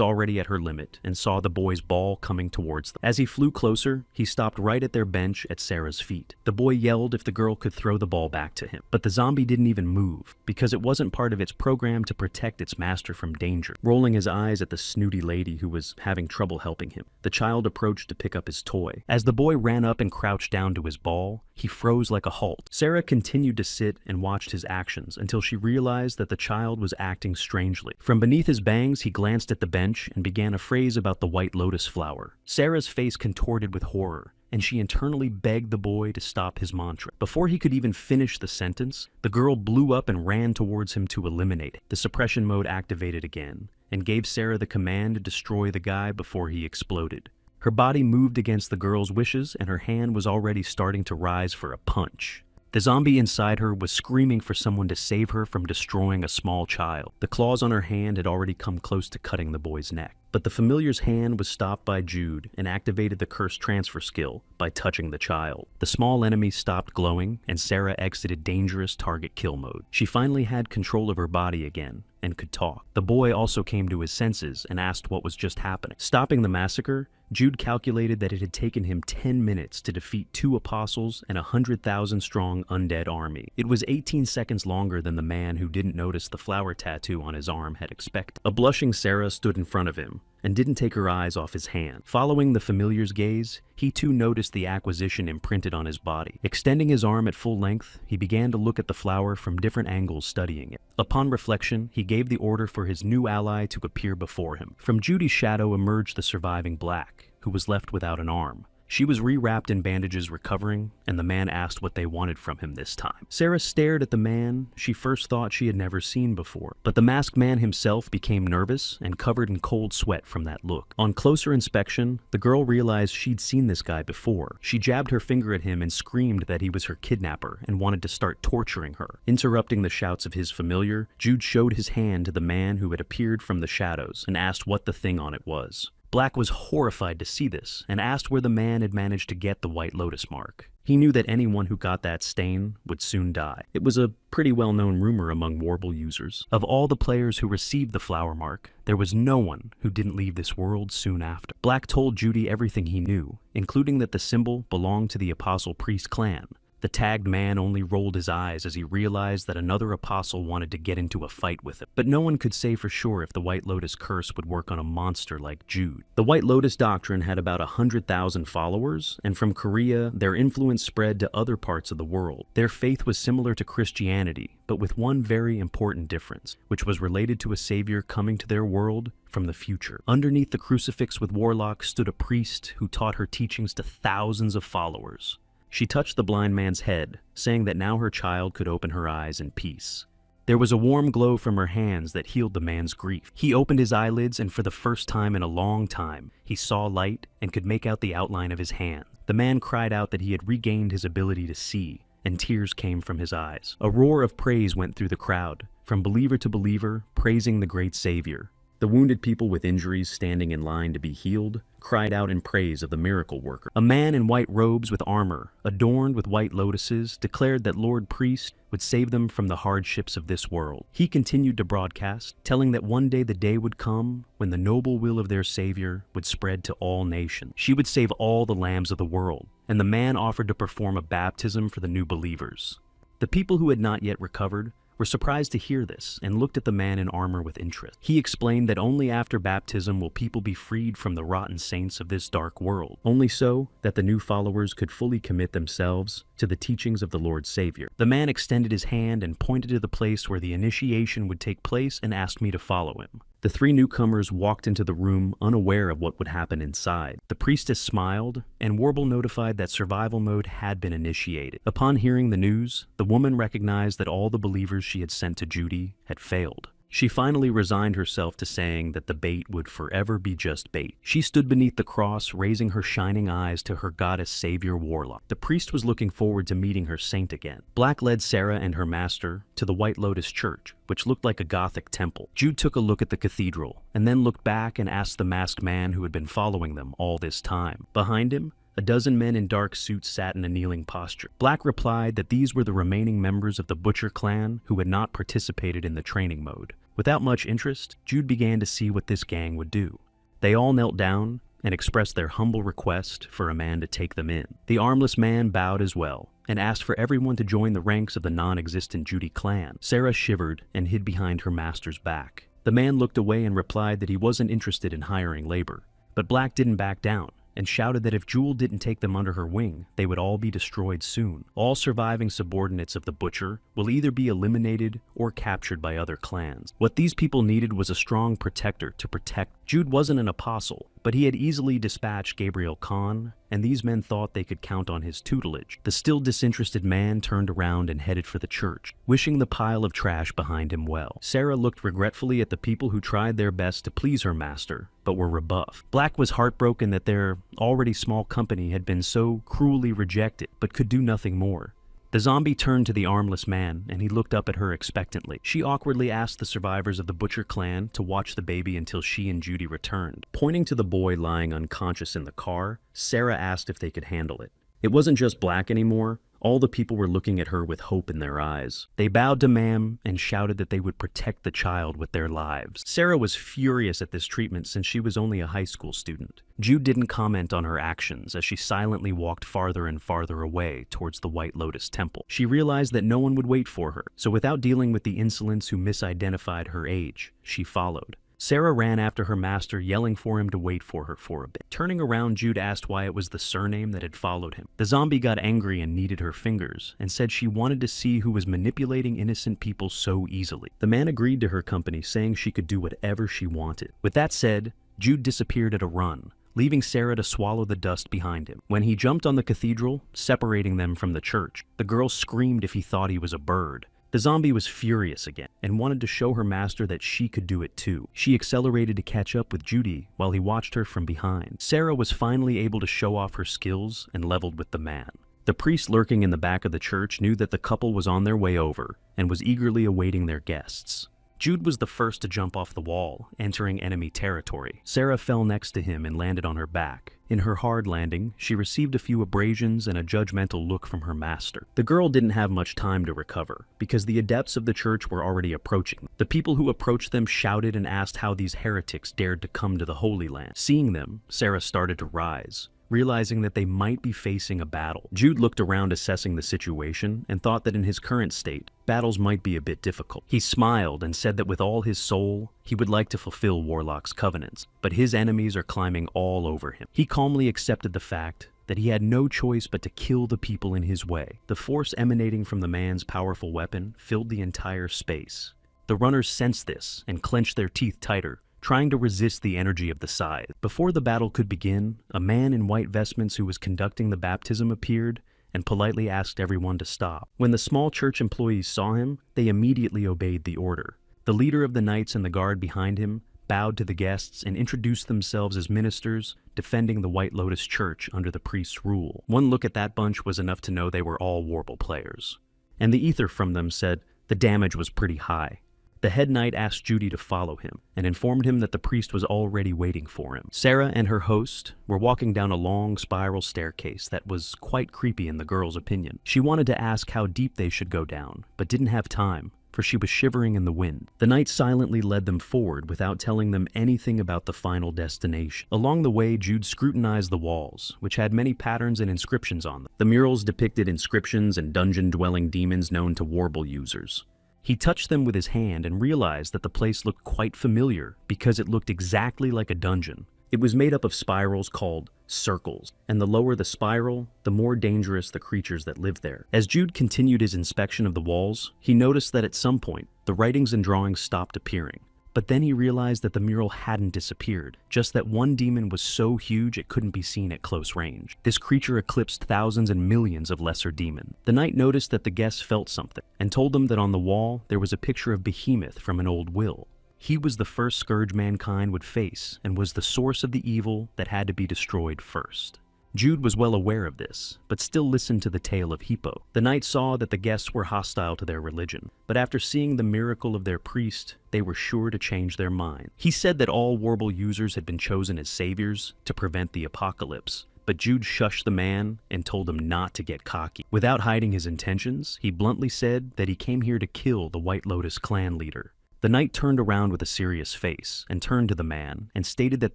already at her limit and saw the boy's ball coming towards them. As he flew closer, he stopped right at their bench at Sarah's feet. The boy yelled if the girl could throw the ball back to him, but the zombie didn't even move because it wasn't part of its program to protect its master from danger. Rolling his eyes at the snooty lady who was having trouble helping him, the child approached to pick up his toy. As the boy ran up and crouched down to his ball, he froze like a halt. Sarah continued to sit and watched his actions until she realized that the child was acting strangely. From beneath his bangs, he glanced at the bench and began a phrase about the white lotus flower. Sarah's face contorted with horror, and she internally begged the boy to stop his mantra. Before he could even finish the sentence, the girl blew up and ran towards him to eliminate it. The suppression mode activated again, and gave Sarah the command to destroy the guy before he exploded. Her body moved against the girl's wishes, and her hand was already starting to rise for a punch. The zombie inside her was screaming for someone to save her from destroying a small child. The claws on her hand had already come close to cutting the boy's neck. But the familiar's hand was stopped by Jude and activated the cursed transfer skill by touching the child. The small enemy stopped glowing, and Sarah exited dangerous target kill mode. She finally had control of her body again and could talk. The boy also came to his senses and asked what was just happening. Stopping the massacre, Jude calculated that it had taken him 10 minutes to defeat 2 apostles and a 100,000-strong undead army. It was 18 seconds longer than the man who didn't notice the flower tattoo on his arm had expected. A blushing Sarah stood in front of him and didn't take her eyes off his hand. Following the familiar's gaze, he too noticed the acquisition imprinted on his body. Extending his arm at full length, he began to look at the flower from different angles, studying it. Upon reflection, he gave the order for his new ally to appear before him. From Judy's shadow emerged the surviving Black, who was left without an arm. She was rewrapped in bandages recovering, and the man asked what they wanted from him this time. Sarah stared at the man she first thought she had never seen before, but the masked man himself became nervous and covered in cold sweat from that look. On closer inspection, the girl realized she'd seen this guy before. She jabbed her finger at him and screamed that he was her kidnapper and wanted to start torturing her. Interrupting the shouts of his familiar, Jude showed his hand to the man who had appeared from the shadows and asked what the thing on it was. Black was horrified to see this and asked where the man had managed to get the White Lotus mark. He knew that anyone who got that stain would soon die. It was a pretty well-known rumor among Warble users. Of all the players who received the flower mark, there was no one who didn't leave this world soon after. Black told Judy everything he knew, including that the symbol belonged to the Apostle Priest clan. The tagged man only rolled his eyes as he realized that another apostle wanted to get into a fight with him. But no one could say for sure if the White Lotus curse would work on a monster like Jude. The White Lotus doctrine had about 100,000 followers, and from Korea, their influence spread to other parts of the world. Their faith was similar to Christianity, but with one very important difference, which was related to a savior coming to their world from the future. Underneath the crucifix with Warlock stood a priest who taught her teachings to thousands of followers. She touched the blind man's head, saying that now her child could open her eyes in peace. There was a warm glow from her hands that healed the man's grief. He opened his eyelids, and for the first time in a long time, he saw light and could make out the outline of his hand. The man cried out that he had regained his ability to see, and tears came from his eyes. A roar of praise went through the crowd, from believer to believer, praising the great Savior. The wounded people with injuries standing in line to be healed cried out in praise of the miracle worker. A man in white robes with armor, adorned with white lotuses, declared that Lord Priest would save them from the hardships of this world. He continued to broadcast, telling that one day the day would come when the noble will of their Savior would spread to all nations. She would save all the lambs of the world, and the man offered to perform a baptism for the new believers. The people who had not yet recovered were surprised to hear this and looked at the man in armor with interest. He explained that only after baptism will people be freed from the rotten saints of this dark world, only so that the new followers could fully commit themselves to the teachings of the Lord Savior. The man extended his hand and pointed to the place where the initiation would take place and asked me to follow him. The three newcomers walked into the room unaware of what would happen inside. The priestess smiled, and Warble notified that survival mode had been initiated. Upon hearing the news, the woman recognized that all the believers she had sent to Judy had failed. She finally resigned herself to saying that the bait would forever be just bait. She stood beneath the cross, raising her shining eyes to her goddess savior Warlock. The priest was looking forward to meeting her saint again. Black led Sarah and her master to the White Lotus Church, which looked like a Gothic temple. Jude took a look at the cathedral, and then looked back and asked the masked man who had been following them all this time. Behind him, a dozen men in dark suits sat in a kneeling posture. Black replied that these were the remaining members of the Butcher clan who had not participated in the training mode. Without much interest, Jude began to see what this gang would do. They all knelt down and expressed their humble request for a man to take them in. The armless man bowed as well and asked for everyone to join the ranks of the non-existent Judy clan. Sarah shivered and hid behind her master's back. The man looked away and replied that he wasn't interested in hiring labor. But Black didn't back down and shouted that if Jewel didn't take them under her wing, they would all be destroyed soon. All surviving subordinates of the Butcher will either be eliminated or captured by other clans. What these people needed was a strong protector to protect. Jude wasn't an apostle, but he had easily dispatched Gabriel Khan, and these men thought they could count on his tutelage. The still disinterested man turned around and headed for the church, wishing the pile of trash behind him well. Sarah looked regretfully at the people who tried their best to please her master, but were rebuffed. Black was heartbroken that their already small company had been so cruelly rejected, but could do nothing more. The zombie turned to the armless man, and he looked up at her expectantly. She awkwardly asked the survivors of the Butcher clan to watch the baby until she and Judy returned. Pointing to the boy lying unconscious in the car, Sarah asked if they could handle it. It wasn't just Black anymore. All the people were looking at her with hope in their eyes. They bowed to ma'am and shouted that they would protect the child with their lives. Sarah was furious at this treatment since she was only a high school student. Jude didn't comment on her actions as she silently walked farther and farther away towards the White Lotus Temple. She realized that no one would wait for her, so without dealing with the insolents who misidentified her age, she followed. Sarah ran after her master, yelling for him to wait for her for a bit. Turning around, Jude asked why it was the surname that had followed him. The zombie got angry and kneaded her fingers, and said she wanted to see who was manipulating innocent people so easily. The man agreed to her company, saying she could do whatever she wanted. With that said, Jude disappeared at a run, leaving Sarah to swallow the dust behind him. When he jumped on the cathedral, separating them from the church, the girl screamed if he thought he was a bird. The zombie was furious again and wanted to show her master that she could do it too. She accelerated to catch up with Judy while he watched her from behind. Sarah was finally able to show off her skills and leveled with the man. The priest lurking in the back of the church knew that the couple was on their way over and was eagerly awaiting their guests. Jude was the first to jump off the wall, entering enemy territory. Sarah fell next to him and landed on her back. In her hard landing, she received a few abrasions and a judgmental look from her master. The girl didn't have much time to recover, because the adepts of the church were already approaching. The people who approached them shouted and asked how these heretics dared to come to the Holy Land. Seeing them, Sarah started to rise, realizing that they might be facing a battle. Jude looked around assessing the situation and thought that in his current state, battles might be a bit difficult. He smiled and said that with all his soul, he would like to fulfill Warlock's covenants, but his enemies are climbing all over him. He calmly accepted the fact that he had no choice but to kill the people in his way. The force emanating from the man's powerful weapon filled the entire space. The runners sensed this and clenched their teeth tighter, trying to resist the energy of the scythe. Before the battle could begin, a man in white vestments who was conducting the baptism appeared and politely asked everyone to stop. When the small church employees saw him, they immediately obeyed the order. The leader of the knights and the guard behind him bowed to the guests and introduced themselves as ministers defending the White Lotus Church under the priest's rule. One look at that bunch was enough to know they were all Warble players. And the ether from them said the damage was pretty high. The head knight asked Judy to follow him and informed him that the priest was already waiting for him. Sarah and her host were walking down a long spiral staircase that was quite creepy in the girl's opinion. She wanted to ask how deep they should go down, but didn't have time, for she was shivering in the wind. The knight silently led them forward without telling them anything about the final destination. Along the way, Jude scrutinized the walls, which had many patterns and inscriptions on them. The murals depicted inscriptions and dungeon-dwelling demons known to Warble users. He touched them with his hand and realized that the place looked quite familiar because it looked exactly like a dungeon. It was made up of spirals called circles, and the lower the spiral, the more dangerous the creatures that lived there. As Jude continued his inspection of the walls, he noticed that at some point, the writings and drawings stopped appearing. But then he realized that the mural hadn't disappeared, just that one demon was so huge it couldn't be seen at close range. This creature eclipsed thousands and millions of lesser demons. The knight noticed that the guests felt something, and told them that on the wall there was a picture of Behemoth from an old will. He was the first scourge mankind would face, and was the source of the evil that had to be destroyed first. Jude was well aware of this, but still listened to the tale of Hippo. The knight saw that the guests were hostile to their religion, but after seeing the miracle of their priest, they were sure to change their mind. He said that all Warble users had been chosen as saviors to prevent the apocalypse, but Jude shushed the man and told him not to get cocky. Without hiding his intentions, he bluntly said that he came here to kill the White Lotus clan leader. The knight turned around with a serious face and turned to the man and stated that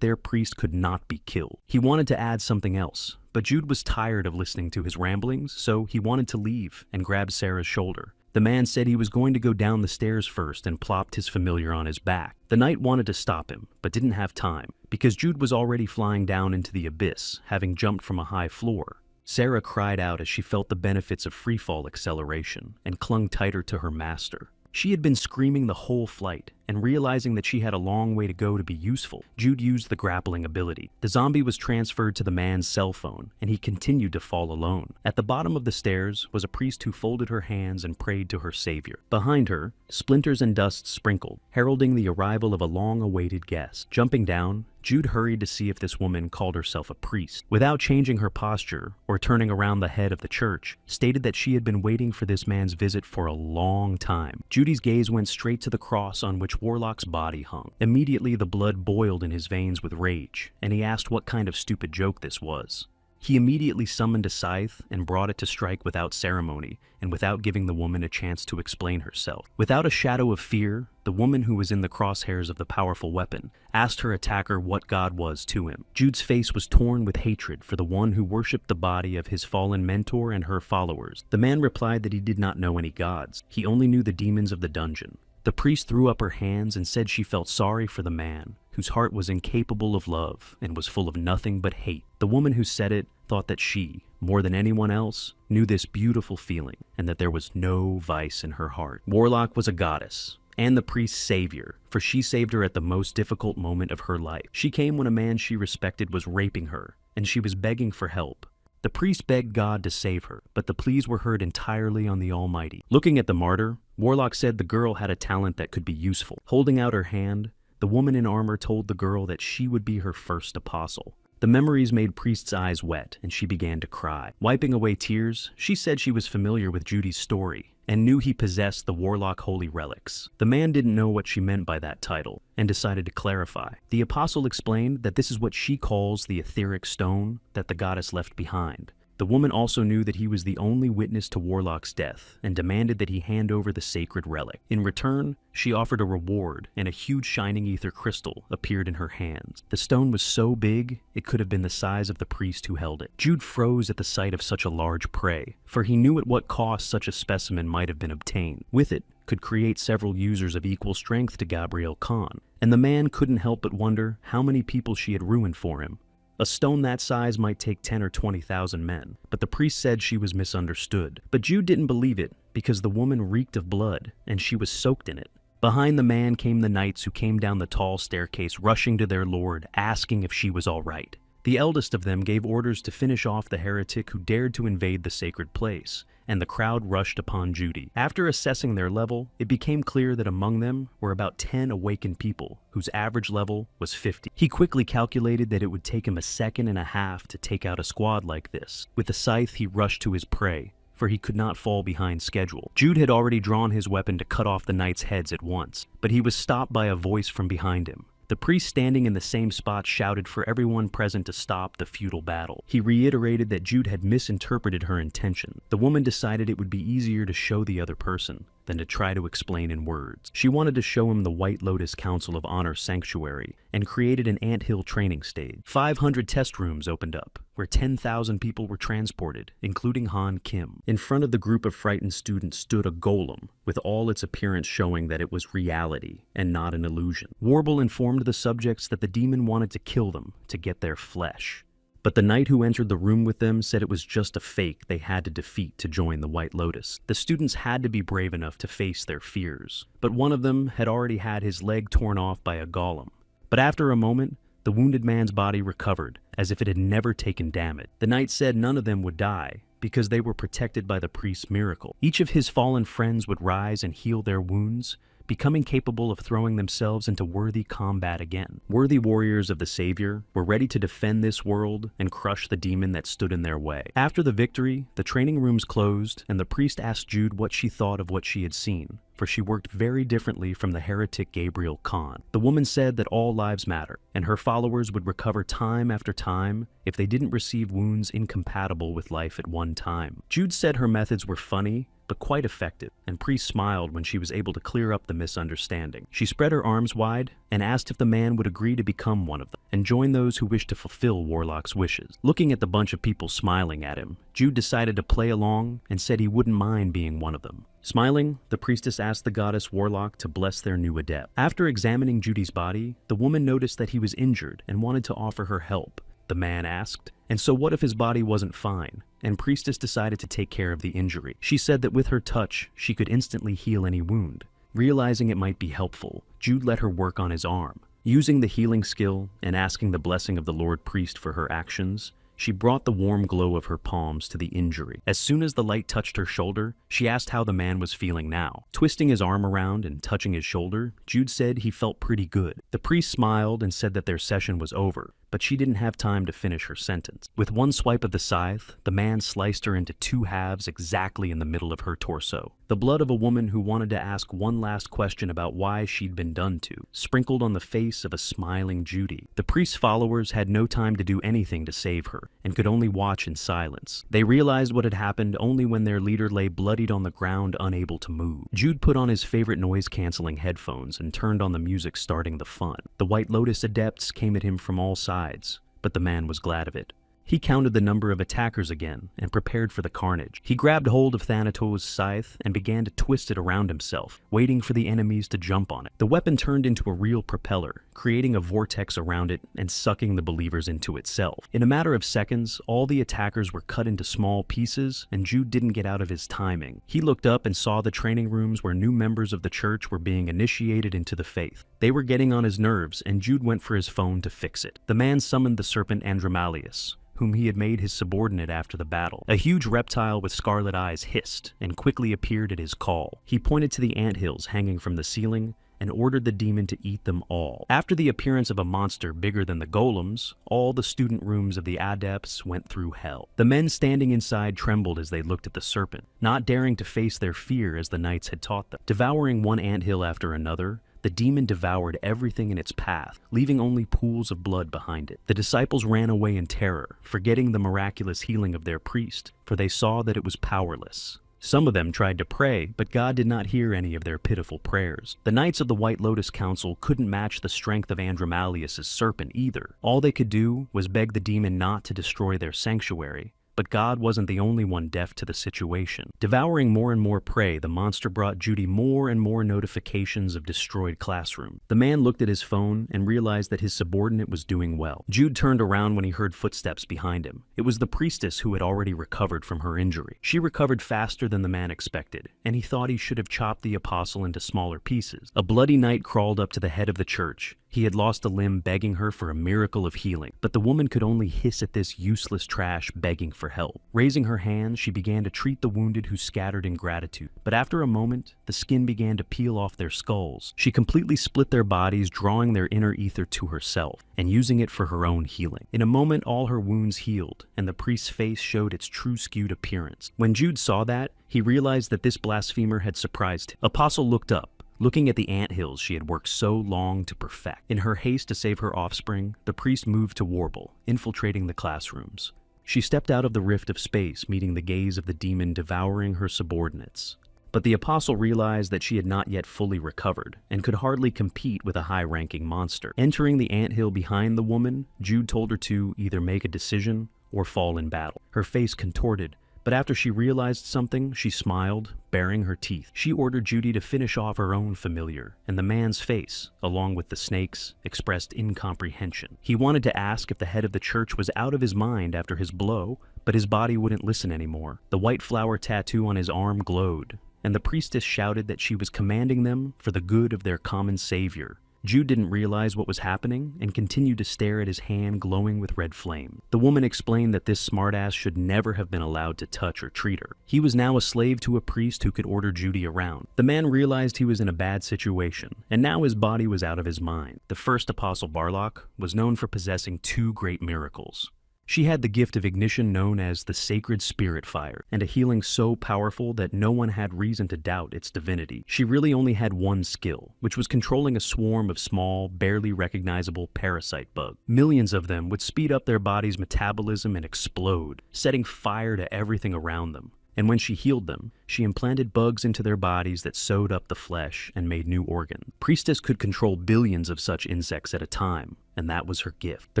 their priest could not be killed. He wanted to add something else, but Jude was tired of listening to his ramblings, so he wanted to leave and grabbed Sarah's shoulder. The man said he was going to go down the stairs first and plopped his familiar on his back. The knight wanted to stop him, but didn't have time, because Jude was already flying down into the abyss, having jumped from a high floor. Sarah cried out as she felt the benefits of freefall acceleration and clung tighter to her master. She had been screaming the whole flight, and realizing that she had a long way to go to be useful, Jude used the grappling ability. The zombie was transferred to the man's cell phone, and he continued to fall alone. At the bottom of the stairs was a priest who folded her hands and prayed to her savior. Behind her, splinters and dust sprinkled, heralding the arrival of a long-awaited guest. Jumping down, Jude hurried to see if this woman called herself a priest. Without changing her posture or turning around the head of the church, stated that she had been waiting for this man's visit for a long time. Judy's gaze went straight to the cross on which Warlock's body hung. Immediately the blood boiled in his veins with rage, and he asked what kind of stupid joke this was. He immediately summoned a scythe and brought it to strike without ceremony and without giving the woman a chance to explain herself. Without a shadow of fear, the woman who was in the crosshairs of the powerful weapon asked her attacker what God was to him. Jude's face was torn with hatred for the one who worshipped the body of his fallen mentor and her followers. The man replied that he did not know any gods. He only knew the demons of the dungeon. The priest threw up her hands and said she felt sorry for the man, whose heart was incapable of love and was full of nothing but hate. The woman who said it thought that she, more than anyone else, knew this beautiful feeling and that there was no vice in her heart. Warlock was a goddess, and the priest's savior, for she saved her at the most difficult moment of her life. She came when a man she respected was raping her, and she was begging for help. The priest begged God to save her, but the pleas were heard entirely on the Almighty. Looking at the martyr, Warlock said the girl had a talent that could be useful. Holding out her hand, the woman in armor told the girl that she would be her first apostle. The memories made Priest's eyes wet, and she began to cry. Wiping away tears, she said she was familiar with Judy's story, and knew he possessed the Warlock holy relics. The man didn't know what she meant by that title, and decided to clarify. The apostle explained that this is what she calls the etheric stone that the goddess left behind. The woman also knew that he was the only witness to Warlock's death, and demanded that he hand over the sacred relic. In return, she offered a reward, and a huge shining ether crystal appeared in her hands. The stone was so big, it could have been the size of the priest who held it. Jude froze at the sight of such a large prey, for he knew at what cost such a specimen might have been obtained. With it, could create several users of equal strength to Gabriel Khan, and the man couldn't help but wonder how many people she had ruined for him. A stone that size might take 10 or 20,000 men, but the priest said she was misunderstood. But Jude didn't believe it, because the woman reeked of blood, and she was soaked in it. Behind the man came the knights who came down the tall staircase rushing to their lord, asking if she was all right. The eldest of them gave orders to finish off the heretic who dared to invade the sacred place, and the crowd rushed upon Judy. After assessing their level, it became clear that among them were about 10 awakened people, whose average level was 50. He quickly calculated that it would take him a second and a half to take out a squad like this. With the scythe, he rushed to his prey, for he could not fall behind schedule. Jude had already drawn his weapon to cut off the knights' heads at once, but he was stopped by a voice from behind him. The priest standing in the same spot shouted for everyone present to stop the futile battle. He reiterated that Jude had misinterpreted her intention. The woman decided it would be easier to show the other person, than to try to explain in words. She wanted to show him the White Lotus Council of Honor Sanctuary and created an anthill training stage. 500 test rooms opened up, where 10,000 people were transported, including Han Kim. In front of the group of frightened students stood a golem, with all its appearance showing that it was reality and not an illusion. Warble informed the subjects that the demon wanted to kill them to get their flesh. But the knight who entered the room with them said it was just a fake they had to defeat to join the White Lotus. The students had to be brave enough to face their fears, but one of them had already had his leg torn off by a golem. But after a moment, the wounded man's body recovered, as if it had never taken damage. The knight said none of them would die, because they were protected by the priest's miracle. Each of his fallen friends would rise and heal their wounds, becoming capable of throwing themselves into worthy combat again. Worthy warriors of the Savior were ready to defend this world and crush the demon that stood in their way. After the victory, the training rooms closed, and the priest asked Jude what she thought of what she had seen, for she worked very differently from the heretic Gabriel Khan. The woman said that all lives matter, and her followers would recover time after time if they didn't receive wounds incompatible with life at one time. Jude said her methods were funny, but quite effective, and Priest smiled when she was able to clear up the misunderstanding. She spread her arms wide and asked if the man would agree to become one of them and join those who wished to fulfill Warlock's wishes. Looking at the bunch of people smiling at him, Jude decided to play along and said he wouldn't mind being one of them. Smiling, the priestess asked the goddess Warlock to bless their new adept. After examining Judy's body, the woman noticed that he was injured and wanted to offer her help. The man asked, "And so what if his body wasn't fine?" And priestess decided to take care of the injury. She said that with her touch, she could instantly heal any wound. Realizing it might be helpful, Jude let her work on his arm. Using the healing skill and asking the blessing of the Lord Priest for her actions, she brought the warm glow of her palms to the injury. As soon as the light touched her shoulder, she asked how the man was feeling now. Twisting his arm around and touching his shoulder, Jude said he felt pretty good. The priest smiled and said that their session was over, but she didn't have time to finish her sentence. With one swipe of the scythe, the man sliced her into two halves exactly in the middle of her torso. The blood of a woman who wanted to ask one last question about why she'd been done to, sprinkled on the face of a smiling Judy. The priest's followers had no time to do anything to save her, and could only watch in silence. They realized what had happened only when their leader lay bloodied on the ground, unable to move. Jude put on his favorite noise-canceling headphones and turned on the music, starting the fun. The White Lotus adepts came at him from all sides, but the man was glad of it. He counted the number of attackers again and prepared for the carnage. He grabbed hold of Thanatos' scythe and began to twist it around himself, waiting for the enemies to jump on it. The weapon turned into a real propeller, creating a vortex around it and sucking the believers into itself. In a matter of seconds, all the attackers were cut into small pieces, and Jude didn't get out of his timing. He looked up and saw the training rooms where new members of the church were being initiated into the faith. They were getting on his nerves, and Jude went for his phone to fix it. The man summoned the serpent Andromalius, whom he had made his subordinate after the battle. A huge reptile with scarlet eyes hissed and quickly appeared at his call. He pointed to the anthills hanging from the ceiling and ordered the demon to eat them all. After the appearance of a monster bigger than the golems, all the student rooms of the adepts went through hell. The men standing inside trembled as they looked at the serpent, not daring to face their fear as the knights had taught them. Devouring one anthill after another, the demon devoured everything in its path, leaving only pools of blood behind it. The disciples ran away in terror, forgetting the miraculous healing of their priest, for they saw that it was powerless. Some of them tried to pray, but God did not hear any of their pitiful prayers. The Knights of the White Lotus Council couldn't match the strength of Andromalius' serpent either. All they could do was beg the demon not to destroy their sanctuary. But God wasn't the only one deaf to the situation. Devouring more and more prey, the monster brought Judy more and more notifications of destroyed classrooms. The man looked at his phone and realized that his subordinate was doing well. Jude turned around when he heard footsteps behind him. It was the priestess who had already recovered from her injury. She recovered faster than the man expected, and he thought he should have chopped the apostle into smaller pieces. A bloody knight crawled up to the head of the church. He had lost a limb, begging her for a miracle of healing, but the woman could only hiss at this useless trash begging for help. Raising her hands, she began to treat the wounded who scattered in gratitude. But after a moment, the skin began to peel off their skulls. She completely split their bodies, drawing their inner ether to herself and using it for her own healing. In a moment, all her wounds healed, and the priest's face showed its true skewed appearance. When Jude saw that, he realized that this blasphemer had surprised him. Apostle looked up, looking at the anthills she had worked so long to perfect. In her haste to save her offspring, the priest moved to Warble, infiltrating the classrooms. She stepped out of the rift of space, meeting the gaze of the demon devouring her subordinates. But the apostle realized that she had not yet fully recovered and could hardly compete with a high-ranking monster. Entering the anthill behind the woman, Jude told her to either make a decision or fall in battle. Her face contorted, but after she realized something, she smiled, baring her teeth. She ordered Judy to finish off her own familiar, and the man's face, along with the snake's, expressed incomprehension. He wanted to ask if the head of the church was out of his mind after his blow, but his body wouldn't listen anymore. The white flower tattoo on his arm glowed, and the priestess shouted that she was commanding them for the good of their common savior. Jude didn't realize what was happening and continued to stare at his hand glowing with red flame. The woman explained that this smartass should never have been allowed to touch or treat her. He was now a slave to a priest who could order Judy around. The man realized he was in a bad situation, and now his body was out of his mind. The first apostle, Barlock, was known for possessing 2 great miracles. She had the gift of ignition known as the sacred spirit fire, and a healing so powerful that no one had reason to doubt its divinity. She really only had one skill, which was controlling a swarm of small, barely recognizable parasite bugs. Millions of them would speed up their body's metabolism and explode, setting fire to everything around them. And when she healed them, she implanted bugs into their bodies that sewed up the flesh and made new organs. Priestess could control billions of such insects at a time, and that was her gift. The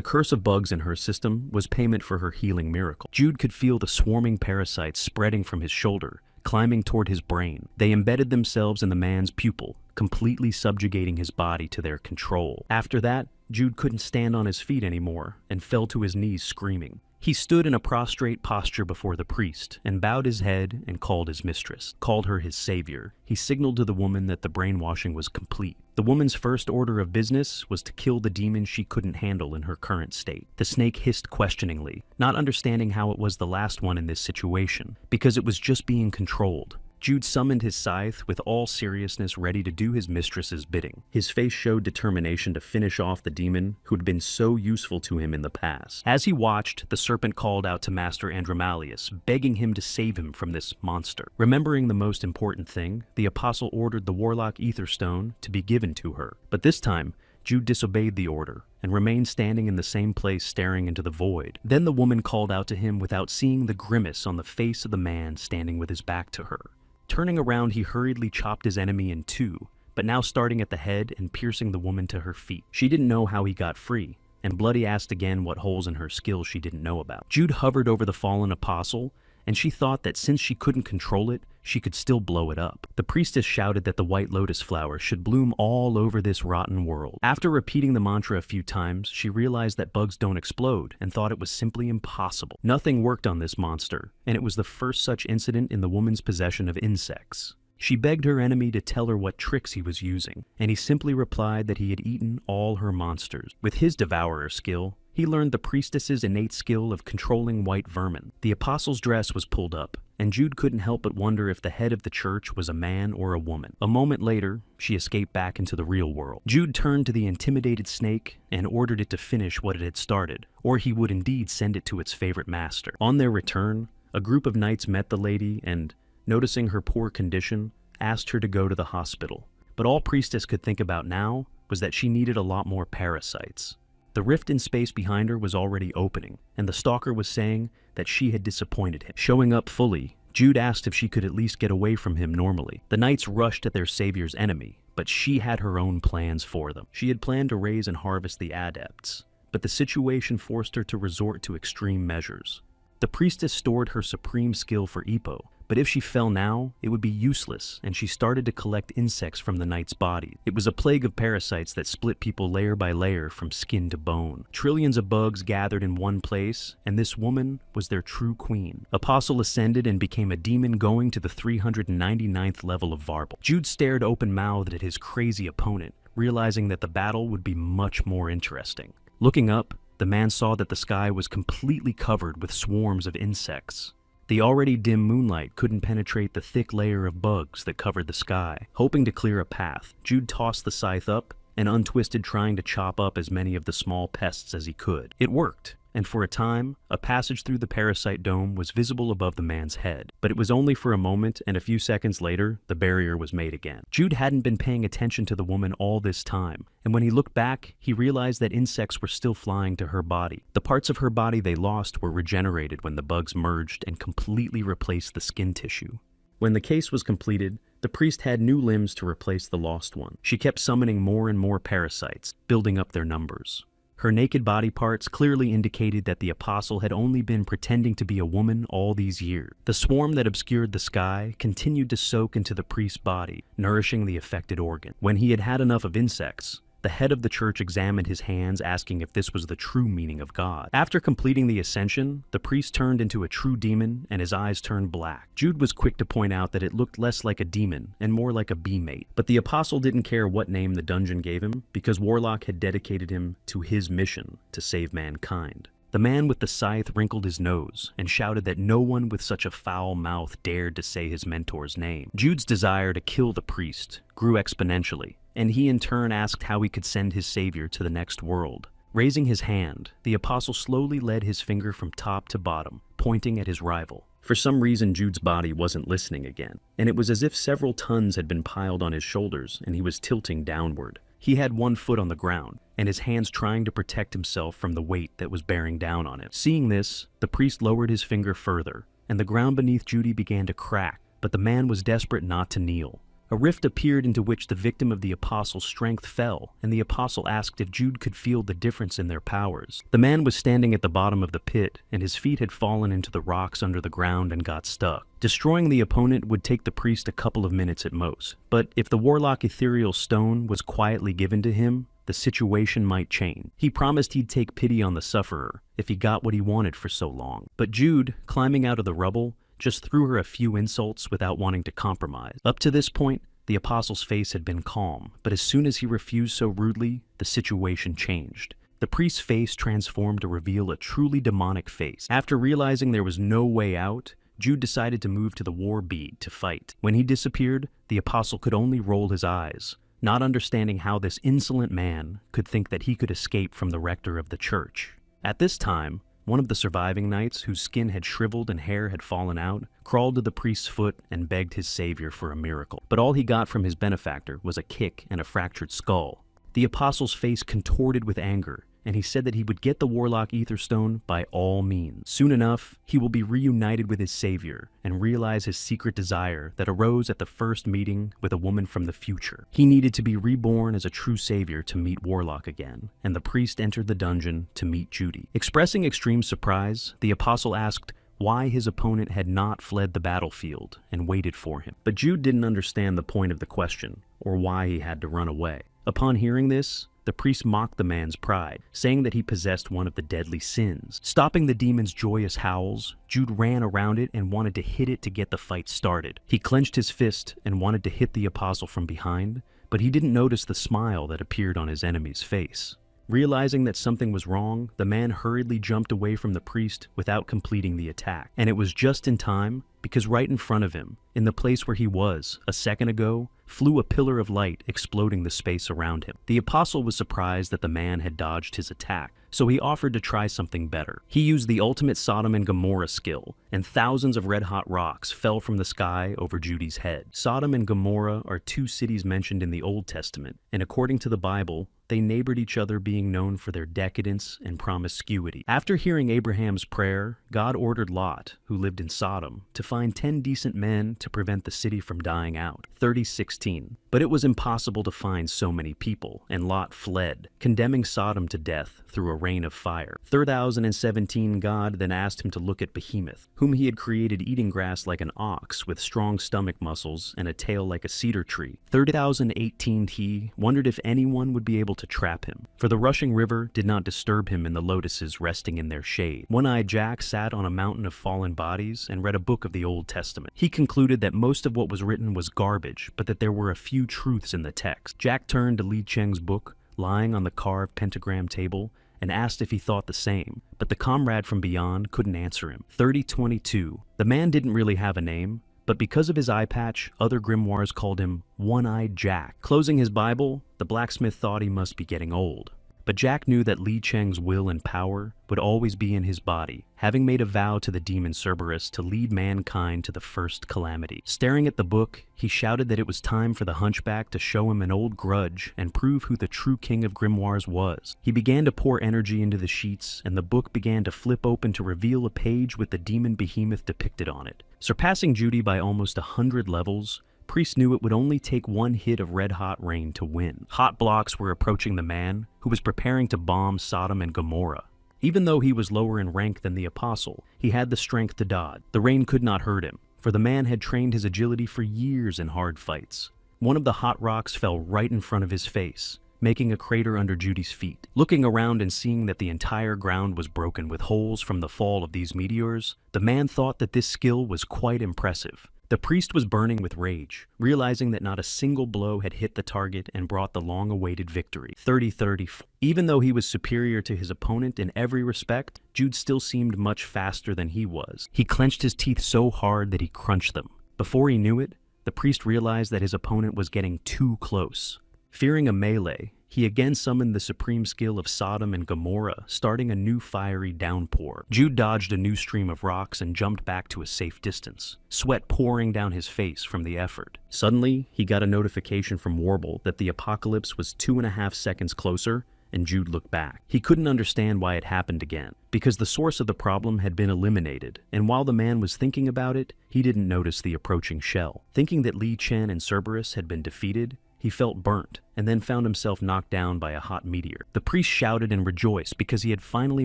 curse of bugs in her system was payment for her healing miracle. Jude could feel the swarming parasites spreading from his shoulder, climbing toward his brain. They embedded themselves in the man's pupil, completely subjugating his body to their control. After that, Jude couldn't stand on his feet anymore and fell to his knees screaming. He stood in a prostrate posture before the priest and bowed his head and called his mistress, called her his savior. He signaled to the woman that the brainwashing was complete. The woman's first order of business was to kill the demon she couldn't handle in her current state. The snake hissed questioningly, not understanding how it was the last one in this situation, because it was just being controlled. Jude summoned his scythe with all seriousness, ready to do his mistress's bidding. His face showed determination to finish off the demon who had been so useful to him in the past. As he watched, the serpent called out to Master Andromalius, begging him to save him from this monster. Remembering the most important thing, the apostle ordered the warlock Etherstone to be given to her. But this time, Jude disobeyed the order and remained standing in the same place staring into the void. Then the woman called out to him without seeing the grimace on the face of the man standing with his back to her. Turning around, he hurriedly chopped his enemy in 2, but now starting at the head and piercing the woman to her feet. She didn't know how he got free, and Bloody asked again what holes in her skill she didn't know about. Jude hovered over the fallen apostle, and she thought that since she couldn't control it, she could still blow it up. The priestess shouted that the white lotus flower should bloom all over this rotten world. After repeating the mantra a few times, she realized that bugs don't explode and thought it was simply impossible. Nothing worked on this monster, and it was the first such incident in the woman's possession of insects. She begged her enemy to tell her what tricks he was using, and he simply replied that he had eaten all her monsters. With his devourer skill, he learned the priestess's innate skill of controlling white vermin. The apostle's dress was pulled up, and Jude couldn't help but wonder if the head of the church was a man or a woman. A moment later, she escaped back into the real world. Jude turned to the intimidated snake and ordered it to finish what it had started, or he would indeed send it to its favorite master. On their return, a group of knights met the lady and, noticing her poor condition, asked her to go to the hospital. But all Priestess could think about now was that she needed a lot more parasites. The rift in space behind her was already opening, and the stalker was saying that she had disappointed him. Showing up fully, Jude asked if she could at least get away from him normally. The knights rushed at their savior's enemy, but she had her own plans for them. She had planned to raise and harvest the adepts, but the situation forced her to resort to extreme measures. The priestess stored her supreme skill for Ippo, but if she fell now, it would be useless, and she started to collect insects from the knight's body. It was a plague of parasites that split people layer by layer from skin to bone. Trillions of bugs gathered in one place, and this woman was their true queen. Apostle ascended and became a demon going to the 399th level of Varble. Jude stared open-mouthed at his crazy opponent, realizing that the battle would be much more interesting. Looking up, the man saw that the sky was completely covered with swarms of insects. The already dim moonlight couldn't penetrate the thick layer of bugs that covered the sky. Hoping to clear a path, Jude tossed the scythe up and untwisted, trying to chop up as many of the small pests as he could. It worked, and for a time, a passage through the parasite dome was visible above the man's head. But it was only for a moment, and a few seconds later, the barrier was made again. Jude hadn't been paying attention to the woman all this time, and when he looked back, he realized that insects were still flying to her body. The parts of her body they lost were regenerated when the bugs merged and completely replaced the skin tissue. When the case was completed, the priest had new limbs to replace the lost one. She kept summoning more and more parasites, building up their numbers. Her naked body parts clearly indicated that the apostle had only been pretending to be a woman all these years. The swarm that obscured the sky continued to soak into the priest's body, nourishing the affected organ. When he had had enough of insects, the head of the church examined his hands, asking if this was the true meaning of God. After completing the ascension, the priest turned into a true demon and his eyes turned black. Jude was quick to point out that it looked less like a demon and more like a bee-mate. But the apostle didn't care what name the dungeon gave him, because Warlock had dedicated him to his mission to save mankind. The man with the scythe wrinkled his nose and shouted that no one with such a foul mouth dared to say his mentor's name. Jude's desire to kill the priest grew exponentially, and he in turn asked how he could send his savior to the next world. Raising his hand, the apostle slowly led his finger from top to bottom, pointing at his rival. For some reason, Jude's body wasn't listening again, and it was as if several tons had been piled on his shoulders and he was tilting downward. He had one foot on the ground, and his hands trying to protect himself from the weight that was bearing down on him. Seeing this, the priest lowered his finger further, and the ground beneath Judy began to crack, but the man was desperate not to kneel. A rift appeared into which the victim of the apostle's strength fell, and the apostle asked if Jude could feel the difference in their powers. The man was standing at the bottom of the pit, and his feet had fallen into the rocks under the ground and got stuck. Destroying the opponent would take the priest a couple of minutes at most, but if the Warlock ethereal stone was quietly given to him, the situation might change. He promised he'd take pity on the sufferer if he got what he wanted for so long. But Jude, climbing out of the rubble, just threw her a few insults without wanting to compromise. Up to this point, the apostle's face had been calm, but as soon as he refused so rudely, the situation changed. The priest's face transformed to reveal a truly demonic face. After realizing there was no way out, Jude decided to move to the war bead to fight. When he disappeared, the apostle could only roll his eyes, not understanding how this insolent man could think that he could escape from the rector of the church. At this time, one of the surviving knights, whose skin had shriveled and hair had fallen out, crawled to the priest's foot and begged his savior for a miracle. But all he got from his benefactor was a kick and a fractured skull. The apostle's face contorted with anger, and he said that he would get the Warlock Etherstone by all means. Soon enough, he will be reunited with his savior and realize his secret desire that arose at the first meeting with a woman from the future. He needed to be reborn as a true savior to meet Warlock again, and the priest entered the dungeon to meet Judy. Expressing extreme surprise, the apostle asked why his opponent had not fled the battlefield and waited for him. But Jude didn't understand the point of the question, or why he had to run away. Upon hearing this, the priest mocked the man's pride, saying that he possessed one of the deadly sins. Stopping the demon's joyous howls, Jude ran around it and wanted to hit it to get the fight started. He clenched his fist and wanted to hit the apostle from behind, but he didn't notice the smile that appeared on his enemy's face. Realizing that something was wrong, the man hurriedly jumped away from the priest without completing the attack. And it was just in time, because right in front of him, in the place where he was a second ago, flew a pillar of light, exploding the space around him. The apostle was surprised that the man had dodged his attack, so he offered to try something better. He used the ultimate Sodom and Gomorrah skill, and thousands of red-hot rocks fell from the sky over Judy's head. Sodom and Gomorrah are two cities mentioned in the Old Testament, and according to the Bible, they neighbored each other, being known for their decadence and promiscuity. After hearing Abraham's prayer, God ordered Lot, who lived in Sodom, to find 10 decent men to prevent the city from dying out. 30:16. But it was impossible to find so many people, and Lot fled, condemning Sodom to death through a rain of fire. 3017. God then asked him to look at Behemoth, whom he had created eating grass like an ox, with strong stomach muscles and a tail like a cedar tree. 3018. He wondered if anyone would be able to trap him, for the rushing river did not disturb him in the lotuses resting in their shade. One-eyed Jack sat on a mountain of fallen bodies and read a book of the Old Testament. He concluded that most of what was written was garbage, but that there were a few truths in the text. Jack turned to Li Cheng's book, lying on the carved pentagram table, and asked if he thought the same, but the comrade from beyond couldn't answer him. 3022. The man didn't really have a name, but because of his eye patch, other grimoires called him One-Eyed Jack. Closing his Bible, the blacksmith thought he must be getting old. But Jack knew that Li Cheng's will and power would always be in his body, having made a vow to the demon Cerberus to lead mankind to the first calamity. Staring at the book, he shouted that it was time for the hunchback to show him an old grudge and prove who the true king of grimoires was. He began to pour energy into the sheets, and the book began to flip open to reveal a page with the demon Behemoth depicted on it. Surpassing Judy by almost 100 levels, Priest knew it would only take one hit of red-hot rain to win. Hot blocks were approaching the man, who was preparing to bomb Sodom and Gomorrah. Even though he was lower in rank than the apostle, he had the strength to dodge. The rain could not hurt him, for the man had trained his agility for years in hard fights. One of the hot rocks fell right in front of his face, making a crater under Judy's feet. Looking around and seeing that the entire ground was broken with holes from the fall of these meteors, the man thought that this skill was quite impressive. The priest was burning with rage, realizing that not a single blow had hit the target and brought the long-awaited victory. 30-30. Even though he was superior to his opponent in every respect, Jude still seemed much faster than he was. He clenched his teeth so hard that he crunched them. Before he knew it, the priest realized that his opponent was getting too close. Fearing a melee, he again summoned the supreme skill of Sodom and Gomorrah, starting a new fiery downpour. Jude dodged a new stream of rocks and jumped back to a safe distance, sweat pouring down his face from the effort. Suddenly, he got a notification from Warble that the apocalypse was 2.5 seconds closer, and Jude looked back. He couldn't understand why it happened again, because the source of the problem had been eliminated, and while the man was thinking about it, he didn't notice the approaching shell. Thinking that Li Chen and Cerberus had been defeated, he felt burnt, and then found himself knocked down by a hot meteor. The priest shouted and rejoiced because he had finally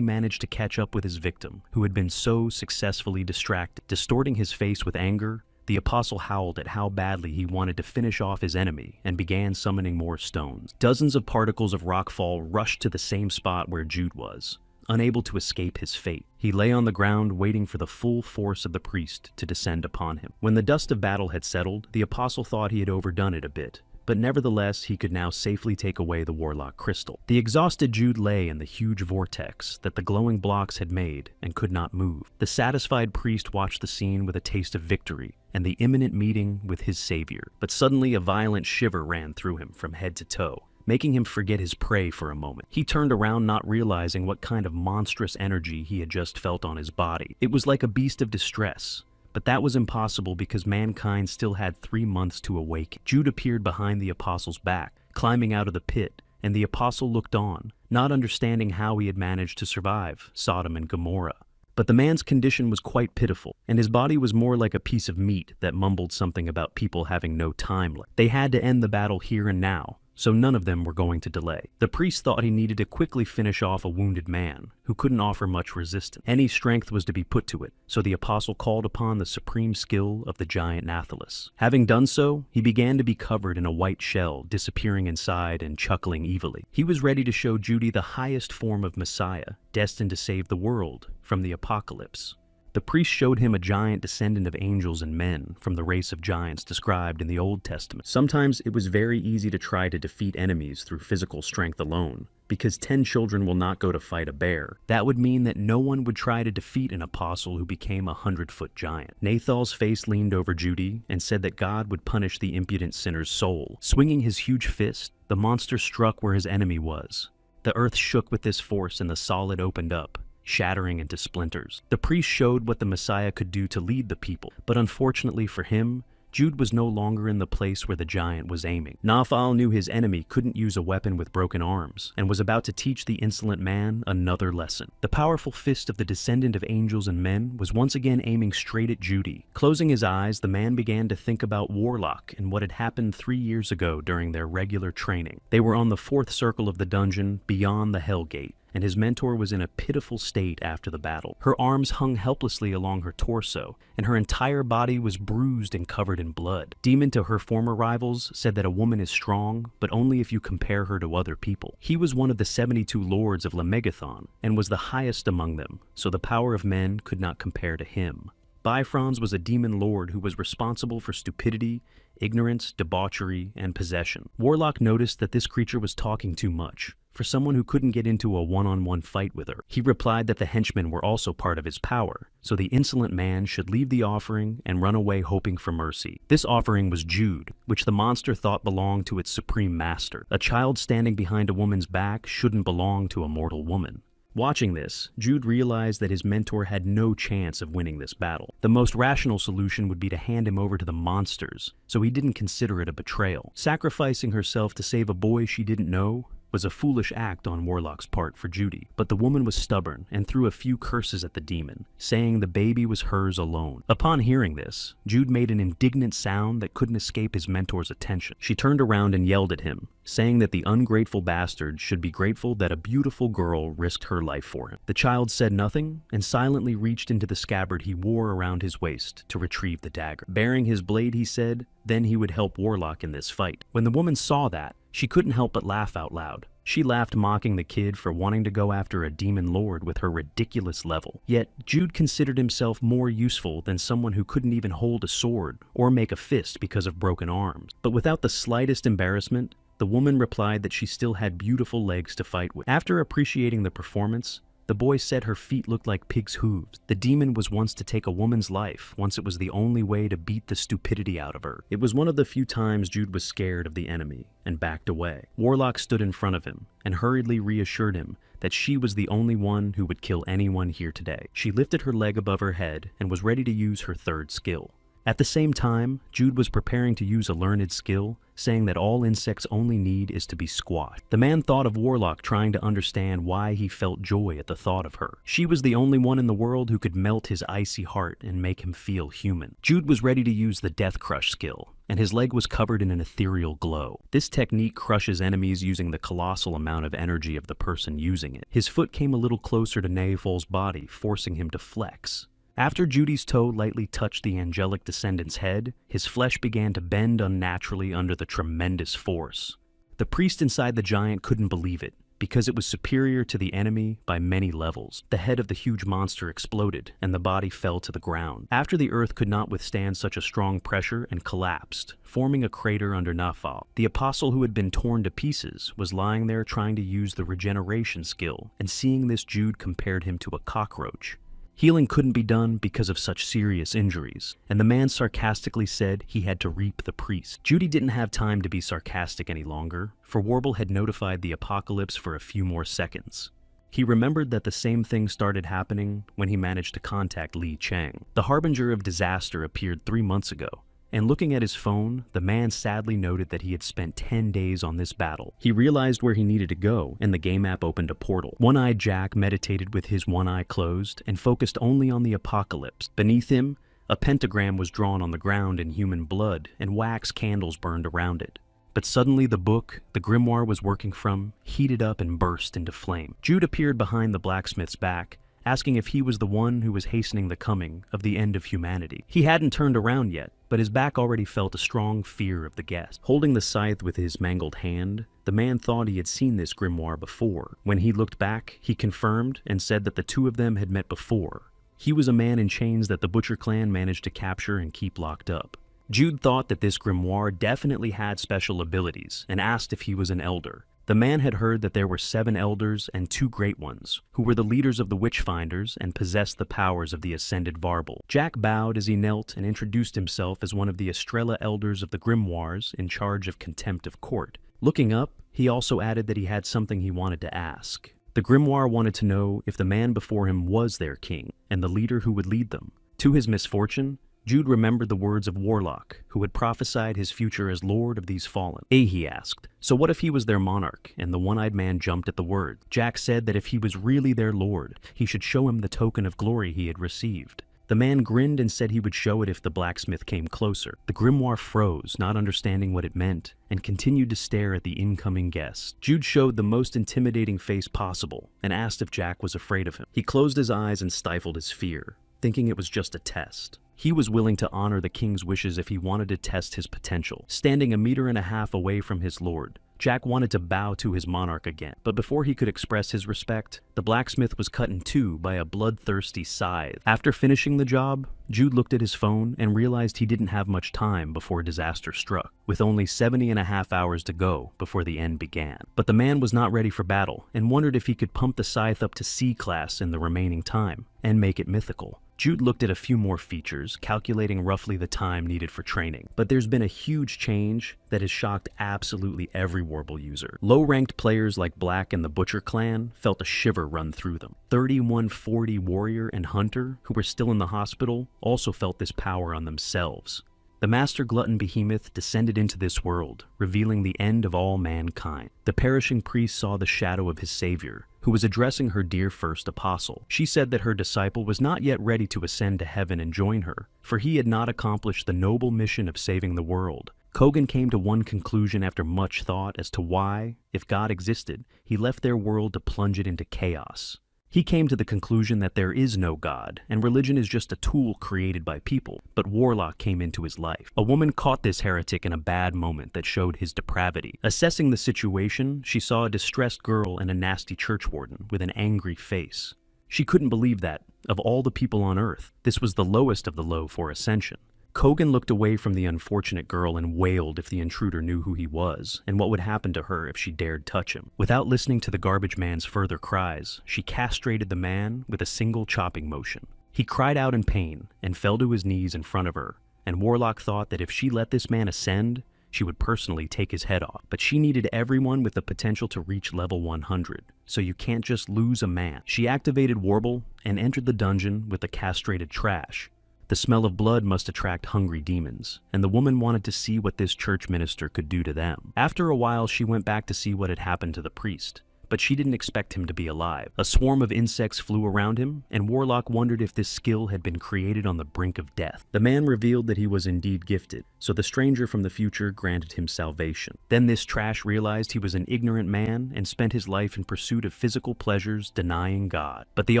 managed to catch up with his victim, who had been so successfully distracted. Distorting his face with anger, the apostle howled at how badly he wanted to finish off his enemy and began summoning more stones. Dozens of particles of rockfall rushed to the same spot where Jude was, unable to escape his fate. He lay on the ground waiting for the full force of the priest to descend upon him. When the dust of battle had settled, the apostle thought he had overdone it a bit, but nevertheless he could now safely take away the warlock crystal. The exhausted Jude lay in the huge vortex that the glowing blocks had made and could not move. The satisfied priest watched the scene with a taste of victory and the imminent meeting with his savior. But suddenly a violent shiver ran through him from head to toe, making him forget his prey for a moment. He turned around, not realizing what kind of monstrous energy he had just felt on his body. It was like a beast of distress. But that was impossible because mankind still had 3 months to awaken. Jude appeared behind the apostle's back, climbing out of the pit, and the apostle looked on, not understanding how he had managed to survive Sodom and Gomorrah. But the man's condition was quite pitiful, and his body was more like a piece of meat that mumbled something about people having no time left. They had to end the battle here and now, so none of them were going to delay. The priest thought he needed to quickly finish off a wounded man who couldn't offer much resistance. Any strength was to be put to it, so the apostle called upon the supreme skill of the giant Nathalis. Having done so, he began to be covered in a white shell, disappearing inside and chuckling evilly. He was ready to show Judy the highest form of Messiah, destined to save the world from the apocalypse. The priest showed him a giant descendant of angels and men from the race of giants described in the Old Testament. Sometimes it was very easy to try to defeat enemies through physical strength alone, because 10 children will not go to fight a bear. That would mean that no one would try to defeat an apostle who became a 100-foot giant. Nathal's face leaned over Judy and said that God would punish the impudent sinner's soul. Swinging his huge fist, the monster struck where his enemy was. The earth shook with this force and the solid opened up, shattering into splinters. The priest showed what the Messiah could do to lead the people, but unfortunately for him, Jude was no longer in the place where the giant was aiming. Naphal knew his enemy couldn't use a weapon with broken arms, and was about to teach the insolent man another lesson. The powerful fist of the descendant of angels and men was once again aiming straight at Judy. Closing his eyes, the man began to think about Warlock and what had happened 3 years ago during their regular training. They were on the 4th circle of the dungeon beyond the Hell Gate, and his mentor was in a pitiful state after the battle. Her arms hung helplessly along her torso, and her entire body was bruised and covered in blood. Demon, to her former rivals, said that a woman is strong, but only if you compare her to other people. He was one of the 72 lords of Lemegathon, and was the highest among them, so the power of men could not compare to him. Bifrons was a demon lord who was responsible for stupidity, ignorance, debauchery, and possession. Warlock noticed that this creature was talking too much, for someone who couldn't get into a one-on-one fight with her. He replied that the henchmen were also part of his power, so the insolent man should leave the offering and run away hoping for mercy. This offering was Jude, which the monster thought belonged to its supreme master. A child standing behind a woman's back shouldn't belong to a mortal woman. Watching this, Jude realized that his mentor had no chance of winning this battle. The most rational solution would be to hand him over to the monsters, so he didn't consider it a betrayal. Sacrificing herself to save a boy she didn't know was a foolish act on Warlock's part for Judy, but the woman was stubborn and threw a few curses at the demon, saying the baby was hers alone. Upon hearing this, Jude made an indignant sound that couldn't escape his mentor's attention. She turned around and yelled at him, saying that the ungrateful bastard should be grateful that a beautiful girl risked her life for him. The child said nothing and silently reached into the scabbard he wore around his waist to retrieve the dagger. Bearing his blade, he said, then he would help Warlock in this fight. When the woman saw that, she couldn't help but laugh out loud. She laughed, mocking the kid for wanting to go after a demon lord with her ridiculous level. Yet, Jude considered himself more useful than someone who couldn't even hold a sword or make a fist because of broken arms. But without the slightest embarrassment, the woman replied that she still had beautiful legs to fight with. After appreciating the performance, the boy said her feet looked like pig's hooves. The demon was once to take a woman's life, once it was the only way to beat the stupidity out of her. It was one of the few times Jude was scared of the enemy and backed away. Warlock stood in front of him and hurriedly reassured him that she was the only one who would kill anyone here today. She lifted her leg above her head and was ready to use her third skill. At the same time, Jude was preparing to use a learned skill, saying that all insects only need is to be squashed. The man thought of Warlock trying to understand why he felt joy at the thought of her. She was the only one in the world who could melt his icy heart and make him feel human. Jude was ready to use the Death Crush skill, and his leg was covered in an ethereal glow. This technique crushes enemies using the colossal amount of energy of the person using it. His foot came a little closer to Naifol's body, forcing him to flex. After Judy's toe lightly touched the angelic descendant's head, his flesh began to bend unnaturally under the tremendous force. The priest inside the giant couldn't believe it, because it was superior to the enemy by many levels. The head of the huge monster exploded, and the body fell to the ground. After the earth could not withstand such a strong pressure and collapsed, forming a crater under Manhwa, the apostle who had been torn to pieces was lying there trying to use the regeneration skill, and seeing this, Jude compared him to a cockroach. Healing couldn't be done because of such serious injuries, and the man sarcastically said he had to reap the priest. Judy didn't have time to be sarcastic any longer, for Warble had notified the apocalypse for a few more seconds. He remembered that the same thing started happening when he managed to contact Li Cheng. The harbinger of disaster appeared 3 months ago, and looking at his phone, the man sadly noted that he had spent 10 days on this battle. He realized where he needed to go, and the game app opened a portal. One-eyed Jack meditated with his one eye closed and focused only on the apocalypse. Beneath him, a pentagram was drawn on the ground in human blood, and wax candles burned around it. But suddenly the book the grimoire was working from heated up and burst into flame. Jude appeared behind the blacksmith's back, asking if he was the one who was hastening the coming of the end of humanity. He hadn't turned around yet, but his back already felt a strong fear of the guest. Holding the scythe with his mangled hand, the man thought he had seen this grimoire before. When he looked back, he confirmed and said that the two of them had met before. He was a man in chains that the Butcher clan managed to capture and keep locked up. Jude thought that this grimoire definitely had special abilities and asked if he was an elder. The man had heard that there were 7 elders and 2 great ones, who were the leaders of the Witchfinders and possessed the powers of the Ascended Varble. Jack bowed as he knelt and introduced himself as one of the Estrella elders of the Grimoires in charge of contempt of court. Looking up, he also added that he had something he wanted to ask. The Grimoire wanted to know if the man before him was their king, and the leader who would lead them. To his misfortune, Jude remembered the words of Warlock, who had prophesied his future as Lord of these fallen. He asked, so what if he was their monarch? And the one-eyed man jumped at the word. Jack said that if he was really their lord, he should show him the token of glory he had received. The man grinned and said he would show it if the blacksmith came closer. The grimoire froze, not understanding what it meant, and continued to stare at the incoming guest. Jude showed the most intimidating face possible and asked if Jack was afraid of him. He closed his eyes and stifled his fear, thinking it was just a test. He was willing to honor the king's wishes if he wanted to test his potential. Standing 1.5 meters away from his lord, Jack wanted to bow to his monarch again, but before he could express his respect, the blacksmith was cut in 2 by a bloodthirsty scythe. After finishing the job, Jude looked at his phone and realized he didn't have much time before disaster struck, with only 70.5 hours to go before the end began. But the man was not ready for battle and wondered if he could pump the scythe up to C class in the remaining time and make it mythical. Jude looked at a few more features, calculating roughly the time needed for training. But there's been a huge change that has shocked absolutely every Warble user. Low-ranked players like Black and the Butcher clan felt a shiver run through them. 3140 Warrior and Hunter, who were still in the hospital, also felt this power on themselves. The master glutton Behemoth descended into this world, revealing the end of all mankind. The perishing priest saw the shadow of his savior, who was addressing her dear first apostle. She said that her disciple was not yet ready to ascend to heaven and join her, for he had not accomplished the noble mission of saving the world. Kogan came to one conclusion after much thought as to why, if God existed, he left their world to plunge it into chaos. He came to the conclusion that there is no God, and religion is just a tool created by people, but Warlock came into his life. A woman caught this heretic in a bad moment that showed his depravity. Assessing the situation, she saw a distressed girl and a nasty churchwarden with an angry face. She couldn't believe that, of all the people on Earth, this was the lowest of the low for ascension. Kogan looked away from the unfortunate girl and wailed if the intruder knew who he was, and what would happen to her if she dared touch him. Without listening to the garbage man's further cries, she castrated the man with a single chopping motion. He cried out in pain and fell to his knees in front of her, and Warlock thought that if she let this man ascend, she would personally take his head off. But she needed everyone with the potential to reach level 100, so you can't just lose a man. She activated Warble and entered the dungeon with the castrated trash. The smell of blood must attract hungry demons, and the woman wanted to see what this church minister could do to them. After a while, she went back to see what had happened to the priest, but she didn't expect him to be alive. A swarm of insects flew around him, and Warlock wondered if this skill had been created on the brink of death. The man revealed that he was indeed gifted, so the stranger from the future granted him salvation. Then this trash realized he was an ignorant man and spent his life in pursuit of physical pleasures, denying God. But the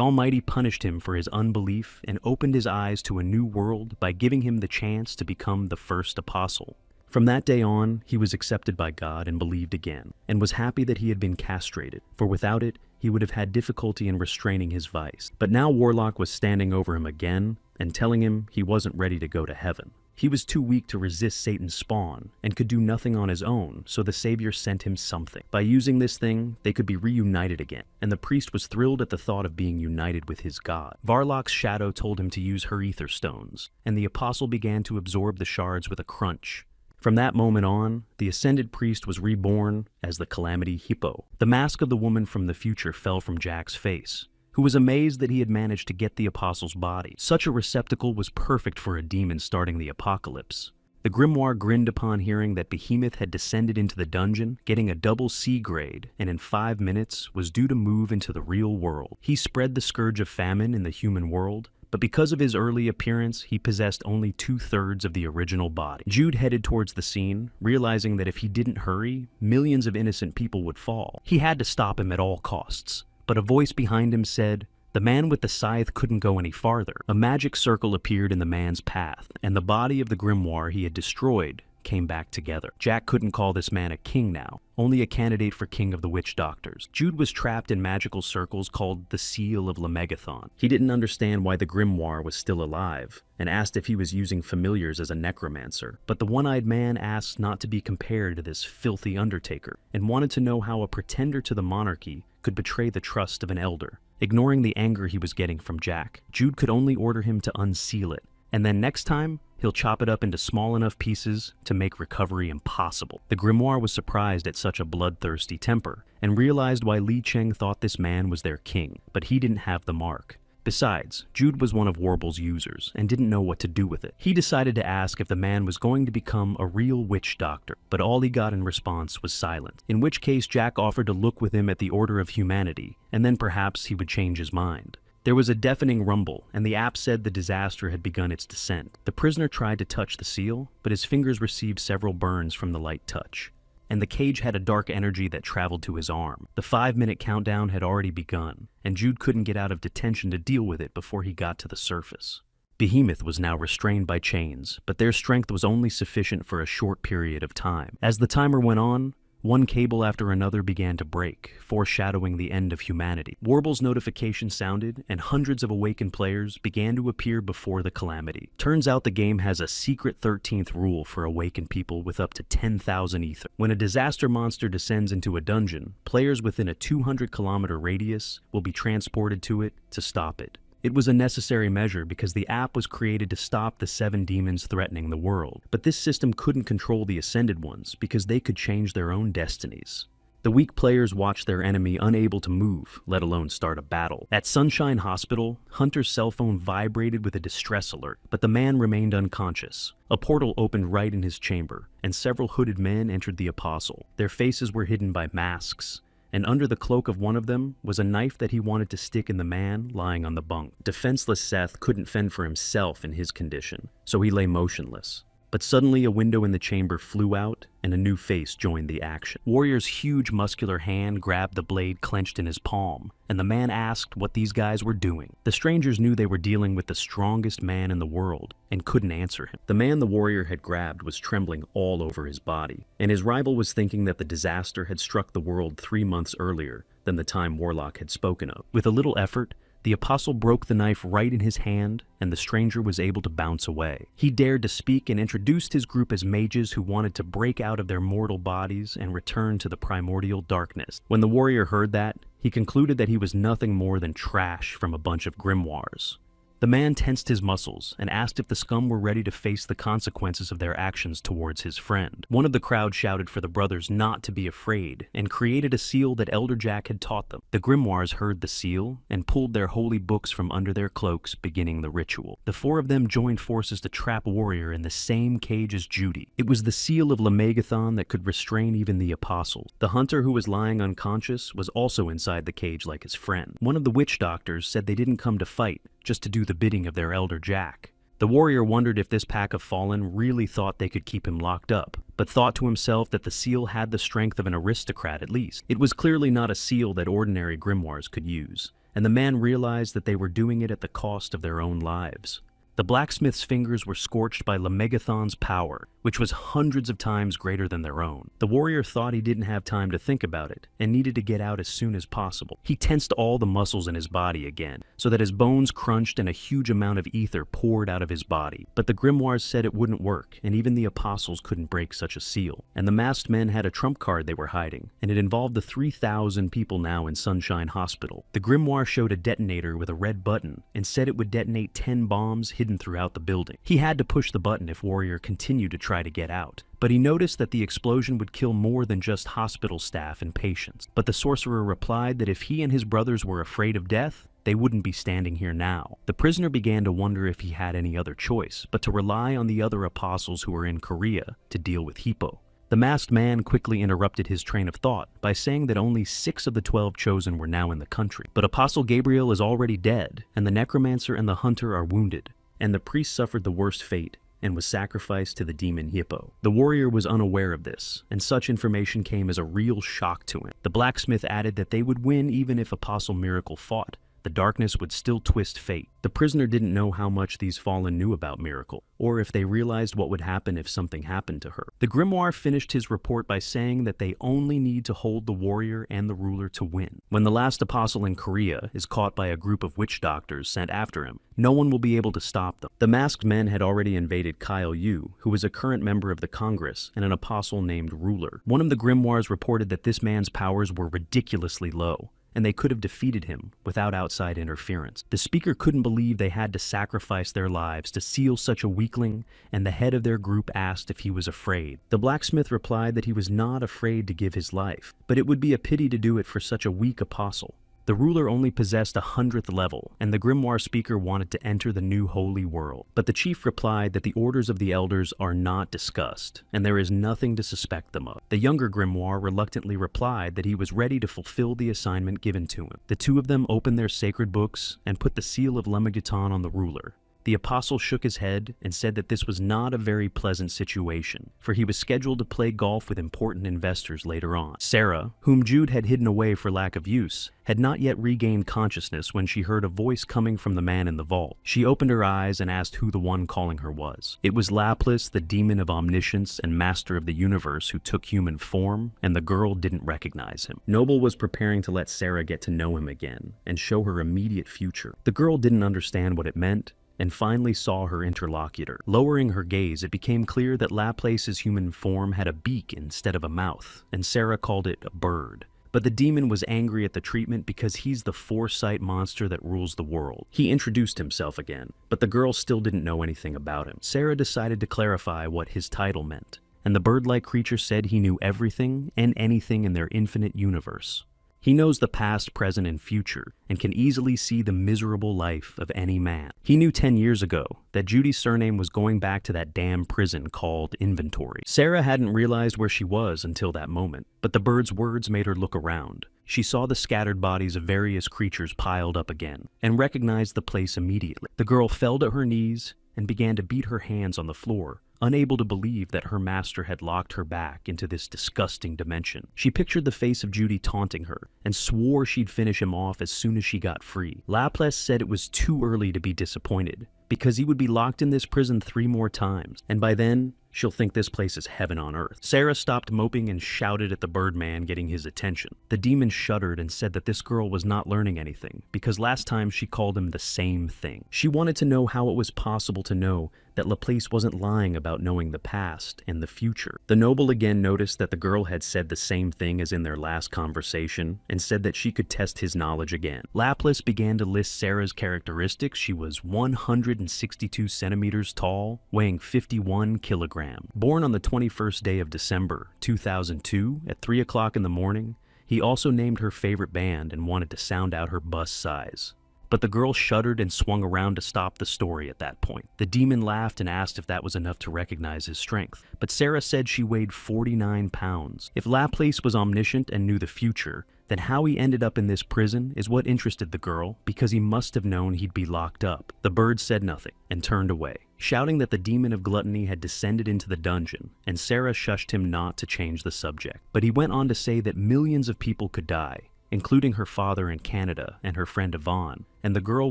Almighty punished him for his unbelief and opened his eyes to a new world by giving him the chance to become the first apostle. From that day on, he was accepted by God and believed again, and was happy that he had been castrated, for without it, he would have had difficulty in restraining his vice. But now Warlock was standing over him again and telling him he wasn't ready to go to heaven. He was too weak to resist Satan's spawn and could do nothing on his own, so the Savior sent him something. By using this thing, they could be reunited again, and the priest was thrilled at the thought of being united with his God. Varlock's shadow told him to use her ether stones, and the apostle began to absorb the shards with a crunch. From that moment on, the ascended priest was reborn as the Calamity Hippo. The mask of the woman from the future fell from Jack's face, who was amazed that he had managed to get the apostle's body. Such a receptacle was perfect for a demon starting the apocalypse. The grimoire grinned upon hearing that Behemoth had descended into the dungeon, getting a double C grade, and in 5 minutes was due to move into the real world. He spread the scourge of famine in the human world, but because of his early appearance, he possessed only 2/3 of the original body. Jude headed towards the scene, realizing that if he didn't hurry, millions of innocent people would fall. He had to stop him at all costs, but a voice behind him said, "The man with the scythe couldn't go any farther." A magic circle appeared in the man's path, and the body of the grimoire he had destroyed came back together. Jack couldn't call this man a king now, only a candidate for king of the witch doctors. Jude was trapped in magical circles called the Seal of Lemegathon. He didn't understand why the grimoire was still alive, and asked if he was using familiars as a necromancer. But the one-eyed man asked not to be compared to this filthy undertaker, and wanted to know how a pretender to the monarchy could betray the trust of an elder. Ignoring the anger he was getting from Jack, Jude could only order him to unseal it, and then next time, he'll chop it up into small enough pieces to make recovery impossible. The grimoire was surprised at such a bloodthirsty temper, and realized why Li Cheng thought this man was their king, but he didn't have the mark. Besides, Jude was one of Warble's users, and didn't know what to do with it. He decided to ask if the man was going to become a real witch doctor, but all he got in response was silent, in which case Jack offered to look with him at the Order of Humanity, and then perhaps he would change his mind. There was a deafening rumble, and the app said the disaster had begun its descent. The prisoner tried to touch the seal, but his fingers received several burns from the light touch, and the cage had a dark energy that traveled to his arm. The 5-minute countdown had already begun, and Jude couldn't get out of detention to deal with it before he got to the surface. Behemoth was now restrained by chains, but their strength was only sufficient for a short period of time. As the timer went on, one cable after another began to break, foreshadowing the end of humanity. Warble's notification sounded, and hundreds of awakened players began to appear before the calamity. Turns out the game has a secret 13th rule for awakened people with up to 10,000 ether. When a disaster monster descends into a dungeon, players within a 200-kilometer radius will be transported to it to stop it. It was a necessary measure because the app was created to stop the 7 demons threatening the world. But this system couldn't control the Ascended ones because they could change their own destinies. The weak players watched their enemy unable to move, let alone start a battle. At Sunshine Hospital, Hunter's cell phone vibrated with a distress alert, but the man remained unconscious. A portal opened right in his chamber, and several hooded men entered the Apostle. Their faces were hidden by masks, and under the cloak of one of them was a knife that he wanted to stick in the man lying on the bunk. Defenseless Seth couldn't fend for himself in his condition, so he lay motionless. But suddenly a window in the chamber flew out, and a new face joined the action. Warrior's huge muscular hand grabbed the blade clenched in his palm, and the man asked what these guys were doing. The strangers knew they were dealing with the strongest man in the world, and couldn't answer him. The man the warrior had grabbed was trembling all over his body, and his rival was thinking that the disaster had struck the world 3 months earlier than the time Warlock had spoken of. With a little effort, the Apostle broke the knife right in his hand, and the stranger was able to bounce away. He dared to speak and introduced his group as mages who wanted to break out of their mortal bodies and return to the primordial darkness. When the warrior heard that, he concluded that he was nothing more than trash from a bunch of grimoires. The man tensed his muscles and asked if the scum were ready to face the consequences of their actions towards his friend. One of the crowd shouted for the brothers not to be afraid and created a seal that Elder Jack had taught them. The grimoires heard the seal and pulled their holy books from under their cloaks, beginning the ritual. The 4 of them joined forces to trap Warrior in the same cage as Judy. It was the seal of Lamagathon that could restrain even the Apostle. The hunter who was lying unconscious was also inside the cage like his friend. One of the witch doctors said they didn't come to fight, just to do the bidding of their Elder Jack. The warrior wondered if this pack of fallen really thought they could keep him locked up, but thought to himself that the seal had the strength of an aristocrat at least. It was clearly not a seal that ordinary grimoires could use, and the man realized that they were doing it at the cost of their own lives. The blacksmith's fingers were scorched by Lamagathon's power, which was hundreds of times greater than their own. The warrior thought he didn't have time to think about it and needed to get out as soon as possible. He tensed all the muscles in his body again, so that his bones crunched and a huge amount of ether poured out of his body. But the grimoires said it wouldn't work, and even the apostles couldn't break such a seal. And the masked men had a trump card they were hiding, and it involved the 3,000 people now in Sunshine Hospital. The grimoire showed a detonator with a red button and said it would detonate 10 bombs hidden throughout the building. He had to push the button if Warrior continued to try to get out, but he noticed that the explosion would kill more than just hospital staff and patients. But the sorcerer replied that if he and his brothers were afraid of death, they wouldn't be standing here now. The prisoner began to wonder if he had any other choice but to rely on the other apostles who were in Korea to deal with Hippo. The masked man quickly interrupted his train of thought by saying that only 6 of the 12 chosen were now in the country. But Apostle Gabriel is already dead, and the necromancer and the hunter are wounded, and the priest suffered the worst fate and was sacrificed to the demon Hippo. The warrior was unaware of this, and such information came as a real shock to him. The blacksmith added that they would win even if Apostle Miracle fought. The darkness would still twist fate. The prisoner didn't know how much these fallen knew about Miracle, or if they realized what would happen if something happened to her. The grimoire finished his report by saying that they only need to hold the warrior and the ruler to win. When the last apostle in Korea is caught by a group of witch doctors sent after him, no one will be able to stop them. The masked men had already invaded Kyle Yu, who was a current member of the Congress and an apostle named Ruler. One of the grimoires reported that this man's powers were ridiculously low, and they could have defeated him without outside interference. The speaker couldn't believe they had to sacrifice their lives to seal such a weakling, and the head of their group asked if he was afraid. The blacksmith replied that he was not afraid to give his life, but it would be a pity to do it for such a weak apostle. The ruler only possessed 100th level, and the grimoire speaker wanted to enter the new holy world. But the chief replied that the orders of the elders are not discussed, and there is nothing to suspect them of. The younger grimoire reluctantly replied that he was ready to fulfill the assignment given to him. The 2 of them opened their sacred books and put the seal of Lamagaton on the ruler. The apostle shook his head and said that this was not a very pleasant situation, for he was scheduled to play golf with important investors later on. Sarah, whom Jude had hidden away for lack of use, had not yet regained consciousness when she heard a voice coming from the man in the vault. She opened her eyes and asked who the one calling her was. It was Laplace, the demon of omniscience and master of the universe who took human form, and the girl didn't recognize him. Noble was preparing to let Sarah get to know him again and show her immediate future. The girl didn't understand what it meant, and finally saw her interlocutor. Lowering her gaze, it became clear that Laplace's human form had a beak instead of a mouth, and Sarah called it a bird. But the demon was angry at the treatment because he's the foresight monster that rules the world. He introduced himself again, but the girl still didn't know anything about him. Sarah decided to clarify what his title meant, and the bird-like creature said he knew everything and anything in their infinite universe. He knows the past, present, and future, and can easily see the miserable life of any man. He knew 10 years ago that Judy's surname was going back to that damn prison called Inventory. Sarah hadn't realized where she was until that moment, but the bird's words made her look around. She saw the scattered bodies of various creatures piled up again, and recognized the place immediately. The girl fell to her knees and began to beat her hands on the floor, unable to believe that her master had locked her back into this disgusting dimension. She pictured the face of Judy taunting her, and swore she'd finish him off as soon as she got free. Laplace said it was too early to be disappointed, because he would be locked in this prison 3 more times, and by then, she'll think this place is heaven on earth. Sarah stopped moping and shouted at the Birdman, getting his attention. The demon shuddered and said that this girl was not learning anything, because last time she called him the same thing. She wanted to know how it was possible to know that Laplace wasn't lying about knowing the past and the future. The noble again noticed that the girl had said the same thing as in their last conversation, and said that she could test his knowledge again. Laplace began to list Sarah's characteristics. She was 162 centimeters tall, weighing 51 kilograms. Born on the 21st day of December 2002 at 3 o'clock in the morning, he also named her favorite band and wanted to sound out her bust size. But the girl shuddered and swung around to stop the story at that point. The demon laughed and asked if that was enough to recognize his strength, but Sarah said she weighed 49 pounds. If Laplace was omniscient and knew the future, then how he ended up in this prison is what interested the girl, because he must have known he'd be locked up. The bird said nothing and turned away, shouting that the demon of gluttony had descended into the dungeon, and Sarah shushed him not to change the subject. But he went on to say that millions of people could die, including her father in Canada and her friend Yvonne, and the girl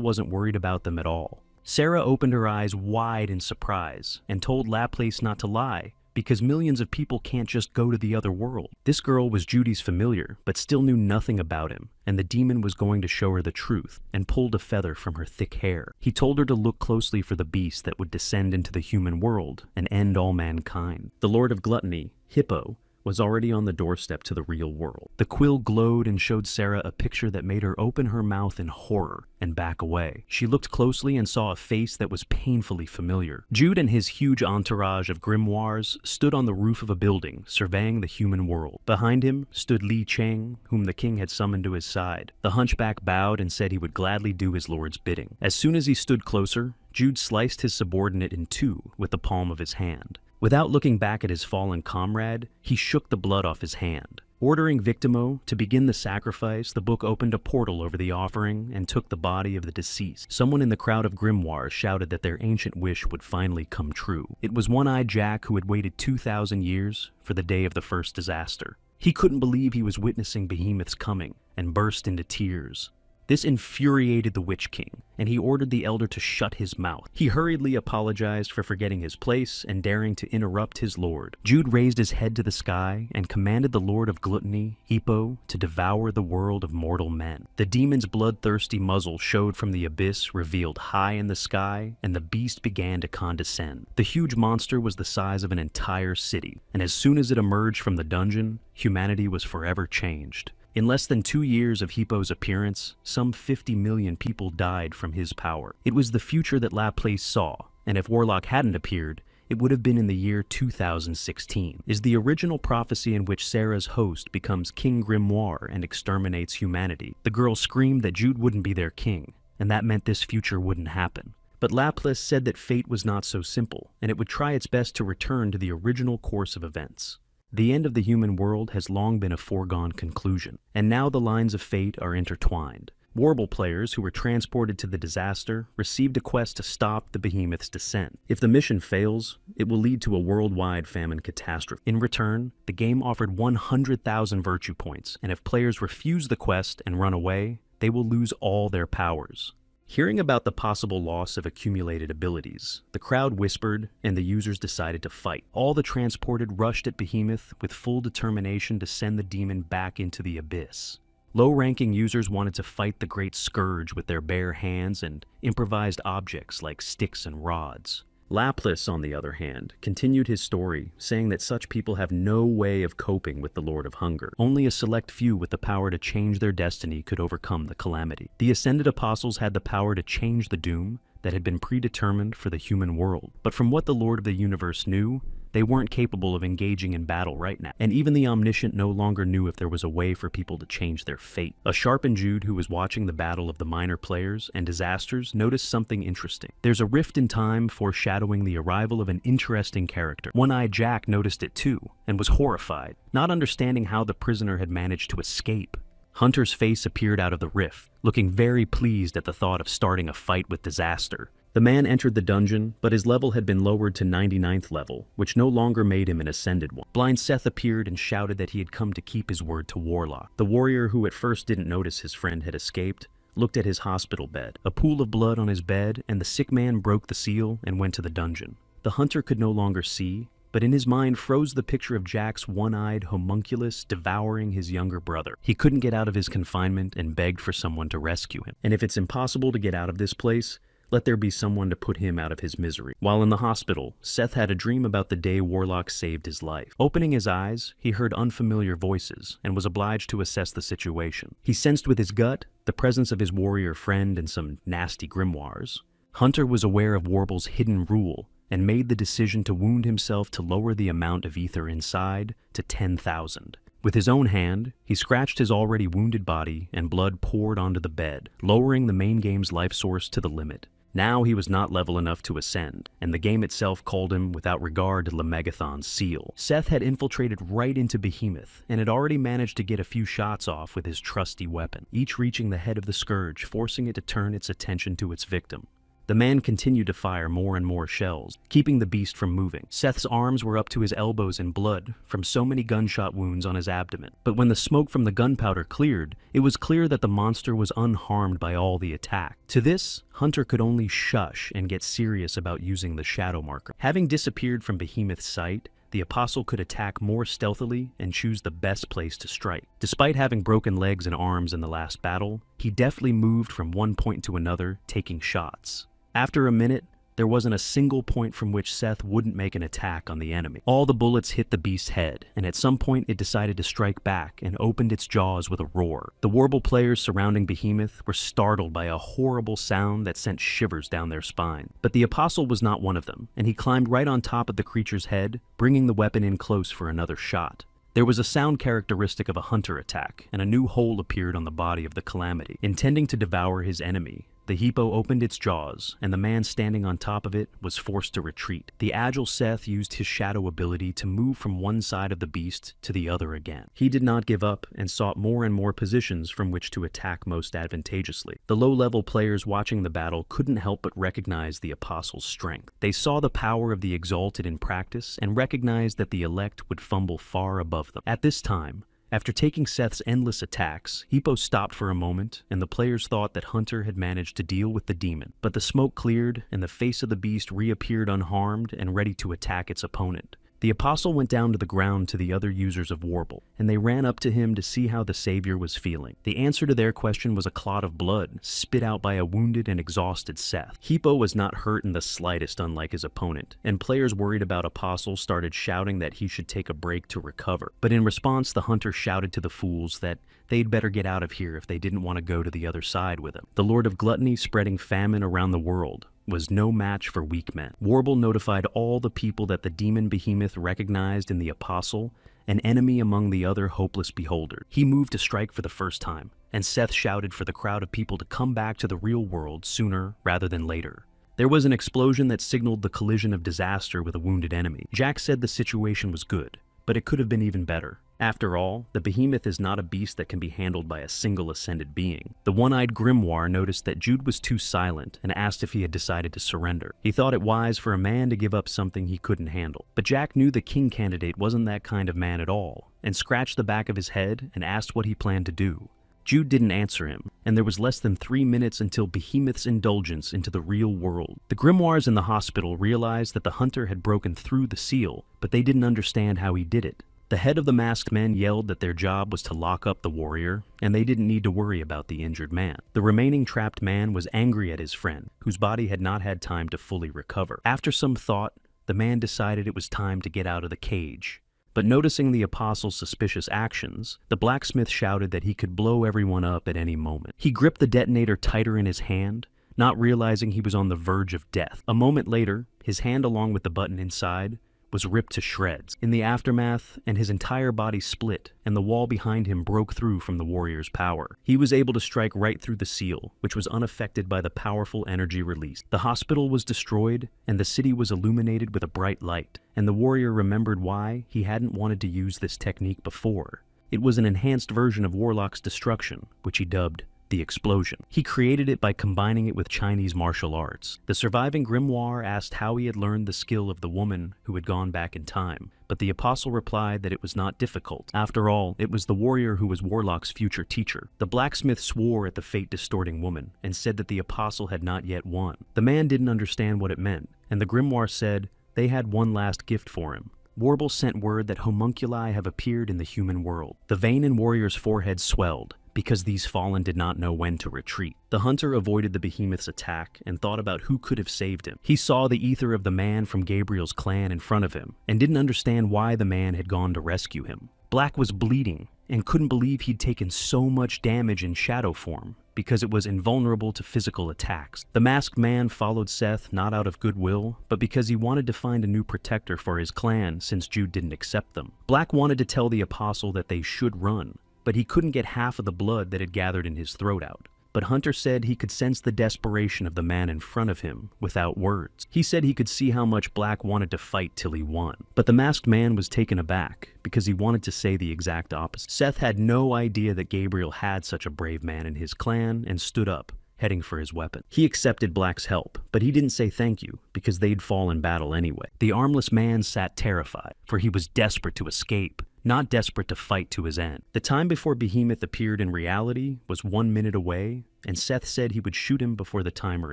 wasn't worried about them at all. Sarah opened her eyes wide in surprise and told Laplace not to lie, because millions of people can't just go to the other world. This girl was Judy's familiar, but still knew nothing about him, and the demon was going to show her the truth, and pulled a feather from her thick hair. He told her to look closely for the beast that would descend into the human world and end all mankind. The Lord of Gluttony, Hippo, was already on the doorstep to the real world. The quill glowed and showed Sarah a picture that made her open her mouth in horror and back away. She looked closely and saw a face that was painfully familiar. Jude and his huge entourage of grimoires stood on the roof of a building, surveying the human world. Behind him stood Li Cheng, whom the king had summoned to his side. The hunchback bowed and said he would gladly do his lord's bidding. As soon as he stood closer, Jude sliced his subordinate in 2 with the palm of his hand. Without looking back at his fallen comrade, he shook the blood off his hand. Ordering Victimo to begin the sacrifice, the book opened a portal over the offering and took the body of the deceased. Someone in the crowd of grimoires shouted that their ancient wish would finally come true. It was One-Eyed Jack, who had waited 2,000 years for the day of the first disaster. He couldn't believe he was witnessing Behemoth's coming and burst into tears. This infuriated the Witch King, and he ordered the elder to shut his mouth. He hurriedly apologized for forgetting his place and daring to interrupt his lord. Jude raised his head to the sky and commanded the Lord of Gluttony, Hippo, to devour the world of mortal men. The demon's bloodthirsty muzzle showed from the abyss, revealed high in the sky, and the beast began to condescend. The huge monster was the size of an entire city, and as soon as it emerged from the dungeon, humanity was forever changed. In less than 2 years of Hippo's appearance, some 50 million people died from his power. It was the future that Laplace saw, and if Warlock hadn't appeared, it would have been in the year 2016. Is the original prophecy in which Sarah's host becomes King Grimoire and exterminates humanity. The girl screamed that Jude wouldn't be their king, and that meant this future wouldn't happen. But Laplace said that fate was not so simple, and it would try its best to return to the original course of events. The end of the human world has long been a foregone conclusion, and now the lines of fate are intertwined. Warble players who were transported to the disaster received a quest to stop the Behemoth's descent. If the mission fails, it will lead to a worldwide famine catastrophe. In return, the game offered 100,000 virtue points, and if players refuse the quest and run away, they will lose all their powers. Hearing about the possible loss of accumulated abilities, the crowd whispered and the users decided to fight. All the transported rushed at Behemoth with full determination to send the demon back into the abyss. Low-ranking users wanted to fight the great scourge with their bare hands and improvised objects like sticks and rods. Laplace, on the other hand, continued his story, saying that such people have no way of coping with the Lord of Hunger. Only a select few with the power to change their destiny could overcome the calamity. The Ascended Apostles had the power to change the doom that had been predetermined for the human world. But from what the Lord of the Universe knew, They weren't capable of engaging in battle right now, and even the Omniscient no longer knew if there was a way for people to change their fate. A sharpened Jude who was watching the battle of the minor players and disasters noticed something interesting. There's a rift in time foreshadowing the arrival of an interesting character. One-Eyed Jack noticed it too, and was horrified, not understanding how the prisoner had managed to escape. Hunter's face appeared out of the rift, looking very pleased at the thought of starting a fight with Disaster. The man entered the dungeon, but his level had been lowered to 99th level, which no longer made him an ascended one. Blind Seth appeared and shouted that he had come to keep his word to Warlock. The warrior, who at first didn't notice his friend had escaped, looked at his hospital bed. A pool of blood on his bed, and the sick man broke the seal and went to the dungeon. The hunter could no longer see, but in his mind froze the picture of Jack's one-eyed homunculus devouring his younger brother. He couldn't get out of his confinement and begged for someone to rescue him. And if it's impossible to get out of this place, let there be someone to put him out of his misery. While in the hospital, Seth had a dream about the day Warlock saved his life. Opening his eyes, he heard unfamiliar voices and was obliged to assess the situation. He sensed with his gut the presence of his warrior friend and some nasty grimoires. Hunter was aware of Warble's hidden rule and made the decision to wound himself to lower the amount of ether inside to 10,000. With his own hand, he scratched his already wounded body and blood poured onto the bed, lowering the main game's life source to the limit. Now he was not level enough to ascend, and the game itself called him without regard to Lemegathon's seal. Seth had infiltrated right into Behemoth, and had already managed to get a few shots off with his trusty weapon, each reaching the head of the Scourge, forcing it to turn its attention to its victim. The man continued to fire more and more shells, keeping the beast from moving. Seth's arms were up to his elbows in blood from so many gunshot wounds on his abdomen. But when the smoke from the gunpowder cleared, it was clear that the monster was unharmed by all the attack. To this, Hunter could only shush and get serious about using the shadow marker. Having disappeared from Behemoth's sight, the Apostle could attack more stealthily and choose the best place to strike. Despite having broken legs and arms in the last battle, he deftly moved from one point to another, taking shots. After a minute, there wasn't a single point from which Seth wouldn't make an attack on the enemy. All the bullets hit the beast's head, and at some point it decided to strike back and opened its jaws with a roar. The Warble players surrounding Behemoth were startled by a horrible sound that sent shivers down their spine. But the Apostle was not one of them, and he climbed right on top of the creature's head, bringing the weapon in close for another shot. There was a sound characteristic of a hunter attack, and a new hole appeared on the body of the Calamity. Intending to devour his enemy, the Hippo opened its jaws, and the man standing on top of it was forced to retreat. The agile Seth used his shadow ability to move from one side of the beast to the other again. He did not give up and sought more and more positions from which to attack most advantageously. The low-level players watching the battle couldn't help but recognize the Apostle's strength. They saw the power of the Exalted in practice and recognized that the Elect would fumble far above them. At this time, after taking Seth's endless attacks, Hippo stopped for a moment, and the players thought that Hunter had managed to deal with the demon. But the smoke cleared, and the face of the beast reappeared unharmed and ready to attack its opponent. The Apostle went down to the ground to the other users of Warble, and they ran up to him to see how the Savior was feeling. The answer to their question was a clot of blood, spit out by a wounded and exhausted Seth. Hippo was not hurt in the slightest, unlike his opponent, and players worried about Apostle started shouting that he should take a break to recover. But in response, the hunter shouted to the fools that they'd better get out of here if they didn't want to go to the other side with him. The Lord of Gluttony, spreading famine around the world, was no match for weak men. Warble notified all the people that the demon Behemoth recognized in the Apostle an enemy among the other hopeless beholders. He moved to strike for the first time, and Seth shouted for the crowd of people to come back to the real world sooner rather than later. There was an explosion that signaled the collision of Disaster with a wounded enemy. Jack said the situation was good, but it could have been even better. After all, the Behemoth is not a beast that can be handled by a single ascended being. The one-eyed grimoire noticed that Jude was too silent and asked if he had decided to surrender. He thought it wise for a man to give up something he couldn't handle. But Jack knew the king candidate wasn't that kind of man at all, and scratched the back of his head and asked what he planned to do. Jude didn't answer him, and there was less than 3 minutes until Behemoth's indulgence into the real world. The grimoires in the hospital realized that the hunter had broken through the seal, but they didn't understand how he did it. The head of the masked men yelled that their job was to lock up the warrior, and they didn't need to worry about the injured man. The remaining trapped man was angry at his friend, whose body had not had time to fully recover. After some thought, the man decided it was time to get out of the cage. But noticing the Apostle's suspicious actions, the blacksmith shouted that he could blow everyone up at any moment. He gripped the detonator tighter in his hand, not realizing he was on the verge of death. A moment later, his hand along with the button inside was ripped to shreds. In the aftermath, and his entire body split, and the wall behind him broke through from the warrior's power. He was able to strike right through the seal, which was unaffected by the powerful energy released. The hospital was destroyed, and the city was illuminated with a bright light, and the warrior remembered why he hadn't wanted to use this technique before. It was an enhanced version of Warlock's destruction, which he dubbed the explosion. He created it by combining it with Chinese martial arts. The surviving grimoire asked how he had learned the skill of the woman who had gone back in time, but the apostle replied that it was not difficult. After all, it was the warrior who was Warlock's future teacher. The blacksmith swore at the fate-distorting woman and said that the apostle had not yet won. The man didn't understand what it meant, and the grimoire said they had one last gift for him. Warble sent word that homunculi have appeared in the human world. The vein in Warrior's forehead swelled, because these fallen did not know when to retreat. The hunter avoided the behemoth's attack and thought about who could have saved him. He saw the ether of the man from Gabriel's clan in front of him, and didn't understand why the man had gone to rescue him. Black was bleeding, and couldn't believe he'd taken so much damage in shadow form, because it was invulnerable to physical attacks. The masked man followed Seth not out of goodwill, but because he wanted to find a new protector for his clan since Jude didn't accept them. Black wanted to tell the apostle that they should run, but he couldn't get half of the blood that had gathered in his throat out. But Hunter said he could sense the desperation of the man in front of him without words. He said he could see how much Black wanted to fight till he won. But the masked man was taken aback because he wanted to say the exact opposite. Seth had no idea that Gabriel had such a brave man in his clan and stood up, heading for his weapon. He accepted Black's help, but he didn't say thank you because they'd fall in battle anyway. The armless man sat terrified, for he was desperate to escape, not desperate to fight to his end. The time before Behemoth appeared in reality was 1 minute away, and Seth said he would shoot him before the timer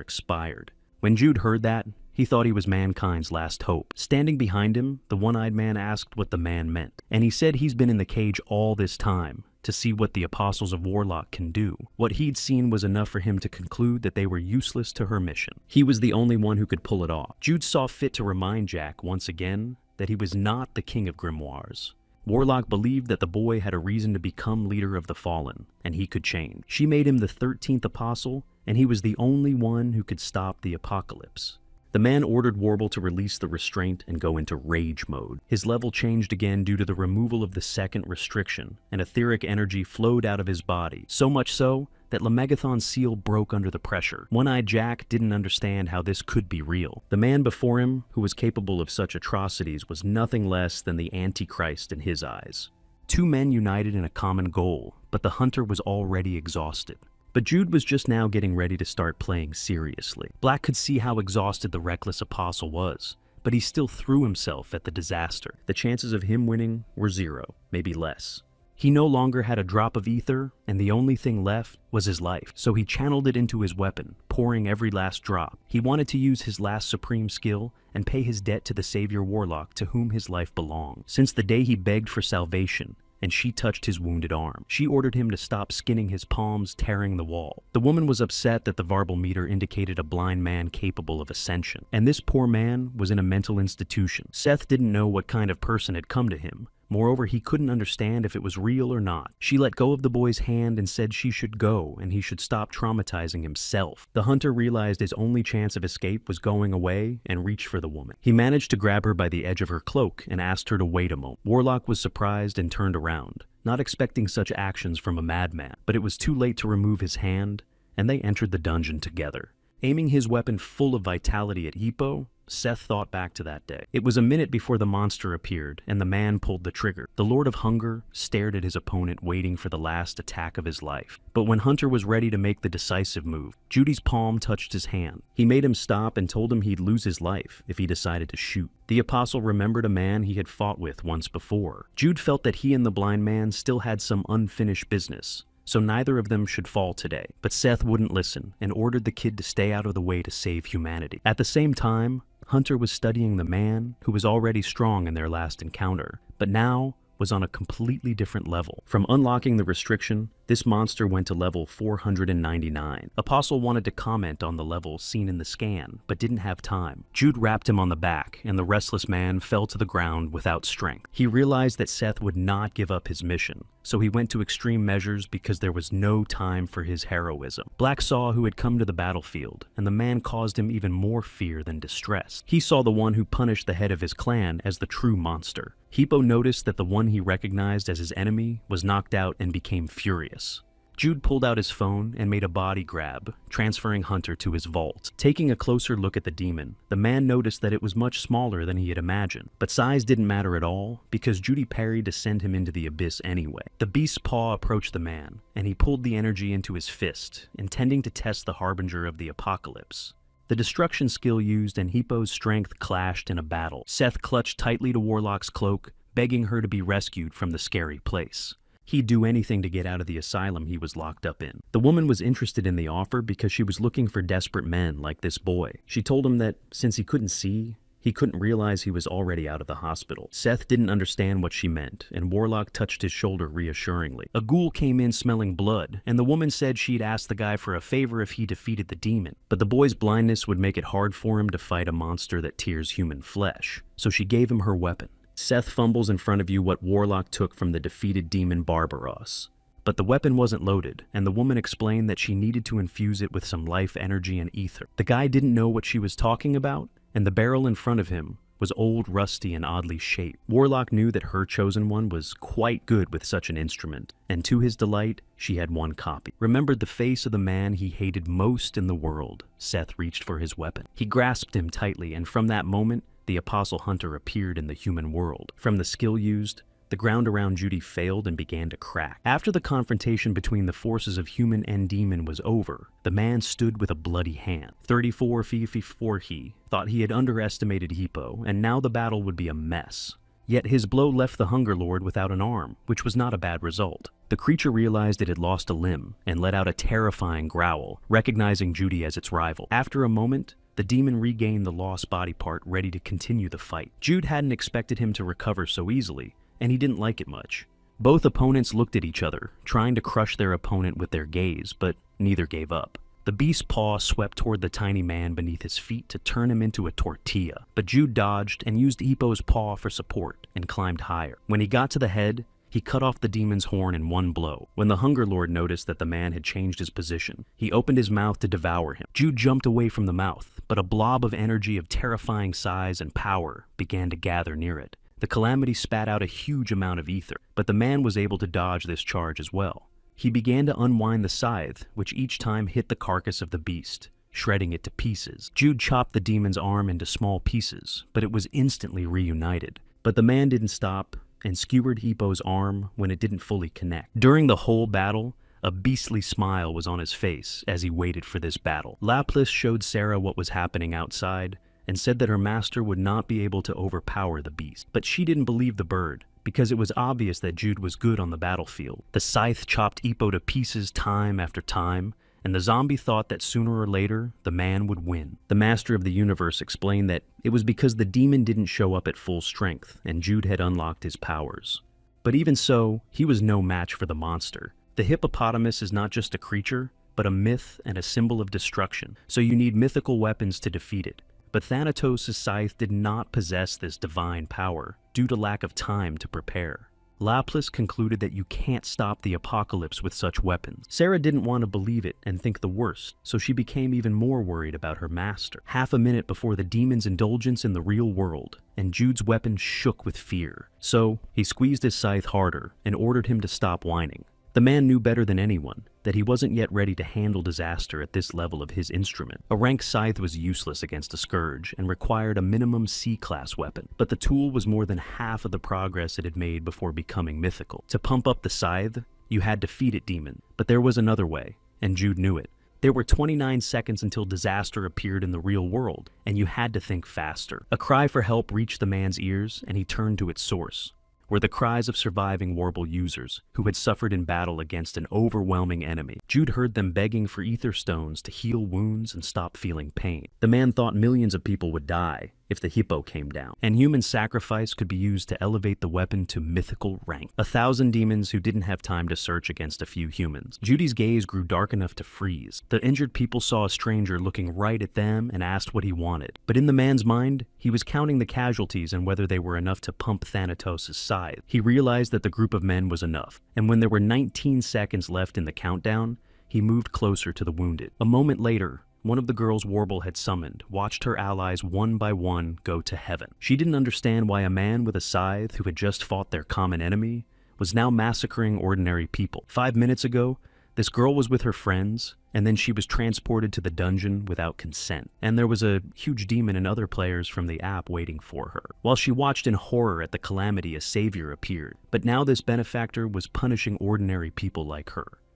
expired. When Jude heard that, he thought he was mankind's last hope. Standing behind him, the one-eyed man asked what the man meant, and he said he's been in the cage all this time to see what the apostles of Warlock can do. What he'd seen was enough for him to conclude that they were useless to her mission. He was the only one who could pull it off. Jude saw fit to remind Jack once again that he was not the king of grimoires. Warlock believed that the boy had a reason to become leader of the fallen, and he could change. She made him the 13th apostle, and he was the only one who could stop the apocalypse. The man ordered Warble to release the restraint and go into rage mode. His level changed again due to the removal of the second restriction, and etheric energy flowed out of his body, so much so that Lemegathon's seal broke under the pressure. One-eyed Jack didn't understand how this could be real. The man before him, who was capable of such atrocities, was nothing less than the Antichrist in his eyes. Two men united in a common goal, but the hunter was already exhausted. But Jude was just now getting ready to start playing seriously. Black could see how exhausted the reckless apostle was, but he still threw himself at the disaster. The chances of him winning were 0, maybe less. He no longer had a drop of ether, and the only thing left was his life, so he channeled it into his weapon, pouring every last drop. He wanted to use his last supreme skill and pay his debt to the savior Warlock to whom his life belonged. Since the day he begged for salvation, and she touched his wounded arm. She ordered him to stop skinning his palms, tearing the wall. The woman was upset that the Varble meter indicated a blind man capable of ascension, and this poor man was in a mental institution. Seth didn't know what kind of person had come to him. Moreover, he couldn't understand if it was real or not. She let go of the boy's hand and said she should go and he should stop traumatizing himself. The hunter realized his only chance of escape was going away and reached for the woman. He managed to grab her by the edge of her cloak and asked her to wait a moment. Warlock was surprised and turned around, not expecting such actions from a madman, but it was too late to remove his hand, and they entered the dungeon together. Aiming his weapon full of vitality at Hippo, Seth thought back to that day. It was a minute before the monster appeared, and the man pulled the trigger. The Lord of Hunger stared at his opponent, waiting for the last attack of his life. But when Hunter was ready to make the decisive move, Judy's palm touched his hand. He made him stop and told him he'd lose his life if he decided to shoot. The apostle remembered a man he had fought with once before. Jude felt that he and the blind man still had some unfinished business, so neither of them should fall today. But Seth wouldn't listen and ordered the kid to stay out of the way to save humanity. At the same time, Hunter was studying the man who was already strong in their last encounter, but now was on a completely different level. From unlocking the restriction, this monster went to level 499. Apostle wanted to comment on the level seen in the scan, but didn't have time. Jude rapped him on the back, and the restless man fell to the ground without strength. He realized that Seth would not give up his mission, so he went to extreme measures because there was no time for his heroism. Black saw who had come to the battlefield, and the man caused him even more fear than distress. He saw the one who punished the head of his clan as the true monster. Hippo noticed that the one he recognized as his enemy was knocked out and became furious. Jude pulled out his phone and made a body grab, transferring Hunter to his vault. Taking a closer look at the demon, the man noticed that it was much smaller than he had imagined. But size didn't matter at all, because Judy parried to send him into the abyss anyway. The beast's paw approached the man, and he pulled the energy into his fist, intending to test the harbinger of the apocalypse. The destruction skill used and Hippo's strength clashed in a battle. Seth clutched tightly to Warlock's cloak, begging her to be rescued from the scary place. He'd do anything to get out of the asylum he was locked up in. The woman was interested in the offer because she was looking for desperate men like this boy. She told him that since he couldn't see, he couldn't realize he was already out of the hospital. Seth didn't understand what she meant, and Warlock touched his shoulder reassuringly. A ghoul came in smelling blood, and the woman said she'd ask the guy for a favor if he defeated the demon. But the boy's blindness would make it hard for him to fight a monster that tears human flesh, so she gave him her weapon. Seth fumbles in front of you what Warlock took from the defeated demon Barbaros. But the weapon wasn't loaded, and the woman explained that she needed to infuse it with some life energy and ether. The guy didn't know what she was talking about, and the barrel in front of him was old, rusty, and oddly shaped. Warlock knew that her chosen one was quite good with such an instrument, and to his delight, she had one copy. Remembered the face of the man he hated most in the world, Seth reached for his weapon. He grasped him tightly, and from that moment, the Apostle Hunter appeared in the human world. From the skill used, the ground around Judy failed and began to crack. After the confrontation between the forces of human and demon was over, the man stood with a bloody hand. 34 he thought he had underestimated Hippo, and now the battle would be a mess. Yet his blow left the Hunger Lord without an arm, which was not a bad result. The creature realized it had lost a limb and let out a terrifying growl, recognizing Judy as its rival. After a moment, the demon regained the lost body part, ready to continue the fight. Jude hadn't expected him to recover so easily, and he didn't like it much. Both opponents looked at each other, trying to crush their opponent with their gaze, but neither gave up. The beast's paw swept toward the tiny man beneath his feet to turn him into a tortilla, but Jude dodged and used Hippo's paw for support and climbed higher. When he got to the head, he cut off the demon's horn in one blow. When the Hunger Lord noticed that the man had changed his position, he opened his mouth to devour him. Jude jumped away from the mouth, but a blob of energy of terrifying size and power began to gather near it. The calamity spat out a huge amount of ether, but the man was able to dodge this charge as well. He began to unwind the scythe, which each time hit the carcass of the beast, shredding it to pieces. Jude chopped the demon's arm into small pieces, but it was instantly reunited. But the man didn't stop and skewered Hippo's arm when it didn't fully connect. During the whole battle, a beastly smile was on his face as he waited for this battle. Laplace showed Sarah what was happening outside and said that her master would not be able to overpower the beast. But she didn't believe the bird, because it was obvious that Jude was good on the battlefield. The scythe chopped Hippo to pieces time after time, and the zombie thought that sooner or later, the man would win. The Master of the Universe explained that it was because the demon didn't show up at full strength, and Jude had unlocked his powers. But even so, he was no match for the monster. The hippopotamus is not just a creature, but a myth and a symbol of destruction, so you need mythical weapons to defeat it. But Thanatos' scythe did not possess this divine power, due to lack of time to prepare. Laplace concluded that you can't stop the apocalypse with such weapons. Sarah didn't want to believe it and think the worst, so she became even more worried about her master. Half a minute before the demon's indulgence in the real world, and Jude's weapon shook with fear. So, he squeezed his scythe harder and ordered him to stop whining. The man knew better than anyone that he wasn't yet ready to handle disaster at this level of his instrument. A rank scythe was useless against a scourge and required a minimum C-class weapon, but the tool was more than half of the progress it had made before becoming mythical. To pump up the scythe, you had to feed it demon, but there was another way, and Jude knew it. There were 29 seconds until disaster appeared in the real world, and you had to think faster. A cry for help reached the man's ears, and he turned to its source. Were the cries of surviving Warble users who had suffered in battle against an overwhelming enemy. Jude heard them begging for ether stones to heal wounds and stop feeling pain. The man thought millions of people would die, if the hippo came down, and human sacrifice could be used to elevate the weapon to mythical rank. 1,000 demons who didn't have time to search against a few humans. Judy's gaze grew dark enough to freeze. The injured people saw a stranger looking right at them and asked what he wanted. But in the man's mind, he was counting the casualties and whether they were enough to pump Thanatos' scythe. He realized that the group of men was enough, and when there were 19 seconds left in the countdown, he moved closer to the wounded. A moment later, one of the girls Warble had summoned watched her allies one by one go to heaven. She didn't understand why a man with a scythe who had just fought their common enemy was now massacring ordinary people. 5 minutes ago, this girl was with her friends, and then she was transported to the dungeon without consent. And there was a huge demon and other players from the app waiting for her. While she watched in horror at the calamity, a savior appeared. But now this benefactor was punishing ordinary people like her.